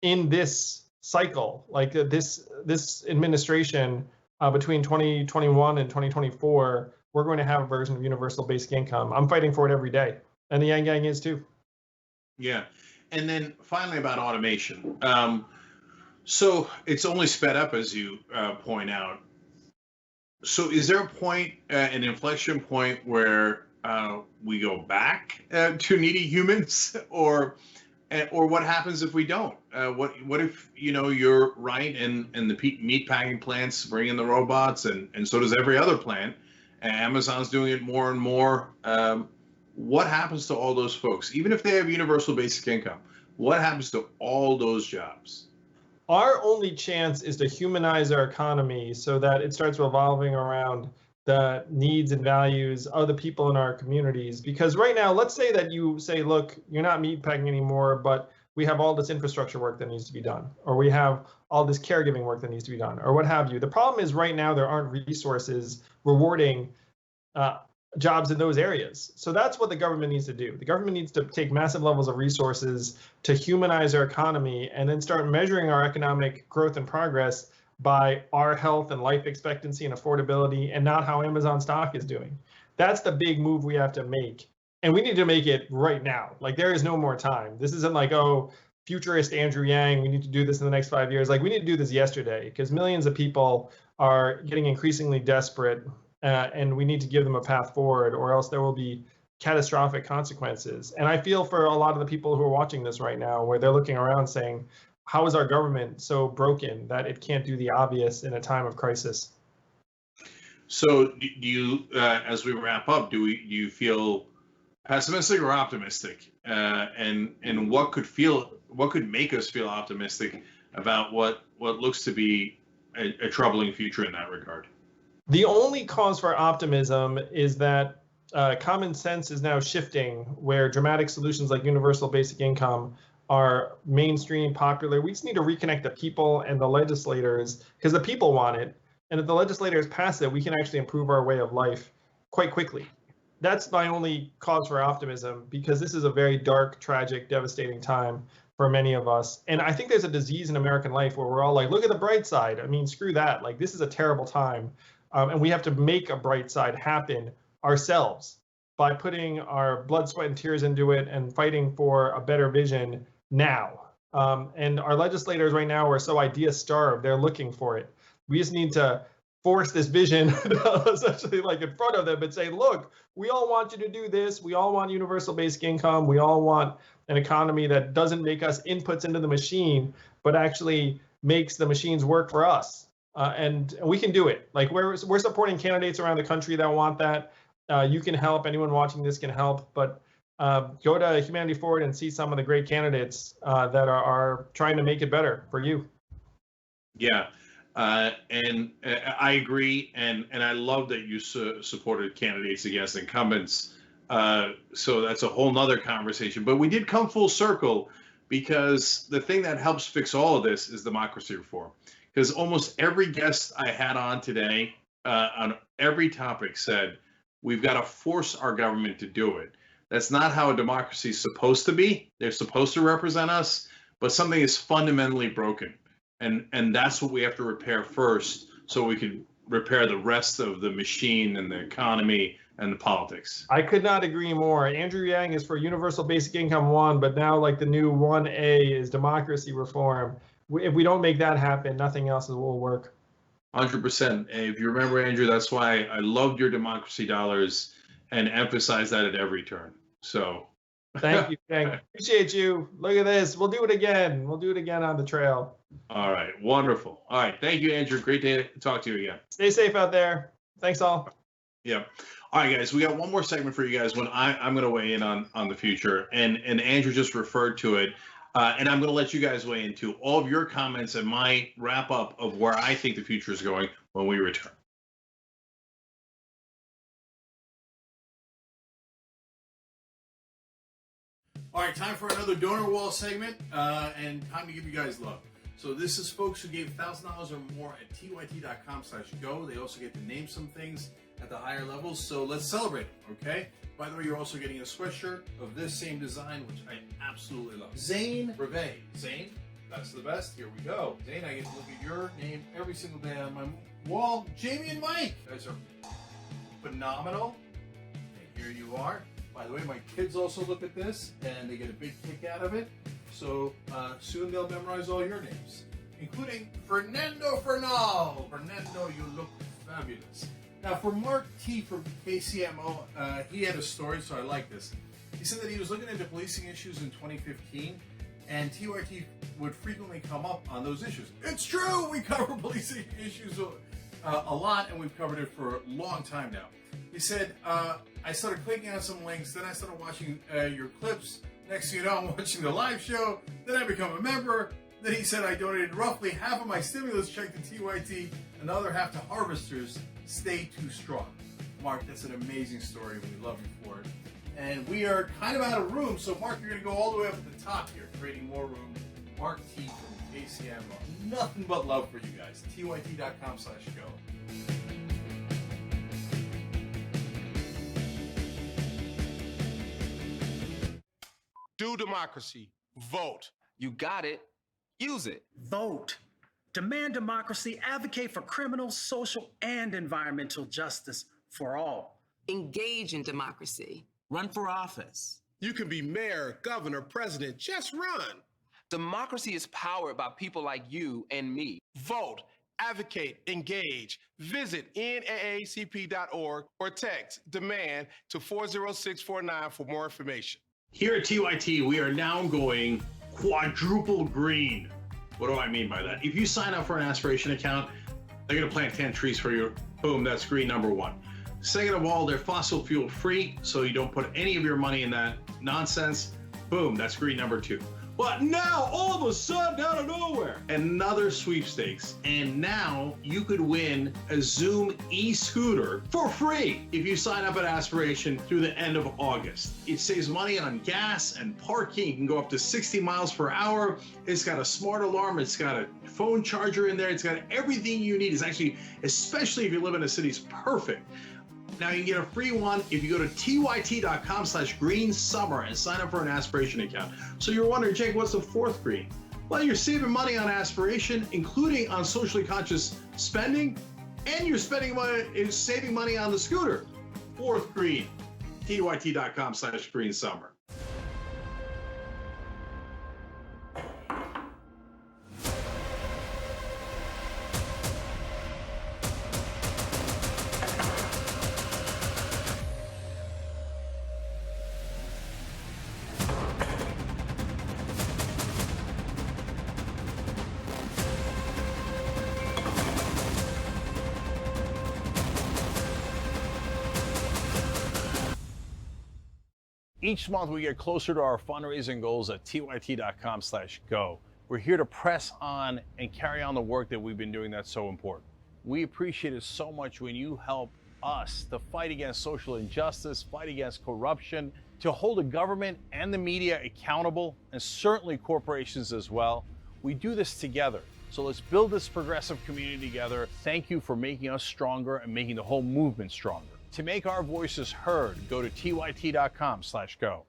in this cycle, like this administration between 2021 and 2024, we're going to have a version of universal basic income. I'm fighting for it every day. And the Yang Gang is too. Yeah. And then finally about automation. So it's only sped up, as you point out. So is there a point, an inflection point where we go back to needy humans or what happens if we don't? What if, you're right and the meat packing plants bring in the robots and so does every other plant. And Amazon's doing it more and more. What happens to all those folks? Even if they have universal basic income, what happens to all those jobs? Our only chance is to humanize our economy so that it starts revolving around the needs and values of the people in our communities. Because right now, let's say that you say, look, you're not meatpacking anymore, but we have all this infrastructure work that needs to be done, or we have all this caregiving work that needs to be done, or what have you. The problem is right now there aren't resources rewarding jobs in those areas. So that's what the government needs to do. The government needs to take massive levels of resources to humanize our economy and then start measuring our economic growth and progress by our health and life expectancy and affordability and not how Amazon stock is doing. That's the big move we have to make. And we need to make it right now. Like there is no more time. This isn't like, oh, futurist Andrew Yang, we need to do this in the next 5 years. Like we need to do this yesterday because millions of people are getting increasingly desperate and we need to give them a path forward or else there will be catastrophic consequences. And I feel for a lot of the people who are watching this right now where they're looking around saying, how is our government so broken that it can't do the obvious in a time of crisis? So do you, as we wrap up, do you feel pessimistic or optimistic? And what could make us feel optimistic about what looks to be a troubling future in that regard? The only cause for optimism is that common sense is now shifting where dramatic solutions like universal basic income are mainstream, popular. We just need to reconnect the people and the legislators because the people want it. And if the legislators pass it, we can actually improve our way of life quite quickly. That's my only cause for optimism because this is a very dark, tragic, devastating time for many of us. And I think there's a disease in American life where we're all like, look at the bright side. I mean, screw that. Like, this is a terrible time. And we have to make a bright side happen ourselves by putting our blood, sweat, and tears into it and fighting for a better vision now. And our legislators right now are so idea starved. They're looking for it. We just need to force this vision essentially like in front of them and say, look, we all want you to do this. We all want universal basic income. We all want an economy that doesn't make us inputs into the machine, but actually makes the machines work for us. And we can do it. Like we're supporting candidates around the country that want that. You can help. Anyone watching this can help. But go to Humanity Forward and see some of the great candidates that are trying to make it better for you. Yeah. And I agree, and I love that you supported candidates against incumbents. So that's a whole nother conversation. But we did come full circle because the thing that helps fix all of this is democracy reform. Because almost every guest I had on today on every topic said, we've got to force our government to do it. That's not how a democracy is supposed to be. They're supposed to represent us, but something is fundamentally broken. And that's what we have to repair first so we can repair the rest of the machine and the economy and the politics. I could not agree more. Andrew Yang is for Universal Basic Income 1, but now like the new 1A is democracy reform. If we don't make that happen, nothing else will work. 100%. If you remember, Andrew, that's why I loved your democracy dollars and emphasize that at every turn. So thank you. Appreciate you. Look at this. We'll do it again. We'll do it again on the trail. All right. Wonderful. All right. Thank you, Andrew. Great to talk to you again. Stay safe out there. Thanks all. Yeah. All right, guys. We got one more segment for you guys when I'm going to weigh in on the future. And Andrew just referred to it. And I'm going to let you guys weigh into all of your comments and my wrap up of where I think the future is going when we return. All right, time for another donor wall segment, and time to give you guys love. So this is folks who gave $1,000 or more at tyt.com/go. They also get to name some things at the higher levels. So let's celebrate them, okay? By the way, you're also getting a sweatshirt of this same design, which I absolutely love. Zane Brevet. Zane, that's the best. Here we go. Zane, I get to look at your name every single day on my wall. Jamie and Mike, you guys are phenomenal. And here you are. By the way, my kids also look at this and they get a big kick out of it. So soon they'll memorize all your names, including Fernando Fernal. Fernando, you look fabulous. Now for Mark T from KCMO, he had a story, so I like this. He said that he was looking into policing issues in 2015 and TYT would frequently come up on those issues. It's true, we cover policing issues a lot and we've covered it for a long time now. He said, I started clicking on some links, then I started watching your clips. Next thing you know, I'm watching the live show. Then I become a member. Then he said I donated roughly half of my stimulus check to TYT and the other half to harvesters. Stay too strong. Mark, that's an amazing story. We love you for it. And we are kind of out of room. So Mark, you're going to go all the way up at the top here, creating more room. Mark T from KCMO. Nothing but love for you guys. tyt.com/go. Do democracy. Vote. You got it. Use it. Vote. Demand democracy. Advocate for criminal, social, and environmental justice for all. Engage in democracy. Run for office. You can be mayor, governor, president. Just run. Democracy is powered by people like you and me. Vote. Advocate. Engage. Visit naacp.org or text DEMAND to 40649 for more information. Here at TYT, we are now going quadruple green. What do I mean by that? If you sign up for an aspiration account, they're going to plant 10 trees for you. Boom, that's green number one. Second of all, they're fossil fuel free, so you don't put any of your money in that nonsense. Boom, that's green number two. But now, all of a sudden, out of nowhere, another sweepstakes. And now you could win a Zoom e-scooter for free if you sign up at Aspiration through the end of August. It saves money on gas and parking. You can go up to 60 miles per hour. It's got a smart alarm. It's got a phone charger in there. It's got everything you need. It's actually, especially if you live in a city, it's perfect. Now you can get a free one if you go to tyt.com/greensummer and sign up for an aspiration account. So you're wondering, Jake, what's the fourth green? Well, you're saving money on aspiration, including on socially conscious spending, and you're saving money on the scooter. Fourth green, tyt.com/greensummer. Each month we get closer to our fundraising goals at tyt.com/go. We're here to press on and carry on the work that we've been doing that's so important. We appreciate it so much when you help us to fight against social injustice, fight against corruption, to hold the government and the media accountable, and certainly corporations as well. We do this together. So let's build this progressive community together. Thank you for making us stronger and making the whole movement stronger. To make our voices heard, go to tyt.com/go.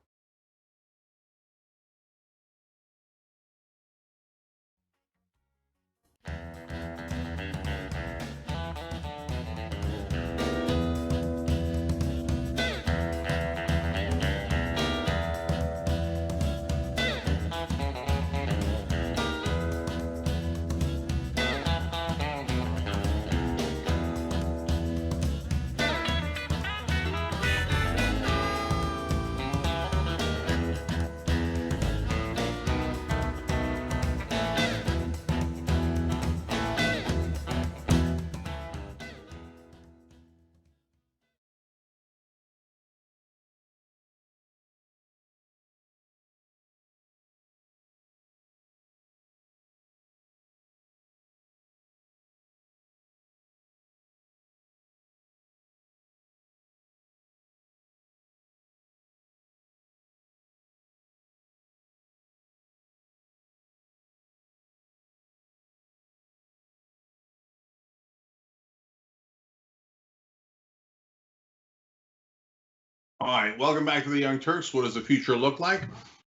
All right, welcome back to the Young Turks. What does the future look like?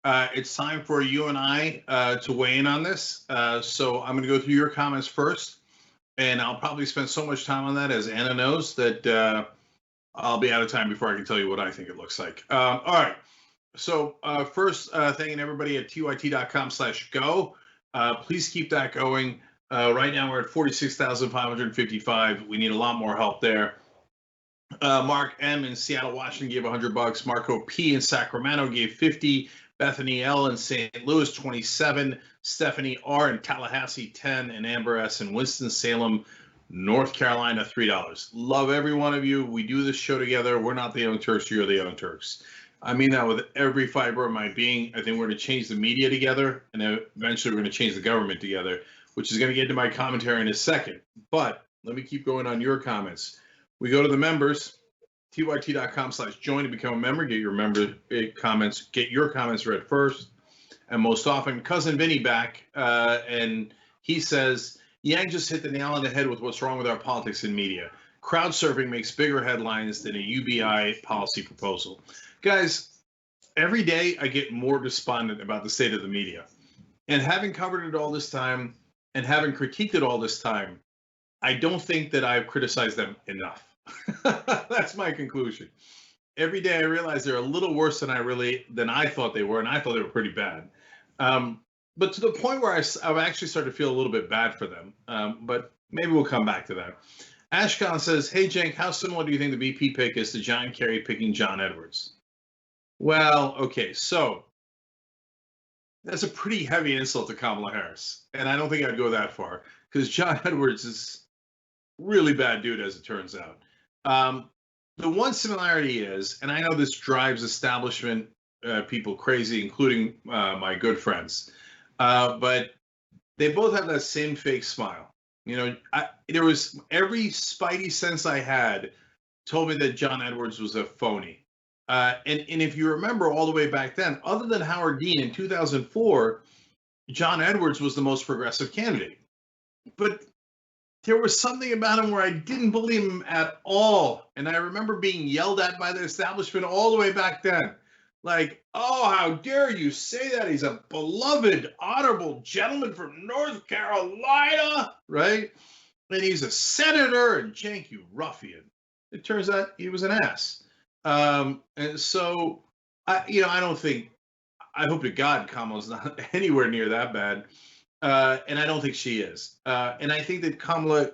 It's time for you and I to weigh in on this. So I'm going to go through your comments first, and I'll probably spend so much time on that, as Anna knows, that I'll be out of time before I can tell you what I think it looks like. All right. So first, thanking everybody at tyt.com/go. Please keep that going. Right now we're at 46,555. We need a lot more help there. Mark M in Seattle, Washington gave $100. Marco P in Sacramento gave 50. Bethany L in St. Louis 27. Stephanie R in Tallahassee 10, and Amber S in Winston-Salem, North Carolina $3. Love every one of you. We do this show together. We're not the Young Turks. You're the Young Turks. I mean that with every fiber of my being. I think we're going to change the media together, and then eventually we're going to change the government together, which is going to get into my commentary in a second. But let me keep going on your comments. We go to the members, tyt.com/join to become a member. Get your comments read first. And most often, Cousin Vinny back, and he says, Yang just hit the nail on the head with what's wrong with our politics and media. Crowd surfing makes bigger headlines than a UBI policy proposal. Guys, every day I get more despondent about the state of the media. And having covered it all this time and having critiqued it all this time, I don't think that I've criticized them enough. That's my conclusion. Every day I realize they're a little worse than I thought they were, and I thought they were pretty bad. But to the point where I've actually started to feel a little bit bad for them. But maybe we'll come back to that. Ashkan says, hey, Cenk, how similar do you think the VP pick is to John Kerry picking John Edwards? Well, okay, so that's a pretty heavy insult to Kamala Harris. And I don't think I'd go that far, because John Edwards is really bad dude, as it turns out. The one similarity is, and I know this drives establishment people crazy, including my good friends, but they both have that same fake smile. You know, there was every spidey sense I had told me that John Edwards was a phony. And if you remember all the way back then, other than Howard Dean in 2004, John Edwards was the most progressive candidate. But there was something about him where I didn't believe him at all. And I remember being yelled at by the establishment all the way back then. Like, oh, how dare you say that? He's a beloved, honorable gentleman from North Carolina, right? And he's a senator, and Cenk, you ruffian. It turns out he was an ass. And so, I don't think, I hope to God Kamala's not anywhere near that bad. And I don't think she is. And I think that Kamala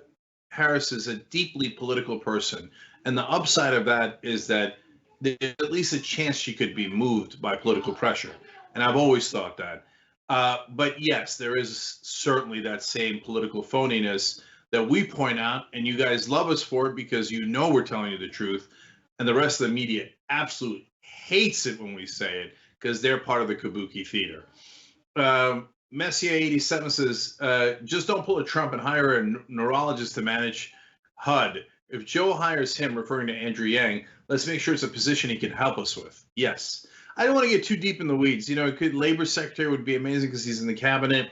Harris is a deeply political person. And the upside of that is that there's at least a chance she could be moved by political pressure. And I've always thought that. But yes, there is certainly that same political phoniness that we point out, and you guys love us for it because you know we're telling you the truth. And the rest of the media absolutely hates it when we say it because they're part of the kabuki theater. Messier 87 says, just don't pull a Trump and hire a neurologist to manage HUD. If Joe hires him, referring to Andrew Yang, let's make sure it's a position he can help us with. Yes. I don't want to get too deep in the weeds. Labor secretary would be amazing because he's in the cabinet,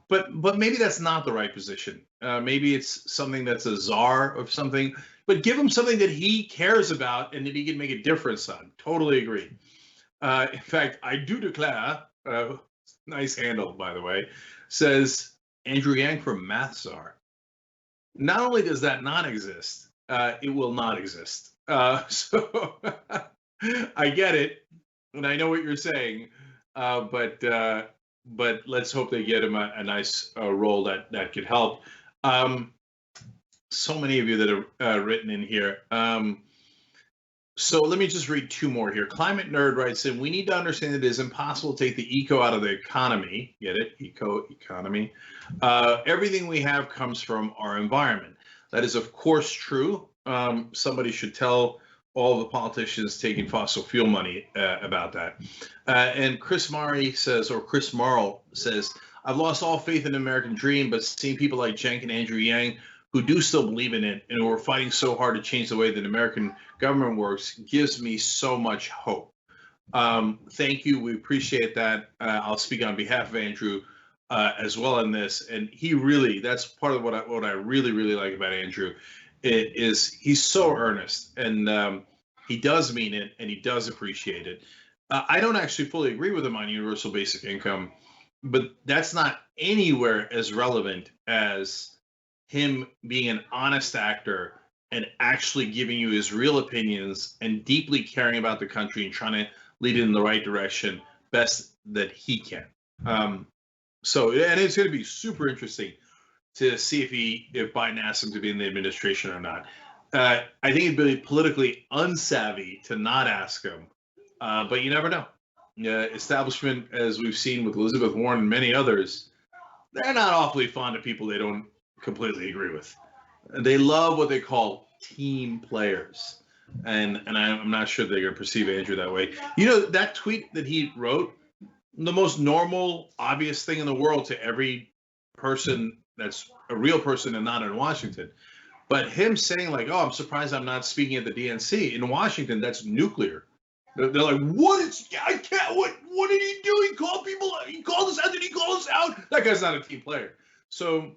but maybe that's not the right position. Maybe it's something that's a czar of something, but give him something that he cares about and that he can make a difference on. Totally agree. In fact, I do declare, nice handle, by the way, says Andrew Yang for math czar. Not only does that not exist, it will not exist. So I get it, and I know what you're saying, but let's hope they get him a nice role that could help. So many of you that are written in here. So let me just read two more here. Climate Nerd writes in, we need to understand that it is impossible to take the eco out of the economy. Get it? Economy. Everything we have comes from our environment. That is, of course, true. Somebody should tell all the politicians taking fossil fuel money about that. And Chris Marl says, I've lost all faith in the American dream, but seeing people like Cenk and Andrew Yang who do still believe in it and who are fighting so hard to change the way that American government works gives me so much hope. Thank you. We appreciate that. I'll speak on behalf of Andrew as well in this. And that's part of what I really, really like about Andrew is he's so earnest and he does mean it and he does appreciate it. I don't actually fully agree with him on universal basic income, but that's not anywhere as relevant as him being an honest actor and actually giving you his real opinions and deeply caring about the country and trying to lead it in the right direction best that he can. So it's going to be super interesting to see if Biden asks him to be in the administration or not. I think it'd be politically unsavvy to not ask him, but you never know. Establishment, as we've seen with Elizabeth Warren and many others, they're not awfully fond of people they don't completely agree with. They love what they call team players, and I'm not sure they're going to perceive Andrew that way. That tweet that he wrote, the most normal, obvious thing in the world to every person that's a real person and not in Washington. But him saying like, "Oh, I'm surprised I'm not speaking at the DNC in Washington," that's nuclear. They're like, "What? I can't. What did he do? He called people. He called us out. Did he call us out? That guy's not a team player." So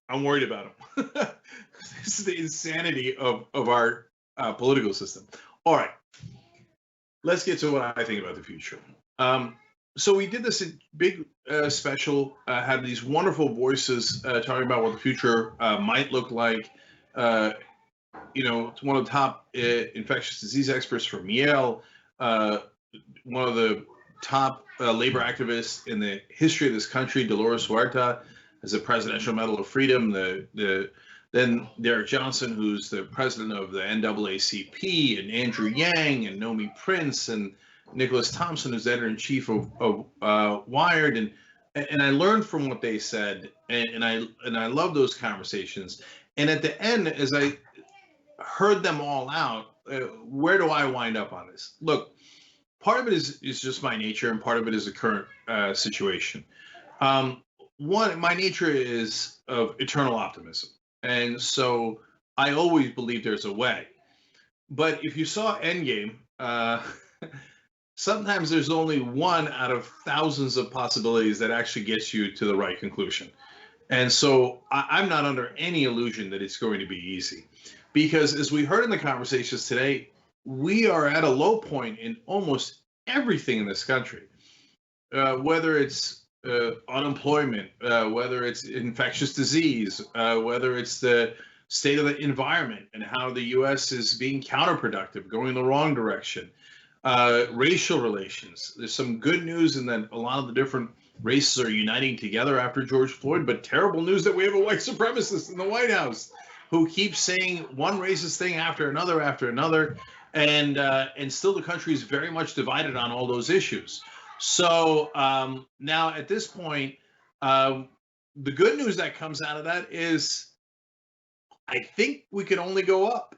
I'm worried about him. This is the insanity of our political system. All right, let's get to what I think about the future. So we did this big special, had these wonderful voices talking about what the future might look like. It's one of the top infectious disease experts from Yale, one of the top labor activists in the history of this country, Dolores Huerta, has a Presidential Medal of Freedom. Then Derek Johnson, who's the president of the NAACP, and Andrew Yang, and Nomi Prince, and Nicholas Thompson, who's editor-in-chief of Wired, and I learned from what they said, and I love those conversations. And at the end, as I heard them all out, where do I wind up on this? Look, part of it is just my nature, and part of it is the current situation. One, my nature is of eternal optimism, and so I always believe there's a way. But if you saw Endgame, sometimes there's only one out of thousands of possibilities that actually gets you to the right conclusion. And so I'm not under any illusion that it's going to be easy, because as we heard in the conversations today, we are at a low point in almost everything in this country, whether it's unemployment, whether it's infectious disease, whether it's the state of the environment and how the U.S. is being counterproductive, going in the wrong direction, racial relations. There's some good news in that a lot of the different races are uniting together after George Floyd, but terrible news that we have a white supremacist in the White House who keeps saying one racist thing after another, and still the country is very much divided on all those issues. So now at this point, the good news that comes out of that is I think we can only go up.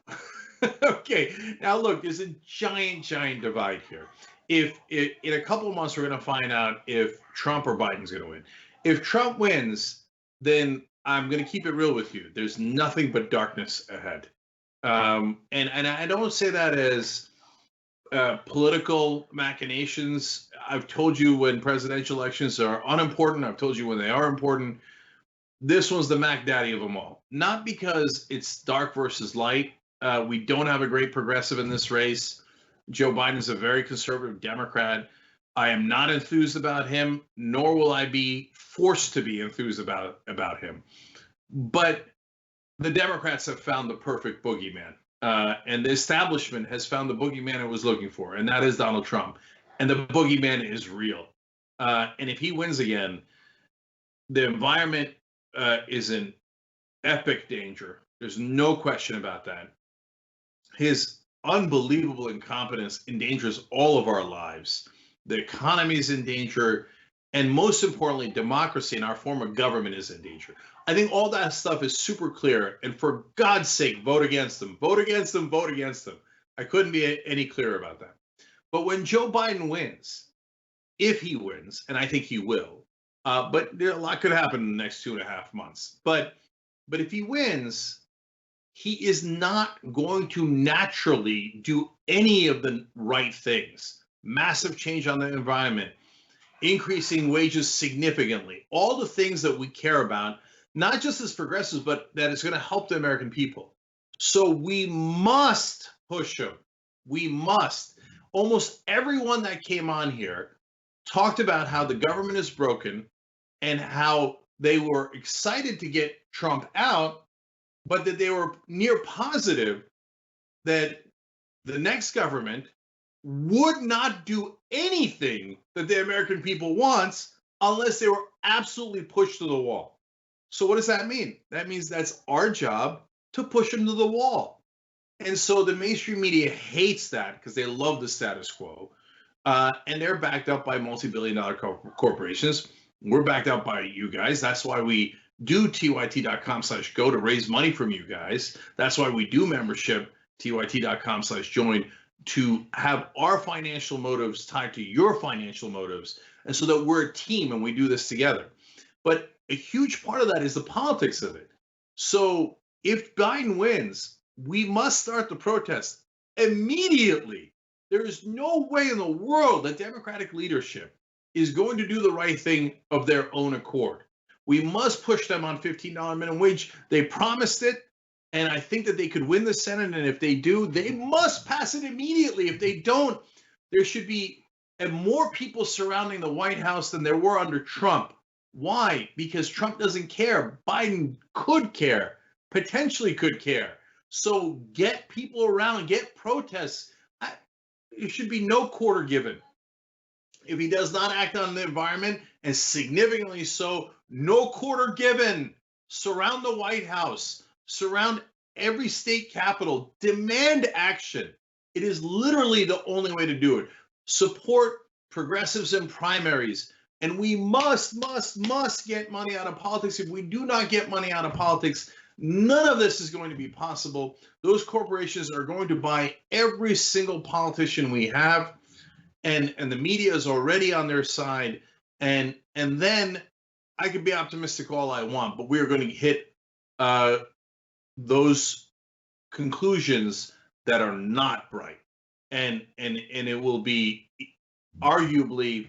Okay, now look, there's a giant divide here. If in a couple of months we're going to find out if Trump or Biden's going to win. If Trump wins, then I'm going to keep it real with you. There's nothing but darkness ahead. And I don't say that as political machinations. I've told you when presidential elections are unimportant. I've told you when they are important. This one's the Mac Daddy of them all. Not because it's dark versus light. We don't have a great progressive in this race. Joe Biden is a very conservative Democrat. I am not enthused about him, nor will I be forced to be enthused about him. But the Democrats have found the perfect boogeyman. And the establishment has found the boogeyman it was looking for, and that is Donald Trump. And the boogeyman is real. And if he wins again, the environment is in epic danger. There's no question about that. His unbelievable incompetence endangers all of our lives. The economy is in danger. And most importantly, democracy and our form of government is in danger. I think all that stuff is super clear. And for God's sake, vote against them. Vote against them. Vote against them. I couldn't be any clearer about that. But when Joe Biden wins, if he wins, and I think he will, but a lot could happen in the next 2.5 months. But if he wins, he is not going to naturally do any of the right things. Massive change on the environment, increasing wages significantly, all the things that we care about, not just as progressives, but that is going to help the American people. So we must push him. We must. Almost everyone that came on here talked about how the government is broken and how they were excited to get Trump out, but that they were near positive that the next government would not do anything that the American people wants unless they were absolutely pushed to the wall. So what does that mean? That means that's our job to push them to the wall. And so the mainstream media hates that because they love the status quo. And they're backed up by multi-billion-dollar corporations. We're backed up by you guys. That's why we do tyt.com/go to raise money from you guys. That's why we do membership, tyt.com/join, to have our financial motives tied to your financial motives, and so that we're a team and we do this together. But a huge part of that is the politics of it. So if Biden wins, we must start the protest immediately. There is no way in the world that Democratic leadership is going to do the right thing of their own accord. We must push them on $15 minimum wage. They promised it, and I think that they could win the Senate. And if they do, they must pass it immediately. If they don't, there should be more people surrounding the White House than there were under Trump. Why? Because Trump doesn't care. Biden could care, potentially could care. So get people around, get protests. There should be no quarter given. If he does not act on the environment, and significantly so, no quarter given. Surround the White House, surround every state capital, demand action. It is literally the only way to do it. Support progressives in primaries. And we must get money out of politics. If we do not get money out of politics, none of this is going to be possible. Those corporations are going to buy every single politician we have, and the media is already on their side. And then I could be optimistic all I want, but we are going to hit those conclusions that are not bright, and it will be arguably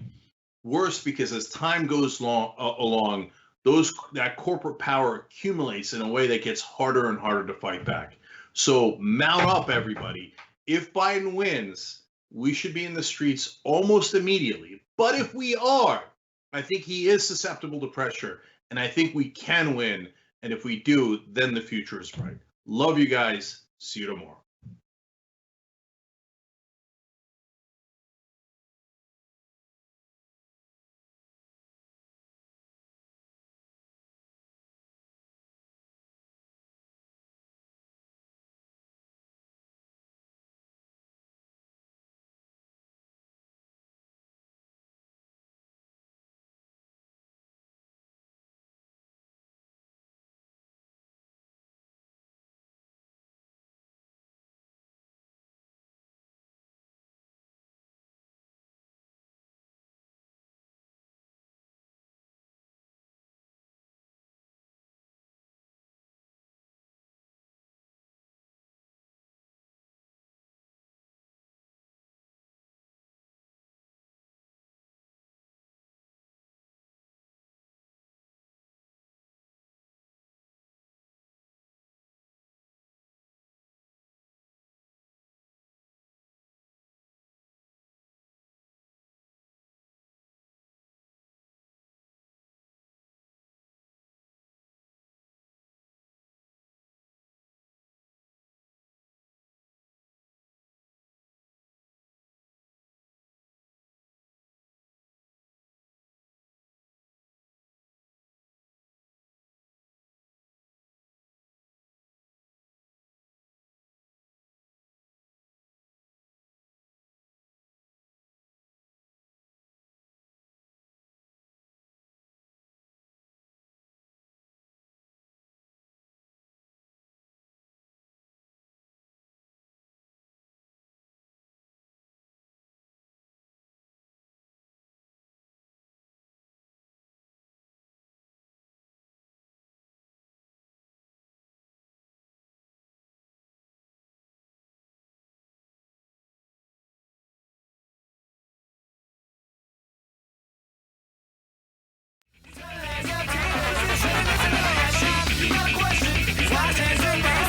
worse, because as time goes along, that corporate power accumulates in a way that gets harder and harder to fight back. So mount up, everybody. If Biden wins, we should be in the streets almost immediately. But if we are, I think he is susceptible to pressure, and I think we can win. And if we do, then the future is bright. Love you guys. See you tomorrow.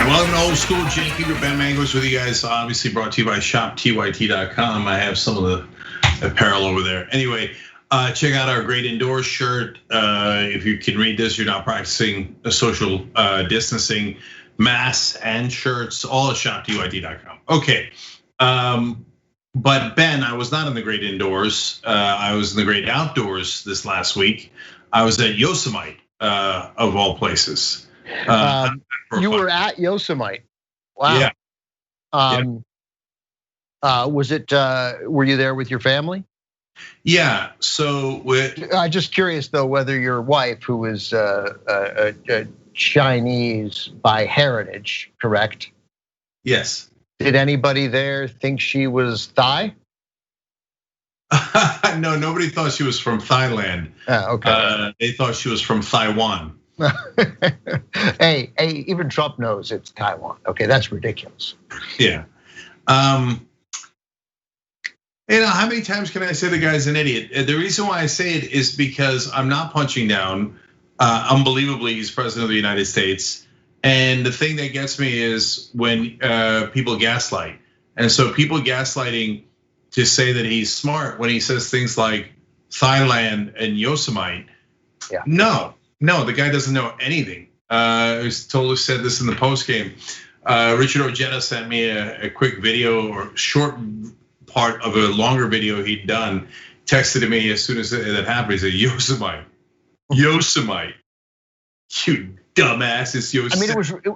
Welcome to Old School. Jake Huber, Ben Mangos with you guys. Obviously brought to you by shoptyt.com. I have some of the apparel over there. Anyway, check out our great indoors shirt. If you can read this, you're not practicing social distancing. Masks and shirts, all at shoptyt.com. Okay, but Ben, I was not in the great indoors. I was in the great outdoors this last week. I was at Yosemite, of all places. You were at Yosemite. Wow. Yeah. Was it? Were you there with your family? Yeah. So I'm just curious though whether your wife, who is Chinese by heritage, correct? Yes. Did anybody there think she was Thai? No, nobody thought she was from Thailand. Okay. They thought she was from Taiwan. Hey, even Trump knows it's Taiwan. Okay, that's ridiculous. Yeah. You know, how many times can I say the guy's an idiot? The reason why I say it is because I'm not punching down. Unbelievably, he's president of the United States. And the thing that gets me is when people gaslight. And so people gaslighting to say that he's smart when he says things like Thailand and Yosemite. Yeah. No, the guy doesn't know anything. I was totally said this in the post game. Richard Ojeda sent me a quick video or short part of a longer video he'd done. Texted to me as soon as that happened. He said, Yosemite, you dumbass. It's Yosemite. I mean,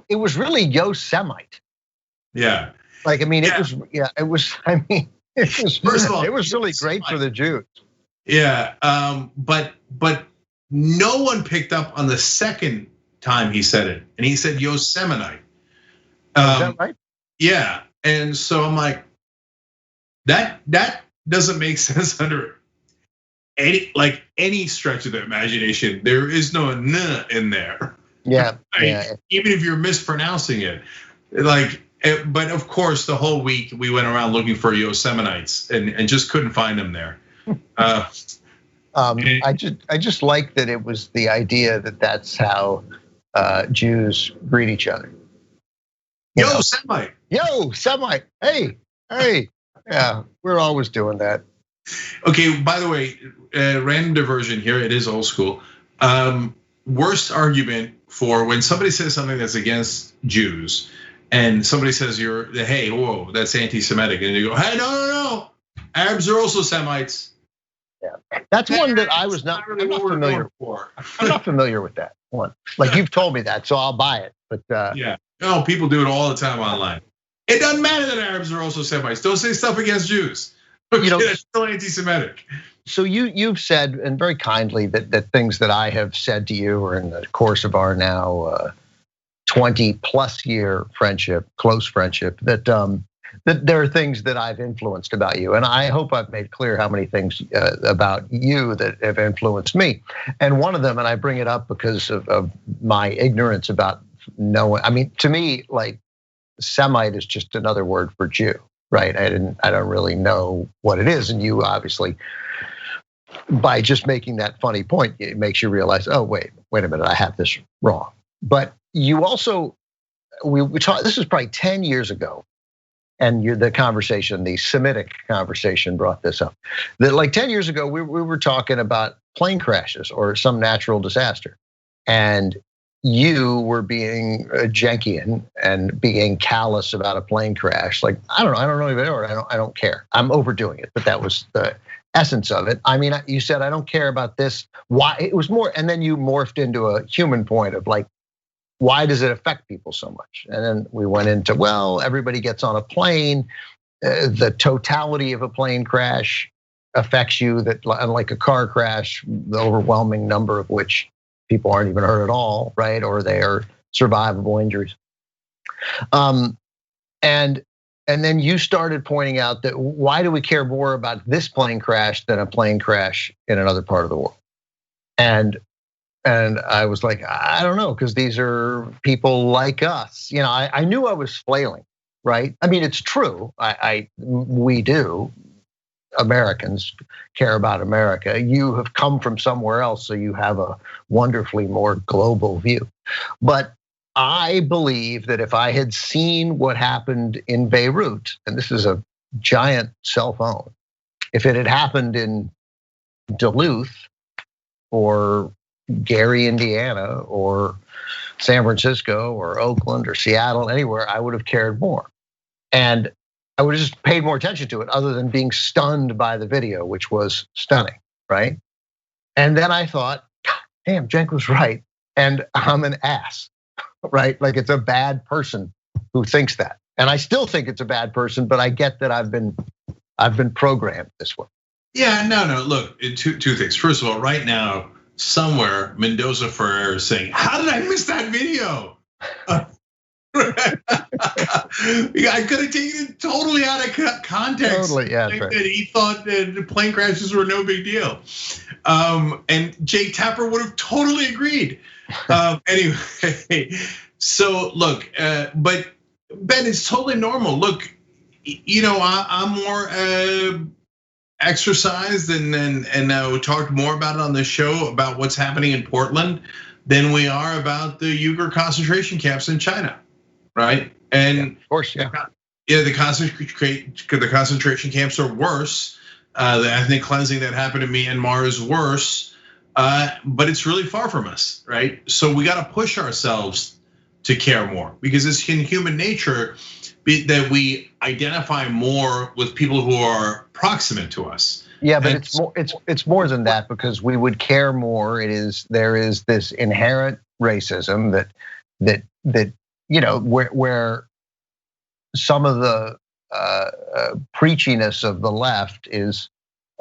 it was really Yosemite. Yeah. Like, I mean, it was. Yeah, it was. I mean, it was. First of all, it was really great for the Jews. Yeah, but no one picked up on the second time he said it, and he said Yosemite. Is that right? Yeah, and so I'm like, that doesn't make sense under any stretch of the imagination. There is no "n" in there. Yeah, yeah. Even if you're mispronouncing it, like. But of course, the whole week we went around looking for Yosemites and just couldn't find them there. I just like that it was the idea that that's how Jews greet each other. Yo, Semite. Yo, Semite. Hey. Yeah, we're always doing that. Okay, by the way, random diversion here. It is old school. Worst argument for when somebody says something that's against Jews, and somebody says hey, whoa, that's anti-Semitic, and you go, hey, no, Arabs are also Semites. Yeah, that's one that I was not. I'm not familiar with. I'm not familiar with that one. Like you've told me that, so I'll buy it. But yeah, no, people do it all the time online. It doesn't matter that Arabs are also Semites. Don't say stuff against Jews. Okay, that's still anti-Semitic. So you've said, and very kindly, that things that I have said to you, or in the course of our now 20+ year friendship, close friendship, that there are things that I've influenced about you, and I hope I've made clear how many things about you that have influenced me. And one of them, and I bring it up because of my ignorance about knowing. I mean, to me, like Semite is just another word for Jew. Right, I don't really know what it is, and you obviously, by just making that funny point, it makes you realize, oh wait a minute, I have this wrong. But you also, we talked. This was probably 10 years ago, and the conversation, the Semitic conversation, brought this up. That like 10 years ago, we were talking about plane crashes or some natural disaster, and you were being Jenkian and being callous about a plane crash. Like, I don't know even, or I don't care. I'm overdoing it, but that was the essence of it. I mean, you said, I don't care about this. Why? It was more, and then you morphed into a human point of like, why does it affect people so much? And then we went into, well, everybody gets on a plane. The totality of a plane crash affects you, that unlike a car crash, the overwhelming number of which people aren't even hurt at all, right? Or they are survivable injuries. And then you started pointing out that why do we care more about this plane crash than a plane crash in another part of the world? And I was like, I don't know, because these are people like us. You know, I knew I was flailing, right? I mean, it's true. We do. Americans care about America. You have come from somewhere else, so you have a wonderfully more global view. But I believe that if I had seen what happened in Beirut, and this is a giant cell phone, if it had happened in Duluth or Gary, Indiana, or San Francisco or Oakland or Seattle, anywhere, I would have cared more. And I would have just paid more attention to it other than being stunned by the video, which was stunning, right? And then I thought, damn, Cenk was right. And I'm an ass, right? Like it's a bad person who thinks that. And I still think it's a bad person, but I get that I've been programmed this way. Yeah, no, look, two things. First of all, right now, somewhere, Mendoza Ferrer is saying, how did I miss that video? I could have taken it totally out of context. Totally, yeah, right. That he thought that plane crashes were no big deal. And Jake Tapper would have totally agreed. Anyway, so look, but Ben, it's totally normal. Look, you know, I'm more exercised and talked more about it on the show about what's happening in Portland than we are about the Uyghur concentration camps in China. Right, and of course, yeah, the concentration camps are worse. The ethnic cleansing that happened in Myanmar is worse, but it's really far from us, right? So we got to push ourselves to care more because it's in human nature that we identify more with people who are proximate to us. Yeah, but it's more than that because we would care more. There is this inherent racism that. You know, where some of the preachiness of the left is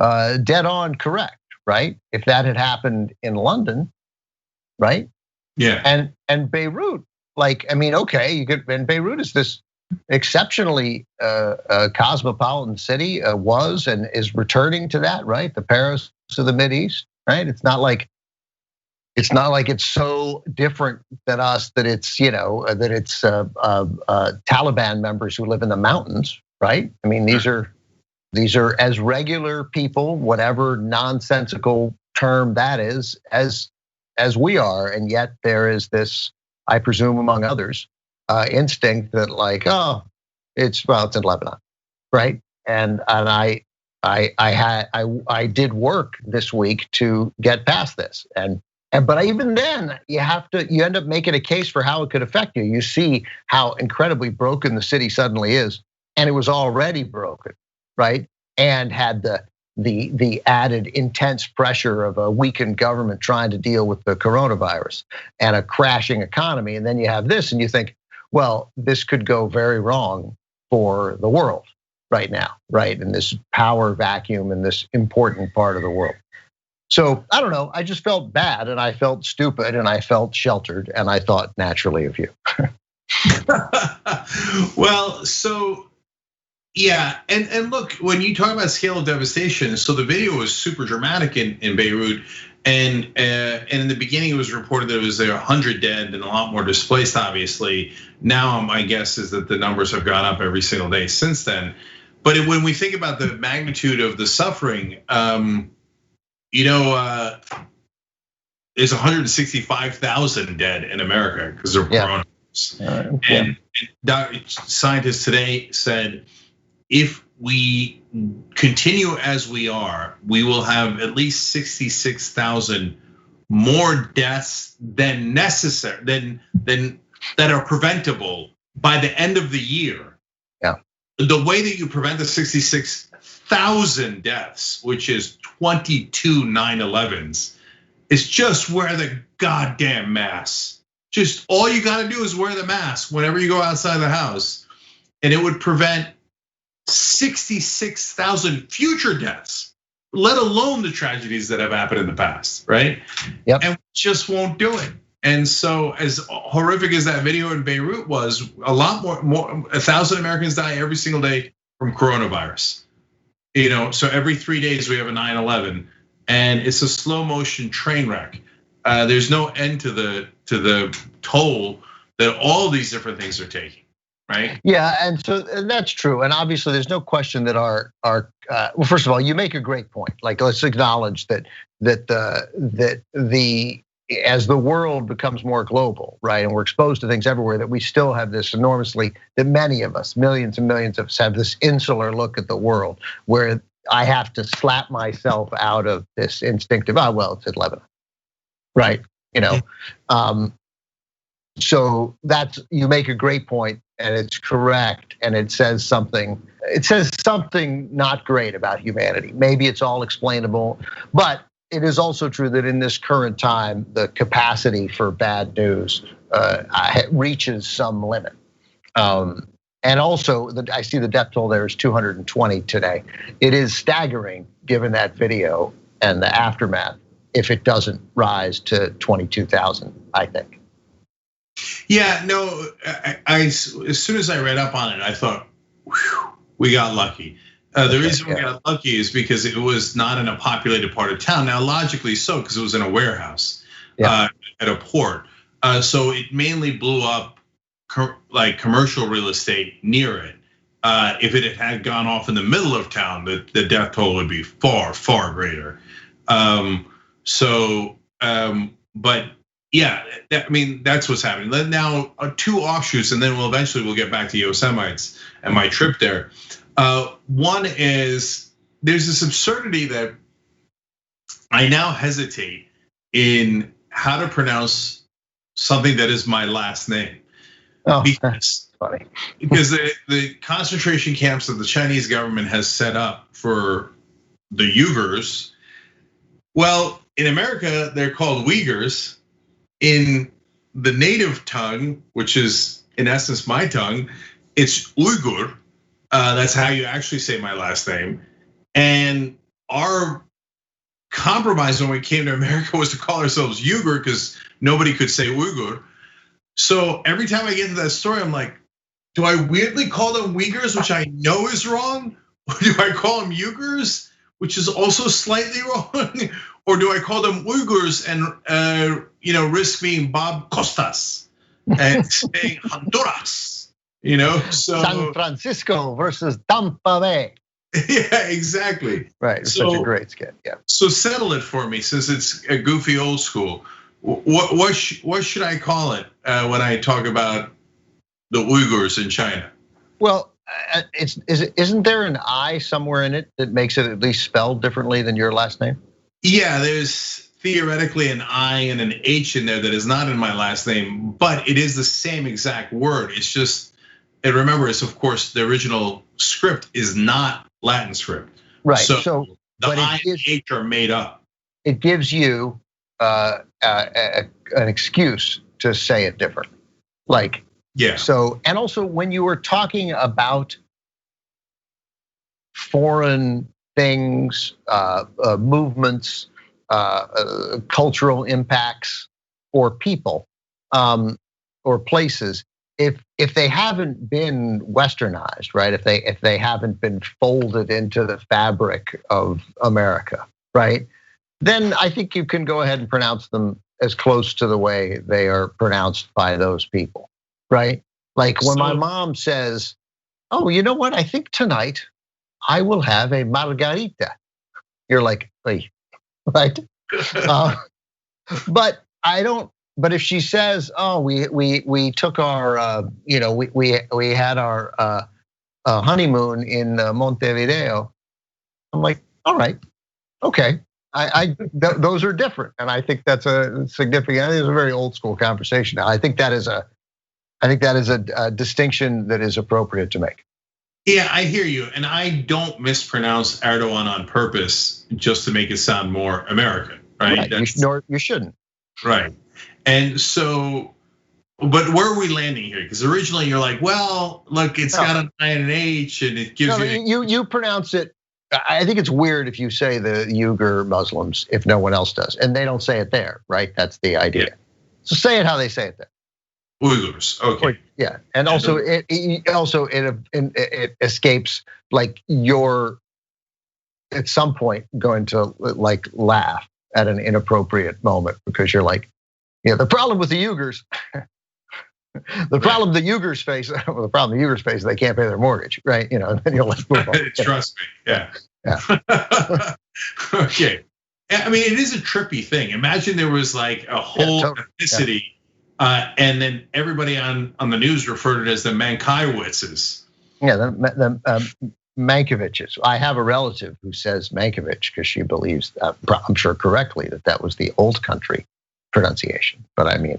dead on correct, right? If that had happened in London, right? Yeah. And Beirut, like, I mean, okay, and Beirut is this exceptionally cosmopolitan city, was and is returning to that, right? The Paris of the Mideast, right? It's not like it's so different than us that it's, you know, that it's Taliban members who live in the mountains, right? I mean, these are as regular people, whatever nonsensical term that is as we are, and yet there is this, I presume among others, instinct that like, oh, it's in Lebanon, right? And I did work this week to get past this, but even then, you end up making a case for how it could affect you. You see how incredibly broken the city suddenly is, and it was already broken, right? And had the added intense pressure of a weakened government trying to deal with the coronavirus and a crashing economy. And then you have this, and you think, well, this could go very wrong for the world right now, right? In this power vacuum in this important part of the world. So I don't know, I just felt bad, and I felt stupid, and I felt sheltered, and I thought naturally of you. Well, so yeah, and look, when you talk about scale of devastation, so the video was super dramatic in Beirut, and in the beginning it was reported that there 100 dead and a lot more displaced, obviously. Now my guess is that the numbers have gone up every single day since then. But when we think about the magnitude of the suffering, there's 165,000 dead in America because of coronavirus. And scientists today said, if we continue as we are, we will have at least 66,000 more deaths than necessary, than that are preventable by the end of the year. Yeah. The way that you prevent the 66,000 deaths, which is 22 9/11s, is just wear the goddamn mask. Just all you gotta do is wear the mask whenever you go outside the house, and it would prevent 66,000 future deaths, let alone the tragedies that have happened in the past, right? Yep. And we just won't do it. And so, as horrific as that video in Beirut was, a lot more 1,000 Americans die every single day from coronavirus. So every 3 days we have a 9/11, and it's a slow motion train wreck. There's no end to the toll that all these different things are taking. Right. Yeah, and that's true. And obviously, there's no question that well, first of all, you make a great point. Like, let's acknowledge that as the world becomes more global, right, and we're exposed to things everywhere, that we still have this that many of us, millions and millions of us, have this insular look at the world, where I have to slap myself out of this instinctive, well, it's in Lebanon, right? So you make a great point, and it's correct, and it says something not great about humanity. Maybe it's all explainable, but it is also true that in this current time, the capacity for bad news reaches some limit. And also, I see the death toll there is 220 today. It is staggering, given that video and the aftermath, if it doesn't rise to 22,000, I think. Yeah, no, as soon as I read up on it, I thought, whew, we got lucky. The reason we got lucky is because it was not in a populated part of town. Now, logically so, because it was in a warehouse at a port. So it mainly blew up like commercial real estate near it. If it had gone off in the middle of town, the death toll would be far, far greater. But yeah, I mean, that's what's happening. Now, two offshoots, and then we'll get back to Yosemites and my trip there. One is, there's this absurdity that I now hesitate in how to pronounce something that is my last name. Oh, that's funny. Because the concentration camps that the Chinese government has set up for the Uyghurs, well, in America, they're called Uyghurs. In the native tongue, which is in essence my tongue, it's Uyghur. That's how you actually say my last name. And our compromise when we came to America was to call ourselves Uyghur because nobody could say Uyghur. So every time I get into that story, I'm like, do I weirdly call them Uyghurs, which I know is wrong? Or do I call them Uyghurs, which is also slightly wrong? Or do I call them Uyghurs and risk being Bob Costas and saying Honduras? So San Francisco versus Tampa Bay. Yeah, exactly. Right. It's such a great skit. Yeah. So settle it for me, since it's a goofy old school. What should I call it when I talk about the Uyghurs in China? Well, isn't there an I somewhere in it that makes it at least spelled differently than your last name? Yeah, there's theoretically an I and an H in there that is not in my last name, but it is the same exact word. It's just, and remember, it's of course the original script is not Latin script. Right. So the I and H are made up. It gives you an excuse to say it differently. Like, yeah. So, and also when you were talking about foreign things, movements, cultural impacts, or people, or places, if they haven't been westernized, right? If they haven't been folded into the fabric of America, right? Then I think you can go ahead and pronounce them as close to the way they are pronounced by those people, right? Like when my mom says, "Oh, you know what? I think tonight I will have a margarita." You're like, "Hey," right? But I don't. But if she says, "Oh, we took our, we had our honeymoon in Montevideo," I'm like, "All right, okay." Those are different, and I think that's a significant. I think it's a very old school conversation. I think that is a distinction that is appropriate to make. Yeah, I hear you, and I don't mispronounce Erdogan on purpose just to make it sound more American, right? You shouldn't. Right, and so, but where are we landing here? Because originally you're like, well, look, it's got an I and an H, and it gives you pronounce it. I think it's weird if you say the Uyghur Muslims if no one else does, and they don't say it there, right? That's the idea. Yeah. So say it how they say it there. Uyghurs, okay. Yeah, and also it escapes like you're at some point going to like laugh at an inappropriate moment because you're like, the problem with the Uyghurs. The problem the Uyghurs face, is they can't pay their mortgage, right? And then you'll let's move on. Trust me, yeah. Okay, I mean, it is a trippy thing. Imagine there was like a whole ethnicity, and then everybody on the news referred to it as the Mankiewiczes. Yeah, the Mankoviches. I have a relative who says Mankovich because she believes, I'm sure correctly, that was the old country pronunciation. But I mean.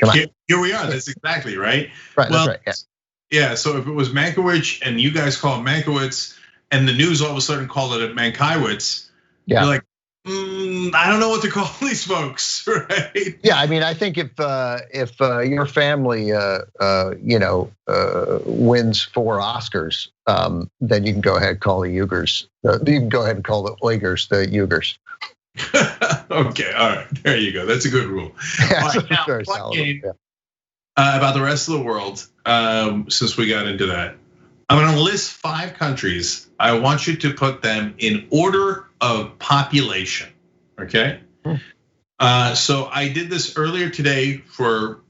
Come on. Here we are. That's exactly right. Right. Well, that's right. Yeah. So if it was Mankiewicz and you guys call it Mankiewicz, and the news all of a sudden called it Mankiewicz, you're like, I don't know what to call these folks, right? Yeah. I mean, I think if your family, wins 4 Oscars, then you can go ahead and call the Uyghurs. You can go ahead and call the Uyghurs the Uyghurs. Okay, all right, there you go. That's a good rule. Yeah, right, now, very solid. About the rest of the world, since we got into that, I'm going to list 5 countries. I want you to put them in order of population. Okay. So I did this earlier today for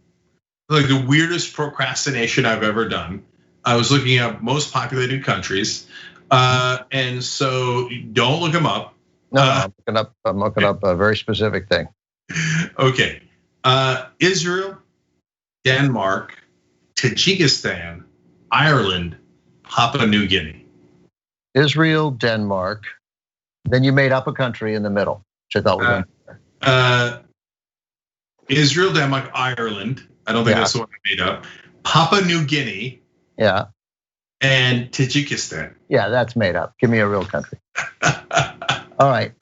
like the weirdest procrastination I've ever done. I was looking up most populated countries, and so don't look them up. No, I'm looking up a very specific thing. Okay, Israel, Denmark, Tajikistan, Ireland, Papua New Guinea. Israel, Denmark. Then you made up a country in the middle, which I thought was Israel, Denmark, Ireland. I don't think that's the one I made up. Papua New Guinea. Yeah. And Tajikistan. Yeah, that's made up. Give me a real country. All right.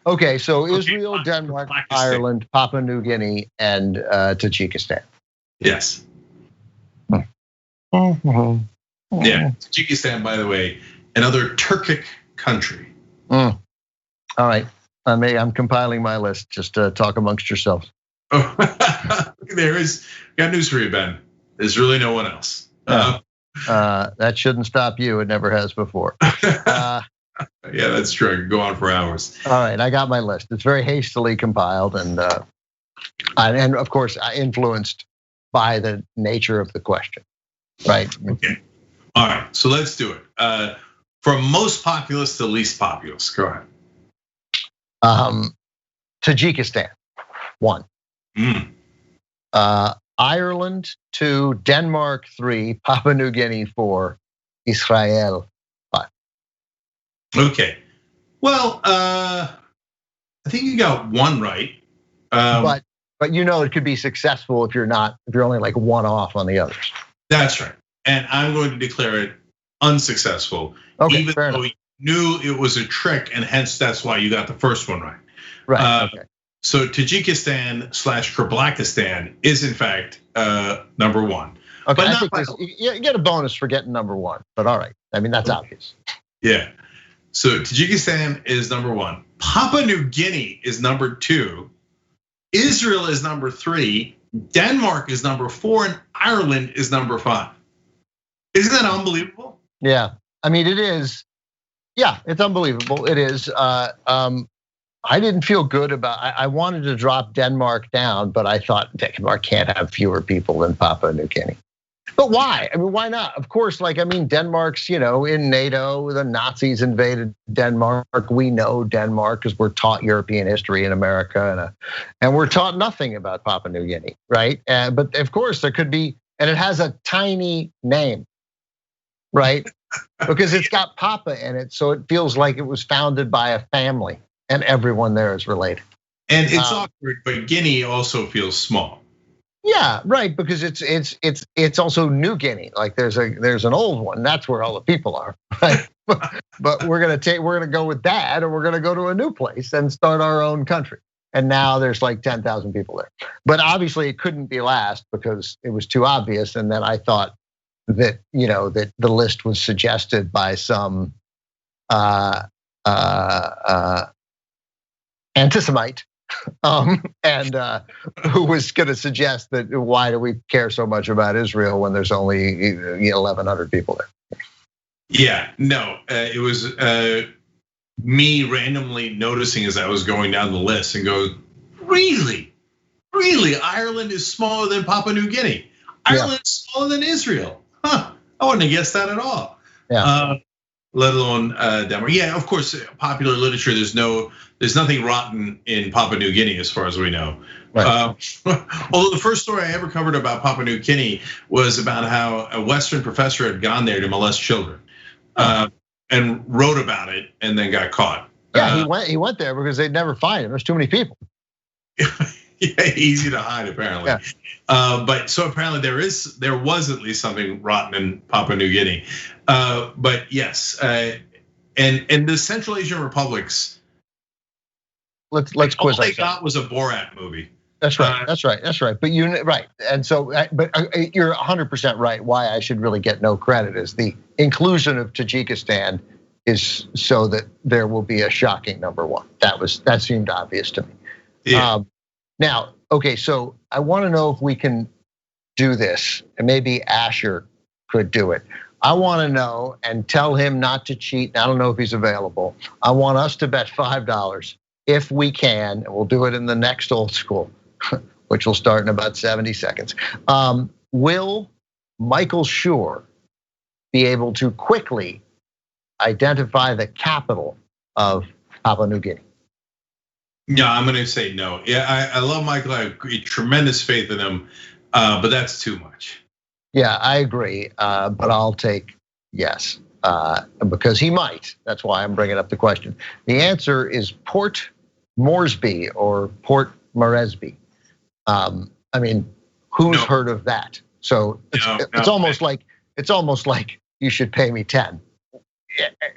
Okay, so Israel, Denmark, Ireland, Papua New Guinea, and Tajikistan. Yes. Yeah, Tajikistan, by the way, another Turkic country. All right, I'm compiling my list. Just talk amongst yourselves. Oh, got news for you, Ben. There's really no one else. That shouldn't stop you. It never has before. Yeah, that's true. I could go on for hours. All right, I got my list. It's very hastily compiled, and of course influenced by the nature of the question. Right. Okay. All right. So let's do it. from most populous to least populous. Go ahead. Tajikistan, 1. Ireland 2, Denmark 3, Papua New Guinea 4, Israel 5. Okay. Well, I think you got 1 right. But it could be successful if you're only like 1 off on the others. That's right. And I'm going to declare it unsuccessful, even though you knew it was a trick, and hence that's why you got the first one right. Right. Okay. So Tajikistan / Kyrgyzstan is in fact number 1. Okay, I think you get a bonus for getting number 1, but all right. I mean, that's obvious. Yeah. So Tajikistan is number 1. Papua New Guinea is number 2. Israel is number 3. Denmark is number 4, and Ireland is number 5. Isn't that unbelievable? Yeah, I mean it is. Yeah, it's unbelievable. It is. I didn't feel good about. I wanted to drop Denmark down, but I thought Denmark can't have fewer people than Papua New Guinea. But why? I mean, why not? Of course, Denmark's, in NATO. The Nazis invaded Denmark. We know Denmark because we're taught European history in America, and we're taught nothing about Papua New Guinea, right? But of course, there could be, and it has a tiny name, right? Because it's got Papa in it, so it feels like it was founded by a family, and everyone there is related. And it's awkward, but Guinea also feels small. Yeah, right. Because it's also New Guinea. Like there's an old one. That's where all the people are, right? But we're gonna go with that, or we're gonna go to a new place and start our own country. And now there's like 10,000 people there. But obviously it couldn't be last because it was too obvious. And then I thought that that the list was suggested by some anti-Semite. And who was going to suggest that why do we care so much about Israel when there's only 1,100 people there? Yeah, no, it was me randomly noticing as I was going down the list and go, really, Ireland is smaller than Papua New Guinea. Ireland is smaller than Israel. Huh? I wouldn't have guessed that at all. Yeah. Let alone Denmark. Yeah, of course, popular literature. There's nothing rotten in Papua New Guinea as far as we know. Right. Although the first story I ever covered about Papua New Guinea was about how a Western professor had gone there to molest children, and wrote about it, and then got caught. Yeah, he went there because they'd never find him. There's too many people. Yeah, easy to hide apparently. Yeah. But so apparently there was at least something rotten in Papua New Guinea. But yes, and the Central Asian republics. Let's quiz ourselves. All they got was a Borat movie. That's right. That's right. But right, and so, but you're 100% right. Why I should really get no credit is the inclusion of Tajikistan is so that there will be a shocking number 1. That seemed obvious to me. Yeah. Now, okay, so I want to know if we can do this, and maybe Asher could do it. I want to know and tell him not to cheat. I don't know if he's available. I want us to bet $5 if we can, and we'll do it in the next old school, which will start in about 70 seconds. Will Michael Schur be able to quickly identify the capital of Papua New Guinea? Yeah, I'm gonna say no. Yeah, I love Michael. I have tremendous faith in him, but that's too much. Yeah, I agree, but I'll take yes, because he might. That's why I'm bringing up the question. The answer is Port Moresby or Port Moresby. I mean, who's heard of that? So it's almost like you should pay me 10,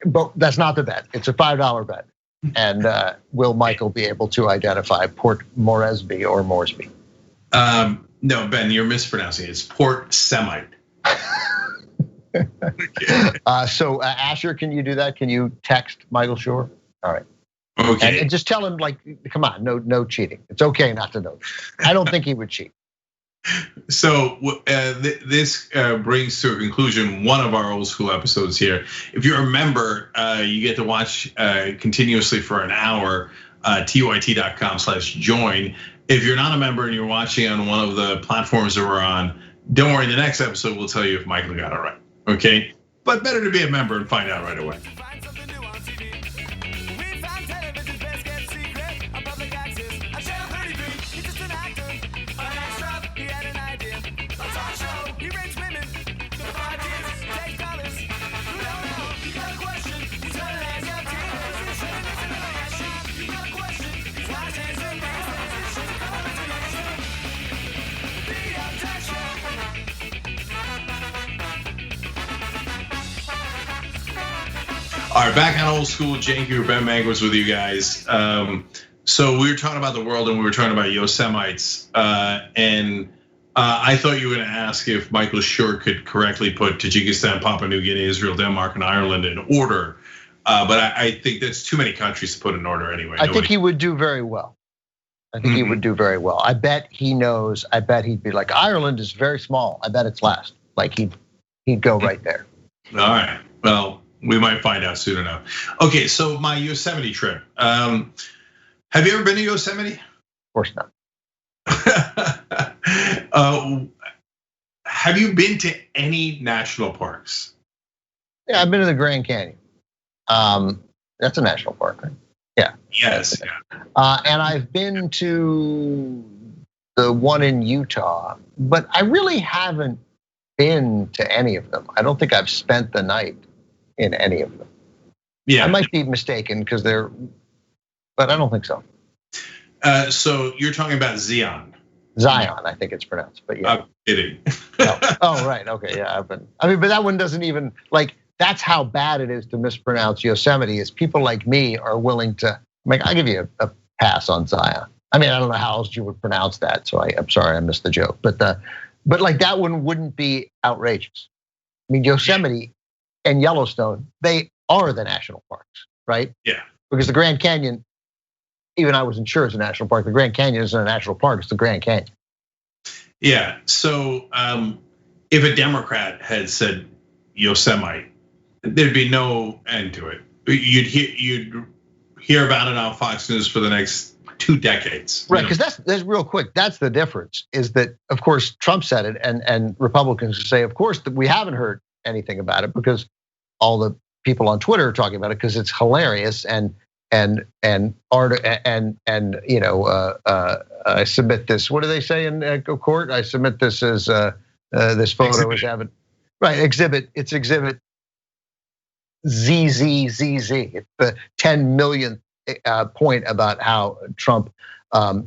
but that's not the bet. It's a $5 bet. And will Michael be able to identify Port Moresby or Moresby? No, Ben, you're mispronouncing it. It's Port Semite. So Asher, can you do that? Can you text Michael Schur? All right. Okay. And just tell him, like, come on, no cheating. It's okay not to know. I don't think he would cheat. So this brings to a conclusion one of our old school episodes here. If you remember, you get to watch continuously for an hour, tyt.com/join. If you're not a member and you're watching on one of the platforms that we're on, don't worry, the next episode will tell you if Michael got it right, okay? but better to be a member and find out right away. All right, back on old school. Cenk Uygur, Ben Mangos with you guys. So we were talking about the world and we were talking about Yosemites. And I thought you were going to ask if Michael Schur could correctly put Tajikistan, Papua New Guinea, Israel, Denmark, and Ireland in order. But I think that's too many countries to put in order anyway. I think he would do very well. He would do very well. I bet he knows. I bet he'd be like, Ireland is very small. I bet it's last. Like he'd go right there. All right. Well, we might find out soon enough. Okay, so my Yosemite trip. Have you ever been to Yosemite? Of course not. Have you been to any national parks? Yeah, I've been to the Grand Canyon. That's a national park, right? Yeah. Yes. And I've been to the one in Utah, but I really haven't been to any of them. I don't think I've spent the night in any of them. Yeah. I might be mistaken because but I don't think so. So you're talking about Zion, I think it's pronounced, but yeah. I'm kidding. No. Oh, right, okay, yeah, I've been. I mean, but that one doesn't even, like, that's how bad it is to mispronounce Yosemite, is people like me are willing to, I'll give you a pass on Zion. I mean, I don't know how else you would pronounce that, so I'm sorry I missed the joke. But like that one wouldn't be outrageous. I mean, Yosemite and Yellowstone, they are the national parks, right? Yeah. Because the Grand Canyon, even I wasn't sure it's a national park. The Grand Canyon isn't a national park, it's the Grand Canyon. Yeah, so if a Democrat had said Yosemite, there'd be no end to it. You'd hear about it on Fox News for the next 2 decades. Right, because that's real quick. That's the difference, is that, of course, Trump said it, and Republicans say, of course, that we haven't heard anything about it because all the people on Twitter are talking about it because it's hilarious I submit this. What do they say in court? I submit this as this photo is evidence. Right, exhibit. It's exhibit ZZZZ. It's the 10 millionth point about how Trump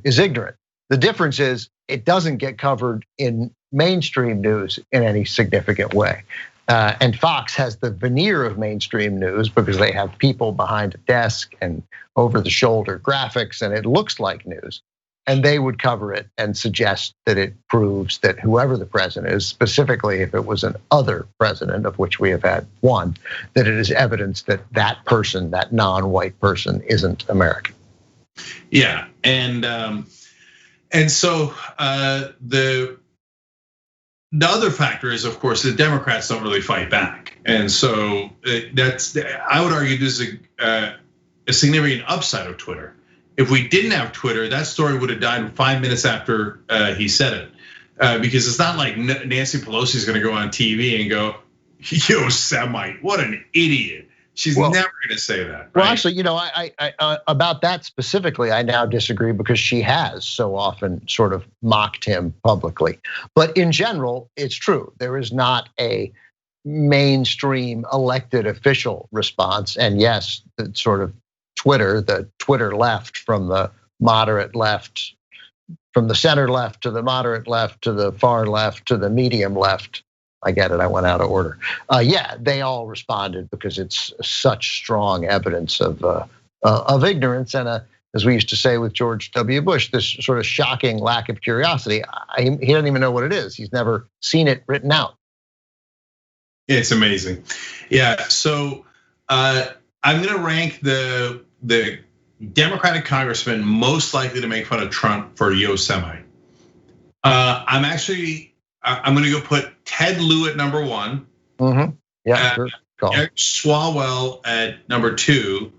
is ignorant. The difference is it doesn't get covered in mainstream news in any significant way. And Fox has the veneer of mainstream news because they have people behind a desk and over-the-shoulder graphics, and it looks like news. And they would cover it and suggest that it proves that whoever the president is, specifically if it was an other president, of which we have had one, that it is evidence that that person, that non-white person, isn't American. Yeah, and so the other factor is, of course, the Democrats don't really fight back, and so I would argue this is a significant upside of Twitter. If we didn't have Twitter, that story would have died 5 minutes after he said it, because it's not like Nancy Pelosi is going to go on TV and go, Yosemite, what an idiot. She's never going to say that. Right? Well, actually, I about that specifically, I now disagree because she has so often sort of mocked him publicly. But in general, it's true. There is not a mainstream elected official response. And yes, the sort of the Twitter left, from the moderate left, from the center left to the moderate left to the far left to the medium left. I get it, I went out of order. Yeah, they all responded because it's such strong evidence of ignorance and as we used to say with George W. Bush, this sort of shocking lack of curiosity. He doesn't even know what it is. He's never seen it written out. It's amazing. Yeah, so I'm gonna rank the Democratic congressman most likely to make fun of Trump for Yosemite. I'm gonna go put Ted Lieu at number 1. Yeah, sure. Eric Swalwell at number 2,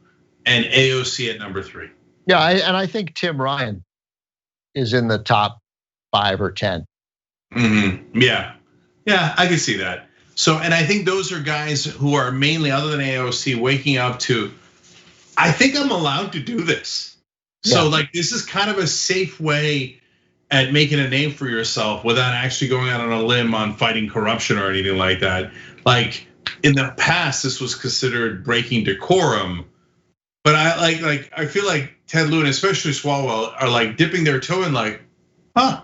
and AOC at number 3. Yeah, and I think Tim Ryan is in the top 5 or 10. Yeah, I can see that. So, and I think those are guys who are mainly, other than AOC, waking up to, I think I'm allowed to do this. So like, this is kind of a safe way at making a name for yourself without actually going out on a limb on fighting corruption or anything like that. Like in the past, this was considered breaking decorum, but I feel like Ted Lieu and especially Swalwell are like dipping their toe in, like, I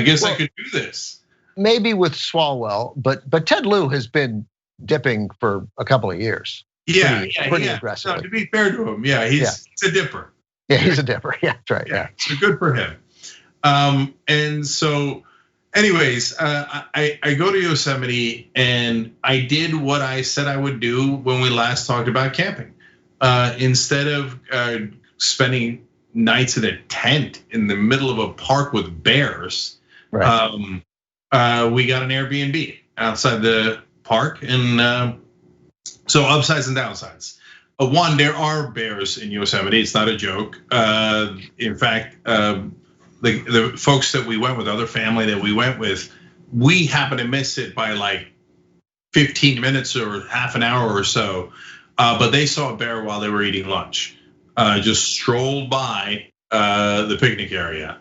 guess I could do this. Maybe with Swalwell, but Ted Lieu has been dipping for a couple of years. Pretty aggressively. No, to be fair to him, he's a dipper. Yeah, he's a dipper. Yeah, that's right. Yeah. So good for him. And so, anyways, I go to Yosemite and I did what I said I would do when we last talked about camping. Instead of spending nights in a tent in the middle of a park with bears, we got an Airbnb outside the park, and so upsides and downsides. One, there are bears in Yosemite. It's not a joke. In fact, the folks that we went with, other family that we went with, we happened to miss it by like 15 minutes or half an hour or so. But they saw a bear while they were eating lunch. Just strolled by the picnic area.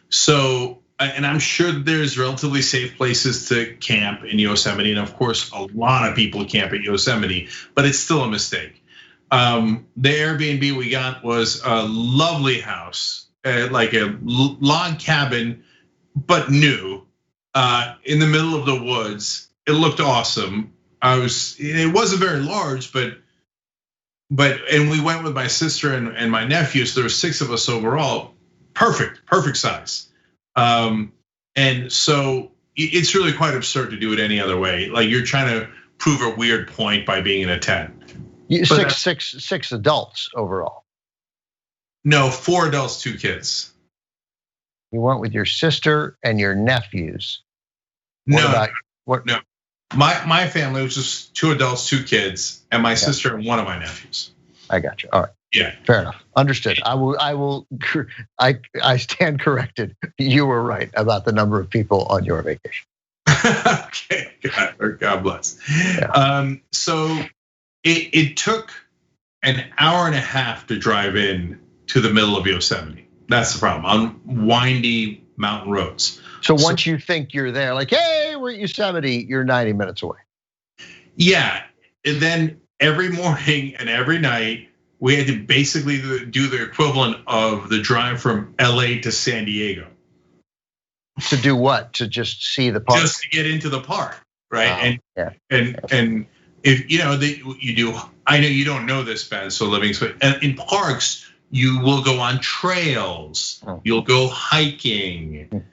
So, and I'm sure there's relatively safe places to camp in Yosemite, and of course, a lot of people camp at Yosemite, but it's still a mistake. The Airbnb we got was a lovely house, like a log cabin, but new, in the middle of the woods. It looked awesome. It wasn't very large, but and we went with my sister and my nephew, so there were 6 of us overall. Perfect size. And so it's really quite absurd to do it any other way. Like you're trying to prove a weird point by being in a tent. Six adults overall. No, 4 adults, 2 kids. You went with your sister and your nephews. No. My family was just 2 adults, 2 kids, and my sister and one of my nephews. I got you. All right. Yeah. Fair enough. Understood. I stand corrected. You were right about the number of people on your vacation. Okay. God bless. Yeah. So it took an hour and a half to drive in to the middle of Yosemite. That's the problem, on windy mountain roads. So once you think you're there, like, hey, we're at Yosemite, you're 90 minutes away. Yeah, and then every morning and every night, we had to basically do the equivalent of the drive from LA to San Diego. To do what? To just see the park? Just to get into the park, right? And if you do, I know you don't know this, Ben, so and in parks, you will go on trails, you'll go hiking,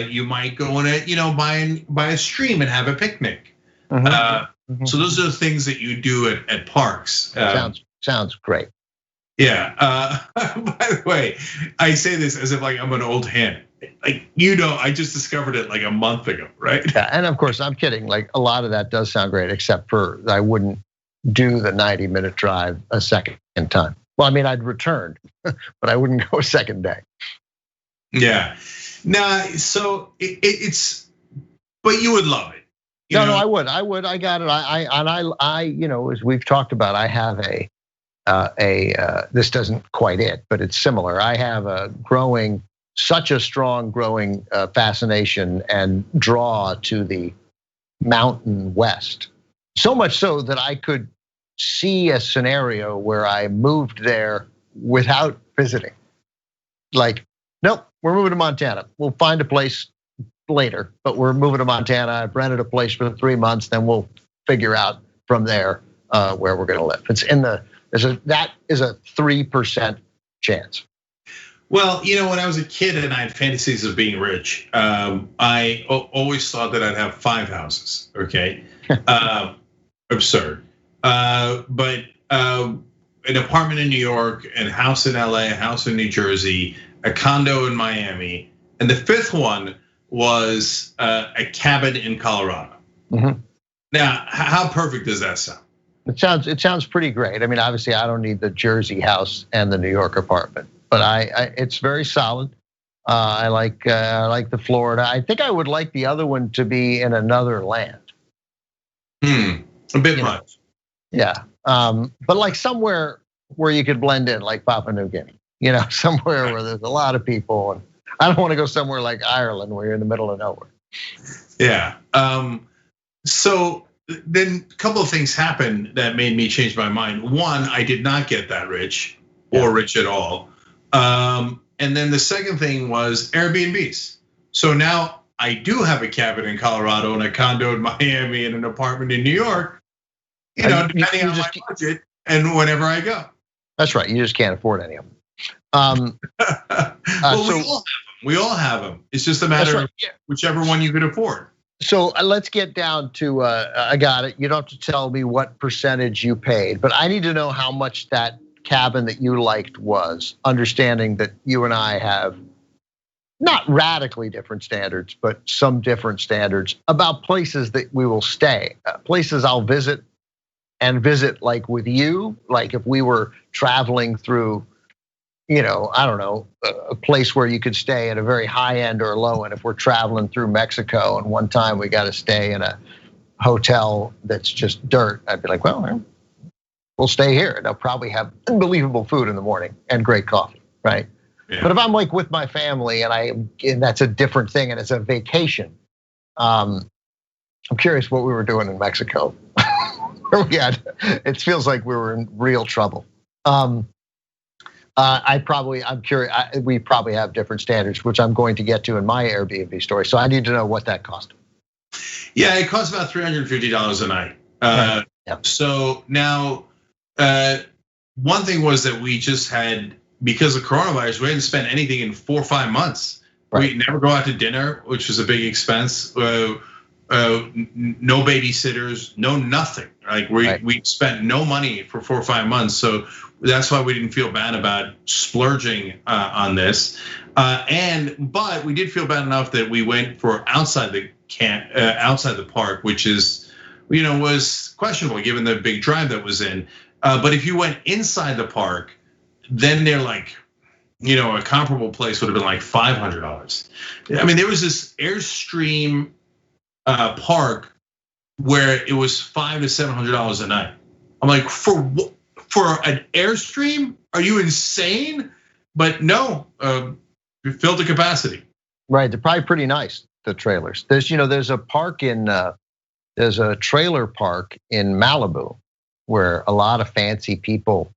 you might go in by a stream and have a picnic. So those are the things that you do at parks. Sounds great. Yeah. By the way, I say this as if like I'm an old hand. Like I just discovered it like a month ago, right? Yeah, and of course I'm kidding. Like a lot of that does sound great, except for I wouldn't do the 90-minute drive a second time. Well, I mean, I'd return, but I wouldn't go a second day. Yeah. Nah. So it's, but you would love it. No, I would. I got it. I, as we've talked about, I have this doesn't quite it, but it's similar. I have such a strong growing fascination and draw to the Mountain West. So much so that I could see a scenario where I moved there without visiting. Like, nope, we're moving to Montana. We'll find a place later, but we're moving to Montana. I've rented a place for 3 months, then we'll figure out from there where we're gonna live. It's that is a 3% chance. Well, when I was a kid and I had fantasies of being rich, I always thought that I'd have 5 houses, okay? Absurd. But an apartment in New York, a house in LA, a house in New Jersey, a condo in Miami, and the 5th one was a cabin in Colorado. Now, how perfect does that sound? It sounds pretty great. I mean, obviously, I don't need the Jersey house and the New York apartment, but it's very solid. I like the Florida. I think I would like the other one to be in another land. A bit much. Yeah, but like somewhere where you could blend in, like Papua New Guinea, somewhere where there's a lot of people. And I don't want to go somewhere like Ireland where you're in the middle of nowhere. Yeah. So then a couple of things happened that made me change my mind. One, I did not get that rich or rich at all. And then the second thing was Airbnbs. So now I do have a cabin in Colorado and a condo in Miami and an apartment in New York. Depending on my budget and whenever I go. That's right. You just can't afford any of them. Well, we all have them. It's just a matter of whichever one you can afford. So let's get down to, I got it. You don't have to tell me what percentage you paid, but I need to know how much that cabin that you liked was, understanding that you and I have not radically different standards, but some different standards about places that we will stay, places I'll visit and visit like with you, like if we were traveling through, I don't know, a place where you could stay at a very high end or low end. If we're traveling through Mexico and one time we got to stay in a hotel that's just dirt, I'd be like, well, we'll stay here. They'll probably have unbelievable food in the morning and great coffee, right? Yeah. But if I'm like with my family and that's a different thing and it's a vacation, I'm curious what we were doing in Mexico. It feels like we were in real trouble. I'm curious. We probably have different standards, which I'm going to get to in my Airbnb story. So I need to know what that cost. Yeah, it costs about $350 a night. So now, one thing was that we just had, because of coronavirus, we hadn't spent anything in 4 or 5 months. Right. We never go out to dinner, which was a big expense. No babysitters, no nothing. Like we spent no money for 4 or 5 months, so that's why we didn't feel bad about splurging on this. But we did feel bad enough that we went for outside the park, which is, was questionable given the big drive that was in. But if you went inside the park, then they're like, a comparable place would have been like $500. I mean, there was this Airstream park where it was $500 to $700 a night. I'm like, for an Airstream? Are you insane? But no, it filled the capacity. Right, they're probably pretty nice, the trailers. There's a park there's a trailer park in Malibu where a lot of fancy people,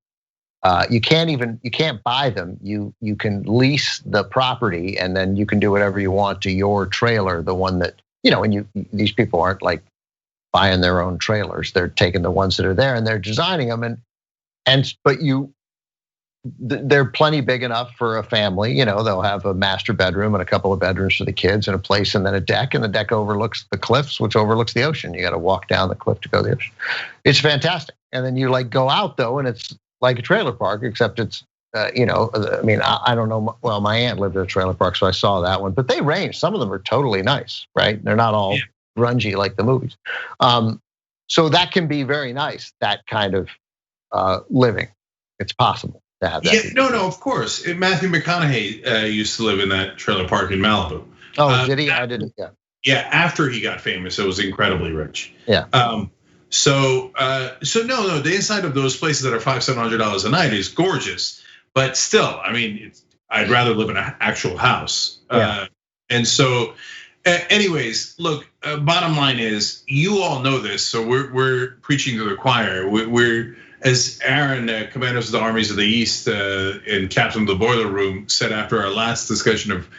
you can't buy them. You can lease the property and then you can do whatever you want to your trailer, the one that, and these people aren't like buying their own trailers. They're taking the ones that are there and they're designing them but they're plenty big enough for a family. They'll have a master bedroom and a couple of bedrooms for the kids and a place and then a deck, and the deck overlooks the cliffs, which overlooks the ocean. You got to walk down the cliff to go to the ocean. It's fantastic. And then you like go out though, and it's like a trailer park, except it's, I don't know. Well, my aunt lived in a trailer park, so I saw that one. But they range. Some of them are totally nice, right? They're not all grungy like the movies. So that can be very nice. That kind of living, it's possible to have that. Yeah, no, of course. Matthew McConaughey used to live in that trailer park in Malibu. Oh, did he? I didn't. Yeah. Yeah, after he got famous, it was incredibly rich. Yeah. So no, the inside of those places that are $500-$700 a night is gorgeous, but still, I mean, I'd rather live in an actual house. Yeah. And so, anyways, look, bottom line is, you all know this, so we're preaching to the choir. We're as Aaron, Commanders of the Armies of the East and Captain of the Boiler Room said after our last discussion of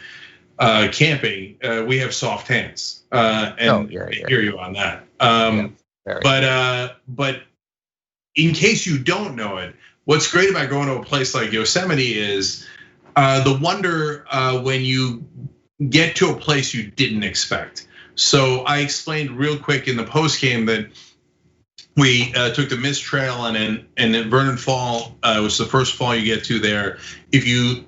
camping, we have soft hands, and I hear you on that. But in case you don't know it, what's great about going to a place like Yosemite is the wonder when you get to a place you didn't expect. So I explained real quick in the post game that we took the Mist Trail, and then Vernon Fall was the first fall you get to there. If you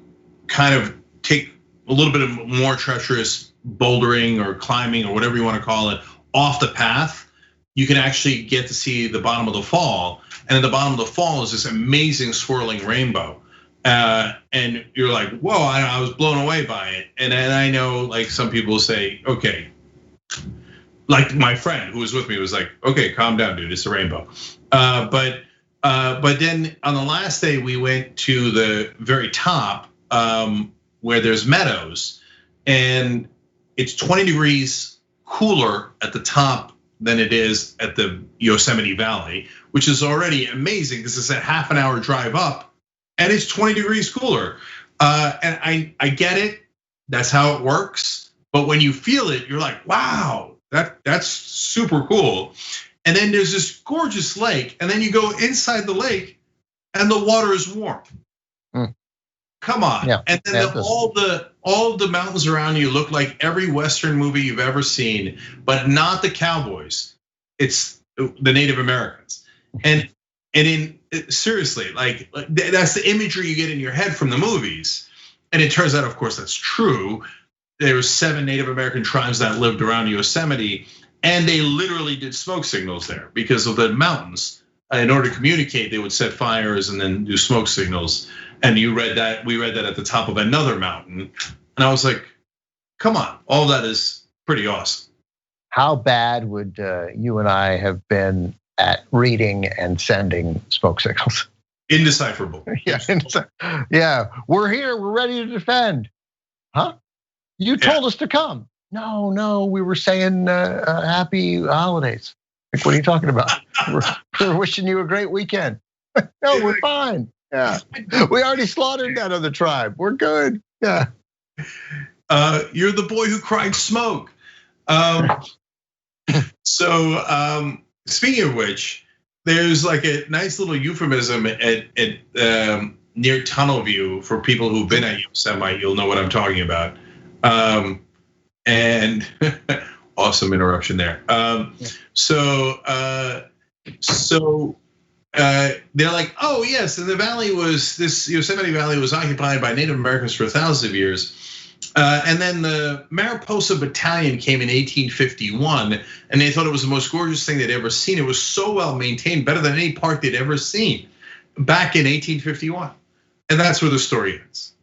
kind of take a little bit of more treacherous bouldering or climbing or whatever you want to call it off the path, you can actually get to see the bottom of the fall. And at the bottom of the fall is this amazing swirling rainbow. And you're like, whoa, I was blown away by it. And I know like some people say, okay, like my friend who was with me was like, okay, calm down, dude, it's a rainbow. But then on the last day we went to the very top where there's meadows, and it's 20 degrees cooler at the top than it is at the Yosemite Valley, which is already amazing because it's a half an hour drive up, and it's 20 degrees cooler. And I get it, that's how it works. But when you feel it, you're like, wow, that's super cool. And then there's this gorgeous lake, and then you go inside the lake, and the water is warm. Come on. Yeah, and then all the mountains around you look like every Western movie you've ever seen, but not the cowboys. It's the Native Americans. And seriously, like that's the imagery you get in your head from the movies. And it turns out, of course, that's true. There were 7 Native American tribes that lived around Yosemite, and they literally did smoke signals there because of the mountains. In order to communicate, they would set fires and then do smoke signals. And we read that at the top of another mountain. And I was like, come on, all that is pretty awesome. How bad would you and I have been at reading and sending smoke signals? Indecipherable. Yeah, we're here, we're ready to defend. Huh? You told us to come. No, we were saying happy holidays. Like, what are you talking about? We're wishing you a great weekend. No, we're fine. Yeah, we already slaughtered that other tribe. We're good. Yeah. You're the boy who cried smoke. So speaking of which, there's like a nice little euphemism at near Tunnel View for people who've been at Yosemite. You'll know what I'm talking about. And awesome interruption there. They're like, oh yes, and this Yosemite Valley was occupied by Native Americans for thousands of years. And then the Mariposa Battalion came in 1851, and they thought it was the most gorgeous thing they'd ever seen. It was so well maintained, better than any park they'd ever seen back in 1851. And that's where the story ends.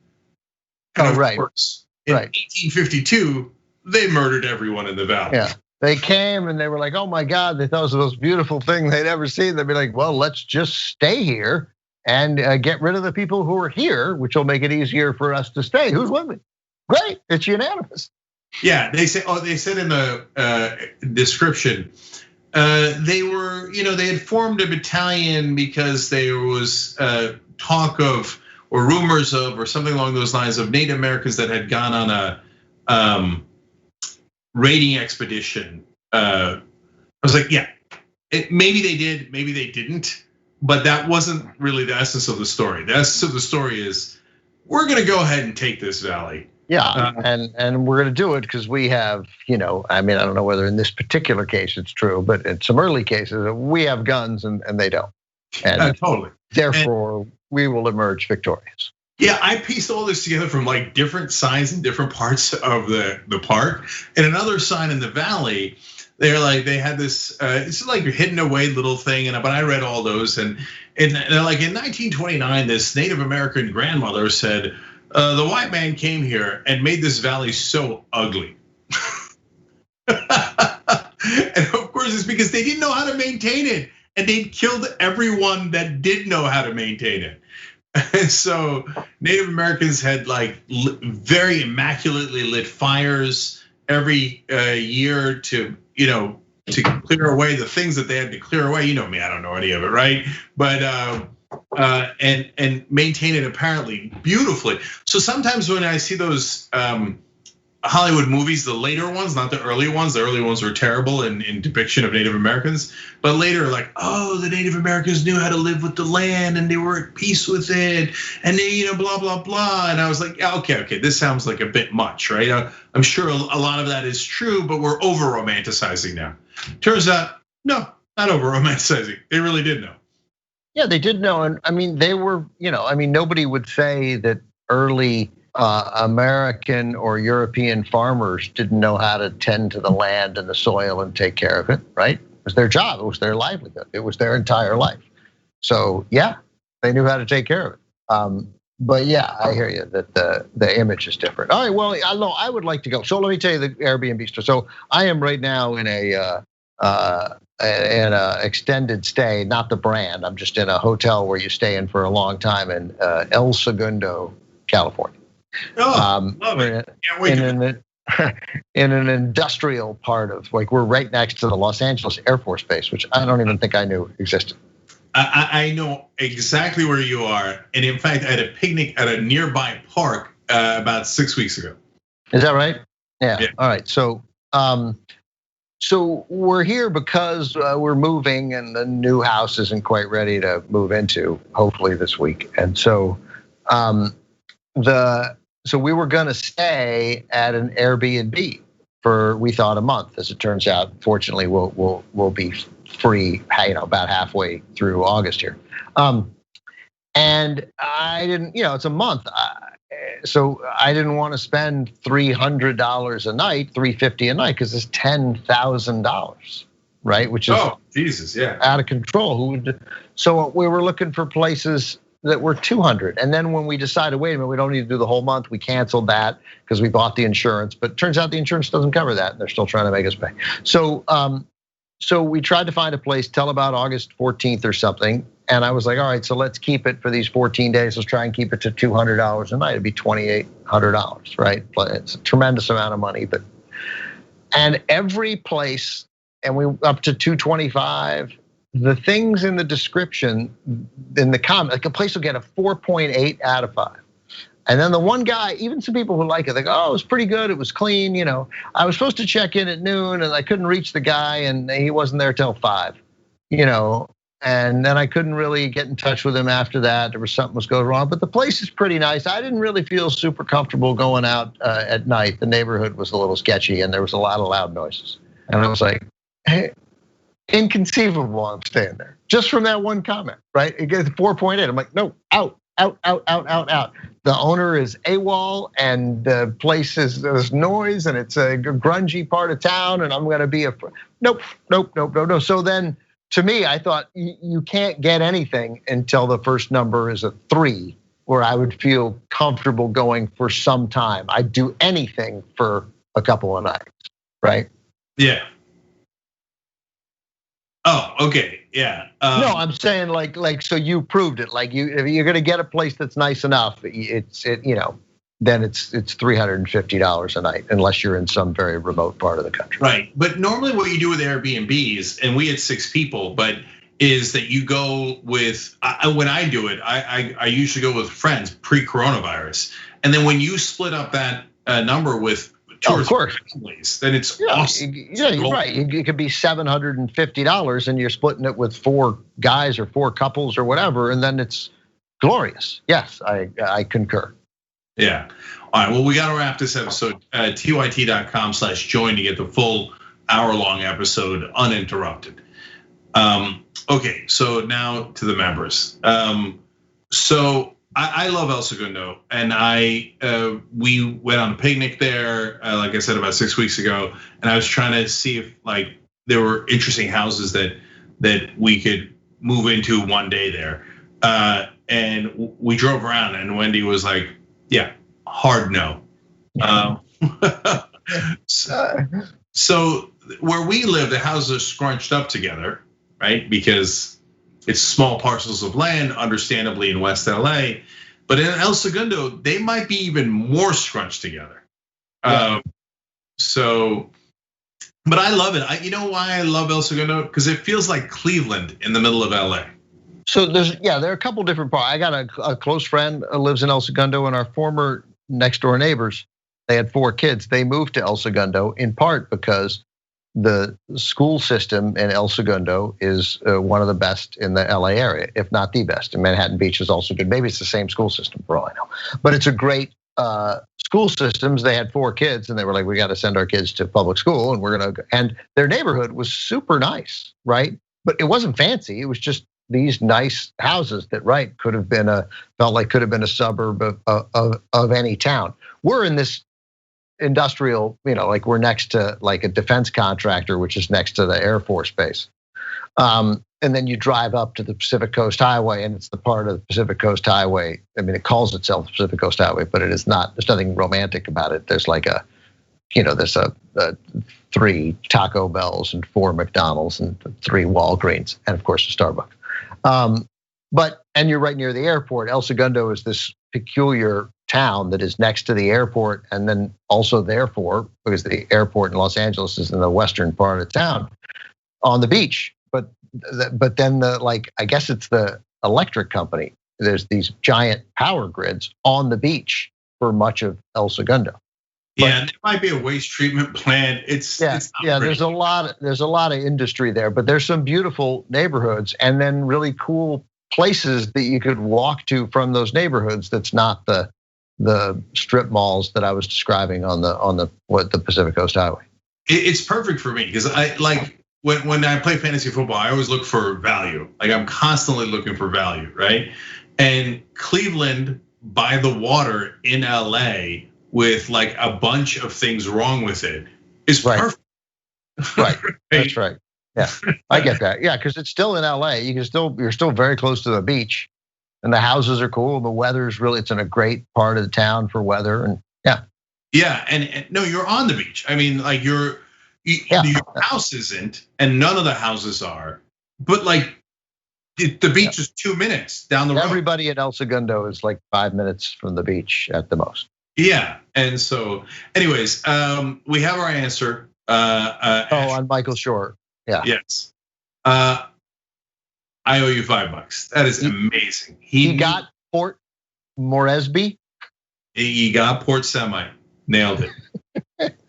And of course, in 1852, they murdered everyone in the valley. Yeah. They came and they were like, oh my God, they thought it was the most beautiful thing they'd ever seen. They'd be like, well, let's just stay here and get rid of the people who are here, which will make it easier for us to stay. Who's with me? Great, it's unanimous. Yeah, they said in the description, they had formed a battalion because there was talk of, or rumors of, or something along those lines of Native Americans that had gone on a raiding expedition. I was like, yeah, maybe they did, maybe they didn't, but that wasn't really the essence of the story. The essence of the story is, we're gonna go ahead and take this valley. Yeah, and we're gonna do it because we have, I mean, I don't know whether in this particular case it's true, but in some early cases, we have guns and they don't. And totally. Therefore, we will emerge victorious. Yeah, I pieced all this together from like different signs in different parts of the park. And another sign in the valley, they had this, it's like a hidden away little thing. But I read all those, and like in 1929, this Native American grandmother said, the white man came here and made this valley so ugly. And of course, it's because they didn't know how to maintain it, and they killed everyone that did know how to maintain it. And so Native Americans had like very immaculately lit fires every year to clear away the things that they had to clear away. You know me, I don't know any of it, right? But and maintain it apparently beautifully. So sometimes when I see those Hollywood movies, the later ones, not the early ones. The early ones were terrible in depiction of Native Americans. But later, like, oh, the Native Americans knew how to live with the land and they were at peace with it, and they, blah blah blah. And I was like, yeah, okay, this sounds like a bit much, right? I'm sure a lot of that is true, but we're over romanticizing now. Turns out, no, not over romanticizing. They really did know. Yeah, they did know, and I mean, they were, nobody would say that early American or European farmers didn't know how to tend to the land and the soil and take care of it, right? It was their job, it was their livelihood, it was their entire life. So yeah, they knew how to take care of it. But yeah, I hear you that the image is different. All right, well, I would like to go. So let me tell you the Airbnb story. So I am right now in a extended stay, not the brand. I'm just in a hotel where you stay in for a long time in El Segundo, California. Oh, love it. Can't wait in an industrial part of, like, we're right next to the Los Angeles Air Force Base, which I don't even think I knew existed. I know exactly where you are. And in fact, I had a picnic at a nearby park about 6 weeks ago. Is that right? Yeah. All right. So we're here because we're moving and the new house isn't quite ready to move into, hopefully this week. And so so we were gonna stay at an Airbnb for, we thought, a month. As it turns out, fortunately, we'll be free, about halfway through August here. And I didn't, it's a month. So I didn't want to spend $300 a night, $350 a night, because it's $10,000, right? Which is Jesus, yeah, out of control. So we were looking for places that were $200, and then when we decided, wait a minute, we don't need to do the whole month, we canceled that because we bought the insurance. But it turns out the insurance doesn't cover that, and they're still trying to make us pay. So we tried to find a place till about August 14th or something. And I was like, all right, so let's keep it for these 14 days. Let's try and keep it to $200 a night. It'd be $2,800, right? It's a tremendous amount of money, and every place, and we up to $225. The things in the description, in the comment, like a place will get a 4.8 out of 5. And then the one guy, even some people who like it, they go, oh, it was pretty good, it was clean. I was supposed to check in at noon and I couldn't reach the guy and he wasn't there till 5, and then I couldn't really get in touch with him after that. There was something was going wrong, but the place is pretty nice. I didn't really feel super comfortable going out at night. The neighborhood was a little sketchy and there was a lot of loud noises. And I was like, hey, inconceivable I'm staying there. Just from that one comment, right? It gets 4.8. I'm like, no, out. The owner is AWOL and the place there's noise and it's a grungy part of town and I'm gonna be nope. So then to me, I thought you can't get anything until the first number is a 3, where I would feel comfortable going for some time. I'd do anything for a couple of nights, right? Yeah. Oh, okay, yeah. No, I'm saying like so you proved it. Like if you're gonna get a place that's nice enough, then it's $350 a night, unless you're in some very remote part of the country. Right, but normally what you do with Airbnbs, and we had 6 people, but is that you go with, when I do it, I usually go with friends pre-coronavirus, and then when you split up that number with of course, families, then it's awesome. Yeah, you're right. It could be $750, and you're splitting it with 4 guys or 4 couples or whatever, and then it's glorious. Yes, I concur. Yeah. All right. Well, we got to wrap this episode. TYT.com/join to get the full hour-long episode uninterrupted. Okay. So now to the members. So I love El Segundo, and we went on a picnic there, like I said, about 6 weeks ago, and I was trying to see if there were interesting houses that we could move into one day there. And we drove around, and Wendy was like, "Yeah, hard no." So where we live, the houses are scrunched up together, right? Because it's small parcels of land, understandably in West LA, but in El Segundo, they might be even more scrunched together. Yeah. But I love it. You know why I love El Segundo? Because it feels like Cleveland in the middle of LA. So there are a couple different parts. I got a close friend who lives in El Segundo, and our former next door neighbors, they had 4 kids. They moved to El Segundo in part because the school system in El Segundo is one of the best in the LA area, if not the best. And Manhattan Beach is also good. Maybe it's the same school system for all I know, but it's a great school systems. They had 4 kids and they were like, we got to send our kids to public school and we're gonna go. And their neighborhood was super nice, right? But it wasn't fancy. It was just these nice houses that could have been a suburb of any town. We're in this industrial, like we're next to like a defense contractor, which is next to the Air Force Base. And then you drive up to the Pacific Coast Highway, and it's the part of the Pacific Coast Highway. I mean, it calls itself the Pacific Coast Highway, but it is not. There's nothing romantic about it. There's like there's a 3 Taco Bells and 4 McDonald's and 3 Walgreens, and of course a Starbucks. And you're right near the airport. El Segundo is this peculiar town that is next to the airport, and then also therefore, because the airport in Los Angeles is in the western part of town, on the beach. But then I guess it's the electric company. There's these giant power grids on the beach for much of El Segundo. Yeah, and there might be a waste treatment plant. It's not there's a lot of industry there, but there's some beautiful neighborhoods, and then really cool places that you could walk to from those neighborhoods. That's not the strip malls that I was describing on the Pacific Coast Highway. It's perfect for me because I like when I play fantasy football, I always look for value. Like I'm constantly looking for value, right? And Cleveland by the water in LA with like a bunch of things wrong with it is perfect. Right. That's right. Yeah, I get that. Yeah, because it's still in LA. You're still very close to the beach, and the houses are cool. The weather's it's in a great part of the town for weather, and yeah. Yeah, and no, you're on the beach. I mean, like your house isn't, and none of the houses are, but like the beach is 2 minutes down the road. Everybody in El Segundo is like 5 minutes from the beach at the most. Yeah, and so, anyways, we have our answer. On Michael Shore. Yeah. Yes. I owe you $5. That is amazing. He got Port Moresby. He got Port Semi. Nailed it.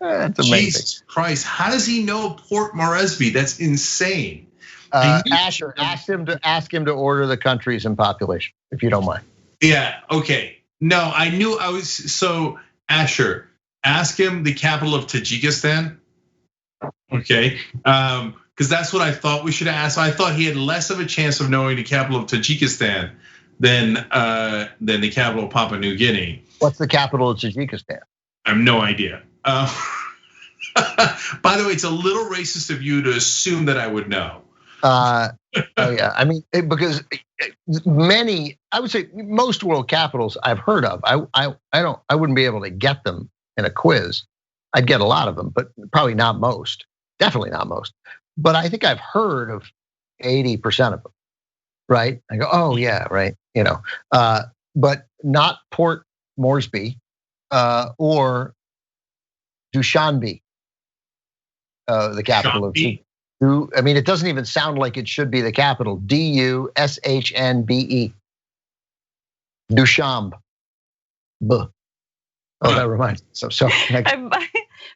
That's amazing. Jesus Christ, how does he know Port Moresby? That's insane. Asher, ask him to order the countries in population, if you don't mind. Yeah. Okay. No, I knew I was so Asher. Ask him the capital of Tajikistan. Okay. Because that's what I thought we should ask. I thought he had less of a chance of knowing the capital of Tajikistan than the capital of Papua New Guinea. What's the capital of Tajikistan? I have no idea. By the way, it's a little racist of you to assume that I would know. Oh yeah, I mean, because I would say most world capitals I've heard of. I wouldn't be able to get them in a quiz. I'd get a lot of them, but probably not most. Definitely not most. But I think I've heard of 80% of them. Right? I go, oh yeah, right. But not Port Moresby or Dushanbe, the capital of. I mean, it doesn't even sound like it should be the capital. Dushnbe. Dushanbe. Oh, that reminds me. So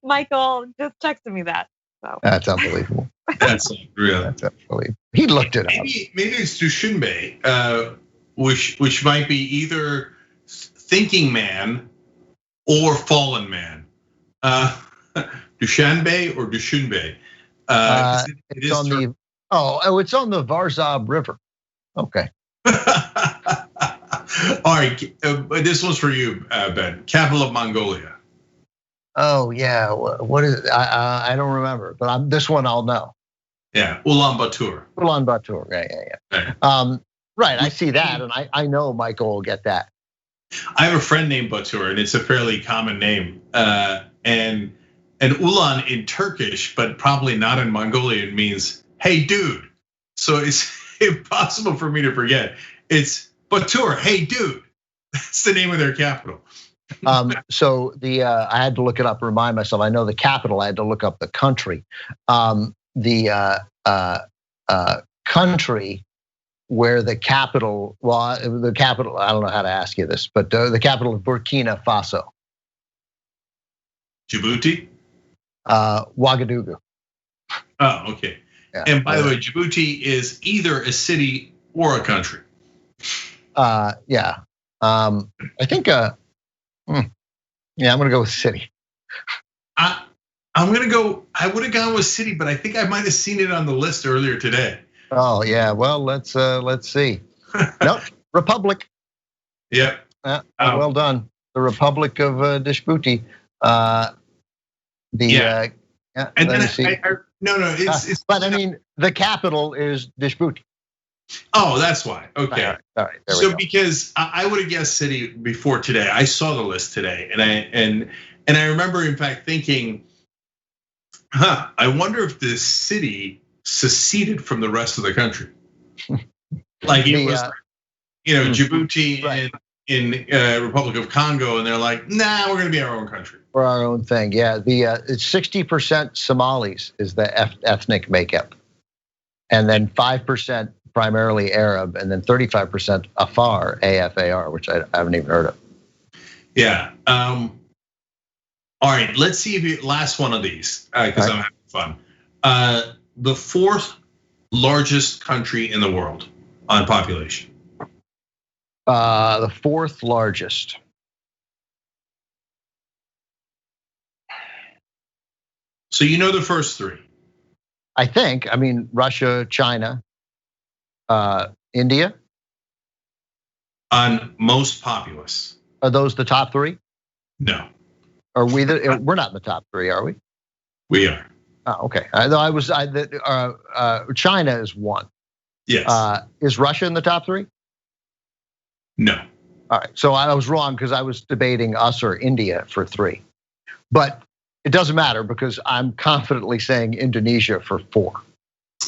Michael just texted me that. So. That's unbelievable. That's unreal. That's unbelievable. He looked it up. Maybe it's Dushanbe, which might be either thinking man or fallen man. Dushanbe or Dushanbe. It's on it's on the Varzab River. Okay. All right, this one's for you, Ben. Capital of Mongolia. Oh yeah, what is it? I don't remember, but this one I'll know. Yeah, Ulaanbaatar. Ulaanbaatar, yeah. Right, I see that, and I know Michael will get that. I have a friend named Batur, and it's a fairly common name. And Ulan in Turkish, but probably not in Mongolian, means hey dude. So it's impossible for me to forget. It's Batur, hey dude. That's the name of their capital. So I had to look it up, remind myself. I know the capital. I had to look up the country. The country where the capital. Well, the capital. I don't know how to ask you this, but the capital of Burkina Faso. Djibouti. Ouagadougou. Oh, okay. Yeah. And by the way, Djibouti is either a city or a country. Yeah. I think. Yeah, I'm gonna go with city. I'm gonna go. I would have gone with city, but I think I might have seen it on the list earlier today. Oh yeah. Well, let's see. Nope. Republic. Yeah. Well done. The Republic of Djibouti. And then No, it's. But I mean, the capital is Djibouti. Oh, that's why. Okay. All right. So because I would have guessed city before today. I saw the list today, and I remember in fact thinking, I wonder if this city seceded from the rest of the country. Like it was, Djibouti in Republic of Congo, and they're like, nah, we're gonna be our own country. For our own thing, yeah. It's 60% Somalis is the ethnic makeup, and then 5% primarily Arab, and then 35% Afar, AFAR, which I haven't even heard of. Yeah. All right. Let's see if you last one of these because I'm having fun. The fourth largest country in the world on population. The fourth largest. So you know the first three. I think. I mean, Russia, China, India. On most populous. Are those the top three? No. Are we? We're not in the top three, are we? We are. Oh, okay. China is one. Yes. Is Russia in the top three? No. All right. So I was wrong because I was debating us or India for three, but it doesn't matter because I'm confidently saying Indonesia for four.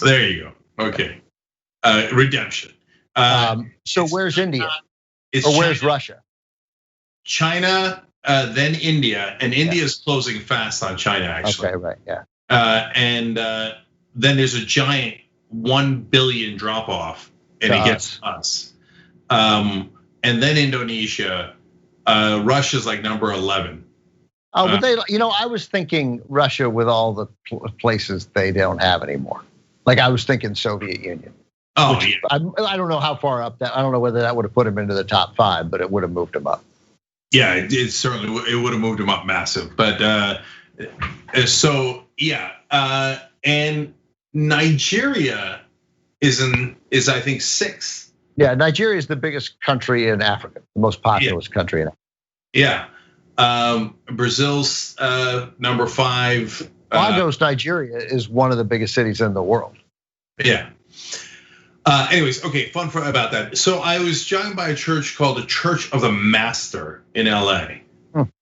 There you go. Okay. Redemption. So where's India? Or where's Russia? China, then India, and India is closing fast on China, actually. Okay, right, yeah. And then there's a giant 1 billion drop off, and it gets us. And then Indonesia, Russia's like number 11. Oh, but I was thinking Russia with all the places they don't have anymore. Like I was thinking Soviet Union. Oh, yeah. I don't know how far up that. I don't know whether that would have put him into the top 5, but it would have moved him up. Yeah, it certainly would have moved him up massive. But so yeah, and Nigeria is I think 6th. Yeah, Nigeria is the biggest country in Africa, the most populous country in Africa. Yeah, Brazil's number 5. Lagos, Nigeria is one of the biggest cities in the world. Yeah. Anyways, okay, fun about that. So I was jogging by a church called the Church of the Master in LA.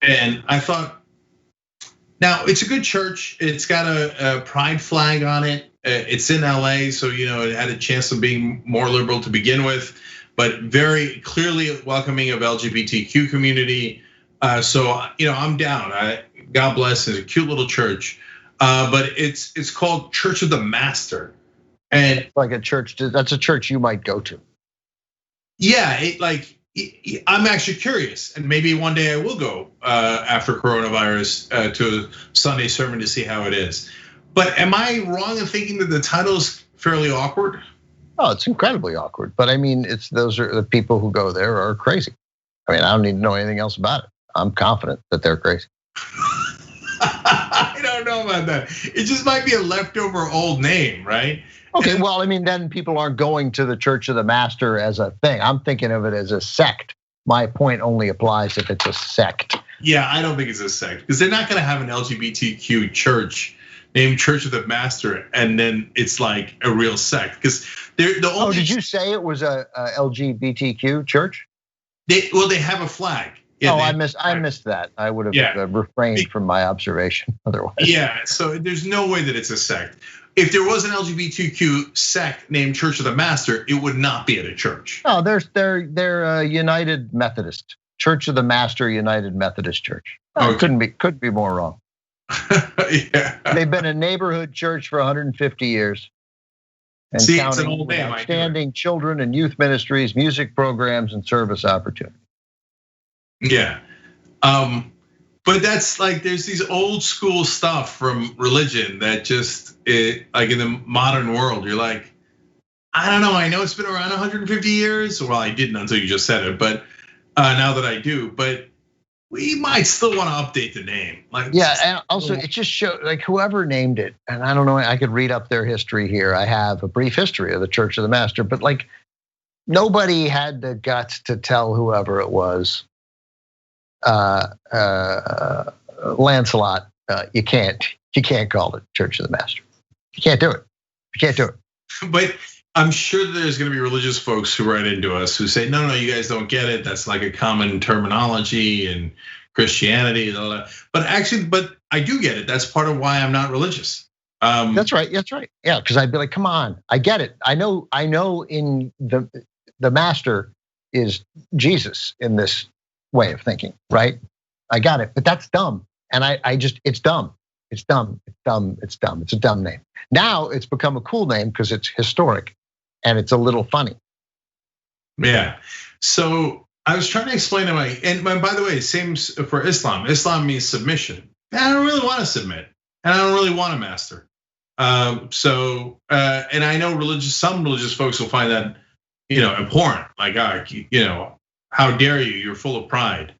And I thought, now it's a good church. It's got a pride flag on it. It's in LA, so it had a chance of being more liberal to begin with, but very clearly welcoming of LGBTQ community. So I'm down. God bless. It's a cute little church, but it's called Church of the Master. And like a church, that's a church you might go to. Yeah, I'm actually curious, and maybe one day I will go after coronavirus to a Sunday sermon to see how it is. But am I wrong in thinking that the title is fairly awkward? Oh, it's incredibly awkward. But I mean, those are the people who go there are crazy. I mean, I don't need to know anything else about it. I'm confident that they're crazy. I don't know about that. It just might be a leftover old name, right? Okay, well, I mean, then people aren't going to the Church of the Master as a thing. I'm thinking of it as a sect. My point only applies if it's a sect. Yeah, I don't think it's a sect because they're not going to have an LGBTQ church named Church of the Master, and then it's like a real sect because they're the only. Oh, did you say it was a LGBTQ church? They have a flag. Yeah, I missed that. I would have refrained from my observation otherwise. Yeah, so there's no way that it's a sect. If there was an LGBTQ sect named Church of the Master, it would not be at a church. Oh, they're United Methodist Church of the Master, United Methodist Church. Oh, okay. Couldn't be more wrong. Yeah. They've been a neighborhood church for 150 years. And see, it's an old name. Outstanding children and youth ministries, music programs, and service opportunities. Yeah. But that's like, there's these old school stuff from religion that just, like in the modern world, you're like, I don't know, I know it's been around 150 years. Well, I didn't until you just said it, but now that I do, but we might still want to update the name. Like, yeah, and also it just shows like whoever named it, and I don't know, I could read up their history here. I have a brief history of the Church of the Master, but like nobody had the guts to tell whoever it was, Lancelot, you can't call it Church of the Master. You can't do it. You can't do it. But I'm sure there's going to be religious folks who write into us who say, no, you guys don't get it. That's like a common terminology in Christianity and all that. But actually, I do get it. That's part of why I'm not religious. That's right. Yeah, because I'd be like, come on, I get it. I know. In the master is Jesus in this way of thinking, right? I got it, but that's dumb, and it's dumb. It's dumb. It's a dumb name. Now it's become a cool name because it's historic, and it's a little funny. Yeah. So I was trying to explain to and by the way, same for Islam. Islam means submission. I don't really want to submit, and I don't really want a master. And I know some religious folks will find that, abhorrent. Like, how dare you? You're full of pride.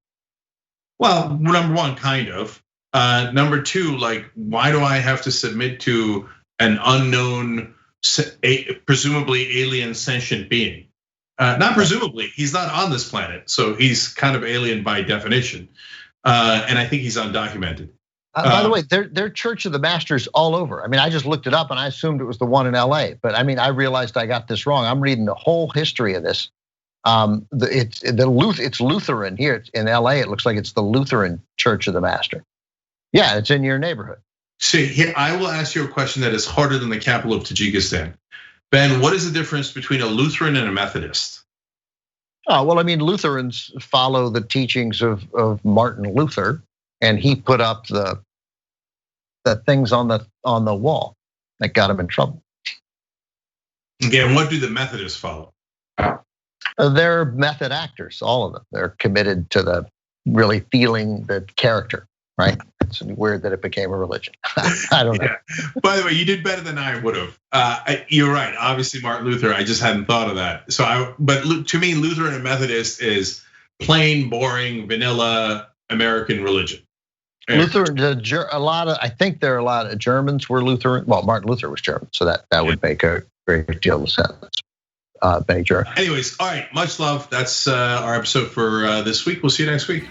Well, number one, kind of. Number two, like, why do I have to submit to an unknown, presumably alien sentient being? Not presumably, he's not on this planet, so he's kind of alien by definition. And I think he's undocumented. By the way, they're Church of the Masters all over. I mean, I just looked it up and I assumed it was the one in LA, but I mean, I realized I got this wrong. I'm reading the whole history of this. It's Lutheran here. It's in LA. It looks like it's the Lutheran Church of the Master. Yeah, it's in your neighborhood. See, here I will ask you a question that is harder than the capital of Tajikistan. Ben, what is the difference between a Lutheran and a Methodist? Oh, well, I mean, Lutherans follow the teachings of Martin Luther. And he put up the things on the wall that got him in trouble. Okay, and what do the Methodists follow? They're method actors, all of them. They're committed to the really feeling the character, right? It's weird that it became a religion. I don't know. Yeah. By the way, you did better than I would have. You're right. Obviously, Martin Luther. I just hadn't thought of that. But to me, Lutheran and Methodist is plain, boring, vanilla American religion. Lutheran, I think there are a lot of Germans were Lutheran. Well, Martin Luther was German, so that would make a great deal of sense. Benny German. Anyways, all right, much love. That's our episode for this week. We'll see you next week.